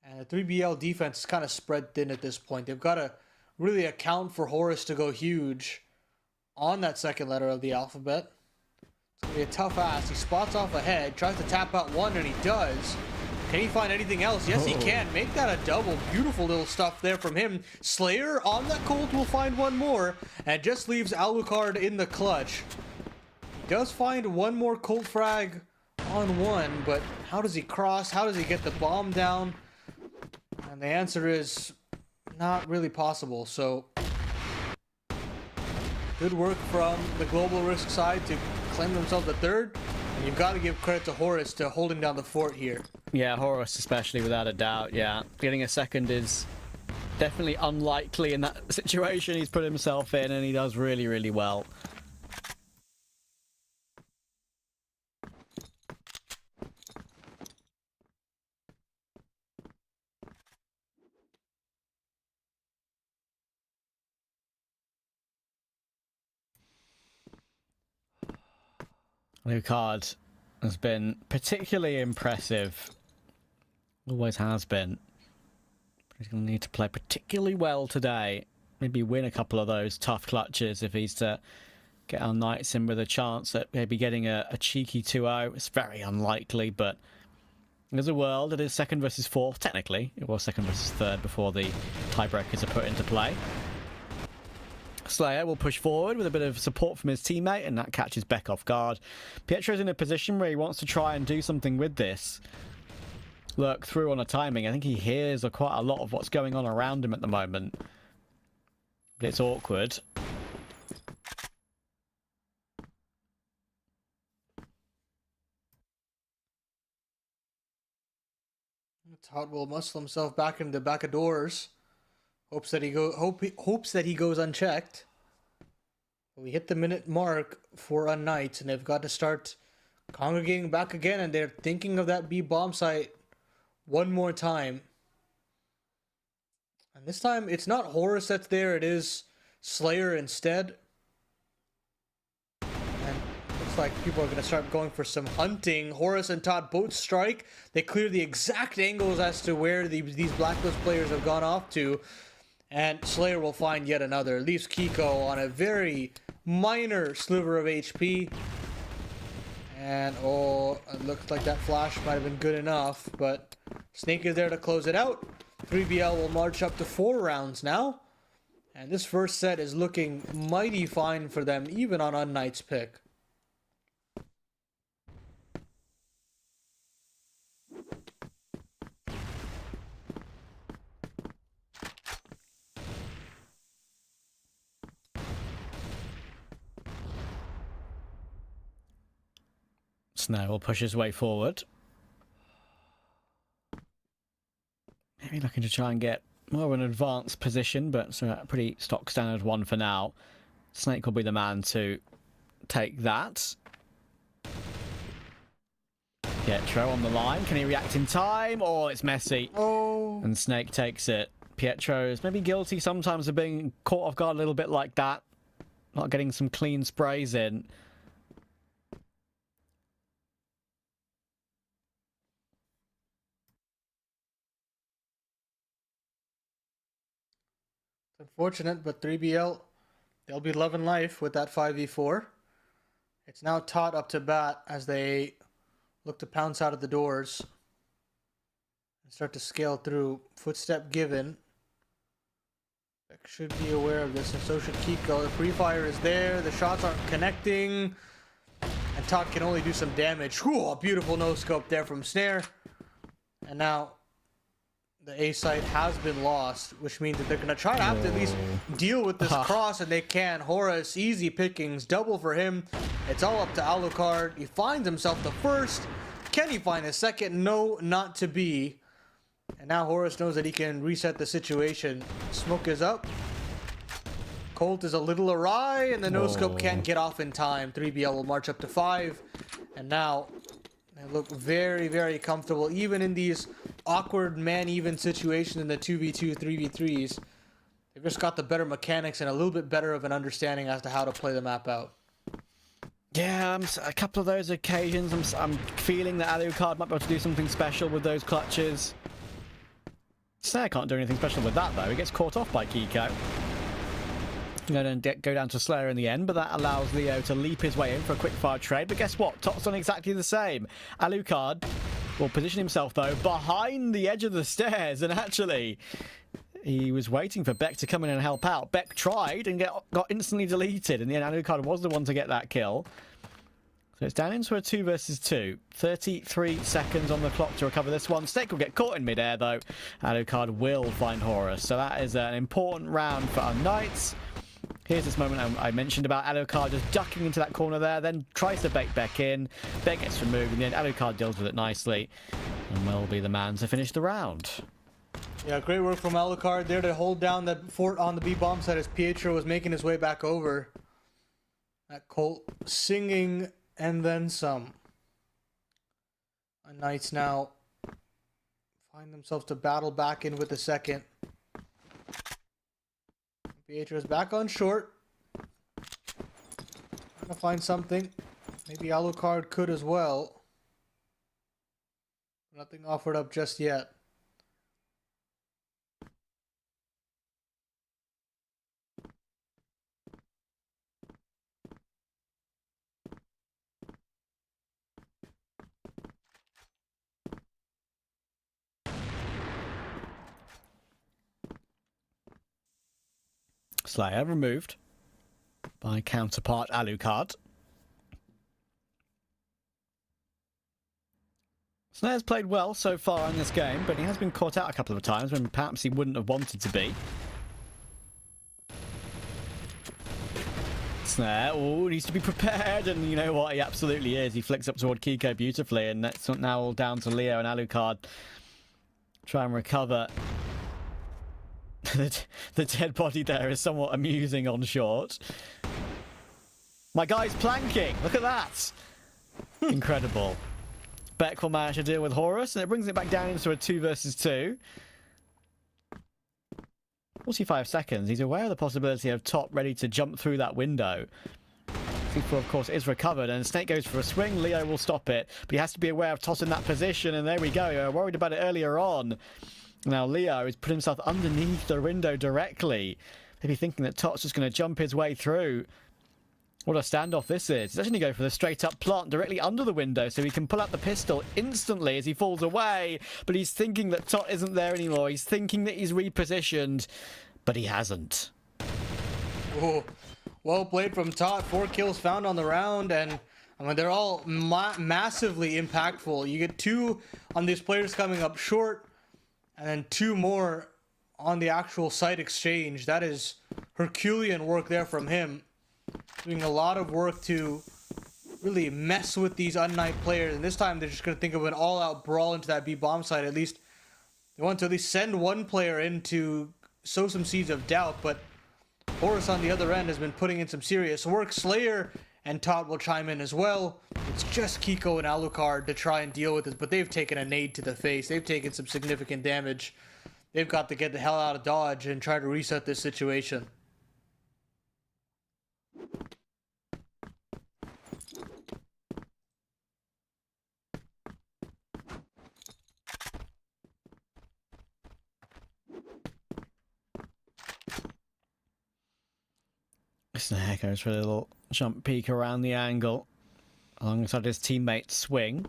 And the 3BL defense is kind of spread thin at this point. They've got to really account for Horus to go huge on that second letter of the alphabet. It's going to be a tough ask. He spots off ahead, tries to tap out 1, and he does. Can he find anything else? Yes, he can. Make that a double. Beautiful little stuff there from him. Slayer on that Colt will find 1 more, and just leaves Alucard in the clutch. He does find 1 more Colt frag on 1, but how does he cross? How does he get the bomb down? And the answer is not really possible. So good work from the global risk side to claim themselves a 3rd. And you've got to give credit to Horus to holding down the fort here. Yeah, Horus especially, without a doubt. Yeah, getting a 2nd is definitely unlikely in that situation he's put himself in, and he does really, really well. Alucard has been particularly impressive. Always has been. He's going to need to play particularly well today. Maybe win a couple of those tough clutches if he's to get our Knights in with a chance at maybe getting a cheeky 2-0. It's very unlikely, but there's a world. It is second versus fourth. Technically, it was second versus third before the tiebreakers are put into play. Slayer will push forward with a bit of support from his teammate, and that catches Beck off guard. Pietro's in a position where he wants to try and do something with this. Lurk through on a timing. I think he hears quite a lot of what's going on around him at the moment. But it's awkward. Todd will muscle himself back into the back of doors. Hopes that he goes unchecked. We hit the minute mark for unKnights, and they've got to start congregating back again, and they're thinking of that B bomb site one more time. And this time it's not Horus that's there, it is Slayer instead. And looks like people are going to start going for some hunting. Horus and Todd both strike. They clear the exact angles as to where these Blacklist players have gone off to. And Slayer will find yet another. Leaves Kiko on a very minor sliver of HP. And oh, it looks like that flash might have been good enough. But Snake is there to close it out. 3BL will march up to 4 rounds now. And this first set is looking mighty fine for them, even on unKnights pick. Snow will push his way forward. Maybe looking to try and get more of an advanced position, but it's a pretty stock standard one for now. Snake will be the man to take that. Pietro on the line. Can he react in time? Oh, it's messy. Oh. And Snake takes it. Pietro is maybe guilty sometimes of being caught off guard a little bit like that. Not getting some clean sprays in. Unfortunate, but 3BL, they'll be loving life with that 5v4. It's now Todd up to bat as they look to pounce out of the doors and start to scale through. Footstep given. Beck should be aware of this, and so should Kiko. The free fire is there, the shots aren't connecting, and Todd can only do some damage. Whew, a beautiful no-scope there from Snare. And now the A site has been lost, which means that they're going to try to have to at least deal with this cross, and they can. Horus, easy pickings, double for him. It's all up to Alucard. He finds himself the first. Can he find a second? No, not to be. And now Horus knows that he can reset the situation. Smoke is up. Colt is a little awry, and the no-scope can't get off in time. 3BL will march up to 5. And now they look very, very comfortable, even in these awkward man-even situations in the 2v2, 3v3s. They've just got the better mechanics and a little bit better of an understanding as to how to play the map out. Yeah, a couple of those occasions, I'm feeling that Alucard might be able to do something special with those clutches. Snare can't do anything special with that, though. He gets caught off by Kiko. Going to go down to Slayer in the end, but that allows Leo to leap his way in for a quick fire trade. But guess what? Top's done exactly the same. Alucard will position himself, though, behind the edge of the stairs, and actually he was waiting for Beck to come in and help out. Beck tried and got instantly deleted, and the Alucard was the one to get that kill. So it's down into a 2 versus 2. 33 seconds on the clock to recover this one. Snake will get caught in midair, though. Alucard will find Horus. So that is an important round for unKnights. Here's this moment I mentioned about Alucard just ducking into that corner there, then tries to bait Beck in. Beck gets removed, and then Alucard deals with it nicely, and will be the man to finish the round. Yeah, great work from Alucard there to hold down that fort on the B bomb site as Pietro was making his way back over. That Colt singing and then some. unKnights now find themselves to battle back in with the second. Pietro's back on short. Trying to find something. Maybe Alucard could as well. Nothing offered up just yet. Slayer removed by counterpart Alucard. Slayer's played well so far in this game, but he has been caught out a couple of times when perhaps he wouldn't have wanted to be. Snare, oh, needs to be prepared, and you know what, he absolutely is. He flicks up toward Kiko beautifully, and that's now all down to Leo and Alucard. Try and recover. The dead body there is somewhat amusing on short. My guy's planking, look at that! Incredible. Beck will manage to deal with Horus, and it brings it back down into a 2 versus 2. 45 seconds. He's aware of the possibility of Top ready to jump through that window. C4, of course, is recovered, and Snake goes for a swing. Leo will stop it, but he has to be aware of Tot in that position, and there we go. We were worried about it earlier on. Now Leo is putting himself underneath the window directly, maybe thinking that Tot's just going to jump his way through. What a standoff this is. He's actually going to go for the straight-up plant directly under the window so he can pull out the pistol instantly as he falls away. But he's thinking that Tot isn't there anymore. He's thinking that he's repositioned, but he hasn't. Oh, well played from Tot. 4 kills found on the round, and I mean, they're all massively impactful. You get 2 on these players coming up short, and then 2 more on the actual site exchange. That is Herculean work there from him. Doing a lot of work to really mess with these unKnight players, and this time they're just going to think of an all-out brawl into that B bomb site. At least they want to at least send one player in to sow some seeds of doubt, but Horus on the other end has been putting in some serious work. Slayer and Tot will chime in as well. It's just Kiko and Alucard to try and deal with this, but they've taken a nade to the face. They've taken some significant damage. They've got to get the hell out of Dodge and try to reset this situation. Snare goes for a little jump peek around the angle alongside his teammate Swing.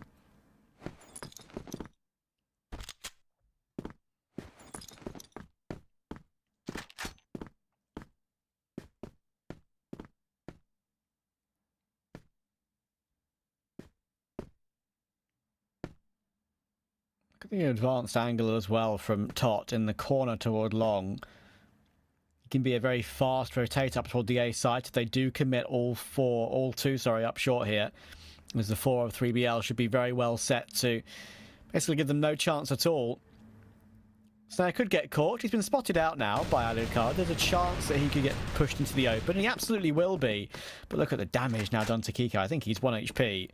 Look at the advanced angle as well from Tot in the corner toward Long. Can be a very fast rotate up toward the A side. They do commit all two up short here, as the 4 of 3BL should be very well set to basically give them no chance at all. So could get caught. He's been spotted out now by Alucard. There's a chance that he could get pushed into the open. He absolutely will be. But look at the damage now done to Kiko. I think he's 1 HP.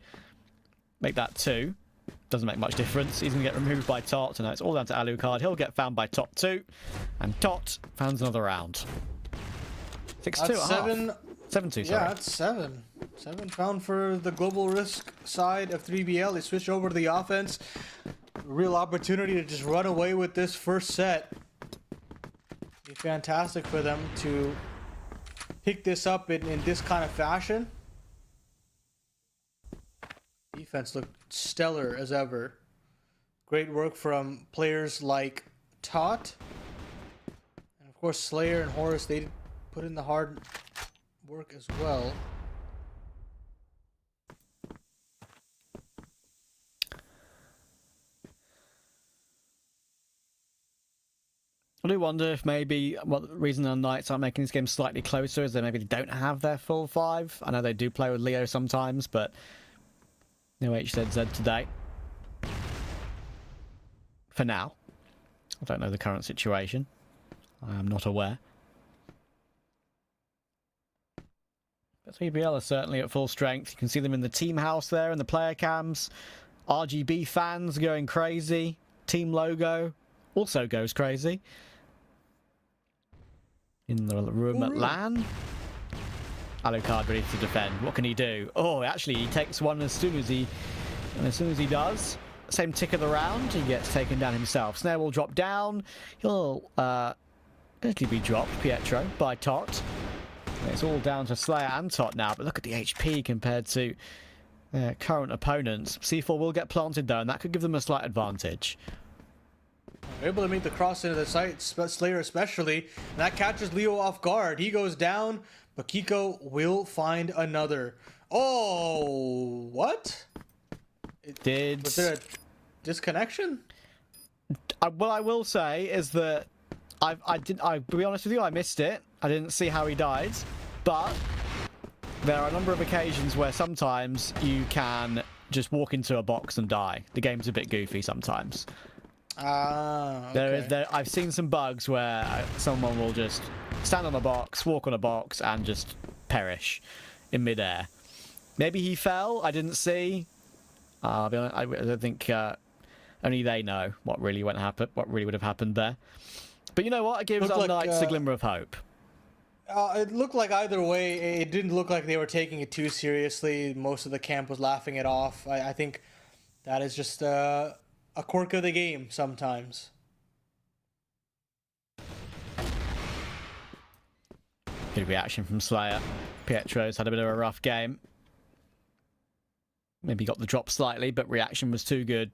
Make that 2. Doesn't make much difference. He's going to get removed by Tot, and it's all down to Alucard. He'll get found by Tot too, and Tot founds another round. 6-2. 7-2, sorry. Yeah, that's 7. 7 found for the global risk side of 3BL. They switch over to the offense. Real opportunity to just run away with this first set. Be fantastic for them to pick this up in this kind of fashion. Defense looked stellar as ever. Great work from players like Tot. And of course Slayer and Horus, they put in the hard work as well. I do wonder if maybe what the reason the Knights aren't making this game slightly closer is that maybe they don't have their full 5. I know they do play with Leo sometimes, but no HZZ today. For now. I don't know the current situation. I am not aware. But 3BL are certainly at full strength. You can see them in the team house there, in the player cams. RGB fans going crazy. Team logo also goes crazy. In the room at LAN. Alucard ready to defend. What can he do? Oh, actually, he takes one as soon as he does, same tick of the round, he gets taken down himself. Snare will drop down. He'll actually be dropped, Pietro, by Tot. It's all down to Slayer and Tot now, but look at the HP compared to their current opponents. C4 will get planted though, and that could give them a slight advantage. They're able to make the cross into the site, Slayer especially, and that catches Leo off guard. He goes down, but Kiko will find another. Oh, what? Was there a disconnection? What I will say is that to be honest with you, I missed it. I didn't see how he died, but there are a number of occasions where sometimes you can just walk into a box and die. The game's a bit goofy sometimes. Okay. I've seen some bugs where someone will just stand on a box, walk on a box, and just perish in midair. Maybe he fell. I didn't see. I'll be honest, I don't think only they know what really would have happened there. But you know what? It gives our Knights a glimmer of hope. It looked like either way, it didn't look like they were taking it too seriously. Most of the camp was laughing it off. I think that is just a quirk of the game sometimes. Good reaction from Slayer. Pietro's had a bit of a rough game. Maybe got the drop slightly, but reaction was too good.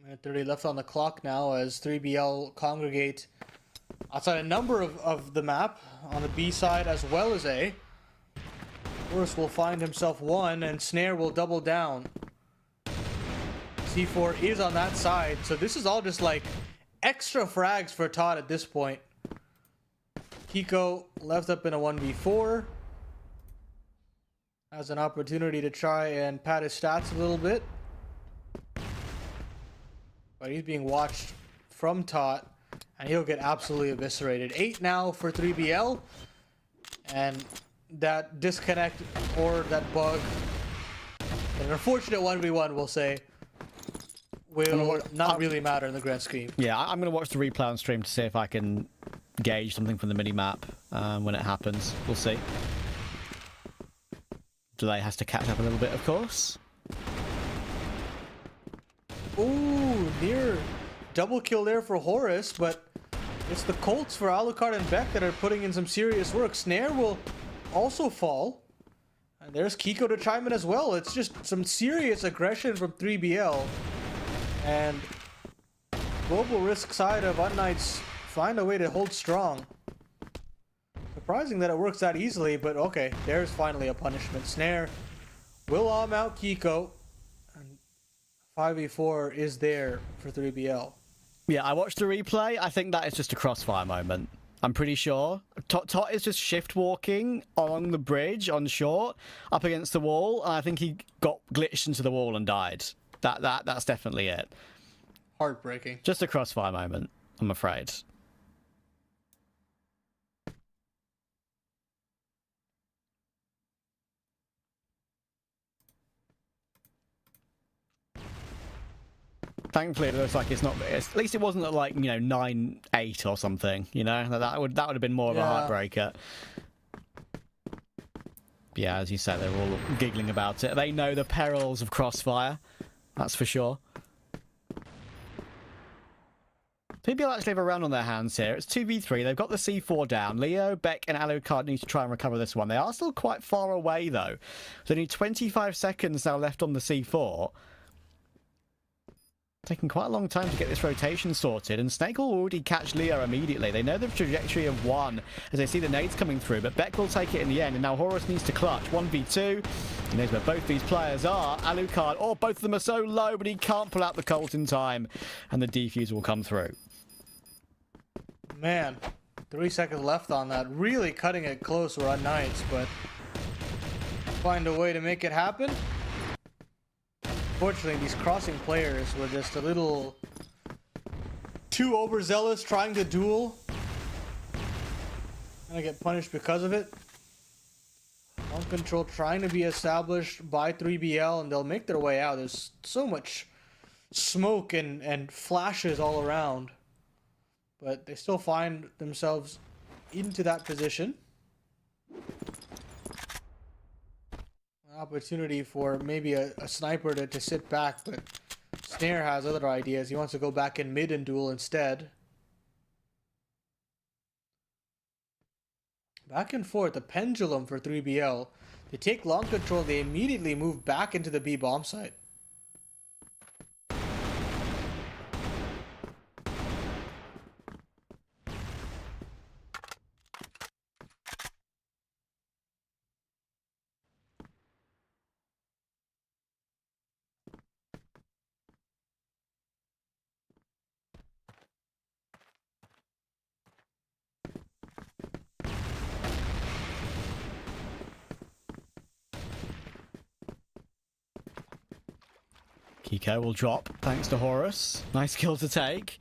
Minute 30 left on the clock now as 3BL congregate outside a number of the map on the B side as well as A. Horus will find himself one and Snare will double down. C4 is on that side, so this is all just like extra frags for Todd at this point. Kiko left up in a 1v4. Has an opportunity to try and pad his stats a little bit. But he's being watched from Tot, and he'll get absolutely eviscerated. 8 now for 3BL, and that disconnect or that bug, an unfortunate 1v1, we'll say, will not really matter in the grand scheme. Yeah, I'm going to watch the replay on stream to see if I can gauge something from the mini-map when it happens. We'll see. Delay has to catch up a little bit, of course. Ooh, near double kill there for Horus, but it's the Colts for Alucard and Beck that are putting in some serious work. Snare will also fall. And there's Kiko to chime in as well. It's just some serious aggression from 3BL. And global risk side of unKnights find a way to hold strong. Surprising that it works that easily, but okay, there's finally a punishment. Snare will arm out Kiko. 5v4 is there for 3BL. Yeah, I watched the replay. I think that is just a crossfire moment. I'm pretty sure. Tot is just shift walking along the bridge on short up against the wall, and I think he got glitched into the wall and died. That's definitely it. Heartbreaking. Just a crossfire moment, I'm afraid. Thankfully, it looks like it's not. At least it wasn't at like 9-8 or something. That would have been more of a heartbreaker. Yeah, as you said, they're all giggling about it. They know the perils of crossfire. That's for sure. People actually have a round on their hands here. It's 2v3. They've got the C4 down. Leo, Beck, and Alucard need to try and recover this one. They are still quite far away, though. There's only 25 seconds now left on the C4. Taking quite a long time to get this rotation sorted, and Snake will already catch Leo immediately. They know the trajectory of one as they see the nades coming through, but Beck will take it in the end, and now Horus needs to clutch. 1v2. He knows where both these players are. Alucard, both of them are so low, but he can't pull out the Colt in time, and the defuse will come through. Man, 3 seconds left on that. Really cutting it close for unKnights, but find a way to make it happen. Unfortunately, these crossing players were just a little too overzealous trying to duel. And I get punished because of it. On control trying to be established by 3BL, and they'll make their way out. There's so much smoke and flashes all around. But they still find themselves into that position. Opportunity for maybe a sniper to sit back, but Snare has other ideas. He wants to go back in mid and duel instead. Back and forth, a pendulum for 3BL. They take long control, they immediately move back into the B bomb site. Kiko will drop thanks to Horus. Nice kill to take.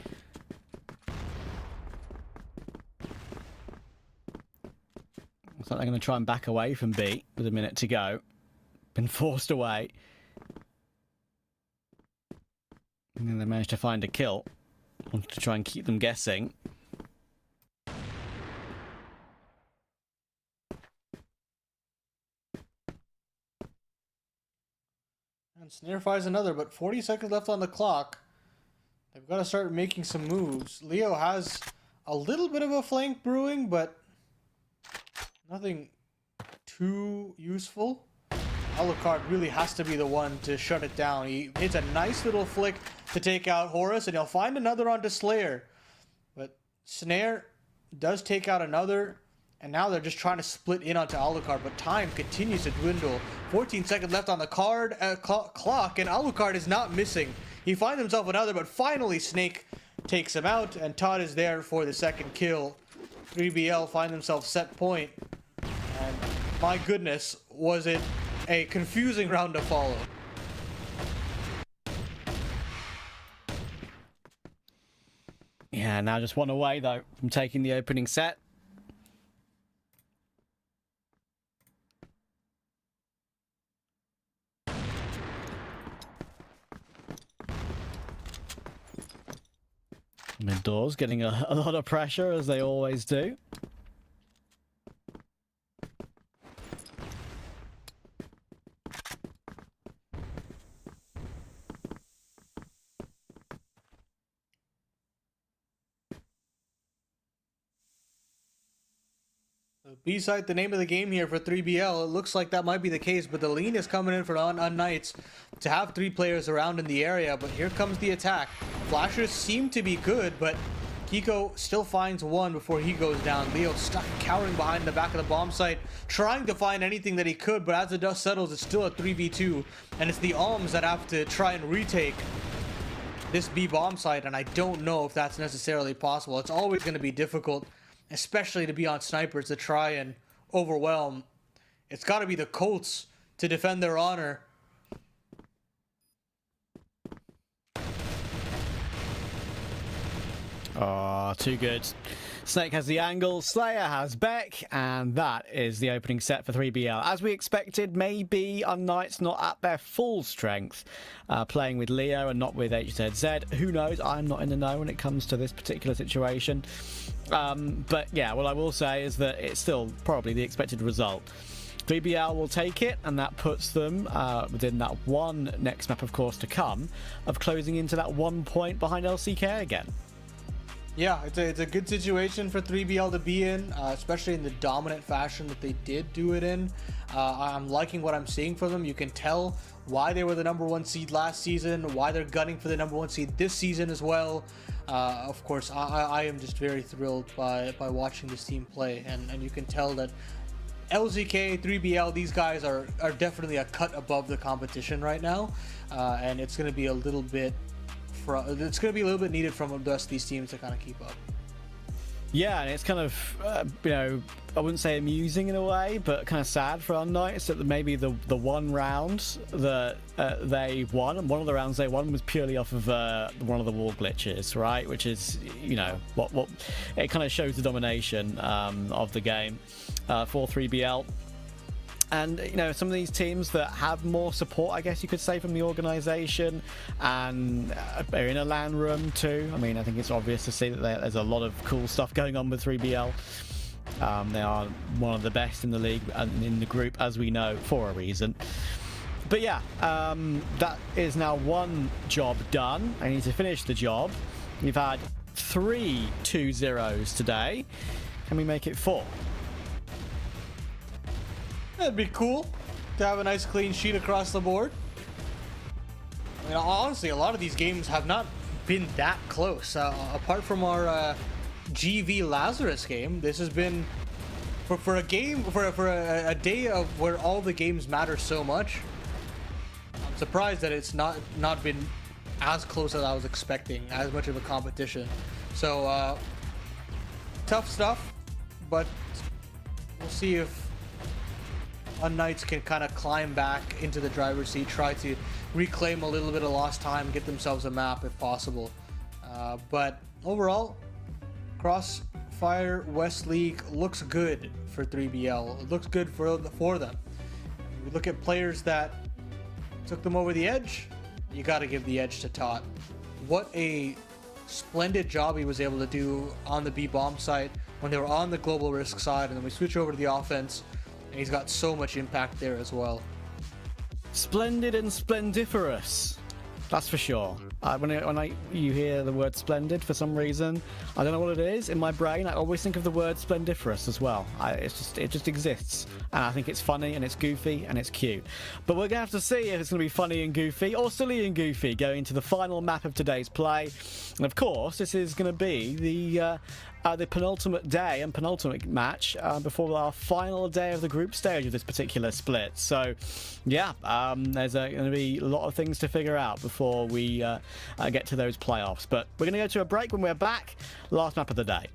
Looks like they're going to try and back away from B with a minute to go. Been forced away. And then they managed to find a kill. Wanted to try and keep them guessing. And Snare fires another, but 40 seconds left on the clock. They've got to start making some moves. Leo has a little bit of a flank brewing, but nothing too useful. Alucard really has to be the one to shut it down. He hits a nice little flick to take out Horus, and he'll find another onto Slayer. But Snare does take out another, and now they're just trying to split in onto Alucard, but time continues to dwindle. 14 seconds left on the clock, and Alucard is not missing. He finds himself another, but finally Snake takes him out, and Todd is there for the second kill. 3BL find themselves set point, and my goodness, was it a confusing round to follow. Yeah, now just one away though from taking the opening set. Mid doors getting a lot of pressure, as they always do. B-side, the name of the game here for 3BL. It looks like that might be the case, but the lean is coming in for unKnights to have 3 players around in the area. But here comes the attack. Flashers seem to be good, but Kiko still finds one before he goes down. Leo stuck cowering behind the back of the bomb site, trying to find anything that he could, but as the dust settles, it's still a 3v2, and it's the Alms that have to try and retake this B bomb site, and I don't know if that's necessarily possible. It's always going to be difficult, especially to be on snipers to try and overwhelm. It's got to be the Colts to defend their honor. Oh, too good. Snake has the angle, Slayer has Beck, and that is the opening set for 3BL. As we expected, maybe unKnights not at their full strength, playing with Leo and not with HZZ. Who knows? I'm not in the know when it comes to this particular situation. But yeah, what I will say is that it's still probably the expected result. 3BL will take it, and that puts them within that one next map, of course, to come, of closing into that 1 point behind LCK again. Yeah, it's a good situation for 3BL to be in, especially in the dominant fashion that they did do it in. I'm liking what I'm seeing for them. You can tell why they were the #1 seed last season, why they're gunning for the #1 seed this season as well. Of course, I am just very thrilled by watching this team play, and you can tell that LZK, 3BL, these guys are definitely a cut above the competition right now, and it's going to be a little bit needed from the rest of these teams to kind of keep up. Yeah, and it's kind of, I wouldn't say amusing in a way, but kind of sad for unKnights that maybe the one round that they won, and one of the rounds they won was purely off of one of the wall glitches, right? Which is, what it kind of shows the domination of the game for 3BL. And, some of these teams that have more support, I guess you could say, from the organization, and are in a LAN room too. I mean, I think it's obvious to see that there's a lot of cool stuff going on with 3BL. They are one of the best in the league and in the group, as we know, for a reason. But yeah, that is now one job done. I need to finish the job. We've had 3 2-0s today. Can we make it 4? It'd be cool to have a nice clean sheet across the board. I mean, honestly, a lot of these games have not been that close. Apart from our GV Lazarus game, this has been for a game for a day of where all the games matter so much. I'm surprised that it's not been as close as I was expecting, as much of a competition. So tough stuff, but we'll see if unKnights can kind of climb back into the driver's seat, try to reclaim a little bit of lost time, get themselves a map if possible. But overall, CrossFire West League looks good for 3BL. It looks good for them. We look at players that took them over the edge. You got to give the edge to Tot. What a splendid job he was able to do on the B bomb site when they were on the global risk side, and then we switch over to the offense, and he's got so much impact there as well. Splendid and splendiferous. That's for sure. When you hear the word splendid, for some reason, I don't know what it is, in my brain, I always think of the word splendiferous as well. It just exists. And I think it's funny, and it's goofy, and it's cute. But we're going to have to see if it's going to be funny and goofy, or silly and goofy, going into the final map of today's play. And of course, this is going to be the penultimate day and penultimate match before our final day of the group stage of this particular split. So, yeah, there's going to be a lot of things to figure out before we get to those playoffs. But we're going to go to a break. When we're back, last map of the day.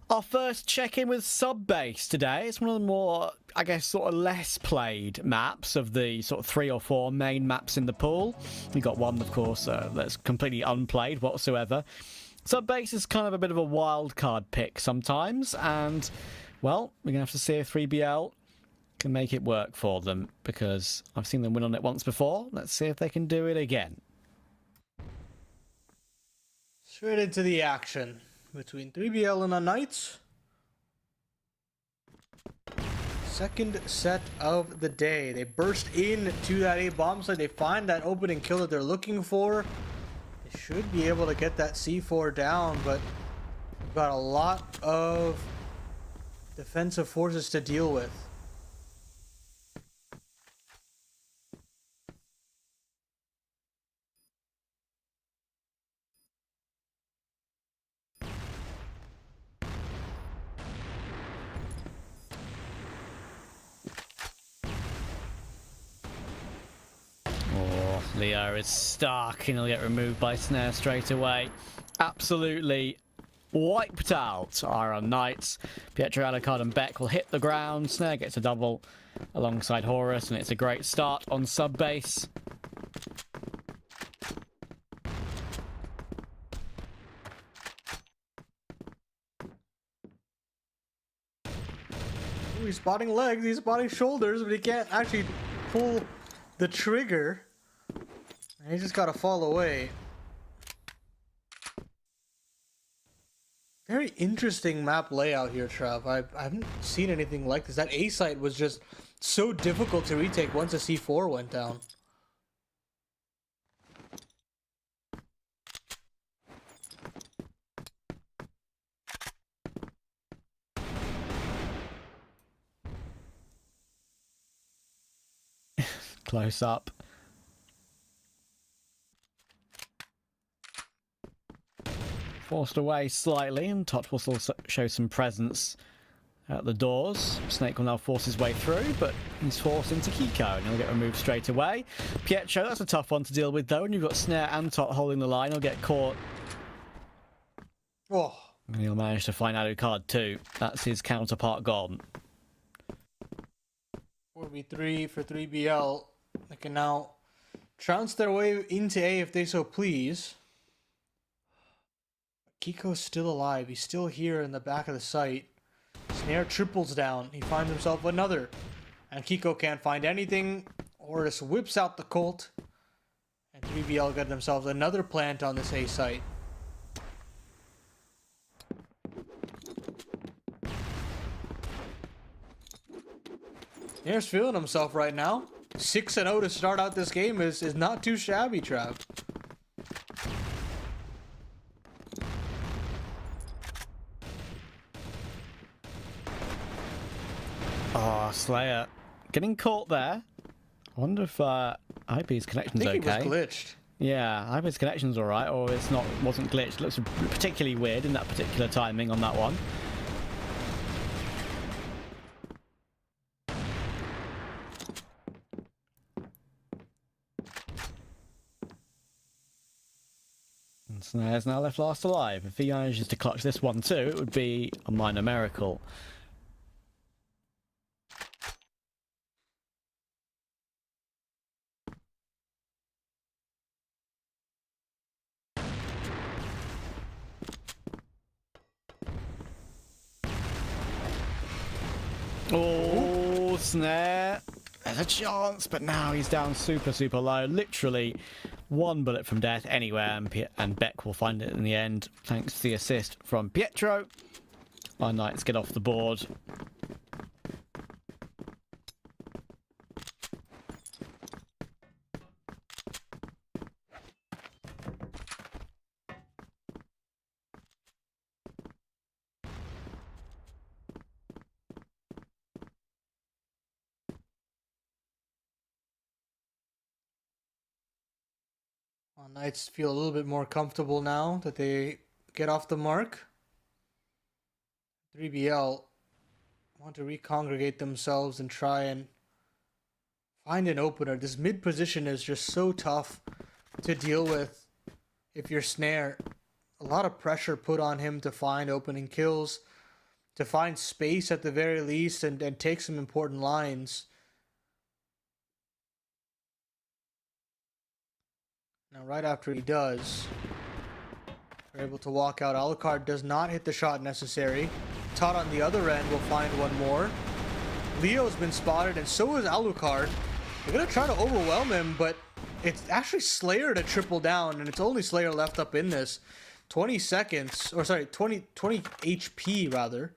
Our first check-in with Subbase today. It's one of the more, I guess, sort of less played maps of the sort of 3 or 4 main maps in the pool. We got one, of course, that's completely unplayed whatsoever. Subbase is kind of a bit of a wild card pick sometimes, and, well, we're going to have to see if 3BL can make it work for them, because I've seen them win on it once before. Let's see if they can do it again. Straight into the action between 3BL and unKnights. Second set of the day. They burst into that A bomb site. They find that opening kill that they're looking for. They should be able to get that C4 down, but we've got a lot of defensive forces to deal with. Leo is stuck and he'll get removed by Snare straight away. Absolutely wiped out our unKnights. Pietro, Alucard and Beck will hit the ground. Snare gets a double alongside Horus, and it's a great start on Subbase. He's spotting legs, he's spotting shoulders, but he can't actually pull the trigger. And he just gotta fall away. Very interesting map layout here, Trav. I haven't seen anything like this. That A site was just so difficult to retake once a C4 went down. Close up. Forced away slightly, and Tot will still show some presence at the doors. Snake will now force his way through, but he's forced into Kiko, and he'll get removed straight away. Pietro, that's a tough one to deal with, though, and you've got Snare and Tot holding the line. He'll get caught. Oh. And he'll manage to find Alucard, too. That's his counterpart gone. 4v3 for 3BL. They can now trounce their way into A if they so please. Kiko's still alive. He's still here in the back of the site. Snare triples down. He finds himself another. And Kiko can't find anything. Horus whips out the Colt. And 3BL got themselves another plant on this A site. Snare's feeling himself right now. 6-0 to start out this game is not too shabby, Trav. Oh, Slayer. Getting caught there. I wonder if IP's connection's okay. I think it was glitched. Yeah, IP's connection's alright, or it's not, wasn't glitched. It looks particularly weird in that particular timing on that one. And Snare's now left last alive. If he manages to clutch this one too, it would be a minor miracle. Oh, Snare. There's a chance, but now he's down super, super low. Literally one bullet from death anywhere, and Beck will find it in the end, thanks to the assist from Pietro. Our Knights get off the board. Knights feel a little bit more comfortable now that they get off the mark. 3BL want to recongregate themselves and try and find an opener. This mid position is just so tough to deal with if you're Snare. A lot of pressure put on him to find opening kills. to find space at the very least and take some important lines. Now, right after he does, they're able to walk out. Alucard does not hit the shot necessary. Todd on the other end will find one more. Leo's been spotted, and so is Alucard. They're going to try to overwhelm him, but it's actually Slayer to triple down, and it's only Slayer left up in this. 20 seconds, or sorry, 20 HP rather.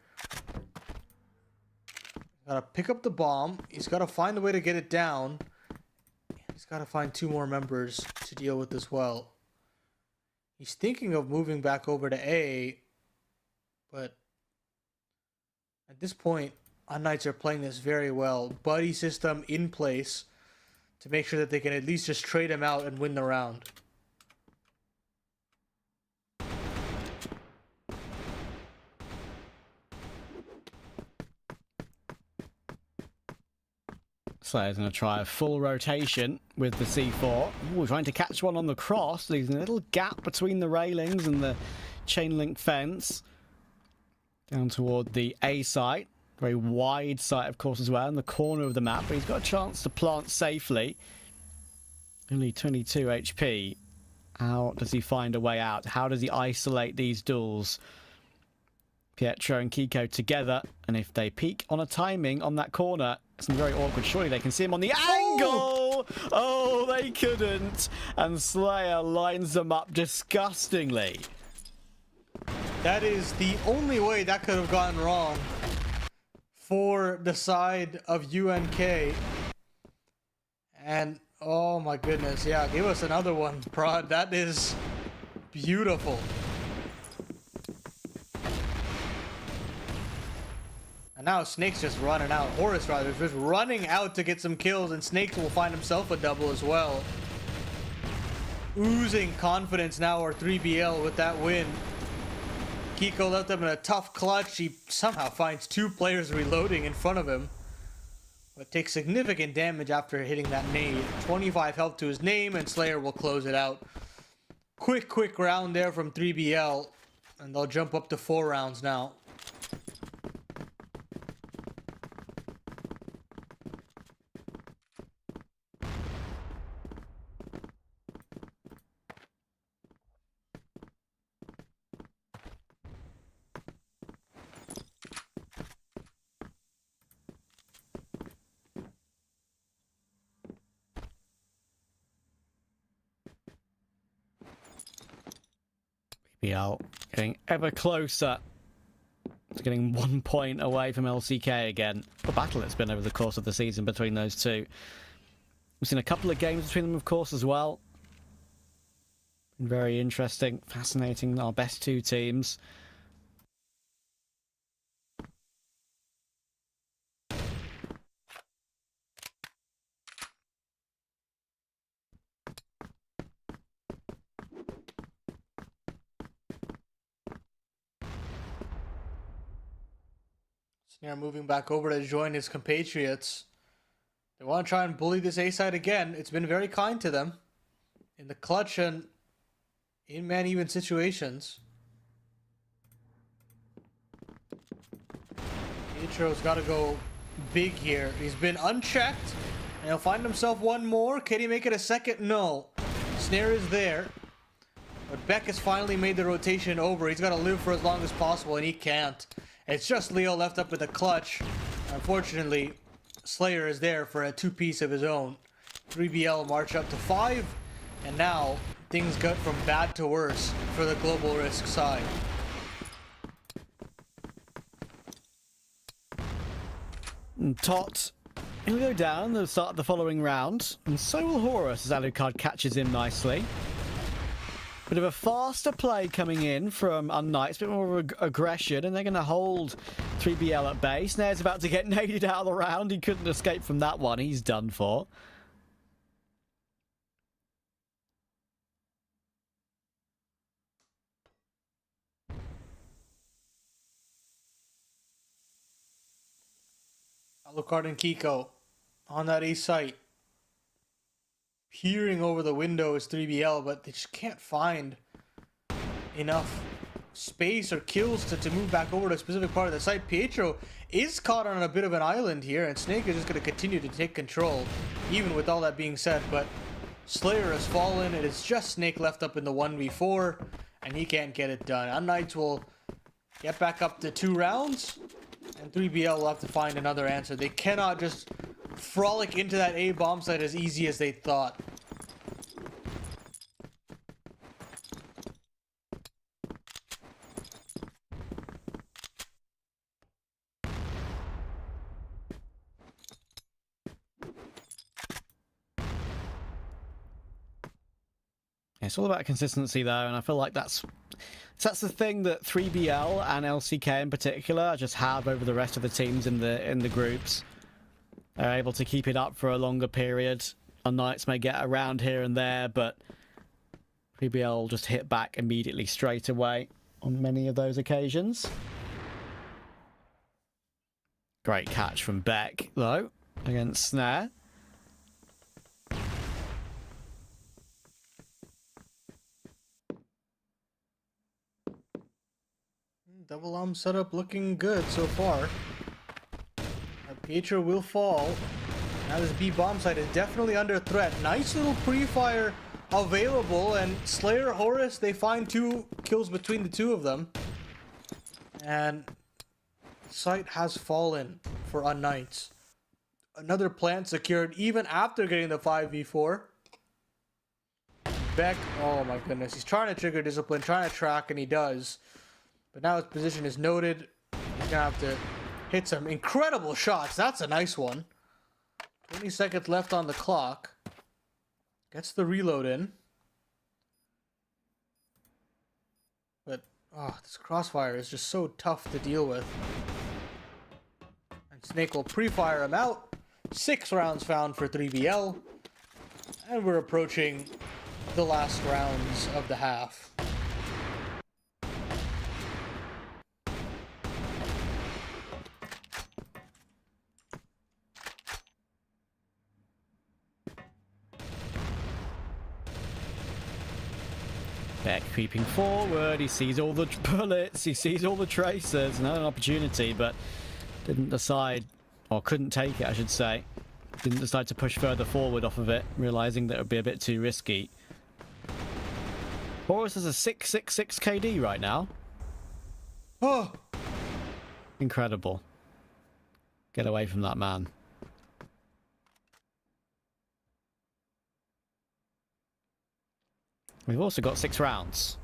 Gotta pick up the bomb. He's gotta find a way to get it down. He's gotta find 2 more members to deal with as well. He's thinking of moving back over to A, but at this point, unKnights are playing this very well. Buddy system in place to make sure that they can at least just trade him out and win the round. Slayer's going to try a full rotation with the C4. Ooh, trying to catch one on the cross, leaving a little gap between the railings and the chain link fence. Down toward the A site. Very wide site, of course, as well, in the corner of the map. But he's got a chance to plant safely. Only 22 HP. How does he find a way out? How does he isolate these duels? Pietro and Kiko together. And if they peek on a timing on that corner, it's very awkward. Surely they can see him on the angle. Oh, they couldn't. And Slayer lines them up disgustingly. That is the only way that could have gone wrong for the side of UNK. And oh my goodness, yeah, give us another one, Prod. That is beautiful. And now Snake's just running out. Horus, rather, is just running out to get some kills, and Snake will find himself a double as well. Oozing confidence now, or 3BL with that win. Kiko left them in a tough clutch. He somehow finds 2 players reloading in front of him, but takes significant damage after hitting that nade. 25 health to his name, and Slayer will close it out. Quick round there from 3BL, and they'll jump up to 4 rounds now. BL getting ever closer to getting 1 point away from LCK again. The battle it's been over the course of the season between those two. We've seen a couple of games between them, of course, as well. Been very interesting, fascinating, our best 2 teams. Snare moving back over to join his compatriots. They want to try and bully this A side again. It's been very kind to them in the clutch and in man-even situations. Pietro's got to go big here. He's been unchecked, and he'll find himself one more. Can he make it a second? No. Snare is there. But Beck has finally made the rotation over. He's got to live for as long as possible, and he can't. It's just Leo left up with a clutch. Unfortunately, Slayer is there for a 2-piece of his own. 3BL march up to 5, and now things got from bad to worse for the Global Risk side. Tot, he'll go down at the start of the following round, and so will Horus as Alucard catches him nicely. Bit of a faster play coming in from unKnights, a bit more aggression, and they're going to hold 3BL at base. Snare's about to get naded out of the round. He couldn't escape from that one. He's done for. Alucard and Kiko on that A site. Peering over the window is 3BL, but they just can't find enough space or kills to move back over to a specific part of the site. Pietro is caught on a bit of an island here, and Snake is just going to continue to take control, even with all that being said. But Slayer has fallen. It is just Snake left up in the 1v4, and he can't get it done. unKnights will get back up to 2 rounds, and 3BL will have to find another answer. They cannot just frolic into that A bomb site as easy as they thought. It's all about consistency, though, and I feel like that's the thing that 3BL and LCK in particular just have over the rest of the teams in the groups. They're able to keep it up for a longer period. unKnights may get around here and there, but 3BL just hit back immediately straight away on many of those occasions. Great catch from Beck, though, against Snare. Double arm setup looking good so far. Pietro will fall. Now this B bomb site is definitely under threat. Nice little pre-fire available, and Slayer, Horus, they find 2 kills between the 2 of them. And site has fallen for unKnights. Another plant secured even after getting the 5v4. Beck, oh my goodness, he's trying to trigger discipline, trying to track, and he does. But now his position is noted. He's gonna have to hit some incredible shots. That's a nice one. 20 seconds left on the clock. Gets the reload in. But, oh, this crossfire is just so tough to deal with. And Snake will pre-fire him out. 6 rounds found for 3BL. And we're approaching the last rounds of the half. Beck creeping forward, he sees all the bullets, he sees all the tracers, not an opportunity, but didn't decide, or couldn't take it, I should say. Didn't decide to push further forward off of it, realizing that it would be a bit too risky. Horus has a 666 KD right now. Oh! Incredible. Get away from that man. We've also got 6 rounds.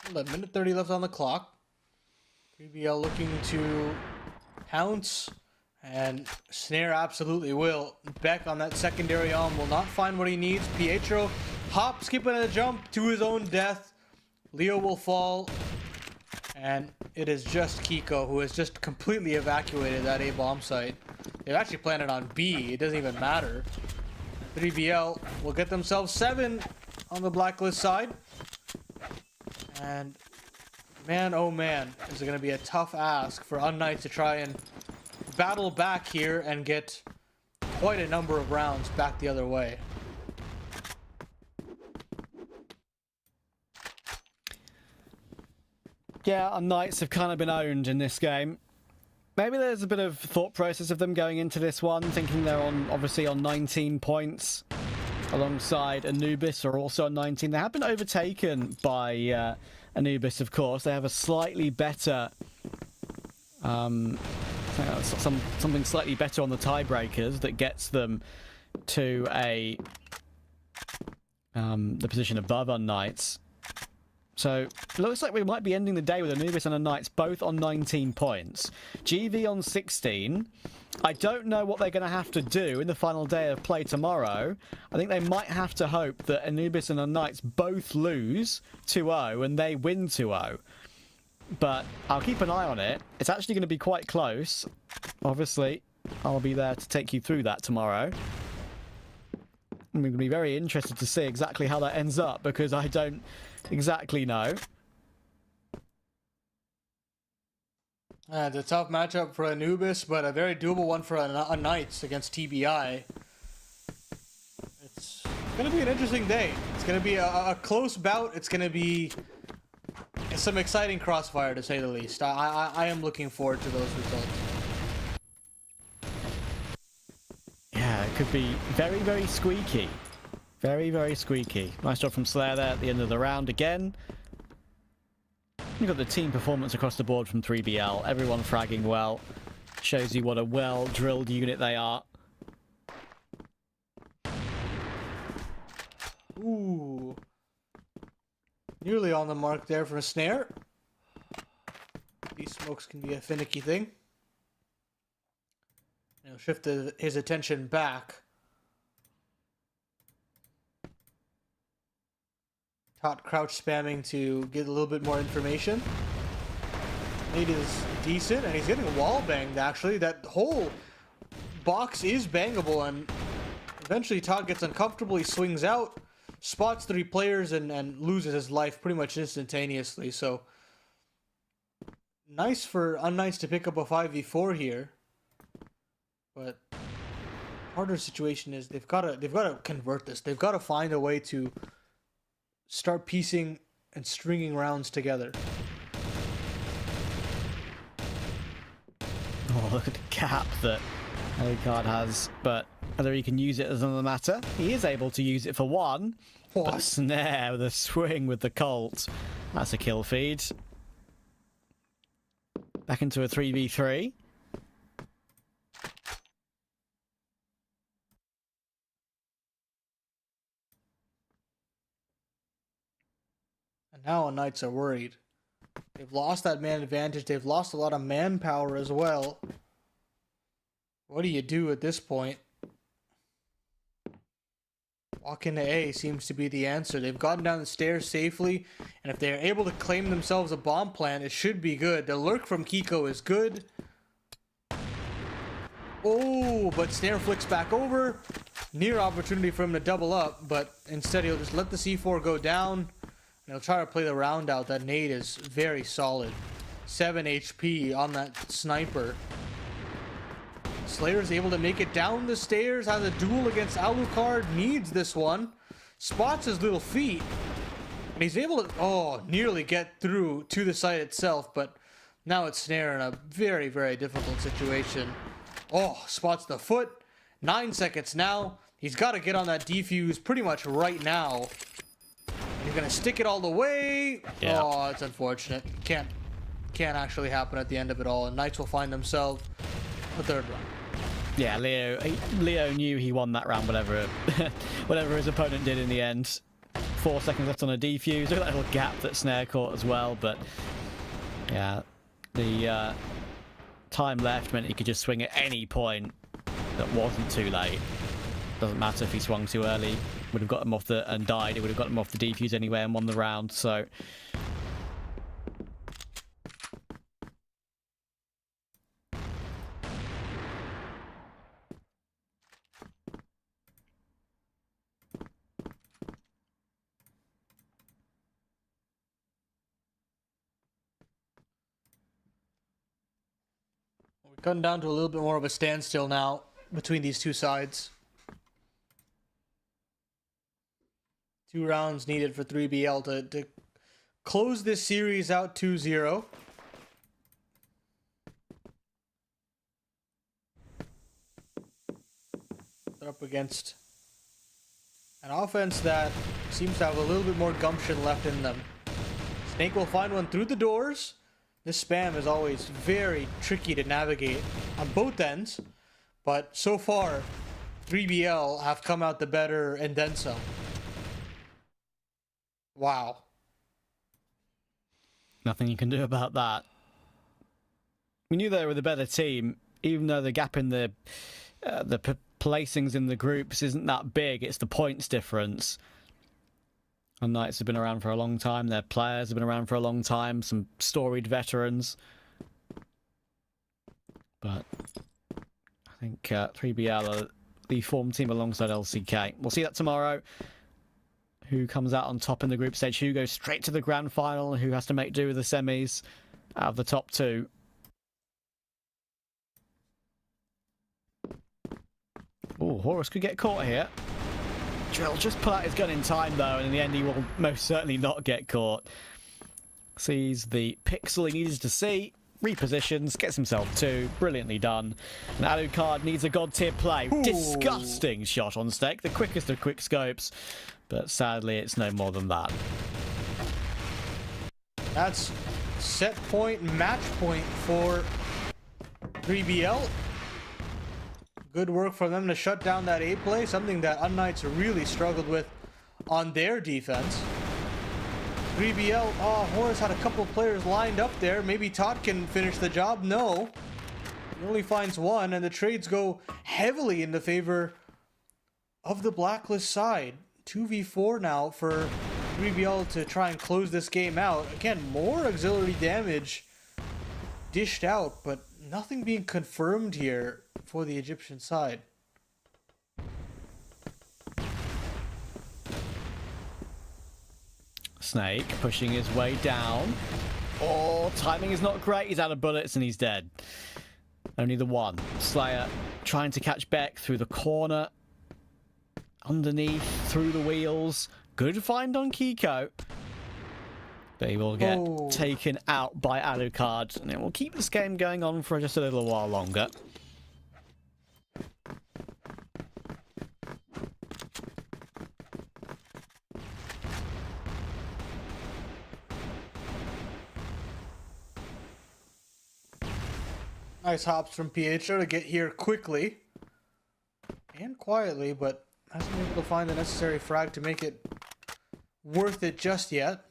A minute 30 left on the clock. 3BL looking to pounce, and Snare absolutely will. Beck on that secondary arm will not find what he needs. Pietro hop, skipping a jump to his own death. Leo will fall. And it is just Kiko who has just completely evacuated that A bomb site. They've actually planted on B. It doesn't even matter. 3BL will get themselves 7 on the blacklist side. And man, oh man, is it going to be a tough ask for unKnights to try and battle back here and get quite a number of rounds back the other way. Yeah, unKnights have kind of been owned in this game. Maybe there's a bit of thought process of them going into this one, thinking they're obviously on 19 points, alongside Anubis are also on 19. They have been overtaken by Anubis, of course. They have a slightly better, something slightly better on the tiebreakers that gets them to the position above unKnights. So, it looks like we might be ending the day with Anubis and unKnights both on 19 points. GV on 16. I don't know what they're going to have to do in the final day of play tomorrow. I think they might have to hope that Anubis and unKnights both lose 2-0 and they win 2-0. But I'll keep an eye on it. It's actually going to be quite close. Obviously, I'll be there to take you through that tomorrow. I'm going to be very interested to see exactly how that ends up, because I don't exactly know. It's a tough matchup for Anubis, but a very doable one for unKnights against TBI. It's going to be an interesting day. It's going to be a close bout. It's going to be some exciting crossfire, to say the least. I am looking forward to those results. Yeah, it could be very, very squeaky. Very, very squeaky. Nice job from Slayer there at the end of the round again. You've got the team performance across the board from 3BL. Everyone fragging well. Shows you what a well-drilled unit they are. Ooh. Nearly on the mark there for a snare. These smokes can be a finicky thing. He'll shift his attention back. Tot crouch spamming to get a little bit more information. Nade is decent, and he's getting wall banged, actually. That whole box is bangable, and eventually Tot gets uncomfortable. He swings out, spots 3 players, and loses his life pretty much instantaneously. So, nice for unKnights to pick up a 5v4 here. But harder situation is they've got to convert this. They've got to find a way to start piecing and stringing rounds together. Oh, look at the gap that Alucard has, but whether he can use it is another matter. He is able to use it for one. What? But a snare with a swing with the Colt. That's a kill feed. Back into a 3v3. And now unKnights are worried. They've lost that man advantage. They've lost a lot of manpower as well. What do you do at this point? Walk into A seems to be the answer. They've gotten down the stairs safely, and if they're able to claim themselves a bomb plant, it should be good. The lurk from Kiko is good. Oh, but snare flicks back over. Near opportunity for him to double up, but instead he'll just let the C4 go down. And he'll try to play the round out. That nade is very solid. 7 HP on that sniper. Slayer's able to make it down the stairs. Has a duel against Alucard. Needs this one. Spots his little feet. And he's able to, nearly get through to the site itself. But now it's Snare in a very, very difficult situation. Oh, spots the foot. 9 seconds now. He's got to get on that defuse pretty much right now. He's gonna stick it all the way. Yeah. Oh, it's unfortunate. Can't actually happen at the end of it all. And Knights will find themselves a 3rd round. Yeah, Leo knew he won that round, whatever his opponent did in the end. 4 seconds left on a defuse. Look at that little gap that Snare caught as well. But yeah, the time left meant he could just swing at any point that wasn't too late. Doesn't matter if he swung too early. Would have got him off and died. It would have got him off the defuse anyway and won the round. So we're cutting down to a little bit more of a standstill now between these two sides. 2 rounds needed for 3BL to close this series out 2-0. They're up against an offense that seems to have a little bit more gumption left in them. Snake will find one through the doors. This spam is always very tricky to navigate on both ends, but so far 3BL have come out the better and then some. Wow. nothing you can do about that. We knew they were the better team, even though the gap in the placings in the groups isn't that big. It's the points difference. unKnights have been around for a long time. Their players have been around for a long time. Some storied veterans. But I think 3BL are the form team alongside LCK. We'll see that tomorrow. Who comes out on top in the group stage? Who goes straight to the grand final? Who has to make do with the semis out of the top 2? Oh, Horus could get caught here. Drill just put out his gun in time, though, and in the end he will most certainly not get caught. Sees the pixel he needed to see, repositions, gets himself 2. Brilliantly done. And Alucard needs a god-tier play. Ooh. Disgusting shot on Steak, the quickest of quick scopes, but sadly it's no more than that. That's set point, match point for 3BL. Good work for them to shut down that A play, something that unKnights really struggled with on their defense. 3BL, Horus had a couple of players lined up there. Maybe Todd can finish the job. No. He only finds one, and the trades go heavily in the favor of the Blacklist side. 2v4 now for 3BL to try and close this game out. Again, more auxiliary damage dished out, but nothing being confirmed here for the Egyptian side. Snake pushing his way down. Oh, timing is not great. He's out of bullets and he's dead. Only the one. Slayer trying to catch Beck through the corner. Underneath, through the wheels. Good find on Kiko. But he will get taken out by Alucard. And it will keep this game going on for just a little while longer. Nice hops from Pietro to get here quickly and quietly, but hasn't been able to find the necessary frag to make it worth it just yet.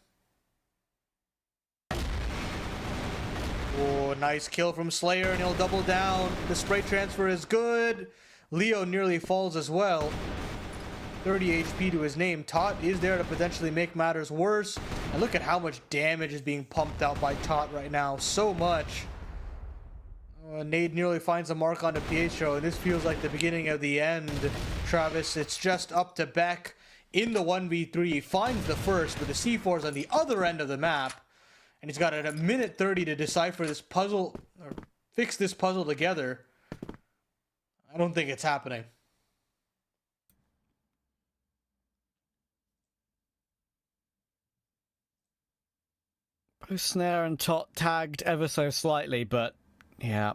Oh, nice kill from Slayer, and he'll double down. The spray transfer is good. Leo nearly falls as well. 30 HP to his name. Tot is there to potentially make matters worse. And look at how much damage is being pumped out by Tot right now. So much. Nade nearly finds a mark onto Pietro, and this feels like the beginning of the end, Travis. It's just up to Beck in the 1v3. He finds the first, but the C4 is on the other end of the map, and he's got a minute 30 to decipher this puzzle, or fix this puzzle together. I don't think it's happening. Both Snare and Tot tagged ever so slightly, but yeah,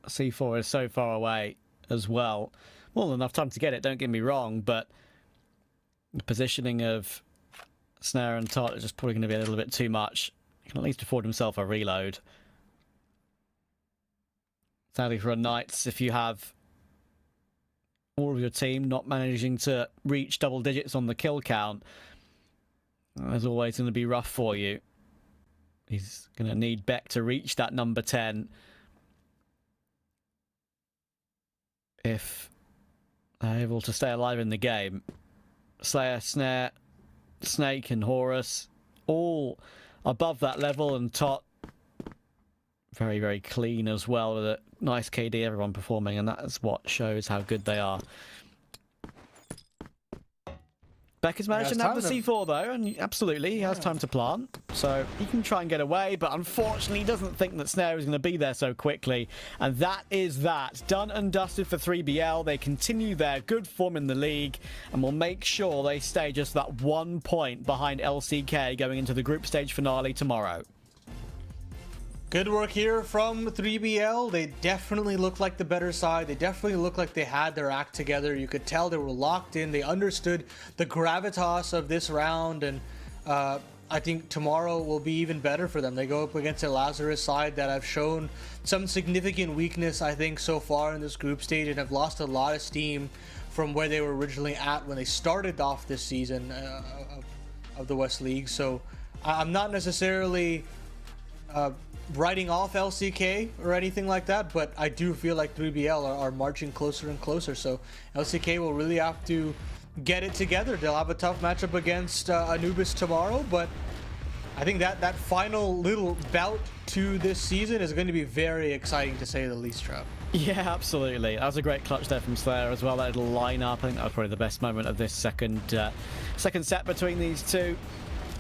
C4 is so far away as well. More than enough time to get it, don't get me wrong, but the positioning of Snare and Tot is just probably going to be a little bit too much. He can at least afford himself a reload. Sadly for unKnights, if you have all of your team not managing to reach double digits on the kill count, there's always going to be rough for you. He's going to need Beck to reach that number 10 if they're able to stay alive in the game. Slayer, Snare, Snake and Horus all above that level, and Tot very, very clean as well with a nice KD, everyone performing, and that is what shows how good they are. Beck has managed to nab the C4 though, and absolutely he has time to plant, so he can try and get away, but unfortunately he doesn't think that Snare is going to be there so quickly, and that is that. Done and dusted for 3BL. They continue their good form in the league, and will make sure they stay just that 1 point behind LCK going into the group stage finale tomorrow. Good work here from 3BL. They definitely look like the better side. They definitely look like they had their act together. You could tell they were locked in. They understood the gravitas of this round, and I think tomorrow will be even better for them. They go up against a Lazarus side that have shown some significant weakness, I think, so far in this group stage, and have lost a lot of steam from where they were originally at when they started off this season of the West League. So I'm not necessarily writing off LCK or anything like that, but I do feel like 3BL are marching closer and closer, so LCK will really have to get it together. They'll have a tough matchup against Anubis tomorrow, but I think that final little bout to this season is going to be very exciting, to say the least, Trav. Yeah, absolutely. That was a great clutch there from Slayer as well. That little line up, I think that was probably the best moment of this second set between these two.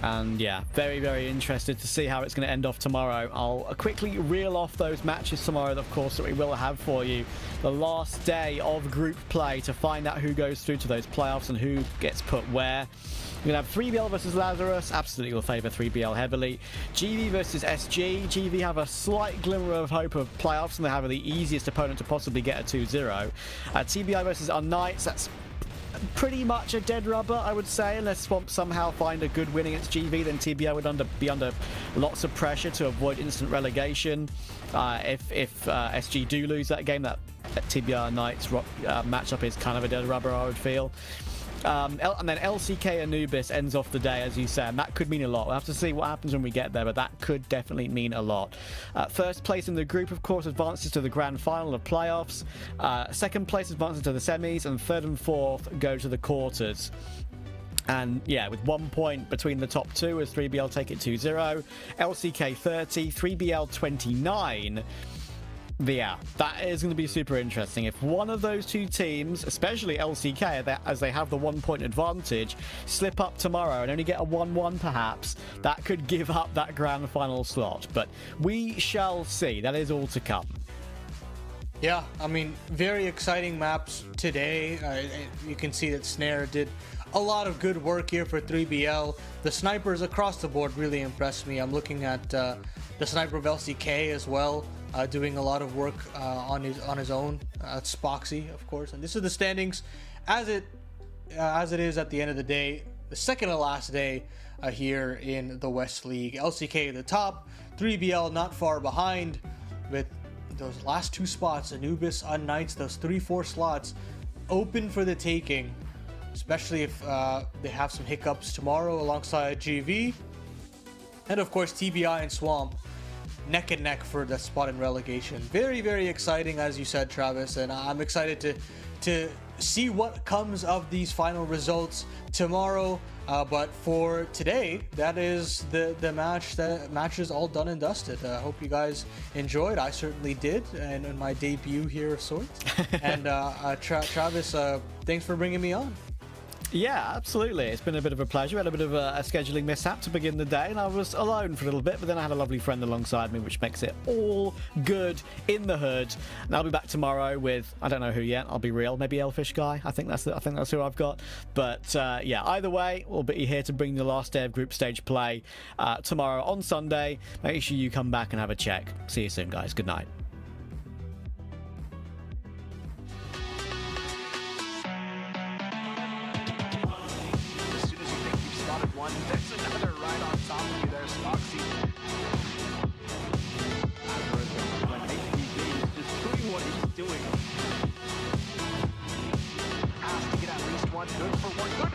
And yeah, very, very interested to see how it's going to end off tomorrow. I'll quickly reel off those matches tomorrow, of course, that we will have for you. The last day of group play to find out who goes through to those playoffs and who gets put where. We're going to have 3BL versus Lazarus. Absolutely will favour 3BL heavily. GV versus SG. GV have a slight glimmer of hope of playoffs, and they have the easiest opponent to possibly get a 2-0. TBI versus unKnights. That's pretty much a dead rubber, I would say, unless Swamp somehow find a good win against GV. Then TBI would be under lots of pressure to avoid instant relegation. If SG do lose that game, that TBI unKnights matchup is kind of a dead rubber, I would feel. And then LCK Anubis ends off the day, as you said, and that could mean a lot. We'll have to see what happens when we get there, but that could definitely mean a lot. First place in the group, of course, advances to the grand final of playoffs. Second place advances to the semis, and third and fourth go to the quarters. And yeah, with 1 point between the top two as 3BL take it 2-0, LCK 30, 3BL 29. Yeah, that is going to be super interesting. If one of those two teams, especially LCK, as they have the 1 point advantage, slip up tomorrow and only get a 1-1 perhaps, that could give up that grand final slot. But we shall see. That is all to come. Yeah, I mean, very exciting maps today. You can see that Snare did a lot of good work here for 3BL. The snipers across the board really impressed me. I'm looking at the sniper of LCK as well. Doing a lot of work on his own. It's Spoxy, of course. And this is the standings as it is at the end of the day, the second to last day here in the West League. LCK at the top, 3BL not far behind with those last two spots, Anubis, unKnights, those 3-4 slots open for the taking, especially if they have some hiccups tomorrow alongside GV. And of course TBI and Swamp neck and neck for the spot in relegation. Very, very exciting, as you said, Travis, and I'm excited to see what comes of these final results tomorrow. But for today, that is the match. The match is all done and dusted. I hope you guys enjoyed. I certainly did, and in my debut here of sorts. And Travis, thanks for bringing me on. Yeah, absolutely. It's been a bit of a pleasure. I had a bit of a scheduling mishap to begin the day, and I was alone for a little bit, but then I had a lovely friend alongside me, which makes it all good in the hood. And I'll be back tomorrow with, I don't know who yet, I'll be real, maybe Elfish Guy. I think that's who I've got. But yeah, either way, we'll be here to bring the last day of group stage play tomorrow on Sunday. Make sure you come back and have a check. See you soon, guys. Good night. There's another right on top of you there, Spoxy. Lazarus, when HPV is just doing what he's doing. Has to get at least one. Good for one. Good